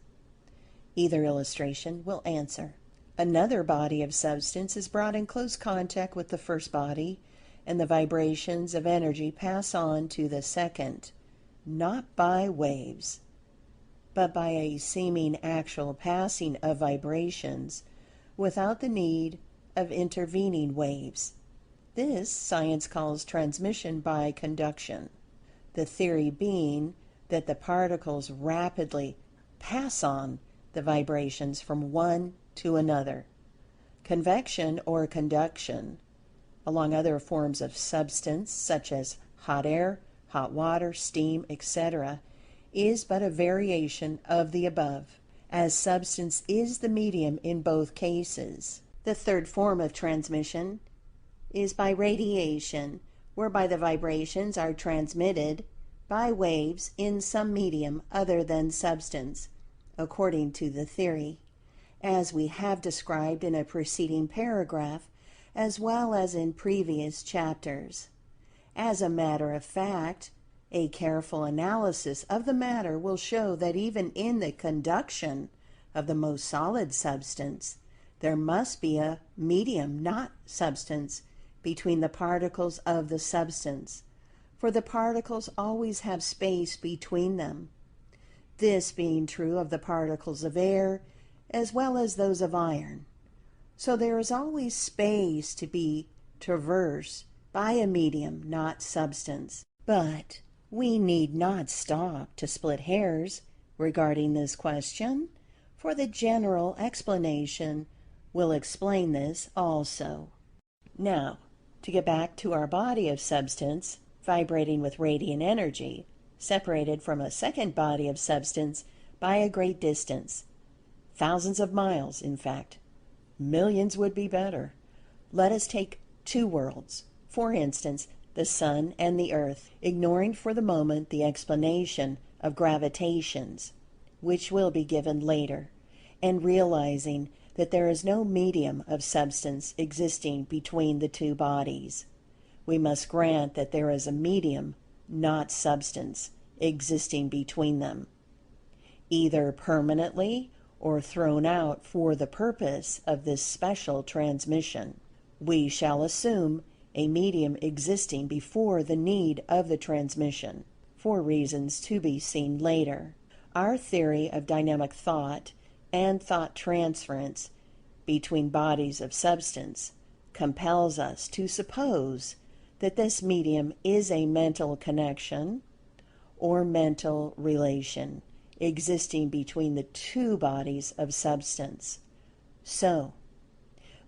Either illustration will answer. Another body of substance is brought in close contact with the first body, and the vibrations of energy pass on to the second, not by waves, but by a seeming actual passing of vibrations without the need of intervening waves. This science calls transmission by conduction, the theory being that the particles rapidly pass on the vibrations from one to another. Convection or conduction, along other forms of substance such as hot air, hot water, steam, etc., is but a variation of the above, as substance is the medium in both cases. The third form of transmission is by radiation, whereby the vibrations are transmitted by waves in some medium other than substance, according to the theory, as we have described in a preceding paragraph, as well as in previous chapters. As a matter of fact, a careful analysis of the matter will show that even in the conduction of the most solid substance, there must be a medium, not substance, between the particles of the substance, for the particles always have space between them, this being true of the particles of air as well as those of iron. So there is always space to be traversed by a medium, not substance. But we need not stop to split hairs regarding this question, for the general explanation will explain this also. Now, to get back to our body of substance vibrating with radiant energy, separated from a second body of substance by a great distance, thousands of miles, in fact. Millions would be better. Let us take two worlds, for instance, the sun and the earth, ignoring for the moment the explanation of gravitations, which will be given later, and realizing that there is no medium of substance existing between the two bodies. We must grant that there is a medium, not substance, existing between them, either permanently or thrown out for the purpose of this special transmission. We shall assume a medium existing before the need of the transmission, for reasons to be seen later. Our theory of dynamic thought and thought transference between bodies of substance compels us to suppose that this medium is a mental connection or mental relation existing between the two bodies of substance. So,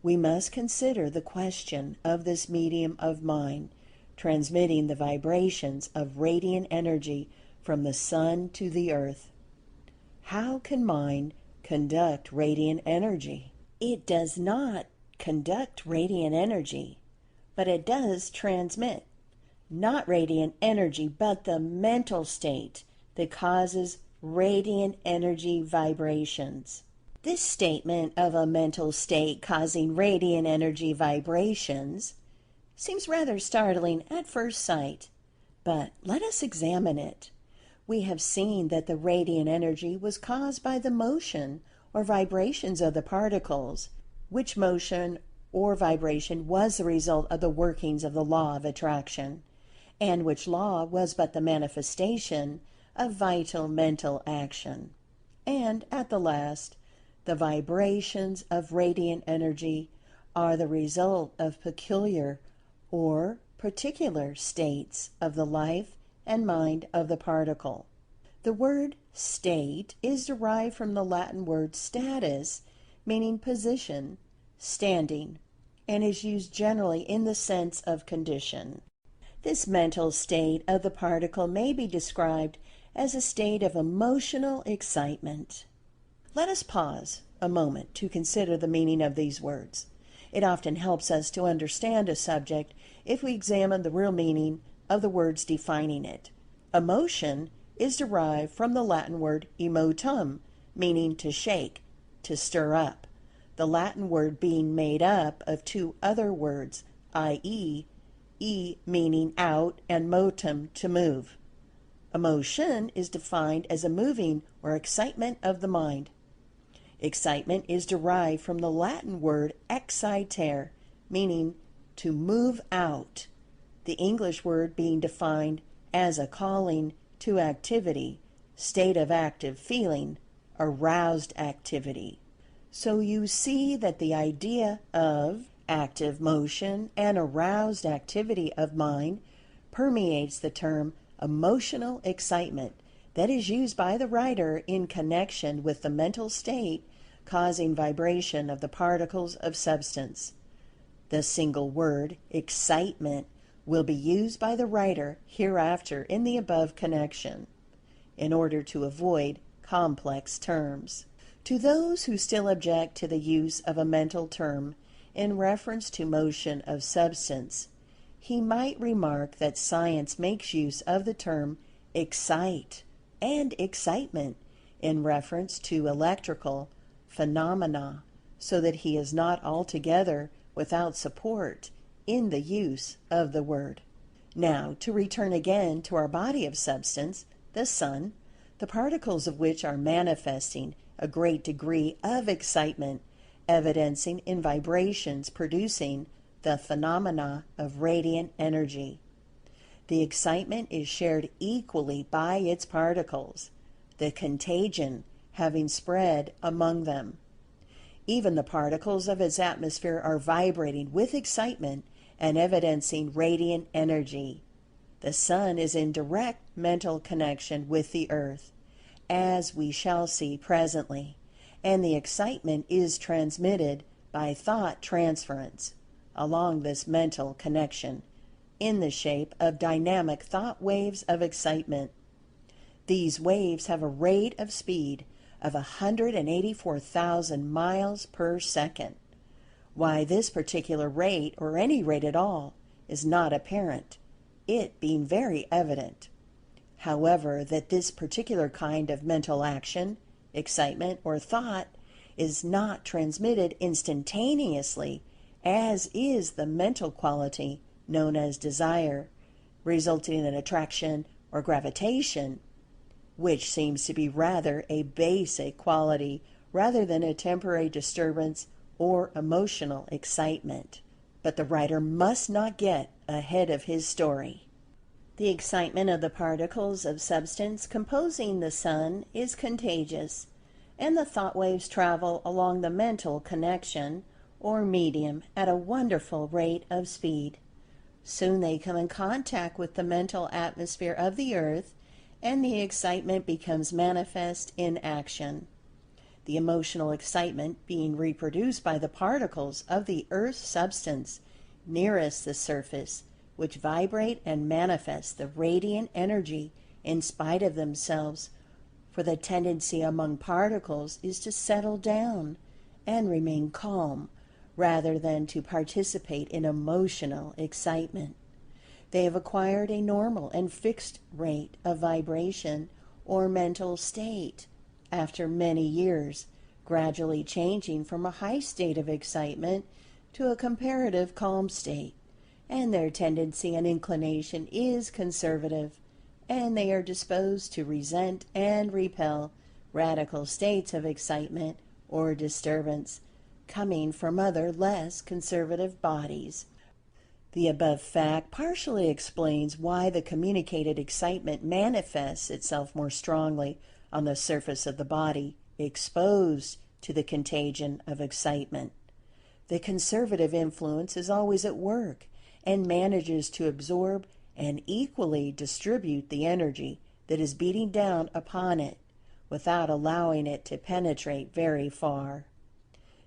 we must consider the question of this medium of mind transmitting the vibrations of radiant energy from the sun to the earth. How can mind conduct radiant energy? It does not conduct radiant energy, but it does transmit. Not radiant energy, but the mental state that causes radiant energy vibrations. This statement of a mental state causing radiant energy vibrations seems rather startling at first sight, but let us examine it. We have seen that the radiant energy was caused by the motion or vibrations of the particles, which motion or vibration was the result of the workings of the law of attraction, and which law was but the manifestation of vital mental action. And at the last, the vibrations of radiant energy are the result of peculiar or particular states of the life and mind of the particle. The word state is derived from the Latin word status, meaning position, standing, and is used generally in the sense of condition. This mental state of the particle may be described as a state of emotional excitement. Let us pause a moment to consider the meaning of these words. It often helps us to understand a subject if we examine the real meaning of the words defining it. Emotion is derived from the Latin word emotum, meaning to shake, to stir up. The Latin word being made up of two other words, i.e., meaning out and motum, to move. Emotion is defined as a moving or excitement of the mind. Excitement is derived from the Latin word excitare, meaning to move out, the English word being defined as a calling to activity, state of active feeling, aroused activity. So you see that the idea of active motion and aroused activity of mind permeates the term emotional excitement that is used by the writer in connection with the mental state causing vibration of the particles of substance. The single word excitement will be used by the writer hereafter in the above connection, in order to avoid complex terms. To those who still object to the use of a mental term in reference to motion of substance, he might remark that science makes use of the term excite and excitement in reference to electrical phenomena, so that he is not altogether without support in the use of the word. Now, to return again to our body of substance, the sun, the particles of which are manifesting a great degree of excitement, evidencing in vibrations producing the phenomena of radiant energy. The excitement is shared equally by its particles, the contagion having spread among them. Even the particles of its atmosphere are vibrating with excitement and evidencing radiant energy. The sun is in direct mental connection with the earth, as we shall see presently, and the excitement is transmitted by thought transference along this mental connection in the shape of dynamic thought waves of excitement. These waves have a rate of speed of 184,000 miles per second. Why this particular rate, or any rate at all, is not apparent, it being very evident. However, that this particular kind of mental action, excitement, or thought is not transmitted instantaneously, as is the mental quality known as desire, resulting in an attraction or gravitation, which seems to be rather a basic quality rather than a temporary disturbance or emotional excitement. But the writer must not get ahead of his story. The excitement of the particles of substance composing the sun is contagious, and the thought waves travel along the mental connection or medium at a wonderful rate of speed. Soon they come in contact with the mental atmosphere of the earth, and the excitement becomes manifest in action. The emotional excitement being reproduced by the particles of the earth's substance nearest the surface which vibrate and manifest the radiant energy in spite of themselves, for the tendency among particles is to settle down and remain calm rather than to participate in emotional excitement. They have acquired a normal and fixed rate of vibration or mental state after many years, gradually changing from a high state of excitement to a comparative calm state, and their tendency and inclination is conservative, and they are disposed to resent and repel radical states of excitement or disturbance coming from other less conservative bodies. The above fact partially explains why the communicated excitement manifests itself more strongly on the surface of the body exposed to the contagion of excitement. The conservative influence is always at work and manages to absorb and equally distribute the energy that is beating down upon it without allowing it to penetrate very far.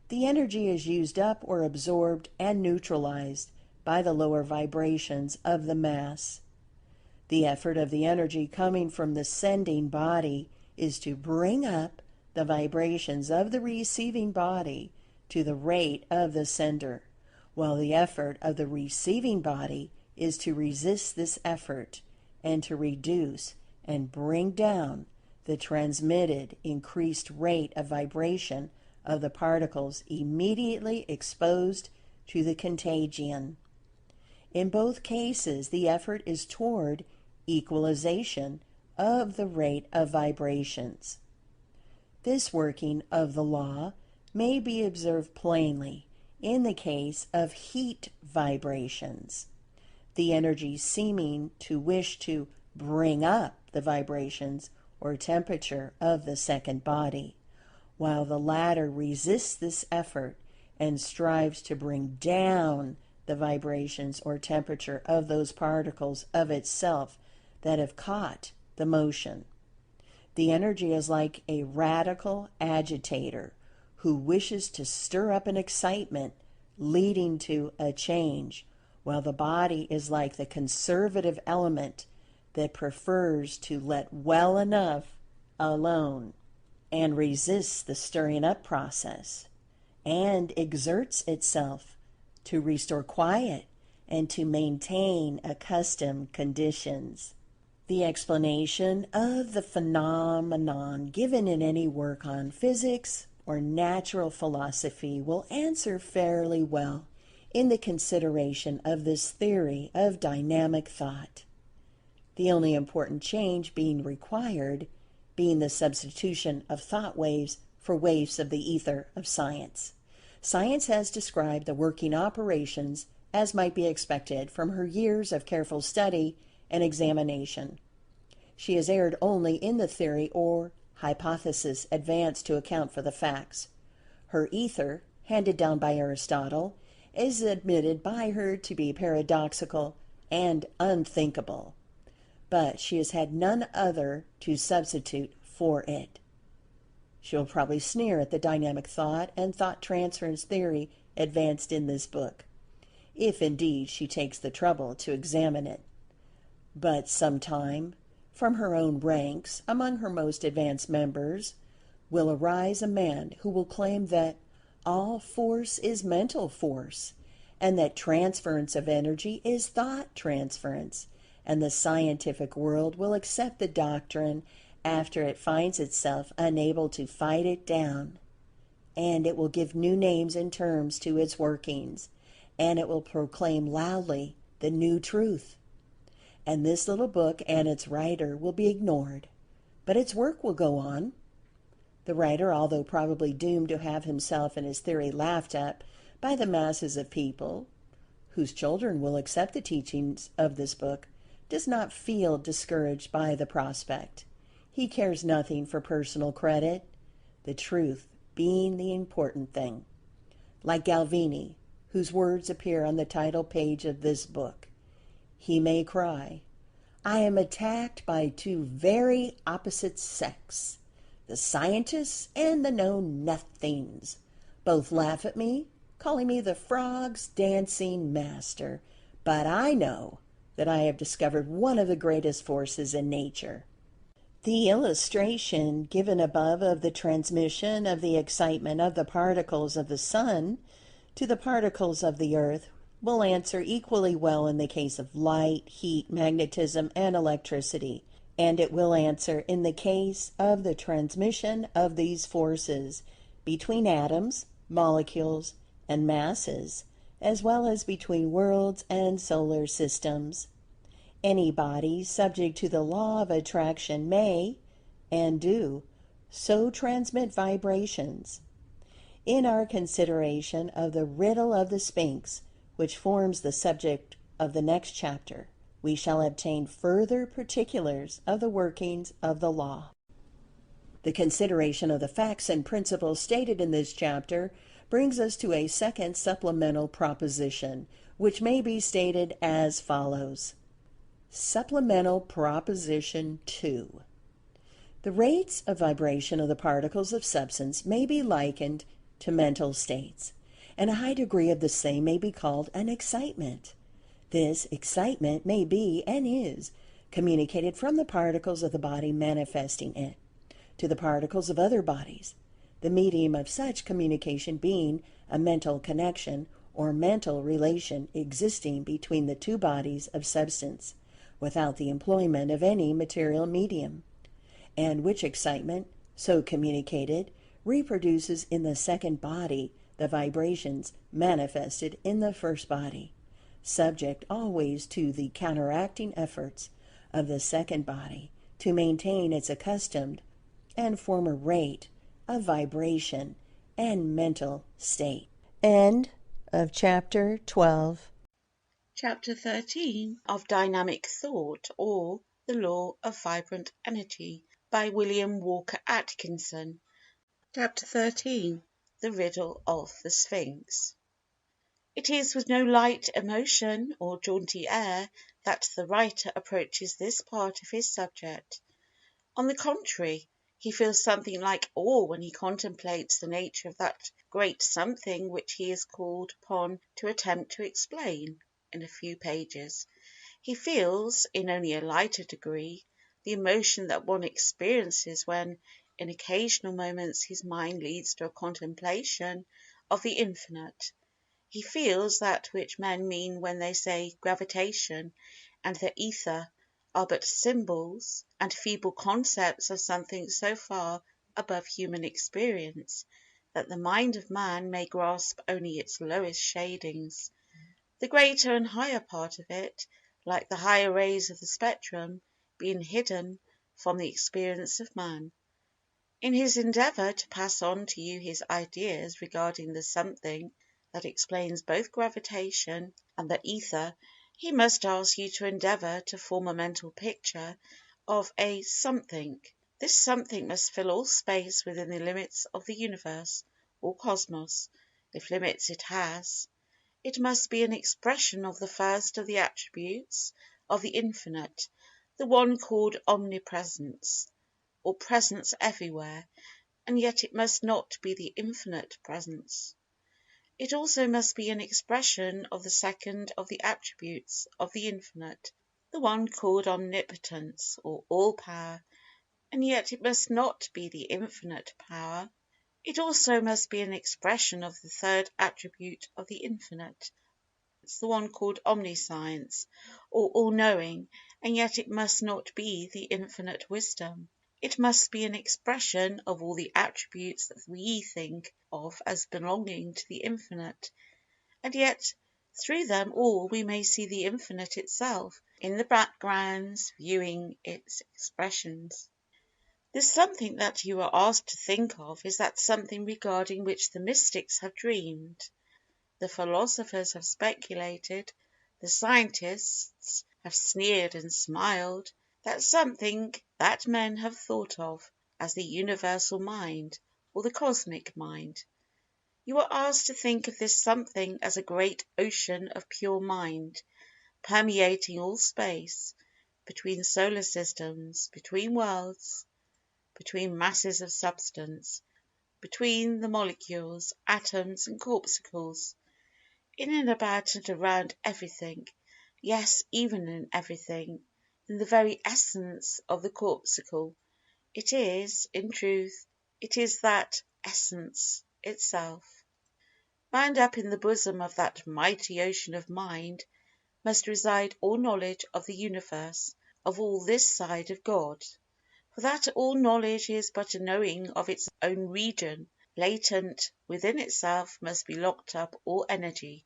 The energy is used up or absorbed and neutralized by the lower vibrations of the mass. The effort of the energy coming from the sending body is to bring up the vibrations of the receiving body to the rate of the sender, while the effort of the receiving body is to resist this effort and to reduce and bring down the transmitted increased rate of vibration of the particles immediately exposed to the contagion. In both cases, the effort is toward equalization of the rate of vibrations. This working of the law may be observed plainly in the case of heat vibrations, the energy seeming to wish to bring up the vibrations or temperature of the second body, while the latter resists this effort and strives to bring down the vibrations or temperature of those particles of itself that have caught the motion. The energy is like a radical agitator who wishes to stir up an excitement leading to a change, while the body is like the conservative element that prefers to let well enough alone and resists the stirring up process and exerts itself to restore quiet and to maintain accustomed conditions. The explanation of the phenomenon given in any work on physics or natural philosophy will answer fairly well in the consideration of this theory of dynamic thought, the only important change being required being the substitution of thought waves for waves of the ether of science. Science has described the working operations as might be expected from her years of careful study and examination. She has erred only in the theory or hypothesis advanced to account for the facts. Her ether, handed down by Aristotle, is admitted by her to be paradoxical and unthinkable, but she has had none other to substitute for it. She will probably sneer at the dynamic thought and thought transference theory advanced in this book, if indeed she takes the trouble to examine it. But sometime, from her own ranks, among her most advanced members, will arise a man who will claim that all force is mental force, and that transference of energy is thought transference, and the scientific world will accept the doctrine after it finds itself unable to fight it down, and it will give new names and terms to its workings, and it will proclaim loudly the new truth. And this little book and its writer will be ignored, but its work will go on. The writer, although probably doomed to have himself and his theory laughed at by the masses of people whose children will accept the teachings of this book, does not feel discouraged by the prospect. He cares nothing for personal credit, the truth being the important thing. Like Galvini, whose words appear on the title page of this book, he may cry, "I am attacked by two very opposite sects, the scientists and the know-nothings. Both laugh at me, calling me the frog's dancing master, but I know that I have discovered one of the greatest forces in nature. The illustration given above of the transmission of the excitement of the particles of the sun to the particles of the earth will answer equally well in the case of light, heat, magnetism, and electricity, and it will answer in the case of the transmission of these forces between atoms, molecules, and masses, as well as between worlds and solar systems. Any body subject to the law of attraction may, and do, so transmit vibrations. In our consideration of the riddle of the Sphinx, which forms the subject of the next chapter, we shall obtain further particulars of the workings of the law. The consideration of the facts and principles stated in this chapter brings us to a second supplemental proposition, which may be stated as follows. Supplemental Proposition 2. The rates of vibration of the particles of substance may be likened to mental states, and a high degree of the same may be called an excitement. This excitement may be, and is, communicated from the particles of the body manifesting it to the particles of other bodies, the medium of such communication being a mental connection or mental relation existing between the two bodies of substance, without the employment of any material medium, and which excitement, so communicated, reproduces in the second body the vibrations manifested in the first body, subject always to the counteracting efforts of the second body to maintain its accustomed and former rate of vibration and mental state. End of Chapter 12. Chapter 13 of Dynamic Thought, or The Law of Vibrant Energy, by William Walker Atkinson. Chapter 13. The Riddle of the Sphinx. It is with no light emotion or jaunty air that the writer approaches this part of his subject. On the contrary, he feels something like awe when he contemplates the nature of that great something which he is called upon to attempt to explain in a few pages. He feels, in only a lighter degree, the emotion that one experiences when, in occasional moments, his mind leads to a contemplation of the infinite. He feels that which men mean when they say gravitation and the ether are but symbols and feeble concepts of something so far above human experience that the mind of man may grasp only its lowest shadings. The greater and higher part of it, like the higher rays of the spectrum, being hidden from the experience of man. In his endeavour to pass on to you his ideas regarding the something that explains both gravitation and the ether, he must ask you to endeavour to form a mental picture of a something. This something must fill all space within the limits of the universe, or cosmos, if limits it has. It must be an expression of the first of the attributes of the infinite, the one called omnipresence, or presence everywhere, and yet it must not be the infinite presence. It also must be an expression of the second of the attributes of the infinite, the one called omnipotence, or all-power, and yet it must not be the infinite power. It also must be an expression of the third attribute of the infinite, the one called omniscience, or all-knowing, and yet it must not be the infinite wisdom. It must be an expression of all the attributes that we think of as belonging to the infinite, and yet through them all we may see the infinite itself in the backgrounds, viewing its expressions. This something that you are asked to think of is that something regarding which the mystics have dreamed, the philosophers have speculated, the scientists have sneered and smiled, that something that men have thought of as the universal mind, or the cosmic mind. You are asked to think of this something as a great ocean of pure mind, permeating all space, between solar systems, between worlds, between masses of substance, between the molecules, atoms, and corpuscles, in and about and around everything, yes, even in everything, in the very essence of the corpuscle. It is, in truth, it is that essence itself. Bound up in the bosom of that mighty ocean of mind must reside all knowledge of the universe, of all this side of God. For that all knowledge is but a knowing of its own region. Latent within itself must be locked up all energy,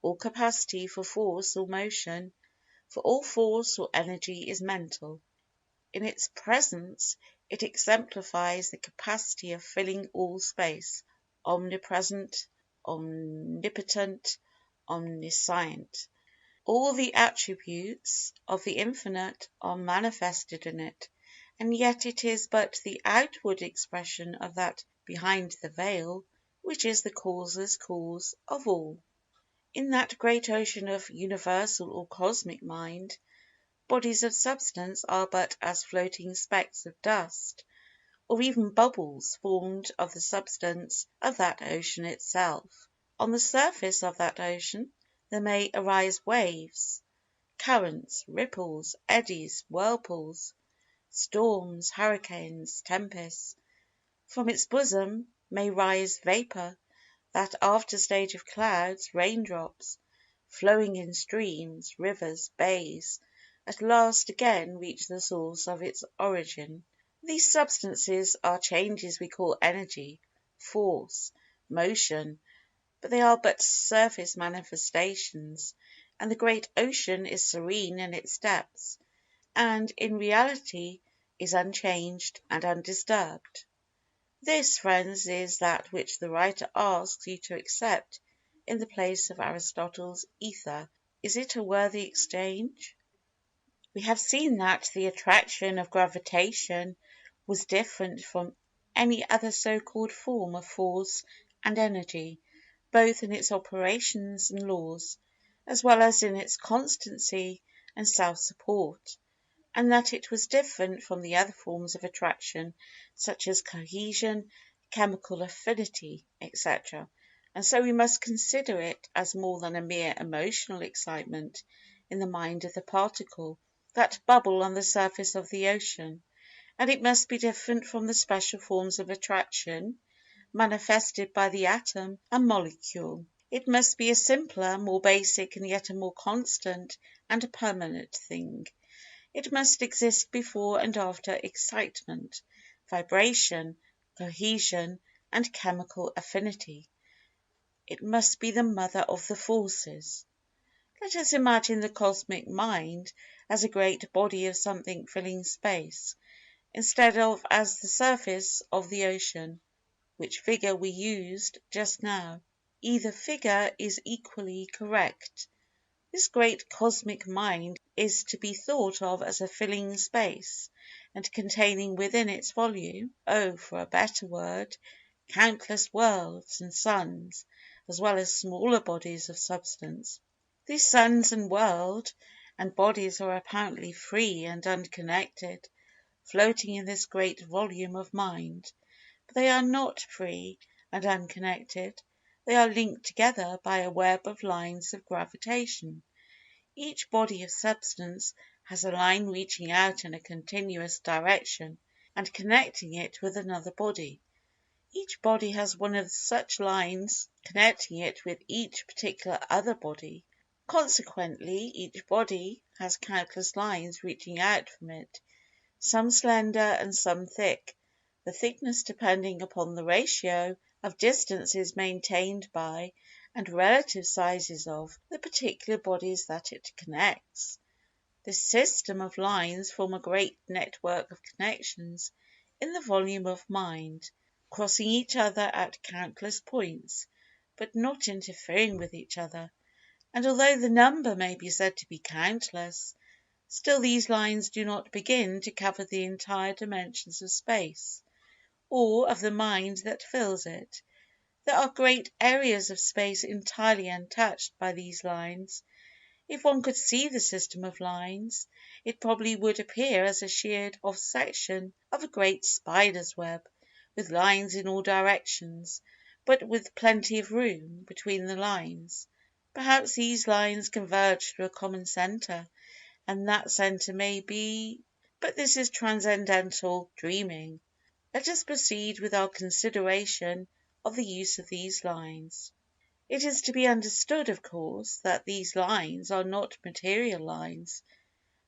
all capacity for force or motion, for all force or energy is mental. In its presence it exemplifies the capacity of filling all space, omnipresent, omnipotent, omniscient. All the attributes of the Infinite are manifested in it, and yet it is but the outward expression of that behind the veil which is the causeless cause of all. In that great ocean of universal or cosmic mind, bodies of substance are but as floating specks of dust, or even bubbles formed of the substance of that ocean itself. On the surface of that ocean there may arise waves, currents, ripples, eddies, whirlpools, storms, hurricanes, tempests. From its bosom may rise vapour, that after stage of clouds, raindrops, flowing in streams, rivers, bays, at last again reach the source of its origin. These substances are changes we call energy, force, motion, but they are but surface manifestations, and the great ocean is serene in its depths, and in reality is unchanged and undisturbed. This, friends, is that which the writer asks you to accept in the place of Aristotle's ether. Is it a worthy exchange? We have seen that the attraction of gravitation was different from any other so-called form of force and energy, both in its operations and laws, as well as in its constancy and self-support, and that it was different from the other forms of attraction, such as cohesion, chemical affinity, etc. And so we must consider it as more than a mere emotional excitement in the mind of the particle, that bubble on the surface of the ocean, and it must be different from the special forms of attraction manifested by the atom and molecule. It must be a simpler, more basic, and yet a more constant and permanent thing. It must exist before and after excitement, vibration, cohesion, and chemical affinity. It must be the mother of the forces. Let us imagine the cosmic mind as a great body of something filling space, instead of as the surface of the ocean, which figure we used just now. Either figure is equally correct. This great cosmic mind is to be thought of as a filling space, and containing within its volume, for a better word, countless worlds and suns, as well as smaller bodies of substance. These suns and world and bodies are apparently free and unconnected, floating in this great volume of mind. But they are not free and unconnected. They are linked together by a web of lines of gravitation. Each body of substance has a line reaching out in a continuous direction and connecting it with another body. Each body has one of such lines connecting it with each particular other body. Consequently, each body has countless lines reaching out from it, some slender and some thick, the thickness depending upon the ratio of distances maintained by and relative sizes of the particular bodies that it connects. This system of lines form a great network of connections in the volume of mind, crossing each other at countless points, but not interfering with each other, and although the number may be said to be countless, still these lines do not begin to cover the entire dimensions of space, or of the mind that fills it. There are great areas of space entirely untouched by these lines. If one could see the system of lines, it probably would appear as a sheared off section of a great spider's web, with lines in all directions, but with plenty of room between the lines. Perhaps these lines converge to a common centre, and that centre may be—but this is transcendental dreaming. Let us proceed with our consideration of the use of these lines. It is to be understood, of course, that these lines are not material lines,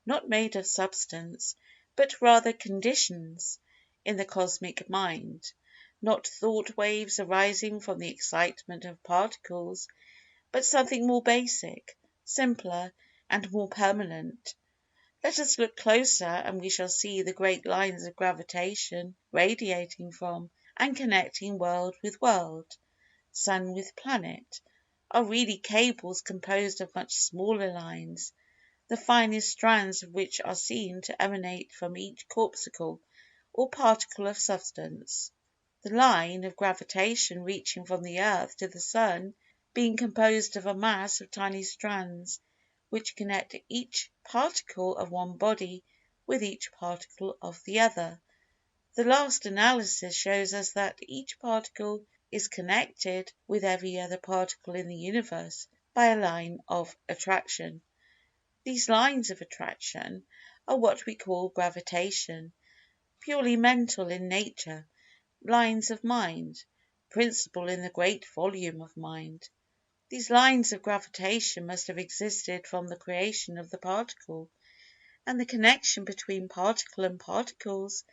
not made of substance, but rather conditions in the cosmic mind, not thought waves arising from the excitement of particles, but something more basic, simpler, and more permanent. Let us look closer and we shall see the great lines of gravitation radiating from, and connecting world with world, sun with planet, are really cables composed of much smaller lines, the finest strands of which are seen to emanate from each corpuscle or particle of substance. The line of gravitation reaching from the earth to the sun being composed of a mass of tiny strands which connect each particle of one body with each particle of the other. The last analysis shows us that each particle is connected with every other particle in the universe by a line of attraction. These lines of attraction are what we call gravitation, purely mental in nature, lines of mind, principle in the great volume of mind. These lines of gravitation must have existed from the creation of the particle, and the connection between particle and particles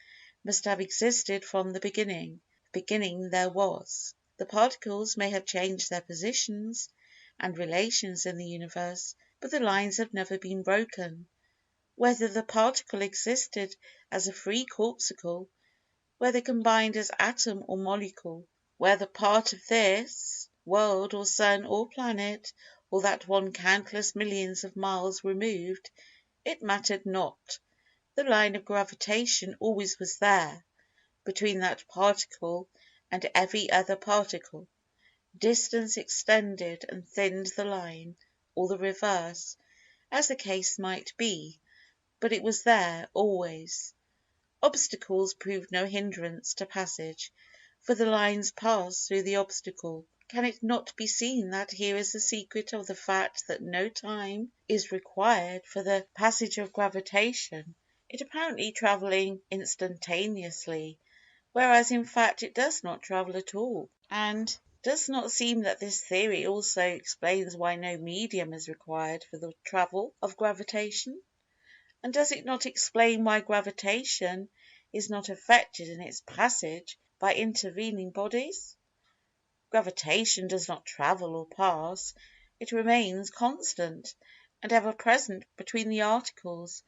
must have existed from the beginning. Beginning there was. The particles may have changed their positions and relations in the universe, but the lines have never been broken. Whether the particle existed as a free corpuscle, whether combined as atom or molecule, whether part of this world or sun or planet, or that one countless millions of miles removed, it mattered not. The line of gravitation always was there, between that particle and every other particle. Distance extended and thinned the line, or the reverse, as the case might be, but it was there always. Obstacles proved no hindrance to passage, for the lines passed through the obstacle. Can it not be seen that here is the secret of the fact that no time is required for the passage of gravitation, it apparently travelling instantaneously, whereas in fact it does not travel at all? And does not seem that this theory also explains why no medium is required for the travel of gravitation? And does it not explain why gravitation is not affected in its passage by intervening bodies? Gravitation does not travel or pass, it remains constant and ever present between the articles,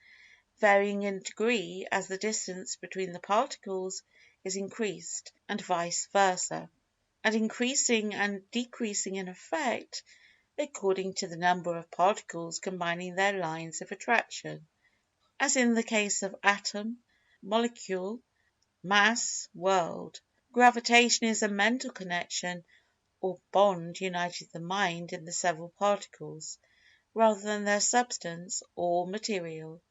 varying in degree as the distance between the particles is increased, and vice versa, and increasing and decreasing in effect according to the number of particles combining their lines of attraction, as in the case of atom, molecule, mass, world. Gravitation is a mental connection or bond uniting the mind in the several particles, rather than their substance or material.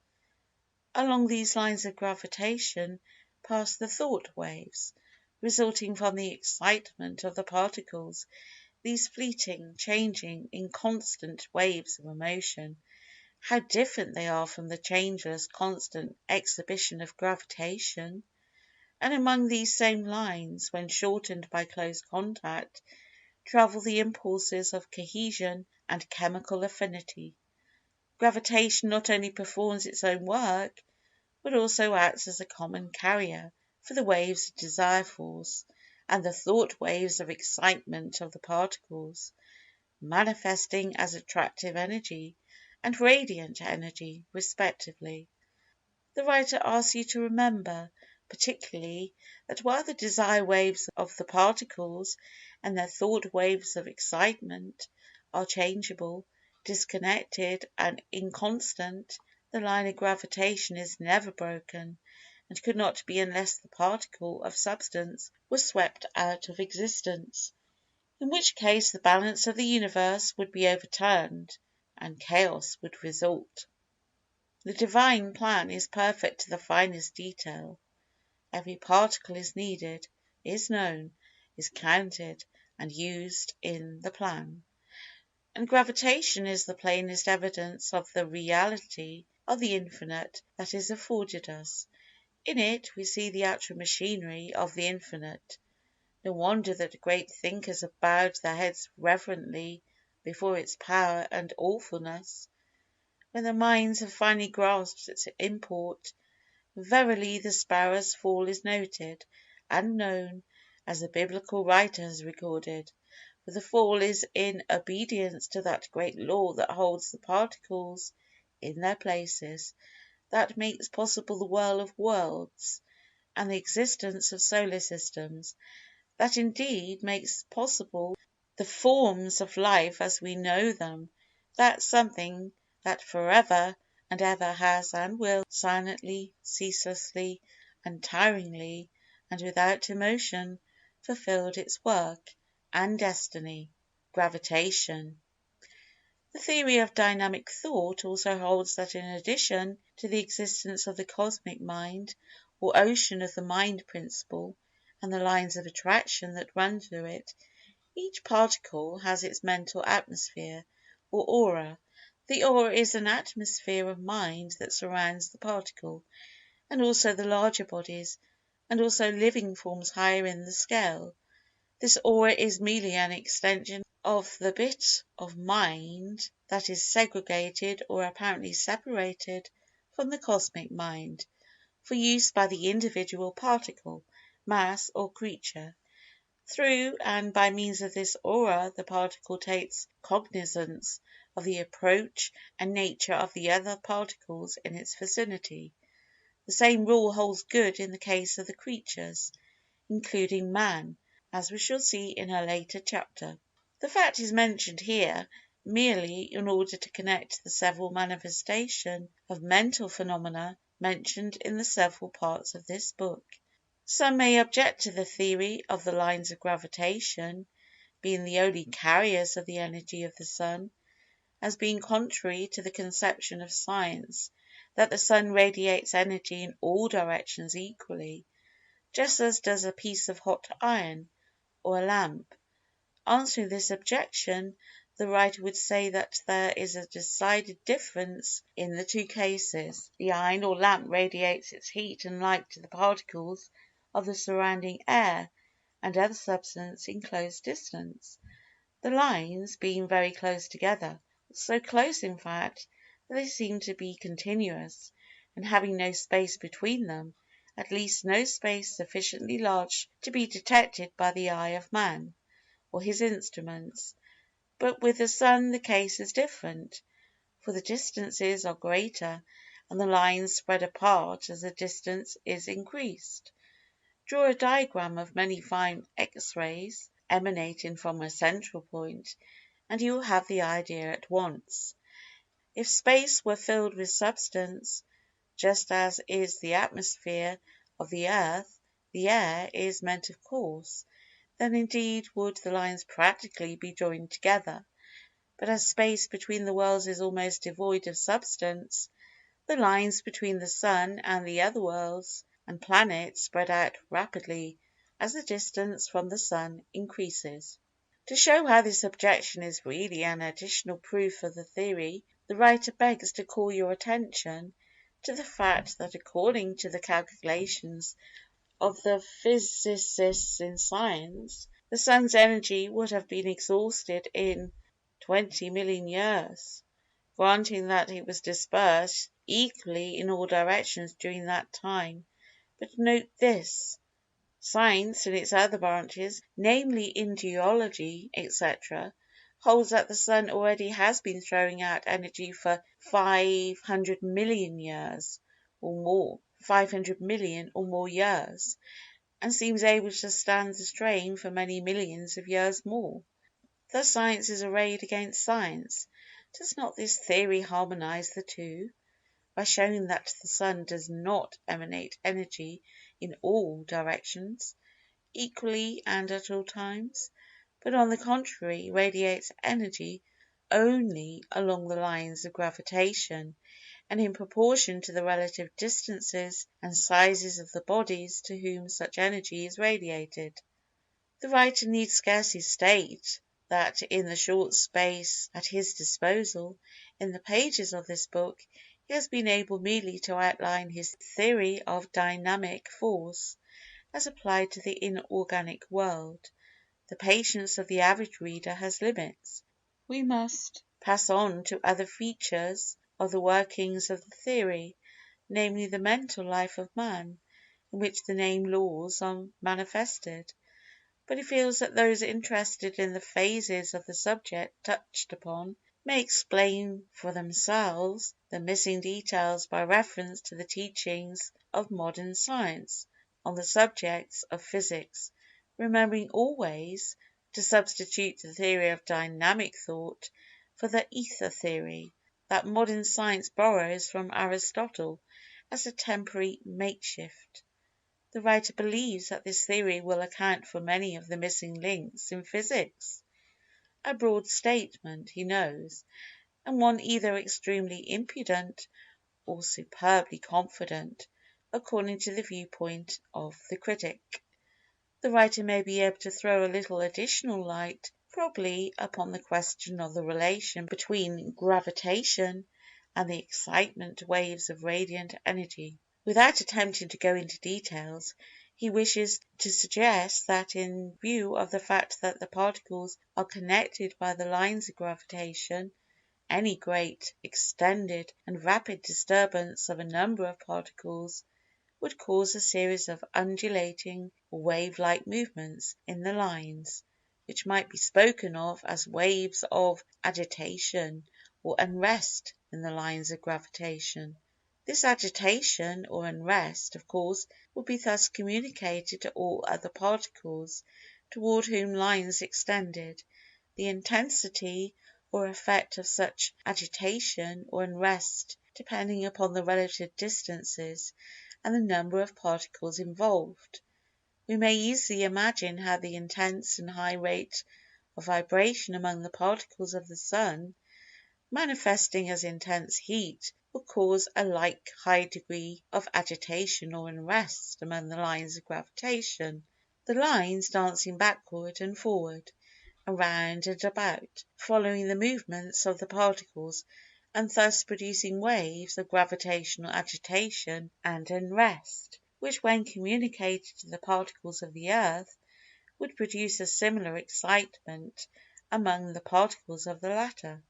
Along these lines of gravitation pass the thought waves, resulting from the excitement of the particles, these fleeting, changing, inconstant waves of emotion. How different they are from the changeless, constant exhibition of gravitation! And among these same lines, when shortened by close contact, travel the impulses of cohesion and chemical affinity. Gravitation not only performs its own work, but also acts as a common carrier for the waves of desire force and the thought waves of excitement of the particles, manifesting as attractive energy and radiant energy, respectively. The writer asks you to remember, particularly, that while the desire waves of the particles and their thought waves of excitement are changeable, disconnected, and inconstant, the line of gravitation is never broken, and could not be unless the particle of substance was swept out of existence, in which case the balance of the universe would be overturned, and chaos would result. The Divine plan is perfect to the finest detail. Every particle is needed, is known, is counted, and used in the plan. And gravitation is the plainest evidence of the reality of the Infinite that is afforded us. In it we see the actual machinery of the Infinite. No wonder that great thinkers have bowed their heads reverently before its power and awfulness. When their minds have finally grasped its import, verily the sparrow's fall is noted and known, as the Biblical writer has recorded, for the fall is in obedience to that great law that holds the particles in their places, that makes possible the world of worlds, and the existence of solar systems, that indeed makes possible the forms of life as we know them, that something that forever and ever has and will, silently, ceaselessly, untiringly, and without emotion, fulfilled its work and destiny. Gravitation. The theory of Dynamic Thought also holds that in addition to the existence of the Cosmic Mind, or ocean of the Mind Principle, and the lines of attraction that run through it, each particle has its mental atmosphere, or aura. The aura is an atmosphere of Mind that surrounds the particle, and also the larger bodies, and also living forms higher in the scale. This aura is merely an extension of the bit of Mind that is segregated or apparently separated from the Cosmic Mind, for use by the individual particle, mass or creature. Through and by means of this aura the particle takes cognizance of the approach and nature of the other particles in its vicinity. The same rule holds good in the case of the creatures, including man, as we shall see in a later chapter. The fact is mentioned here merely in order to connect the several manifestations of mental phenomena mentioned in the several parts of this book. Some may object to the theory of the lines of gravitation being the only carriers of the energy of the Sun, as being contrary to the conception of Science that the Sun radiates energy in all directions equally, just as does a piece of hot iron or a lamp. Answering this objection, the writer would say that there is a decided difference in the two cases. The iron or lamp radiates its heat and light to the particles of the surrounding air and other substance in close distance, the lines being very close together, so close in fact that they seem to be continuous, and having no space between them, at least no space sufficiently large to be detected by the eye of man, or his instruments. But with the Sun the case is different, for the distances are greater and the lines spread apart as the distance is increased. Draw a diagram of many fine X-rays emanating from a central point, and you will have the idea at once. If space were filled with substance, just as is the atmosphere of the earth, the air is meant of course, then indeed would the lines practically be joined together, but as space between the worlds is almost devoid of substance, the lines between the Sun and the other worlds and planets spread out rapidly as the distance from the Sun increases. To show how this objection is really an additional proof of the theory, the writer begs to call your attention to the fact that according to the calculations of the physicists in science, the Sun's energy would have been exhausted in 20,000,000 years, granting that it was dispersed equally in all directions during that time. But note this: Science in its other branches, namely in geology, etc., holds that the Sun already has been throwing out energy for 500,000,000 years or more, 500,000,000 or more years, and seems able to stand the strain for many millions of years more. Thus science is arrayed against science. Does not this theory harmonise the two, by showing that the Sun does not emanate energy in all directions, equally and at all times, but on the contrary radiates energy only along the lines of gravitation and in proportion to the relative distances and sizes of the bodies to whom such energy is radiated? The writer need scarcely state that in the short space at his disposal in the pages of this book he has been able merely to outline his theory of dynamic force as applied to the inorganic world. The patience of the average reader has limits. We must pass on to other features of the workings of the theory, namely the mental life of man, in which the named laws are manifested. But he feels that those interested in the phases of the subject touched upon may explain for themselves the missing details by reference to the teachings of modern science on the subjects of physics, remembering always to substitute the theory of dynamic thought for the ether theory that modern science borrows from Aristotle as a temporary makeshift. The writer believes that this theory will account for many of the missing links in physics. A broad statement, he knows, and one either extremely impudent or superbly confident, according to the viewpoint of the critic. The writer may be able to throw a little additional light, probably, upon the question of the relation between gravitation and the excitement waves of radiant energy. Without attempting to go into details, he wishes to suggest that in view of the fact that the particles are connected by the lines of gravitation, any great, extended and rapid disturbance of a number of particles would cause a series of undulating or wave-like movements in the lines, which might be spoken of as waves of agitation or unrest in the lines of gravitation. This agitation or unrest, of course, would be thus communicated to all other particles toward whom lines extended. The intensity or effect of such agitation or unrest depending upon the relative distances and the number of particles involved. We may easily imagine how the intense and high rate of vibration among the particles of the sun, manifesting as intense heat, will cause a like high degree of agitation or unrest among the lines of gravitation, the lines dancing backward and forward, around and about, following the movements of the particles and thus producing waves of gravitational agitation and unrest, which when communicated to the particles of the earth would produce a similar excitement among the particles of the latter.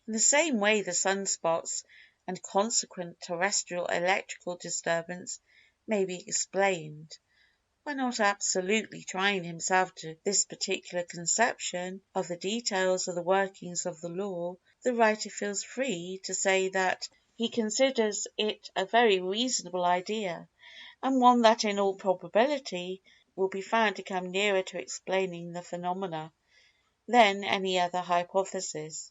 In the same way the sunspots and consequent terrestrial electrical disturbance may be explained. By not absolutely trying himself to this particular conception of the details of the workings of the law, the writer feels free to say that he considers it a very reasonable idea, and one that in all probability will be found to come nearer to explaining the phenomena than any other hypothesis.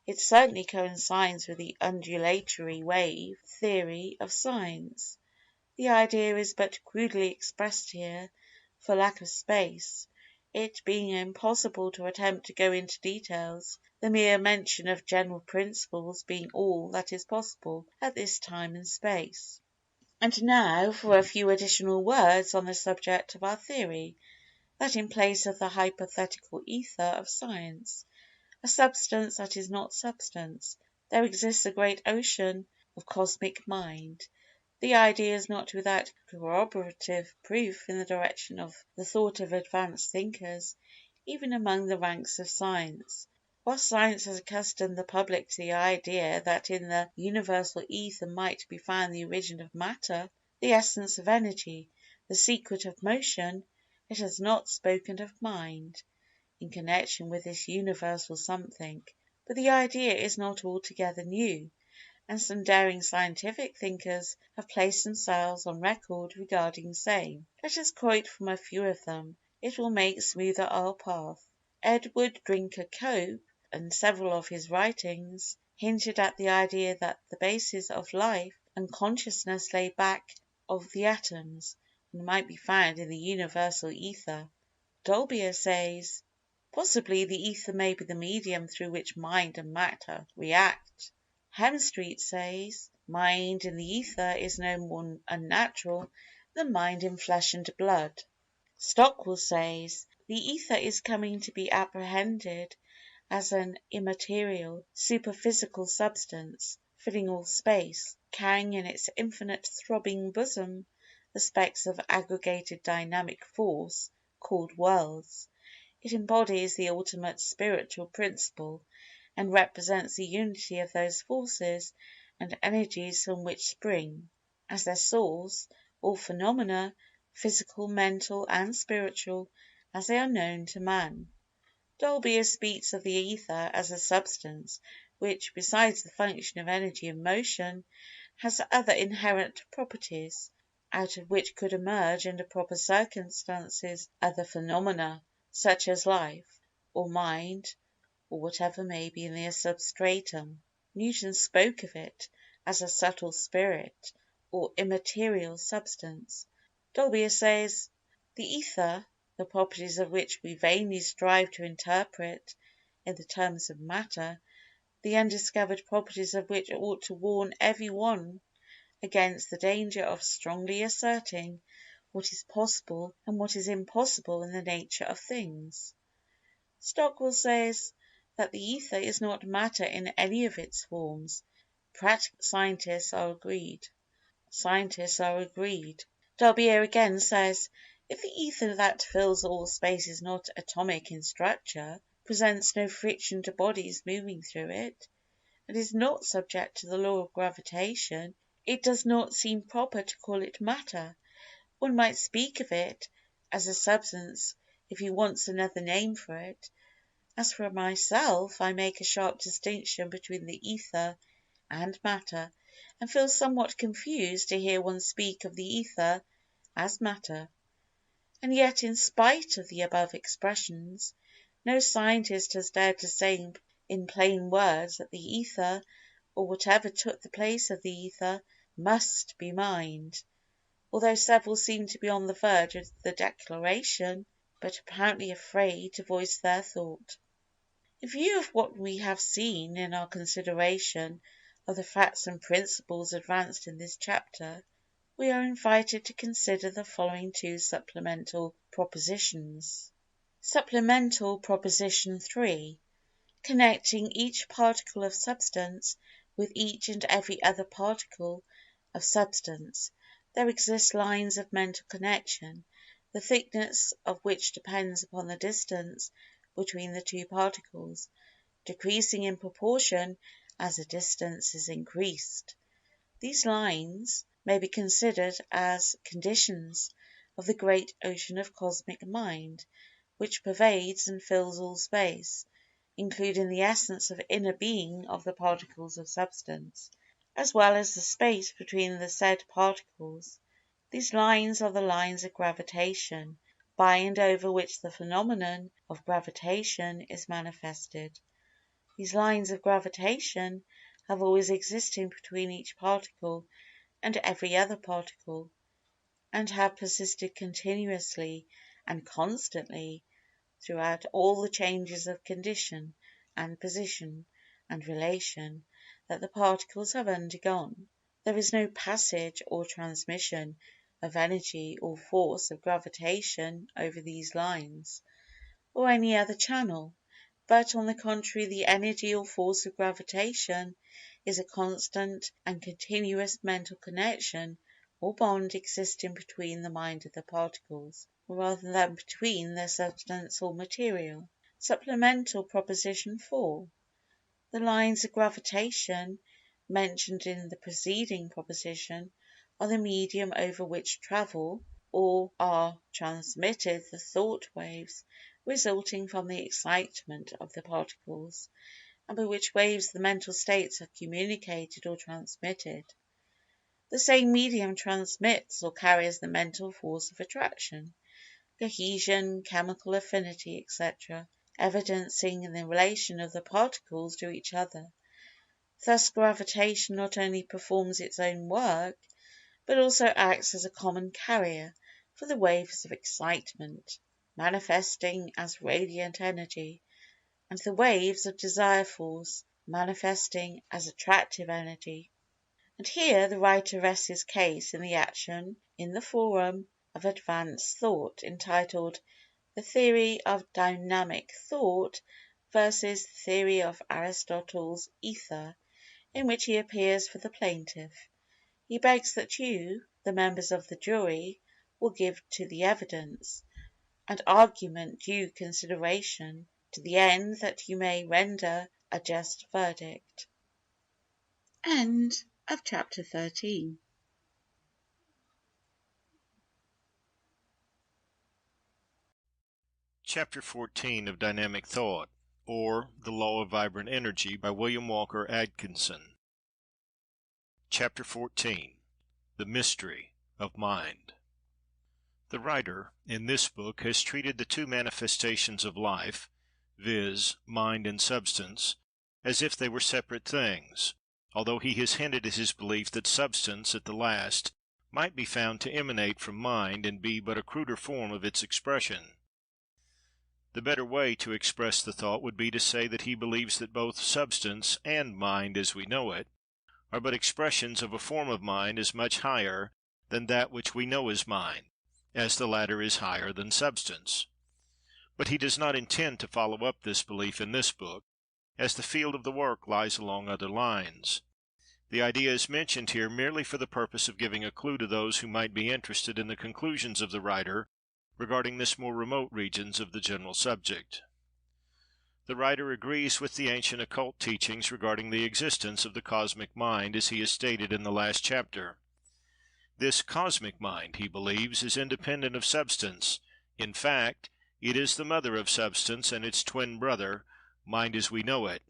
It certainly coincides with the undulatory wave theory of science. The idea is but crudely expressed here for lack of space, it being impossible to attempt to go into details, the mere mention of general principles being all that is possible at this time and space. And now for a few additional words on the subject of our theory, that in place of the hypothetical ether of science, a substance that is not substance, there exists a great ocean of cosmic mind. The idea is not without corroborative proof in the direction of the thought of advanced thinkers, even among the ranks of science. While science has accustomed the public to the idea that in the universal ether might be found the origin of matter, the essence of energy, the secret of motion, it has not spoken of mind in connection with this universal something. But the idea is not altogether new, and some daring scientific thinkers have placed themselves on record regarding same. Let us quote from a few of them, it will make smoother our path. Edward Drinker Cope, in several of his writings, hinted at the idea that the basis of life and consciousness lay back of the atoms, and might be found in the universal ether. Dolbear says, possibly the ether may be the medium through which mind and matter react. Hemstreet says, mind in the ether is no more unnatural than mind in flesh and blood. Stockwell says, The Ether is coming to be apprehended as an immaterial, superphysical substance, filling all space, carrying in its infinite throbbing bosom the specks of aggregated dynamic force called worlds. It embodies the ultimate spiritual principle, and represents the unity of those forces and energies from which spring, as their source, all phenomena, physical, mental, and spiritual, as they are known to man. Dolbear speaks of the Ether as a substance which, besides the function of energy and motion, has other inherent properties, out of which could emerge under proper circumstances other phenomena, such as life, or mind, or whatever may be in the substratum. Newton spoke of it as a subtle spirit, or immaterial substance. Dolbear says, "The Ether, the properties of which we vainly strive to interpret in the terms of matter, the undiscovered properties of which ought to warn every one against the danger of strongly asserting what is possible and what is impossible in the nature of things." Stockwell says that the Ether is not matter in any of its forms. Practical scientists are agreed. Dolbear again says, "If the Ether that fills all space is not atomic in structure, presents no friction to bodies moving through it, and is not subject to the law of gravitation, it does not seem proper to call it matter. One might speak of it as a substance if he wants another name for it. As for myself, I make a sharp distinction between the Ether and matter, and feel somewhat confused to hear one speak of the Ether as matter." And yet, in spite of the above expressions, no scientist has dared to say in plain words that the Ether, or whatever took the place of the Ether, must be mind, although several seem to be on the verge of the declaration, but apparently afraid to voice their thought. In view of what we have seen in our consideration of the facts and principles advanced in this chapter, we are invited to consider the following two supplemental propositions. Supplemental Proposition 3. Connecting each particle of substance with each and every other particle of substance, there exist lines of mental connection, the thickness of which depends upon the distance between the two particles, decreasing in proportion as the distance is increased. These lines may be considered as conditions of the great ocean of cosmic mind which pervades and fills all space, including the essence of inner being of the particles of substance, as well as the space between the said particles. These lines are the lines of gravitation, by and over which the phenomenon of gravitation is manifested. These lines of gravitation have always existed between each particle and every other particle, and have persisted continuously and constantly throughout all the changes of condition and position and relation that the particles have undergone. There is no passage or transmission of energy or force of gravitation over these lines, or any other channel, but on the contrary the energy or force of gravitation is a constant and continuous mental connection or bond existing between the mind of the particles, rather than between their substance or material. Supplemental Proposition 4. The lines of gravitation mentioned in the preceding proposition are the medium over which travel or are transmitted the thought waves resulting from the excitement of the particles, and by which waves the mental states are communicated or transmitted. The same medium transmits or carries the mental force of attraction, cohesion, chemical affinity, etc., evidencing the relation of the particles to each other. Thus gravitation not only performs its own work, but also acts as a common carrier for the waves of excitement, manifesting as radiant energy, and the waves of desire force, manifesting as attractive energy. And here the writer rests his case in the action in the forum of advanced thought entitled the theory of dynamic thought versus the theory of Aristotle's ether, in which he appears for the plaintiff. He begs that you, the members of the jury, will give to the evidence and argument due consideration, to the end that you may render a just verdict. End of chapter 13. Chapter 14 of Dynamic Thought, or The Law of Vibrant Energy, by William Walker Atkinson. Chapter 14. The Mystery of Mind. The writer, in this book, has treated the two manifestations of life, viz., mind and substance, as if they were separate things, although he has hinted at his belief that substance, at the last, might be found to emanate from mind and be but a cruder form of its expression. The better way to express the thought would be to say that he believes that both substance and mind as we know it are but expressions of a form of mind as much higher than that which we know as mind, as the latter is higher than substance. But he does not intend to follow up this belief in this book, as the field of the work lies along other lines. The idea is mentioned here merely for the purpose of giving a clue to those who might be interested in the conclusions of the writer regarding this more remote regions of the general subject. The writer agrees with the ancient occult teachings regarding the existence of the cosmic mind, as he has stated in the last chapter. This cosmic mind, he believes, is independent of substance. In fact, it is the mother of substance and its twin brother, mind as we know it.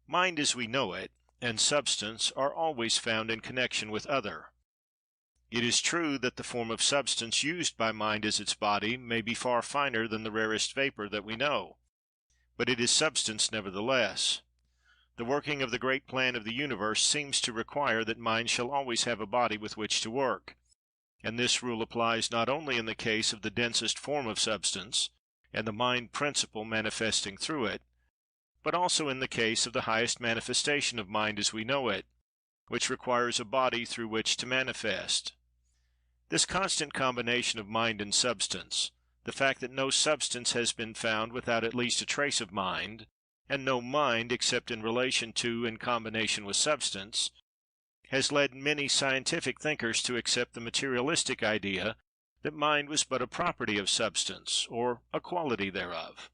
Mind as we know it and substance are always found in connection with other. It is true that the form of substance used by mind as its body may be far finer than the rarest vapor that we know, but it is substance nevertheless. The working of the great plan of the universe seems to require that mind shall always have a body with which to work, and this rule applies not only in the case of the densest form of substance, and the mind principle manifesting through it, but also in the case of the highest manifestation of mind as we know it, which requires a body through which to manifest. This constant combination of mind and substance, the fact that no substance has been found without at least a trace of mind, and no mind except in relation to and combination with substance, has led many scientific thinkers to accept the materialistic idea that mind was but a property of substance, or a quality thereof.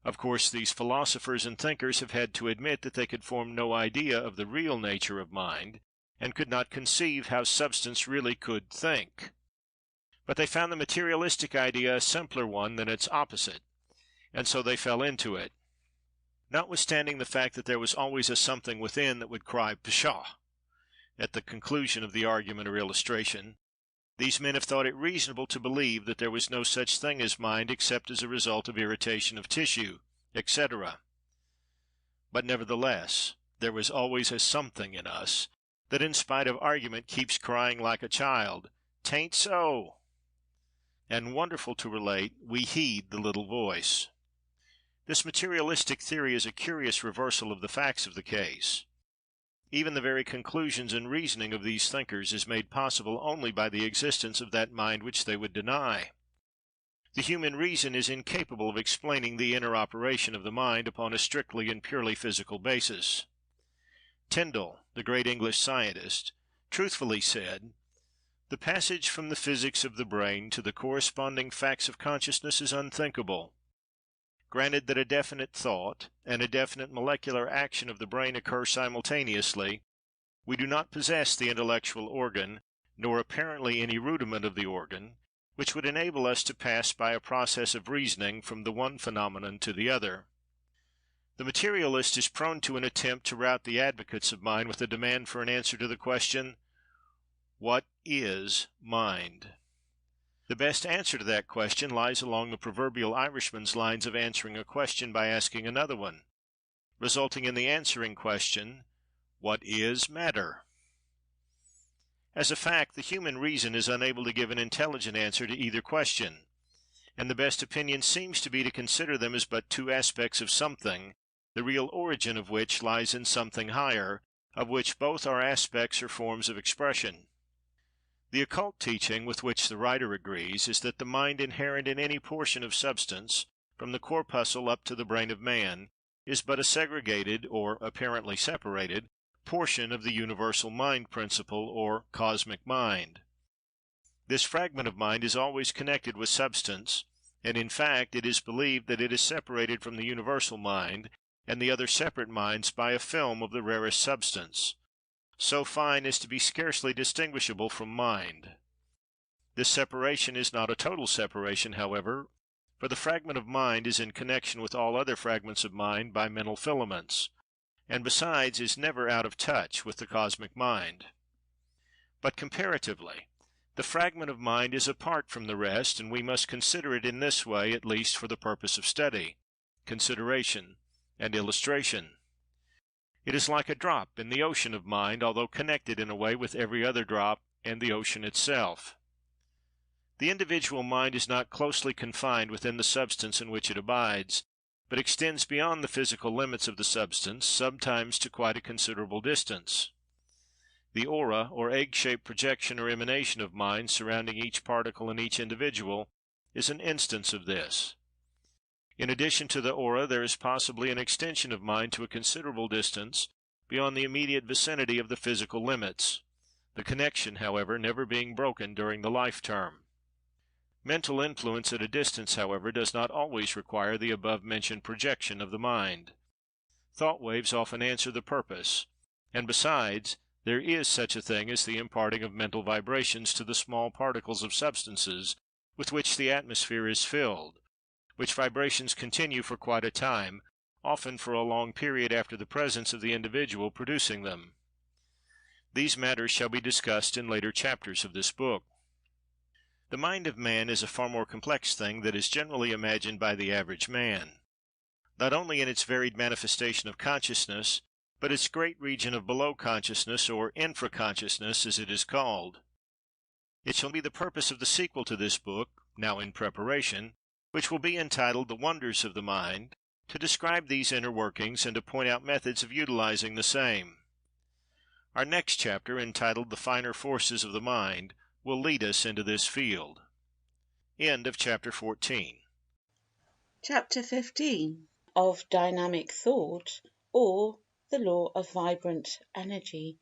Of course, these philosophers and thinkers have had to admit that they could form no idea of the real nature of mind, and could not conceive how substance really could think. But they found the materialistic idea a simpler one than its opposite, and so they fell into it. Notwithstanding the fact that there was always a something within that would cry "Pshaw!" at the conclusion of the argument or illustration, these men have thought it reasonable to believe that there was no such thing as mind except as a result of irritation of tissue, etc. But nevertheless, there was always a something in us that in spite of argument keeps crying like a child, "'Tain't so!" And wonderful to relate, we heed the little voice. This materialistic theory is a curious reversal of the facts of the case. Even the very conclusions and reasoning of these thinkers is made possible only by the existence of that mind which they would deny. The human reason is incapable of explaining the inner operation of the mind upon a strictly and purely physical basis. Tyndall, the great English scientist, truthfully said, "The passage from the physics of the brain to the corresponding facts of consciousness is unthinkable. Granted that a definite thought and a definite molecular action of the brain occur simultaneously, we do not possess the intellectual organ, nor apparently any rudiment of the organ, which would enable us to pass by a process of reasoning from the one phenomenon to the other." The materialist is prone to an attempt to rout the advocates of mind with a demand for an answer to the question, "What is mind?" The best answer to that question lies along the proverbial Irishman's lines of answering a question by asking another one, resulting in the answering question, "What is matter?" As a fact, the human reason is unable to give an intelligent answer to either question, and the best opinion seems to be to consider them as but two aspects of something, the real origin of which lies in something higher, of which both are aspects or forms of expression. The occult teaching with which the writer agrees is that the mind inherent in any portion of substance, from the corpuscle up to the brain of man, is but a segregated, or apparently separated, portion of the universal mind principle, or cosmic mind. This fragment of mind is always connected with substance, and in fact it is believed that it is separated from the universal mind and the other separate minds by a film of the rarest substance, so fine as to be scarcely distinguishable from mind. This separation is not a total separation, however, for the fragment of mind is in connection with all other fragments of mind by mental filaments, and besides is never out of touch with the cosmic mind. But comparatively, the fragment of mind is apart from the rest, and we must consider it in this way, at least for the purpose of study, consideration, and illustration. It is like a drop in the ocean of mind, although connected in a way with every other drop and the ocean itself. The individual mind is not closely confined within the substance in which it abides, but extends beyond the physical limits of the substance, sometimes to quite a considerable distance. The aura, or egg-shaped projection or emanation of mind surrounding each particle and each individual, is an instance of this. In addition to the aura, there is possibly an extension of mind to a considerable distance beyond the immediate vicinity of the physical limits, the connection, however, never being broken during the life-term. Mental influence at a distance, however, does not always require the above-mentioned projection of the mind. Thought waves often answer the purpose, and besides, there is such a thing as the imparting of mental vibrations to the small particles of substances with which the atmosphere is filled, which vibrations continue for quite a time, often for a long period after the presence of the individual producing them. These matters shall be discussed in later chapters of this book. The mind of man is a far more complex thing than is generally imagined by the average man, not only in its varied manifestation of consciousness, but its great region of below consciousness, or infra-consciousness, as it is called. It shall be the purpose of the sequel to this book, now in preparation, which will be entitled The Wonders of the Mind, to describe these inner workings and to point out methods of utilizing the same. Our next chapter, entitled The Finer Forces of the Mind, will lead us into this field. End of Chapter 14. Chapter 15 of Dynamic Thought, or the Law of Vibrant Energy,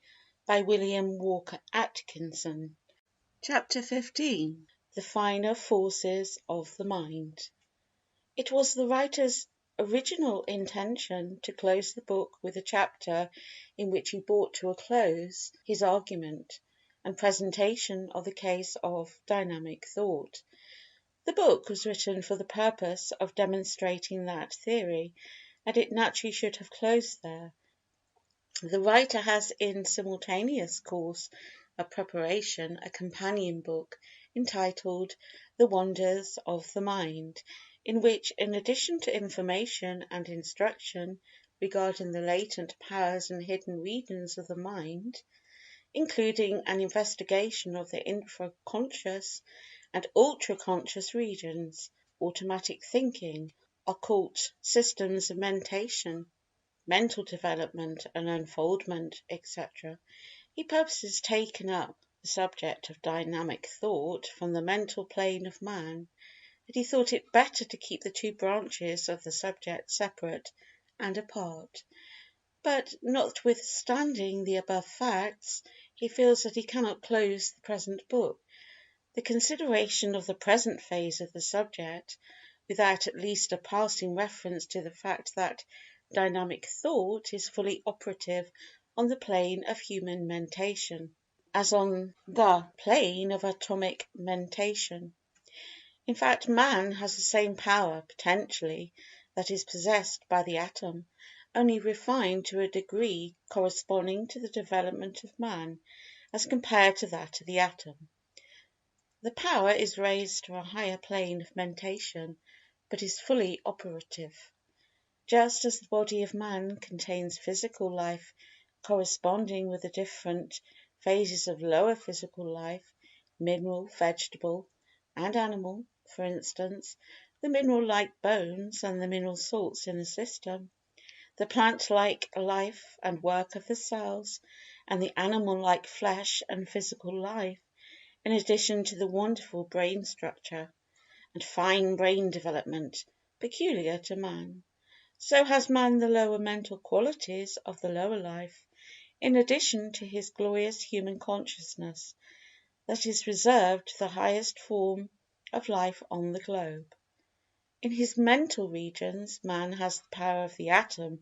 by William Walker Atkinson. Chapter 15 The Finer Forces of the Mind. It was the writer's original intention to close the book with a chapter in which he brought to a close his argument and presentation of the case of dynamic thought. The book was written for the purpose of demonstrating that theory, and it naturally should have closed there. The writer has in simultaneous course of preparation a companion book entitled The Wonders of the Mind, in which, in addition to information and instruction regarding the latent powers and hidden regions of the mind, including an investigation of the infraconscious and ultraconscious regions, automatic thinking, occult systems of mentation, mental development and unfoldment, etc., he purposes taking up the subject of dynamic thought from the mental plane of man, and he thought it better to keep the two branches of the subject separate and apart. But notwithstanding the above facts, he feels that he cannot close the present book, the consideration of the present phase of the subject, without at least a passing reference to the fact that dynamic thought is fully operative on the plane of human mentation, as on the plane of atomic mentation. In fact, man has the same power, potentially, that is possessed by the atom, only refined to a degree corresponding to the development of man as compared to that of the atom. The power is raised to a higher plane of mentation, but is fully operative. Just as the body of man contains physical life corresponding with the different phases of lower physical life, mineral, vegetable, and animal, for instance, the mineral-like bones and the mineral salts in the system, the plant-like life and work of the cells, and the animal-like flesh and physical life, in addition to the wonderful brain structure and fine brain development peculiar to man. So has man the lower mental qualities of the lower life, in addition to his glorious human consciousness that is reserved to the highest form of life on the globe. In his mental regions man has the power of the atom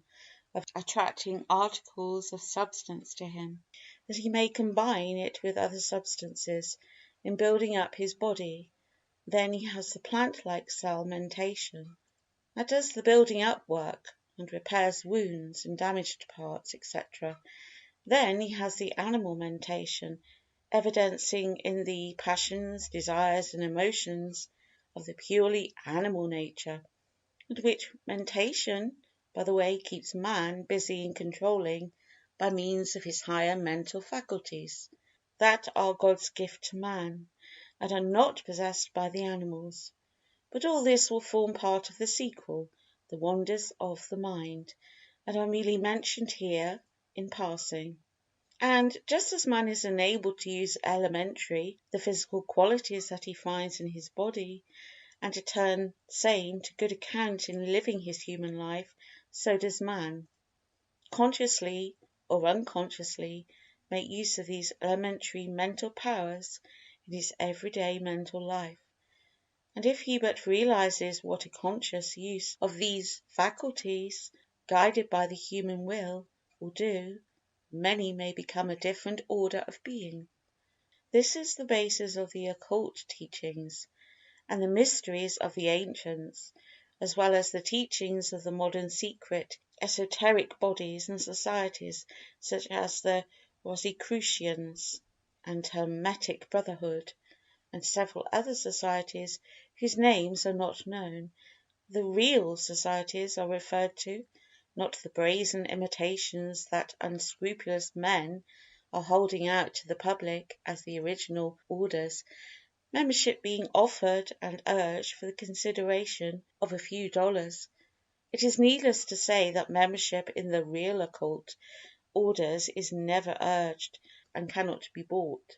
of attracting articles of substance to him, that he may combine it with other substances in building up his body. Then he has the plant-like cell mentation, that does the building up work, and repairs wounds and damaged parts, etc. Then he has the animal mentation, evidencing in the passions, desires, and emotions of the purely animal nature, and which mentation, by the way, keeps man busy in controlling by means of his higher mental faculties, that are God's gift to man, and are not possessed by the animals. But all this will form part of the sequel, the wonders of the mind, and are merely mentioned here in passing. And just as man is enabled to use elementary, the physical qualities that he finds in his body, and to turn same to good account in living his human life, so does man, consciously or unconsciously, make use of these elementary mental powers in his everyday mental life. And if he but realizes what a conscious use of these faculties, guided by the human will do, many may become a different order of being. This is the basis of the occult teachings and the mysteries of the ancients, as well as the teachings of the modern secret esoteric bodies and societies such as the Rosicrucians and Hermetic Brotherhood, and several other societies whose names are not known. The real societies are referred to, not the brazen imitations that unscrupulous men are holding out to the public as the original orders, membership being offered and urged for the consideration of a few dollars. It is needless to say that membership in the real occult orders is never urged and cannot be bought.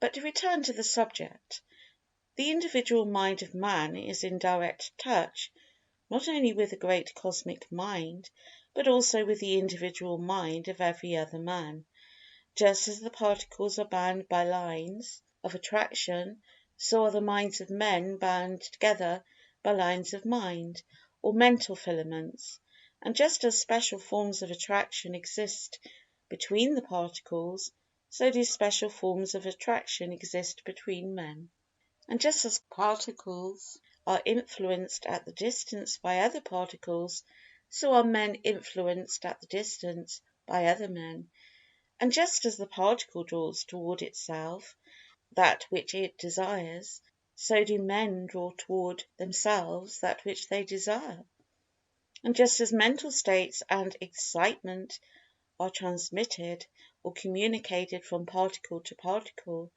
But to return to the subject. The individual mind of man is in direct touch, not only with the great cosmic mind, but also with the individual mind of every other man. Just as the particles are bound by lines of attraction, so are the minds of men bound together by lines of mind, or mental filaments. And just as special forms of attraction exist between the particles, so do special forms of attraction exist between men. And just as particles are influenced at the distance by other particles, so are men influenced at the distance by other men. And just as the particle draws toward itself that which it desires, so do men draw toward themselves that which they desire. And just as mental states and excitement are transmitted or communicated from particle to particle,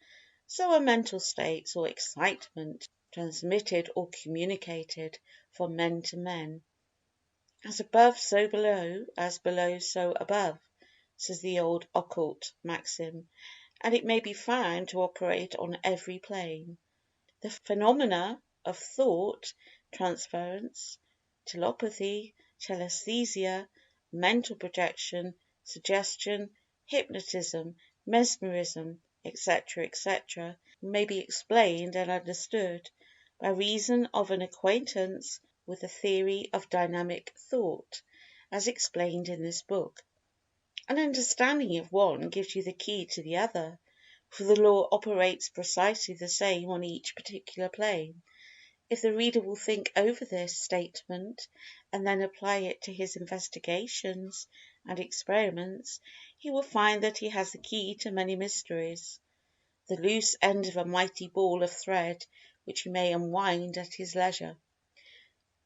so are mental states or excitement transmitted or communicated from men to men. As above so below, as below so above, says the old occult maxim, and it may be found to operate on every plane. The phenomena of thought, transference, telepathy, telesthesia, mental projection, suggestion, hypnotism, mesmerism, etc., etc., may be explained and understood by reason of an acquaintance with the theory of dynamic thought, as explained in this book. An understanding of one gives you the key to the other, for the law operates precisely the same on each particular plane. If the reader will think over this statement and then apply it to his investigations and experiments, he will find that he has the key to many mysteries, the loose end of a mighty ball of thread which he may unwind at his leisure.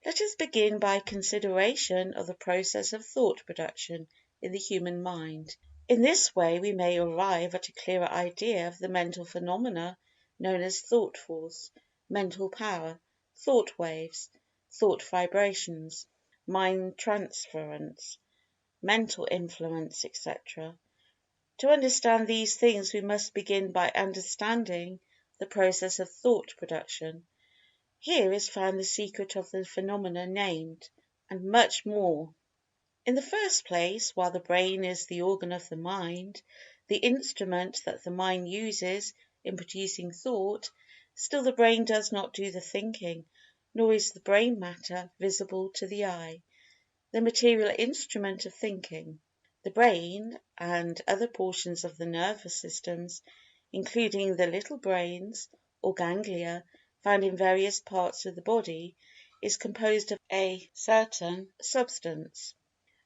Let us begin by a consideration of the process of thought production in the human mind. In this way we may arrive at a clearer idea of the mental phenomena known as thought force, mental power, thought waves, thought vibrations, mind transference, mental influence, etc. To understand these things we must begin by understanding the process of thought production. Here is found the secret of the phenomena named, and much more. In the first place, while the brain is the organ of the mind, the instrument that the mind uses in producing thought, still the brain does not do the thinking, nor is the brain matter visible to the eye, the material instrument of thinking. The brain, and other portions of the nervous systems, including the little brains, or ganglia, found in various parts of the body, is composed of a certain substance,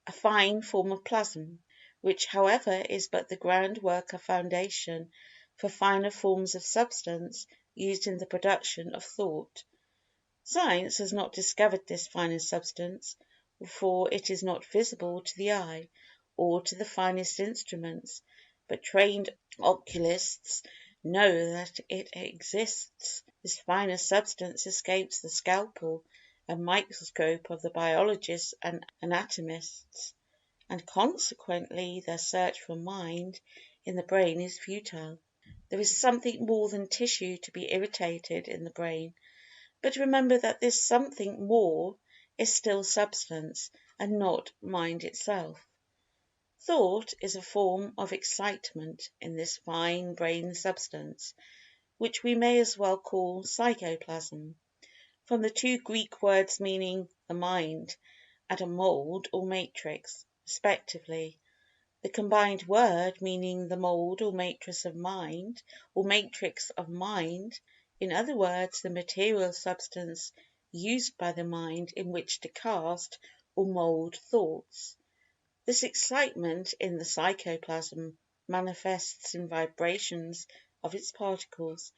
a fine form of plasm, which, however, is but the groundwork or foundation for finer forms of substance used in the production of thought. Science has not discovered this finer substance, for it is not visible to the eye or to the finest instruments, but trained oculists know that it exists. This finer substance escapes the scalpel and microscope of the biologists and anatomists, and consequently their search for mind in the brain is futile. There is something more than tissue to be irritated in the brain, but remember that this something more is still substance, and not mind itself. Thought is a form of excitement in this fine brain substance, which we may as well call psychoplasm, from the two Greek words meaning the mind and a mould or matrix, respectively, the combined word meaning the mould or matrix of mind, in other words, the material substance used by the mind in which to cast or mould thoughts. This excitement in the psychoplasm manifests in vibrations of its particles,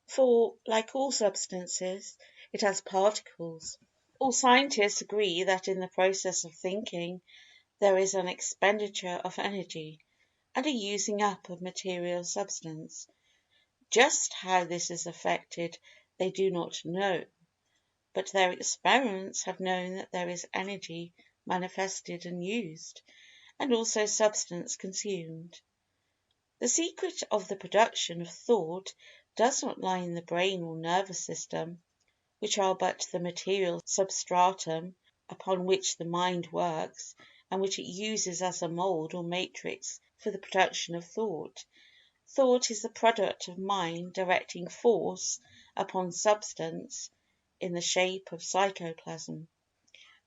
for, like all substances, it has particles. All scientists agree that in the process of thinking there is an expenditure of energy, and a using up of material substance. Just how this is effected they do not know, but their experiments have known that there is energy manifested and used, and also substance consumed. The secret of the production of thought does not lie in the brain or nervous system, which are but the material substratum upon which the mind works, and which it uses as a mould or matrix for the production of thought. Thought is the product of mind directing force upon substance in the shape of psychoplasm,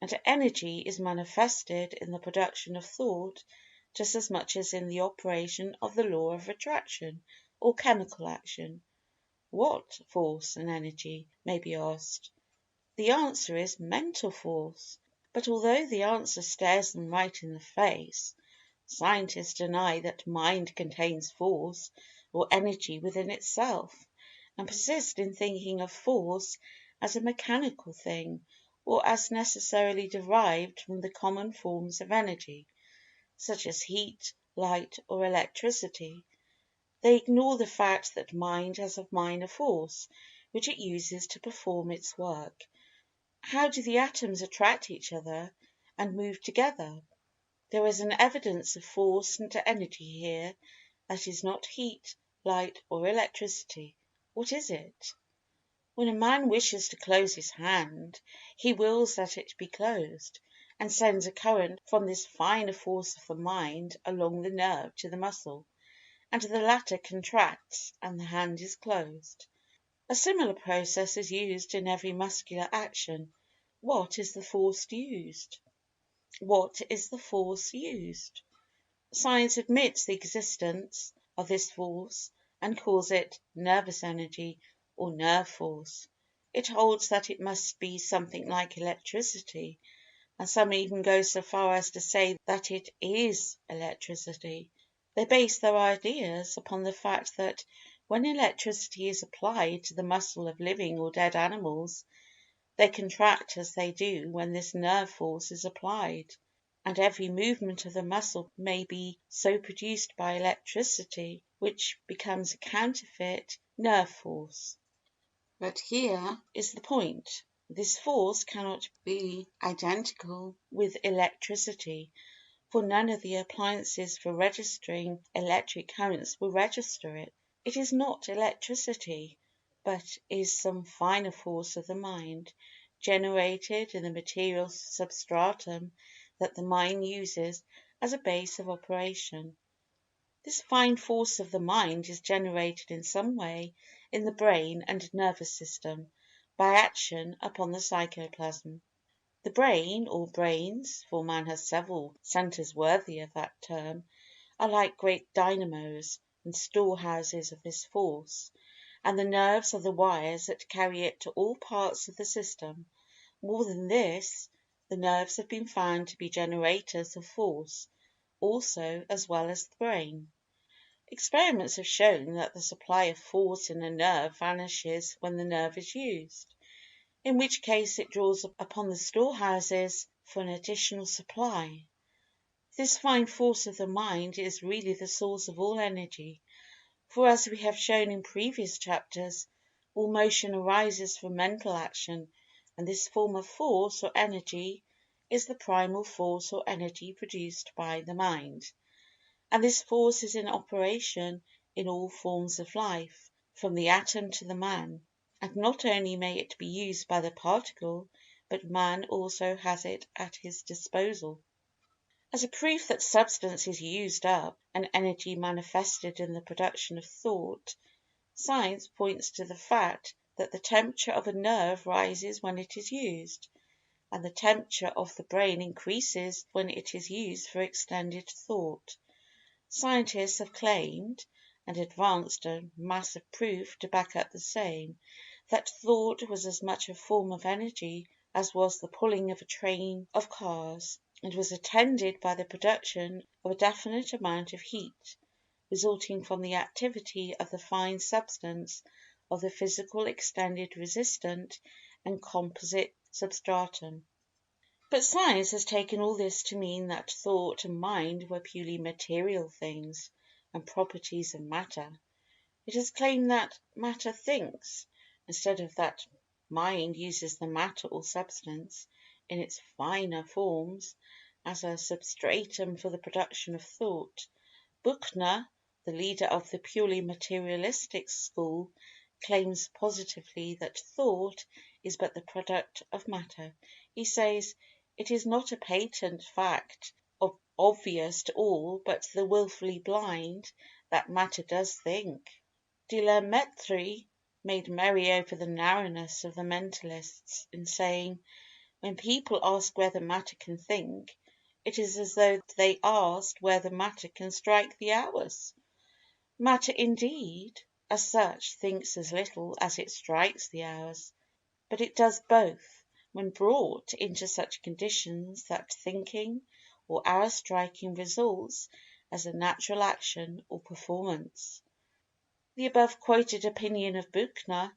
and energy is manifested in the production of thought just as much as in the operation of the law of attraction or chemical action. What force and energy, may be asked? The answer is mental force. But although the answer stares them right in the face, scientists deny that mind contains force or energy within itself, and persist in thinking of force as a mechanical thing, or as necessarily derived from the common forms of energy, such as heat, light, or electricity. They ignore the fact that mind has a minor force, which it uses to perform its work. How do the atoms attract each other and move together? There is an evidence of force and energy here that is not heat, light, or electricity. What is it? When a man wishes to close his hand, he wills that it be closed, and sends a current from this finer force of the mind along the nerve to the muscle, and the latter contracts and the hand is closed. A similar process is used in every muscular action. What is the force used? What is the force used? Science admits the existence of this force and calls it nervous energy or nerve force. It holds that it must be something like electricity, and some even go so far as to say that it is electricity. They base their ideas upon the fact that when electricity is applied to the muscle of living or dead animals, they contract as they do when this nerve force is applied, and every movement of the muscle may be so produced by electricity, which becomes a counterfeit nerve force. But here is the point. This force cannot be identical with electricity, for none of the appliances for registering electric currents will register it. It is not electricity. but is some finer force of the mind, generated in the material substratum that the mind uses as a base of operation. This fine force of the mind is generated in some way in the brain and nervous system by action upon the psychoplasm. The brain, or brains, for man has several centres worthy of that term, are like great dynamos and storehouses of this force, and the nerves are the wires that carry it to all parts of the system. More than this, the nerves have been found to be generators of force also as well as the brain. Experiments have shown that the supply of force in a nerve vanishes when the nerve is used, in which case it draws upon the storehouses for an additional supply. This fine force of the mind is really the source of all energy, for as we have shown in previous chapters, all motion arises from mental action, and this form of force or energy is the primal force or energy produced by the mind. And this force is in operation in all forms of life, from the atom to the man, and not only may it be used by the particle, but man also has it at his disposal. As a proof that substance is used up and energy manifested in the production of thought, science points to the fact that the temperature of a nerve rises when it is used, and the temperature of the brain increases when it is used for extended thought. Scientists have claimed, and advanced a mass of proof to back up the same, that thought was as much a form of energy as was the pulling of a train of cars, and was attended by the production of a definite amount of heat, resulting from the activity of the fine substance of the physical extended resistant and composite substratum. But science has taken all this to mean that thought and mind were purely material things and properties of matter. It has claimed that matter thinks, instead of that mind uses the matter or substance, in its finer forms, as a substratum for the production of thought. Buchner, the leader of the purely materialistic school, claims positively that thought is but the product of matter. He says, "It is not a patent fact, obvious to all but the wilfully blind, that matter does think." De la Mettrie made merry over the narrowness of the mentalists in saying, "When people ask whether matter can think, it is as though they asked whether matter can strike the hours." Matter, indeed, as such, thinks as little as it strikes the hours, but it does both when brought into such conditions that thinking or hour striking results as a natural action or performance. The above quoted opinion of Buchner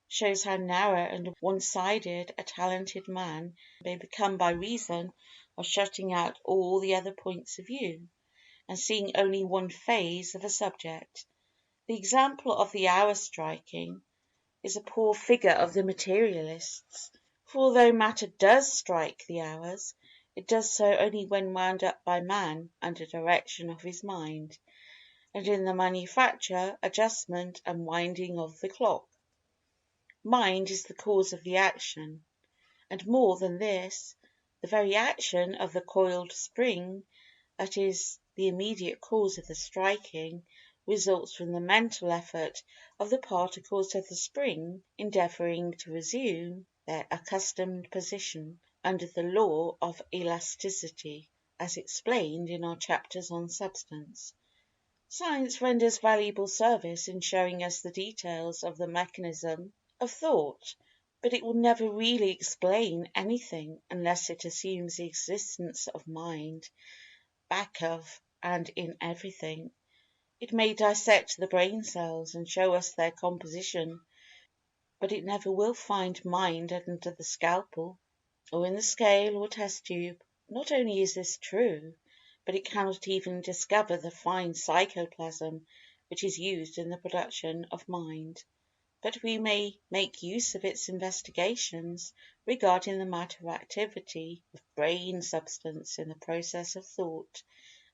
shows how narrow and one-sided a talented man may become by reason of shutting out all the other points of view, and seeing only one phase of a subject. The example of the hour striking is a poor figure of the materialists, for although matter does strike the hours, it does so only when wound up by man under direction of his mind, and in the manufacture, adjustment, and winding of the clock. Mind is the cause of the action, and more than this, the very action of the coiled spring, that is the immediate cause of the striking, results from the mental effort of the particles of the spring endeavouring to resume their accustomed position under the law of elasticity, as explained in our chapters on substance. Science renders valuable service in showing us the details of the mechanism of thought, but it will never really explain anything unless it assumes the existence of mind back of and in everything. It may dissect the brain cells and show us their composition, but it never will find mind under the scalpel, or in the scale or test tube. Not only is this true, but it cannot even discover the fine psychoplasm which is used in the production of mind. But we may make use of its investigations regarding the matter activity of brain substance in the process of thought,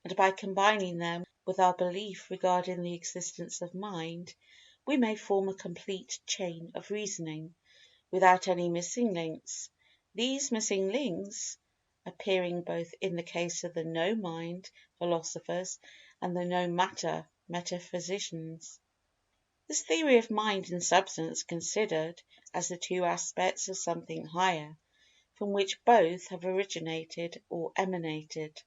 and by combining them with our belief regarding the existence of mind, we may form a complete chain of reasoning, without any missing links, these missing links appearing both in the case of the no-mind philosophers and the no-matter metaphysicians. This theory of mind and substance considered as the two aspects of something higher, from which both have originated or emanated,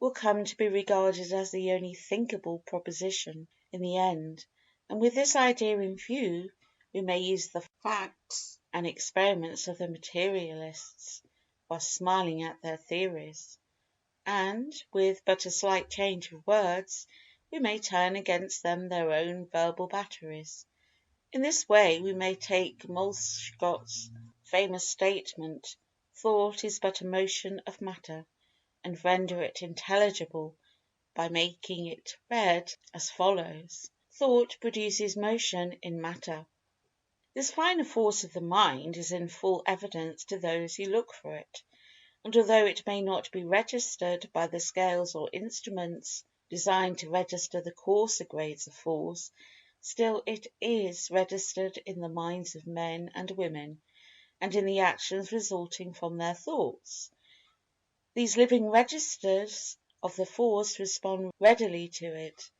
will come to be regarded as the only thinkable proposition in the end, and with this idea in view we may use the facts and experiments of the materialists while smiling at their theories, and, with but a slight change of words, we may turn against them their own verbal batteries. In this way we may take Molescott's famous statement, "Thought is but a motion of matter," and render it intelligible by making it read as follows: "Thought produces motion in matter." This finer force of the mind is in full evidence to those who look for it, and although it may not be registered by the scales or instruments designed to register the coarser grades of force, still it is registered in the minds of men and women, and in the actions resulting from their thoughts. These living registers of the force respond readily to it,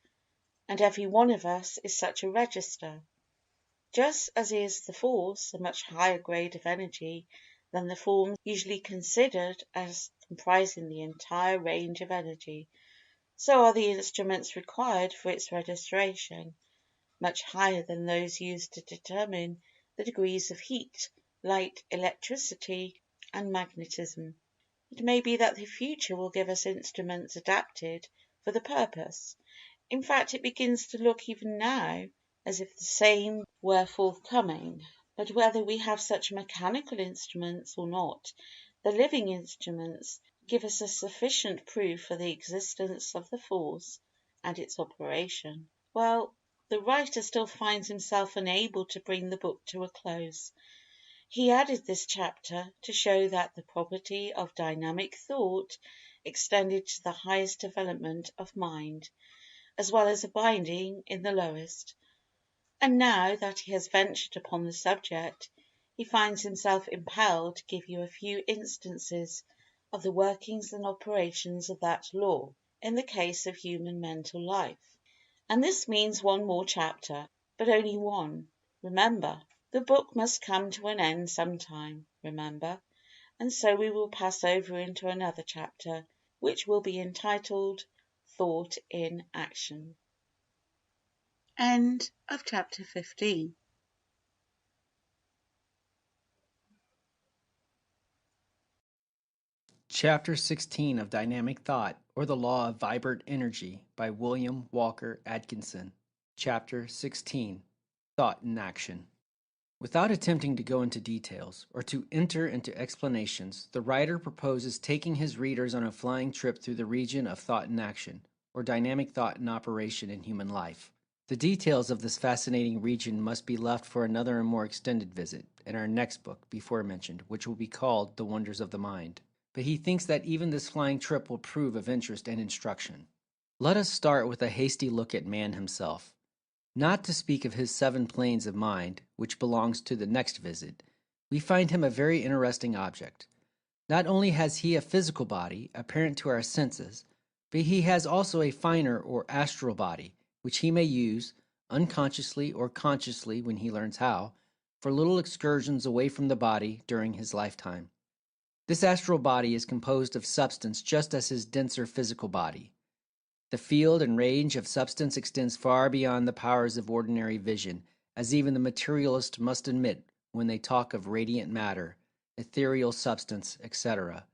and every one of us is such a register, just as is the force a much higher grade of energy than the forms usually considered as comprising the entire range of energy, so are the instruments required for its registration much higher than those used to determine the degrees of heat, light, electricity, and magnetism. It may be that the future will give us instruments adapted for the purpose. In fact, it begins to look even now as if the same were forthcoming. But whether we have such mechanical instruments or not, the living instruments give us a sufficient proof of the existence of the force and its operation. Well, the writer still finds himself unable to bring the book to a close. He added this chapter to show that the property of dynamic thought extended to the highest development of mind, as well as abiding in the lowest. And now that he has ventured upon the subject, he finds himself impelled to give you a few instances of the workings and operations of that law in the case of human mental life. And this means one more chapter, but only one, remember. The book must come to an end sometime, remember, and so we will pass over into another chapter, which will be entitled Thought in Action. End of chapter 15. Chapter 16 of Dynamic Thought, or the Law of Vibrant Energy by William Walker Atkinson. Chapter 16. Thought in Action. Without attempting to go into details or to enter into explanations, the writer proposes taking his readers on a flying trip through the region of thought in action, or dynamic thought in operation in human life. The details of this fascinating region must be left for another and more extended visit in our next book before mentioned, which will be called The Wonders of the Mind. But he thinks that even this flying trip will prove of interest and instruction. Let us start with a hasty look at man himself. Not to speak of his 7 planes of mind, which belongs to the next visit, we find him a very interesting object. Not only has he a physical body, apparent to our senses, but he has also a finer or astral body, which he may use, unconsciously or consciously when he learns how, for little excursions away from the body during his lifetime. This astral body is composed of substance just as his denser physical body. The field and range of substance extends far beyond the powers of ordinary vision, as even the materialist must admit when they talk of radiant matter, ethereal substance, etc.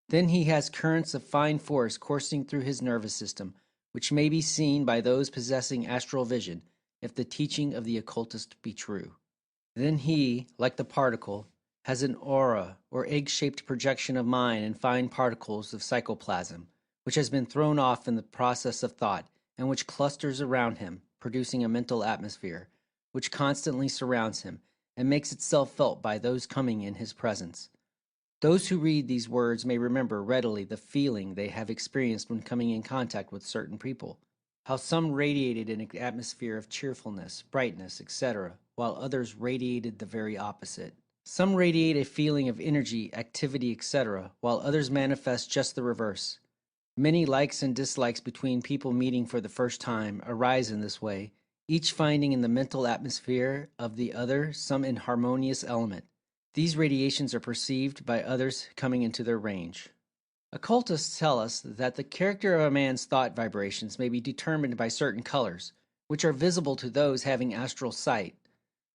Then he has currents of fine force coursing through his nervous system, which may be seen by those possessing astral vision, if the teaching of the occultist be true. Then he, like the particle, has an aura or egg-shaped projection of mind and fine particles of psychoplasm, which has been thrown off in the process of thought and which clusters around him, producing a mental atmosphere, which constantly surrounds him and makes itself felt by those coming in his presence. Those who read these words may remember readily the feeling they have experienced when coming in contact with certain people. how some radiated an atmosphere of cheerfulness, brightness, etc., while others radiated the very opposite. Some radiate a feeling of energy, activity, etc., while others manifest just the reverse. Many likes and dislikes between people meeting for the first time arise in this way, each finding in the mental atmosphere of the other some inharmonious element. These radiations are perceived by others coming into their range. Occultists tell us that the character of a man's thought vibrations may be determined by certain colors, which are visible to those having astral sight.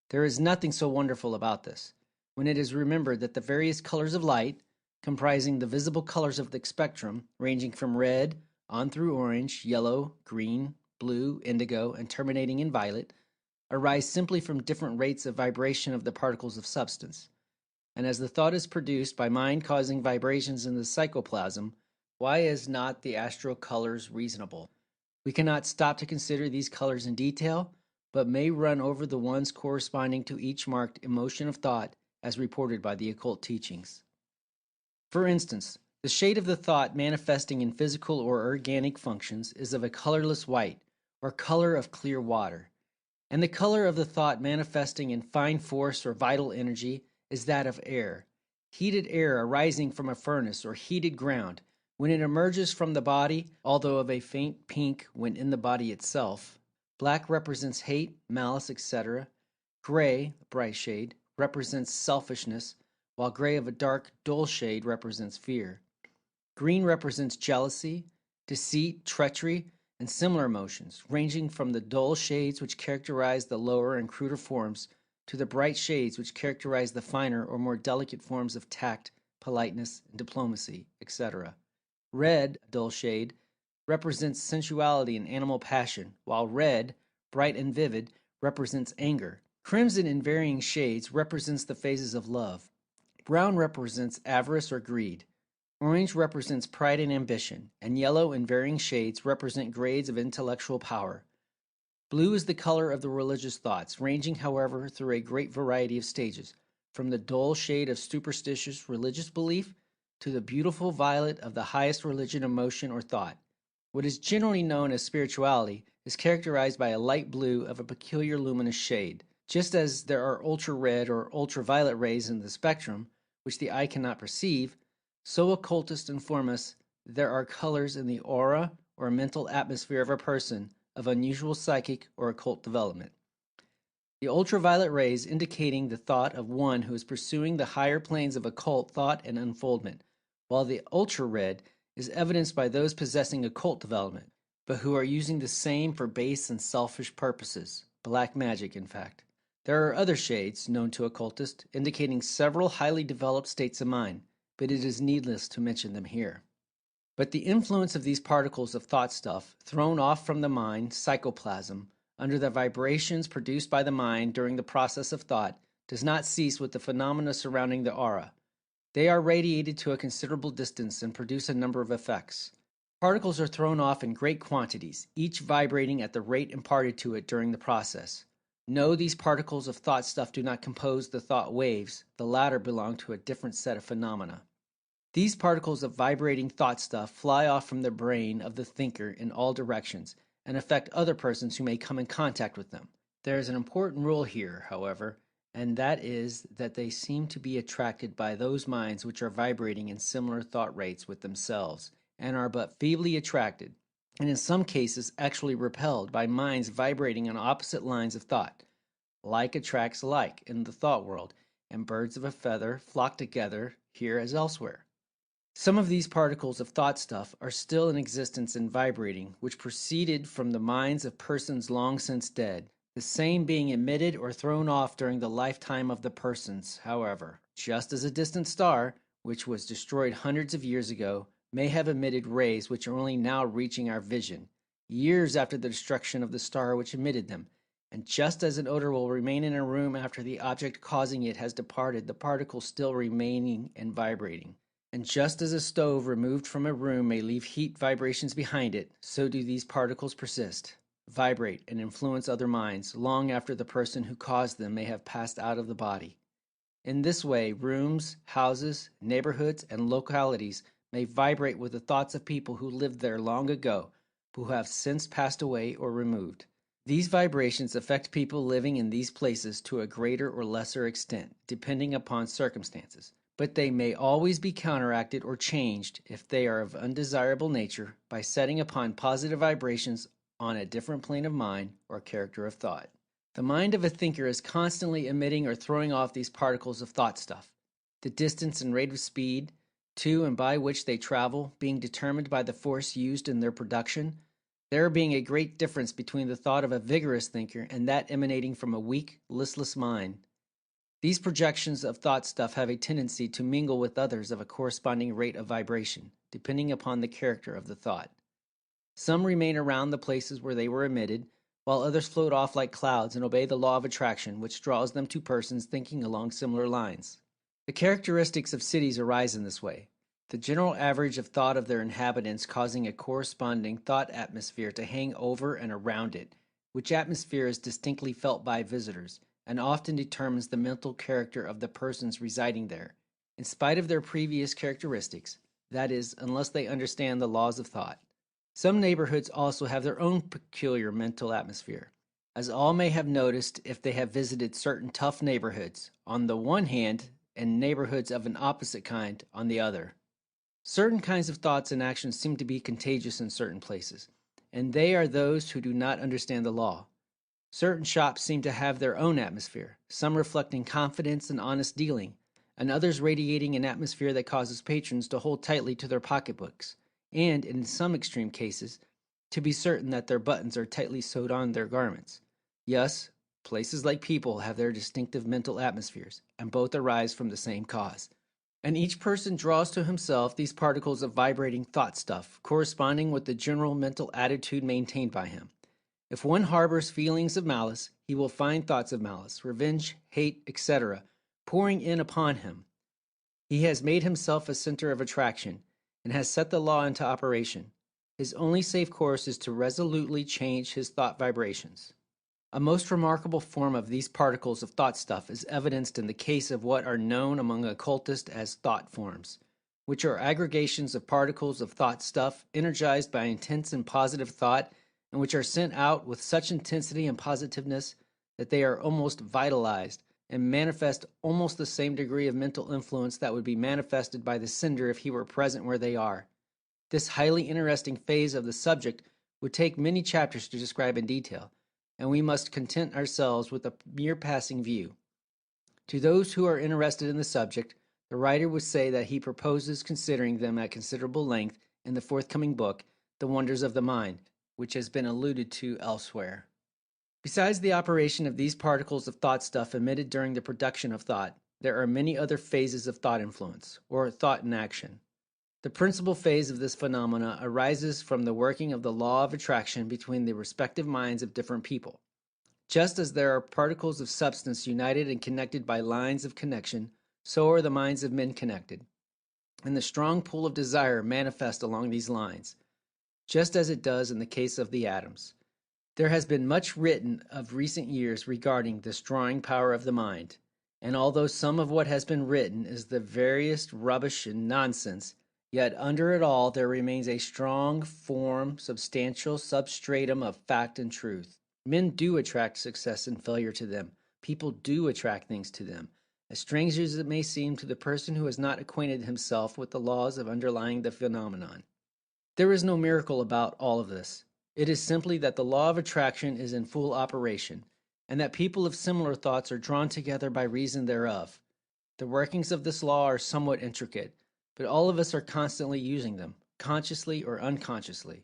There is nothing so wonderful about this, when it is remembered that the various colors of light, comprising the visible colors of the spectrum, ranging from red on through orange, yellow, green, blue, indigo, and terminating in violet, arise simply from different rates of vibration of the particles of substance. And as the thought is produced by mind causing vibrations in the psychoplasm, why is not the astral colors reasonable? We cannot stop to consider these colors in detail, but may run over the ones corresponding to each marked emotion of thought as reported by the occult teachings. For instance, the shade of the thought manifesting in physical or organic functions is of a colorless white, or color of clear water, and the color of the thought manifesting in fine force or vital energy is that of air. Heated air arising from a furnace or heated ground, when it emerges from the body, although of a faint pink when in the body itself. Black represents hate, malice, etc. Gray, bright shade, represents selfishness, while gray of a dark, dull shade represents fear. Green represents jealousy, deceit, treachery, and similar emotions, ranging from the dull shades which characterize the lower and cruder forms to the bright shades which characterize the finer or more delicate forms of tact, politeness, and diplomacy, etc. Red, a dull shade, represents sensuality and animal passion, while red, bright and vivid, represents anger. Crimson in varying shades represents the phases of love. Brown represents avarice or greed. Orange represents pride and ambition, and yellow in varying shades represent grades of intellectual power. Blue is the color of the religious thoughts, ranging, however, through a great variety of stages, from the dull shade of superstitious religious belief to the beautiful violet of the highest religion, emotion, or thought. What is generally known as spirituality is characterized by a light blue of a peculiar luminous shade. Just as there are ultra-red or ultraviolet rays in the spectrum, which the eye cannot perceive, so occultists inform us there are colors in the aura or mental atmosphere of a person of unusual psychic or occult development. The ultraviolet rays indicating the thought of one who is pursuing the higher planes of occult thought and unfoldment, while the ultra-red is evidenced by those possessing occult development, but who are using the same for base and selfish purposes, black magic in fact. There are other shades, known to occultists, indicating several highly developed states of mind, but it is needless to mention them here. But the influence of these particles of thought stuff thrown off from the mind psychoplasm under the vibrations produced by the mind during the process of thought does not cease with the phenomena surrounding the aura. They are radiated to a considerable distance and produce a number of effects. Particles are thrown off in great quantities, each vibrating at the rate imparted to it during the process. No, these particles of thought stuff do not compose the thought waves, the latter belong to a different set of phenomena. These particles of vibrating thought stuff fly off from the brain of the thinker in all directions and affect other persons who may come in contact with them. There is an important rule here, however, and that is that they seem to be attracted by those minds which are vibrating in similar thought rates with themselves, and are but feebly attracted, and in some cases actually repelled by minds vibrating on opposite lines of thought. Like attracts like in the thought world, and birds of a feather flock together here as elsewhere. Some of these particles of thought stuff are still in existence and vibrating, which proceeded from the minds of persons long since dead, the same being emitted or thrown off during the lifetime of the persons, however, just as a distant star, which was destroyed hundreds of years ago, may have emitted rays which are only now reaching our vision, years after the destruction of the star which emitted them, and just as an odor will remain in a room after the object causing it has departed, the particle still remaining and vibrating. And just as a stove removed from a room may leave heat vibrations behind it, so do these particles persist, vibrate, and influence other minds long after the person who caused them may have passed out of the body. In this way, rooms, houses, neighborhoods, and localities may vibrate with the thoughts of people who lived there long ago, who have since passed away or removed. These vibrations affect people living in these places to a greater or lesser extent, depending upon circumstances, but they may always be counteracted or changed if they are of undesirable nature by setting upon positive vibrations on a different plane of mind or character of thought. The mind of a thinker is constantly emitting or throwing off these particles of thought stuff, the distance and rate of speed to and by which they travel being determined by the force used in their production, there being a great difference between the thought of a vigorous thinker and that emanating from a weak, listless mind. These projections of thought stuff have a tendency to mingle with others of a corresponding rate of vibration, depending upon the character of the thought. Some remain around the places where they were emitted, while others float off like clouds and obey the law of attraction, which draws them to persons thinking along similar lines. The characteristics of cities arise in this way, the general average of thought of their inhabitants causing a corresponding thought atmosphere to hang over and around it, which atmosphere is distinctly felt by visitors, and often determines the mental character of the persons residing there, in spite of their previous characteristics, that is, unless they understand the laws of thought. Some neighborhoods also have their own peculiar mental atmosphere, as all may have noticed if they have visited certain tough neighborhoods, on the one hand, and neighborhoods of an opposite kind on the other. Certain kinds of thoughts and actions seem to be contagious in certain places, and they are those who do not understand the law. Certain shops seem to have their own atmosphere, some reflecting confidence and honest dealing, and others radiating an atmosphere that causes patrons to hold tightly to their pocketbooks, and, in some extreme cases, to be certain that their buttons are tightly sewed on their garments. Yes, places like people have their distinctive mental atmospheres, and both arise from the same cause. And each person draws to himself these particles of vibrating thought stuff, corresponding with the general mental attitude maintained by him. If one harbors feelings of malice, he will find thoughts of malice, revenge, hate, etc., pouring in upon him. He has made himself a center of attraction, and has set the law into operation. His only safe course is to resolutely change his thought vibrations. A most remarkable form of these particles of thought stuff is evidenced in the case of what are known among occultists as thought forms, which are aggregations of particles of thought stuff energized by intense and positive thought, and which are sent out with such intensity and positiveness that they are almost vitalized and manifest almost the same degree of mental influence that would be manifested by the sender if he were present where they are. This highly interesting phase of the subject would take many chapters to describe in detail, and we must content ourselves with a mere passing view. To those who are interested in the subject, the writer would say that he proposes considering them at considerable length in the forthcoming book, The Wonders of the Mind, which has been alluded to elsewhere. Besides the operation of these particles of thought stuff emitted during the production of thought, there are many other phases of thought influence, or thought in action. The principal phase of this phenomena arises from the working of the law of attraction between the respective minds of different people. Just as there are particles of substance united and connected by lines of connection, so are the minds of men connected, and the strong pull of desire manifest along these lines, just as it does in the case of the atoms. There has been much written of recent years regarding this drawing power of the mind, and although some of what has been written is the veriest rubbish and nonsense, yet under it all there remains a strong, firm, substantial substratum of fact and truth. Men do attract success and failure to them. People do attract things to them, as strange as it may seem to the person who has not acquainted himself with the laws of underlying the phenomenon. There is no miracle about all of this. It is simply that the law of attraction is in full operation, and that people of similar thoughts are drawn together by reason thereof. The workings of this law are somewhat intricate, but all of us are constantly using them, consciously or unconsciously.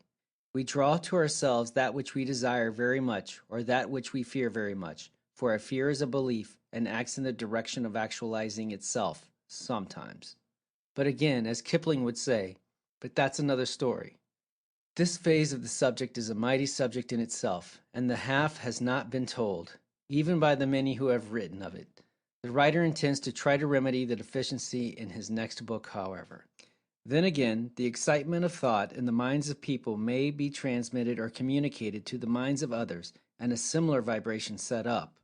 We draw to ourselves that which we desire very much, or that which we fear very much, for a fear is a belief and acts in the direction of actualizing itself, sometimes. But again, as Kipling would say, but that's another story. This phase of the subject is a mighty subject in itself, and the half has not been told, even by the many who have written of it. The writer intends to try to remedy the deficiency in his next book, however. Then again, the excitement of thought in the minds of people may be transmitted or communicated to the minds of others, and a similar vibration set up.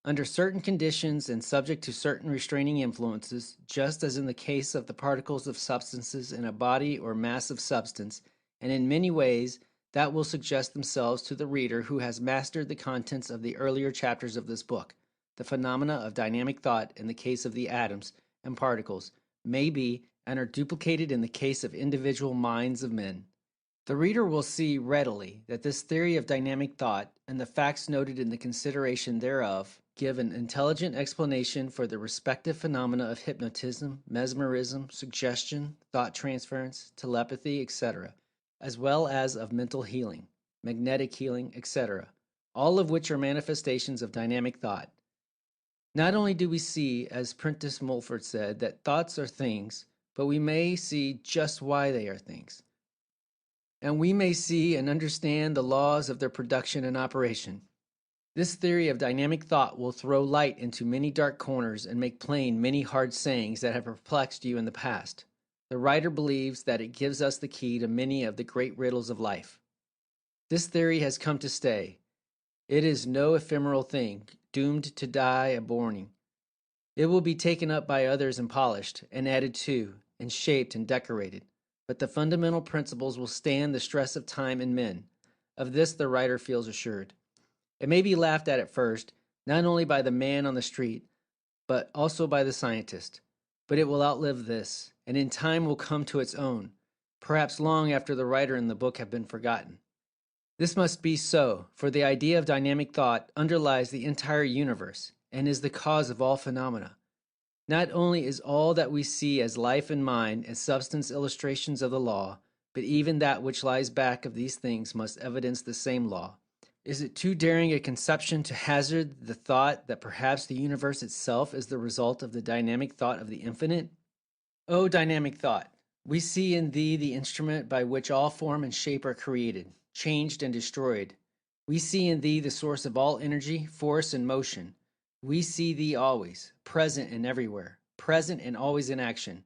Under certain conditions and subject to certain restraining influences, just as in the case of the particles of substances in a body or mass of substance, and in many ways, that will suggest themselves to the reader who has mastered the contents of the earlier chapters of this book. The phenomena of dynamic thought in the case of the atoms and particles may be and are duplicated in the case of individual minds of men. The reader will see readily that this theory of dynamic thought and the facts noted in the consideration thereof give an intelligent explanation for the respective phenomena of hypnotism, mesmerism, suggestion, thought transference, telepathy, etc., as well as of mental healing, magnetic healing, etc., all of which are manifestations of dynamic thought. Not only do we see, as Prentice Mulford said, that thoughts are things, but we may see just why they are things. And we may see and understand the laws of their production and operation. This theory of dynamic thought will throw light into many dark corners and make plain many hard sayings that have perplexed you in the past. The writer believes that it gives us the key to many of the great riddles of life. This theory has come to stay. It is no ephemeral thing, doomed to die a borning. It will be taken up by others and polished, and added to, and shaped and decorated. But the fundamental principles will stand the stress of time and men. Of this the writer feels assured. It may be laughed at first, not only by the man on the street, but also by the scientist. But it will outlive this, and in time will come to its own, perhaps long after the writer and the book have been forgotten. This must be so, for the idea of dynamic thought underlies the entire universe, and is the cause of all phenomena. Not only is all that we see as life and mind and substance illustrations of the law, but even that which lies back of these things must evidence the same law. Is it too daring a conception to hazard the thought that perhaps the universe itself is the result of the dynamic thought of the infinite? O dynamic thought, we see in thee the instrument by which all form and shape are created, changed, and destroyed. We see in thee the source of all energy, force, and motion. We see thee always, present and everywhere, present and always in action.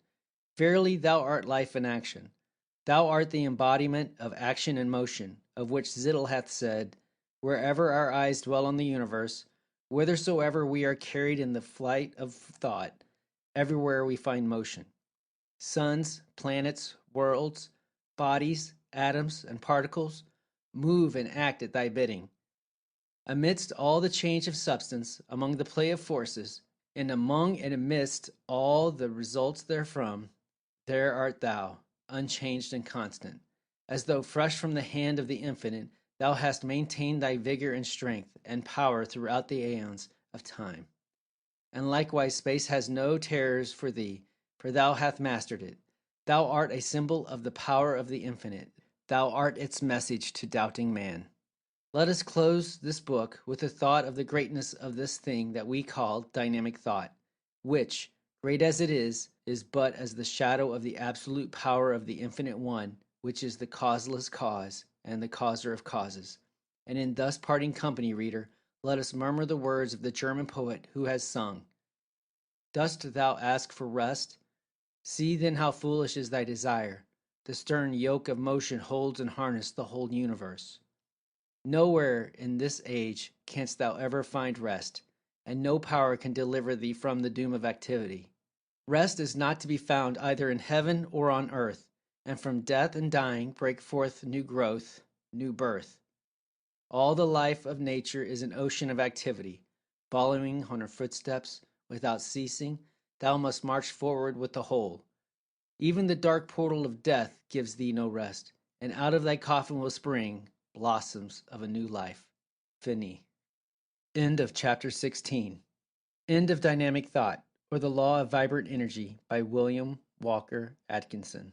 Verily, thou art life and action. Thou art the embodiment of action and motion, of which Zittel hath said, wherever our eyes dwell on the universe, whithersoever we are carried in the flight of thought, everywhere we find motion. Suns, planets, worlds, bodies, atoms, and particles move and act at thy bidding. Amidst all the change of substance, among the play of forces, and among and amidst all the results therefrom, there art thou, unchanged and constant. As though fresh from the hand of the infinite, thou hast maintained thy vigor and strength and power throughout the aeons of time. And likewise space has no terrors for thee, for thou hast mastered it. Thou art a symbol of the power of the infinite. Thou art its message to doubting man. Let us close this book with the thought of the greatness of this thing that we call dynamic thought, which, great as it is but as the shadow of the absolute power of the Infinite One, which is the causeless cause and the causer of causes. And in thus parting company, reader, let us murmur the words of the German poet who has sung, "Dost thou ask for rest? See then how foolish is thy desire. The stern yoke of motion holds in harness the whole universe. Nowhere in this age canst thou ever find rest, and no power can deliver thee from the doom of activity. Rest is not to be found either in heaven or on earth, and from death and dying break forth new growth, new birth. All the life of nature is an ocean of activity. Following on her footsteps, without ceasing, thou must march forward with the whole. Even the dark portal of death gives thee no rest, and out of thy coffin will spring blossoms of a new life." Finis. End of chapter 16. End of Dynamic Thought, or the Law of Vibrant Energy by William Walker Atkinson.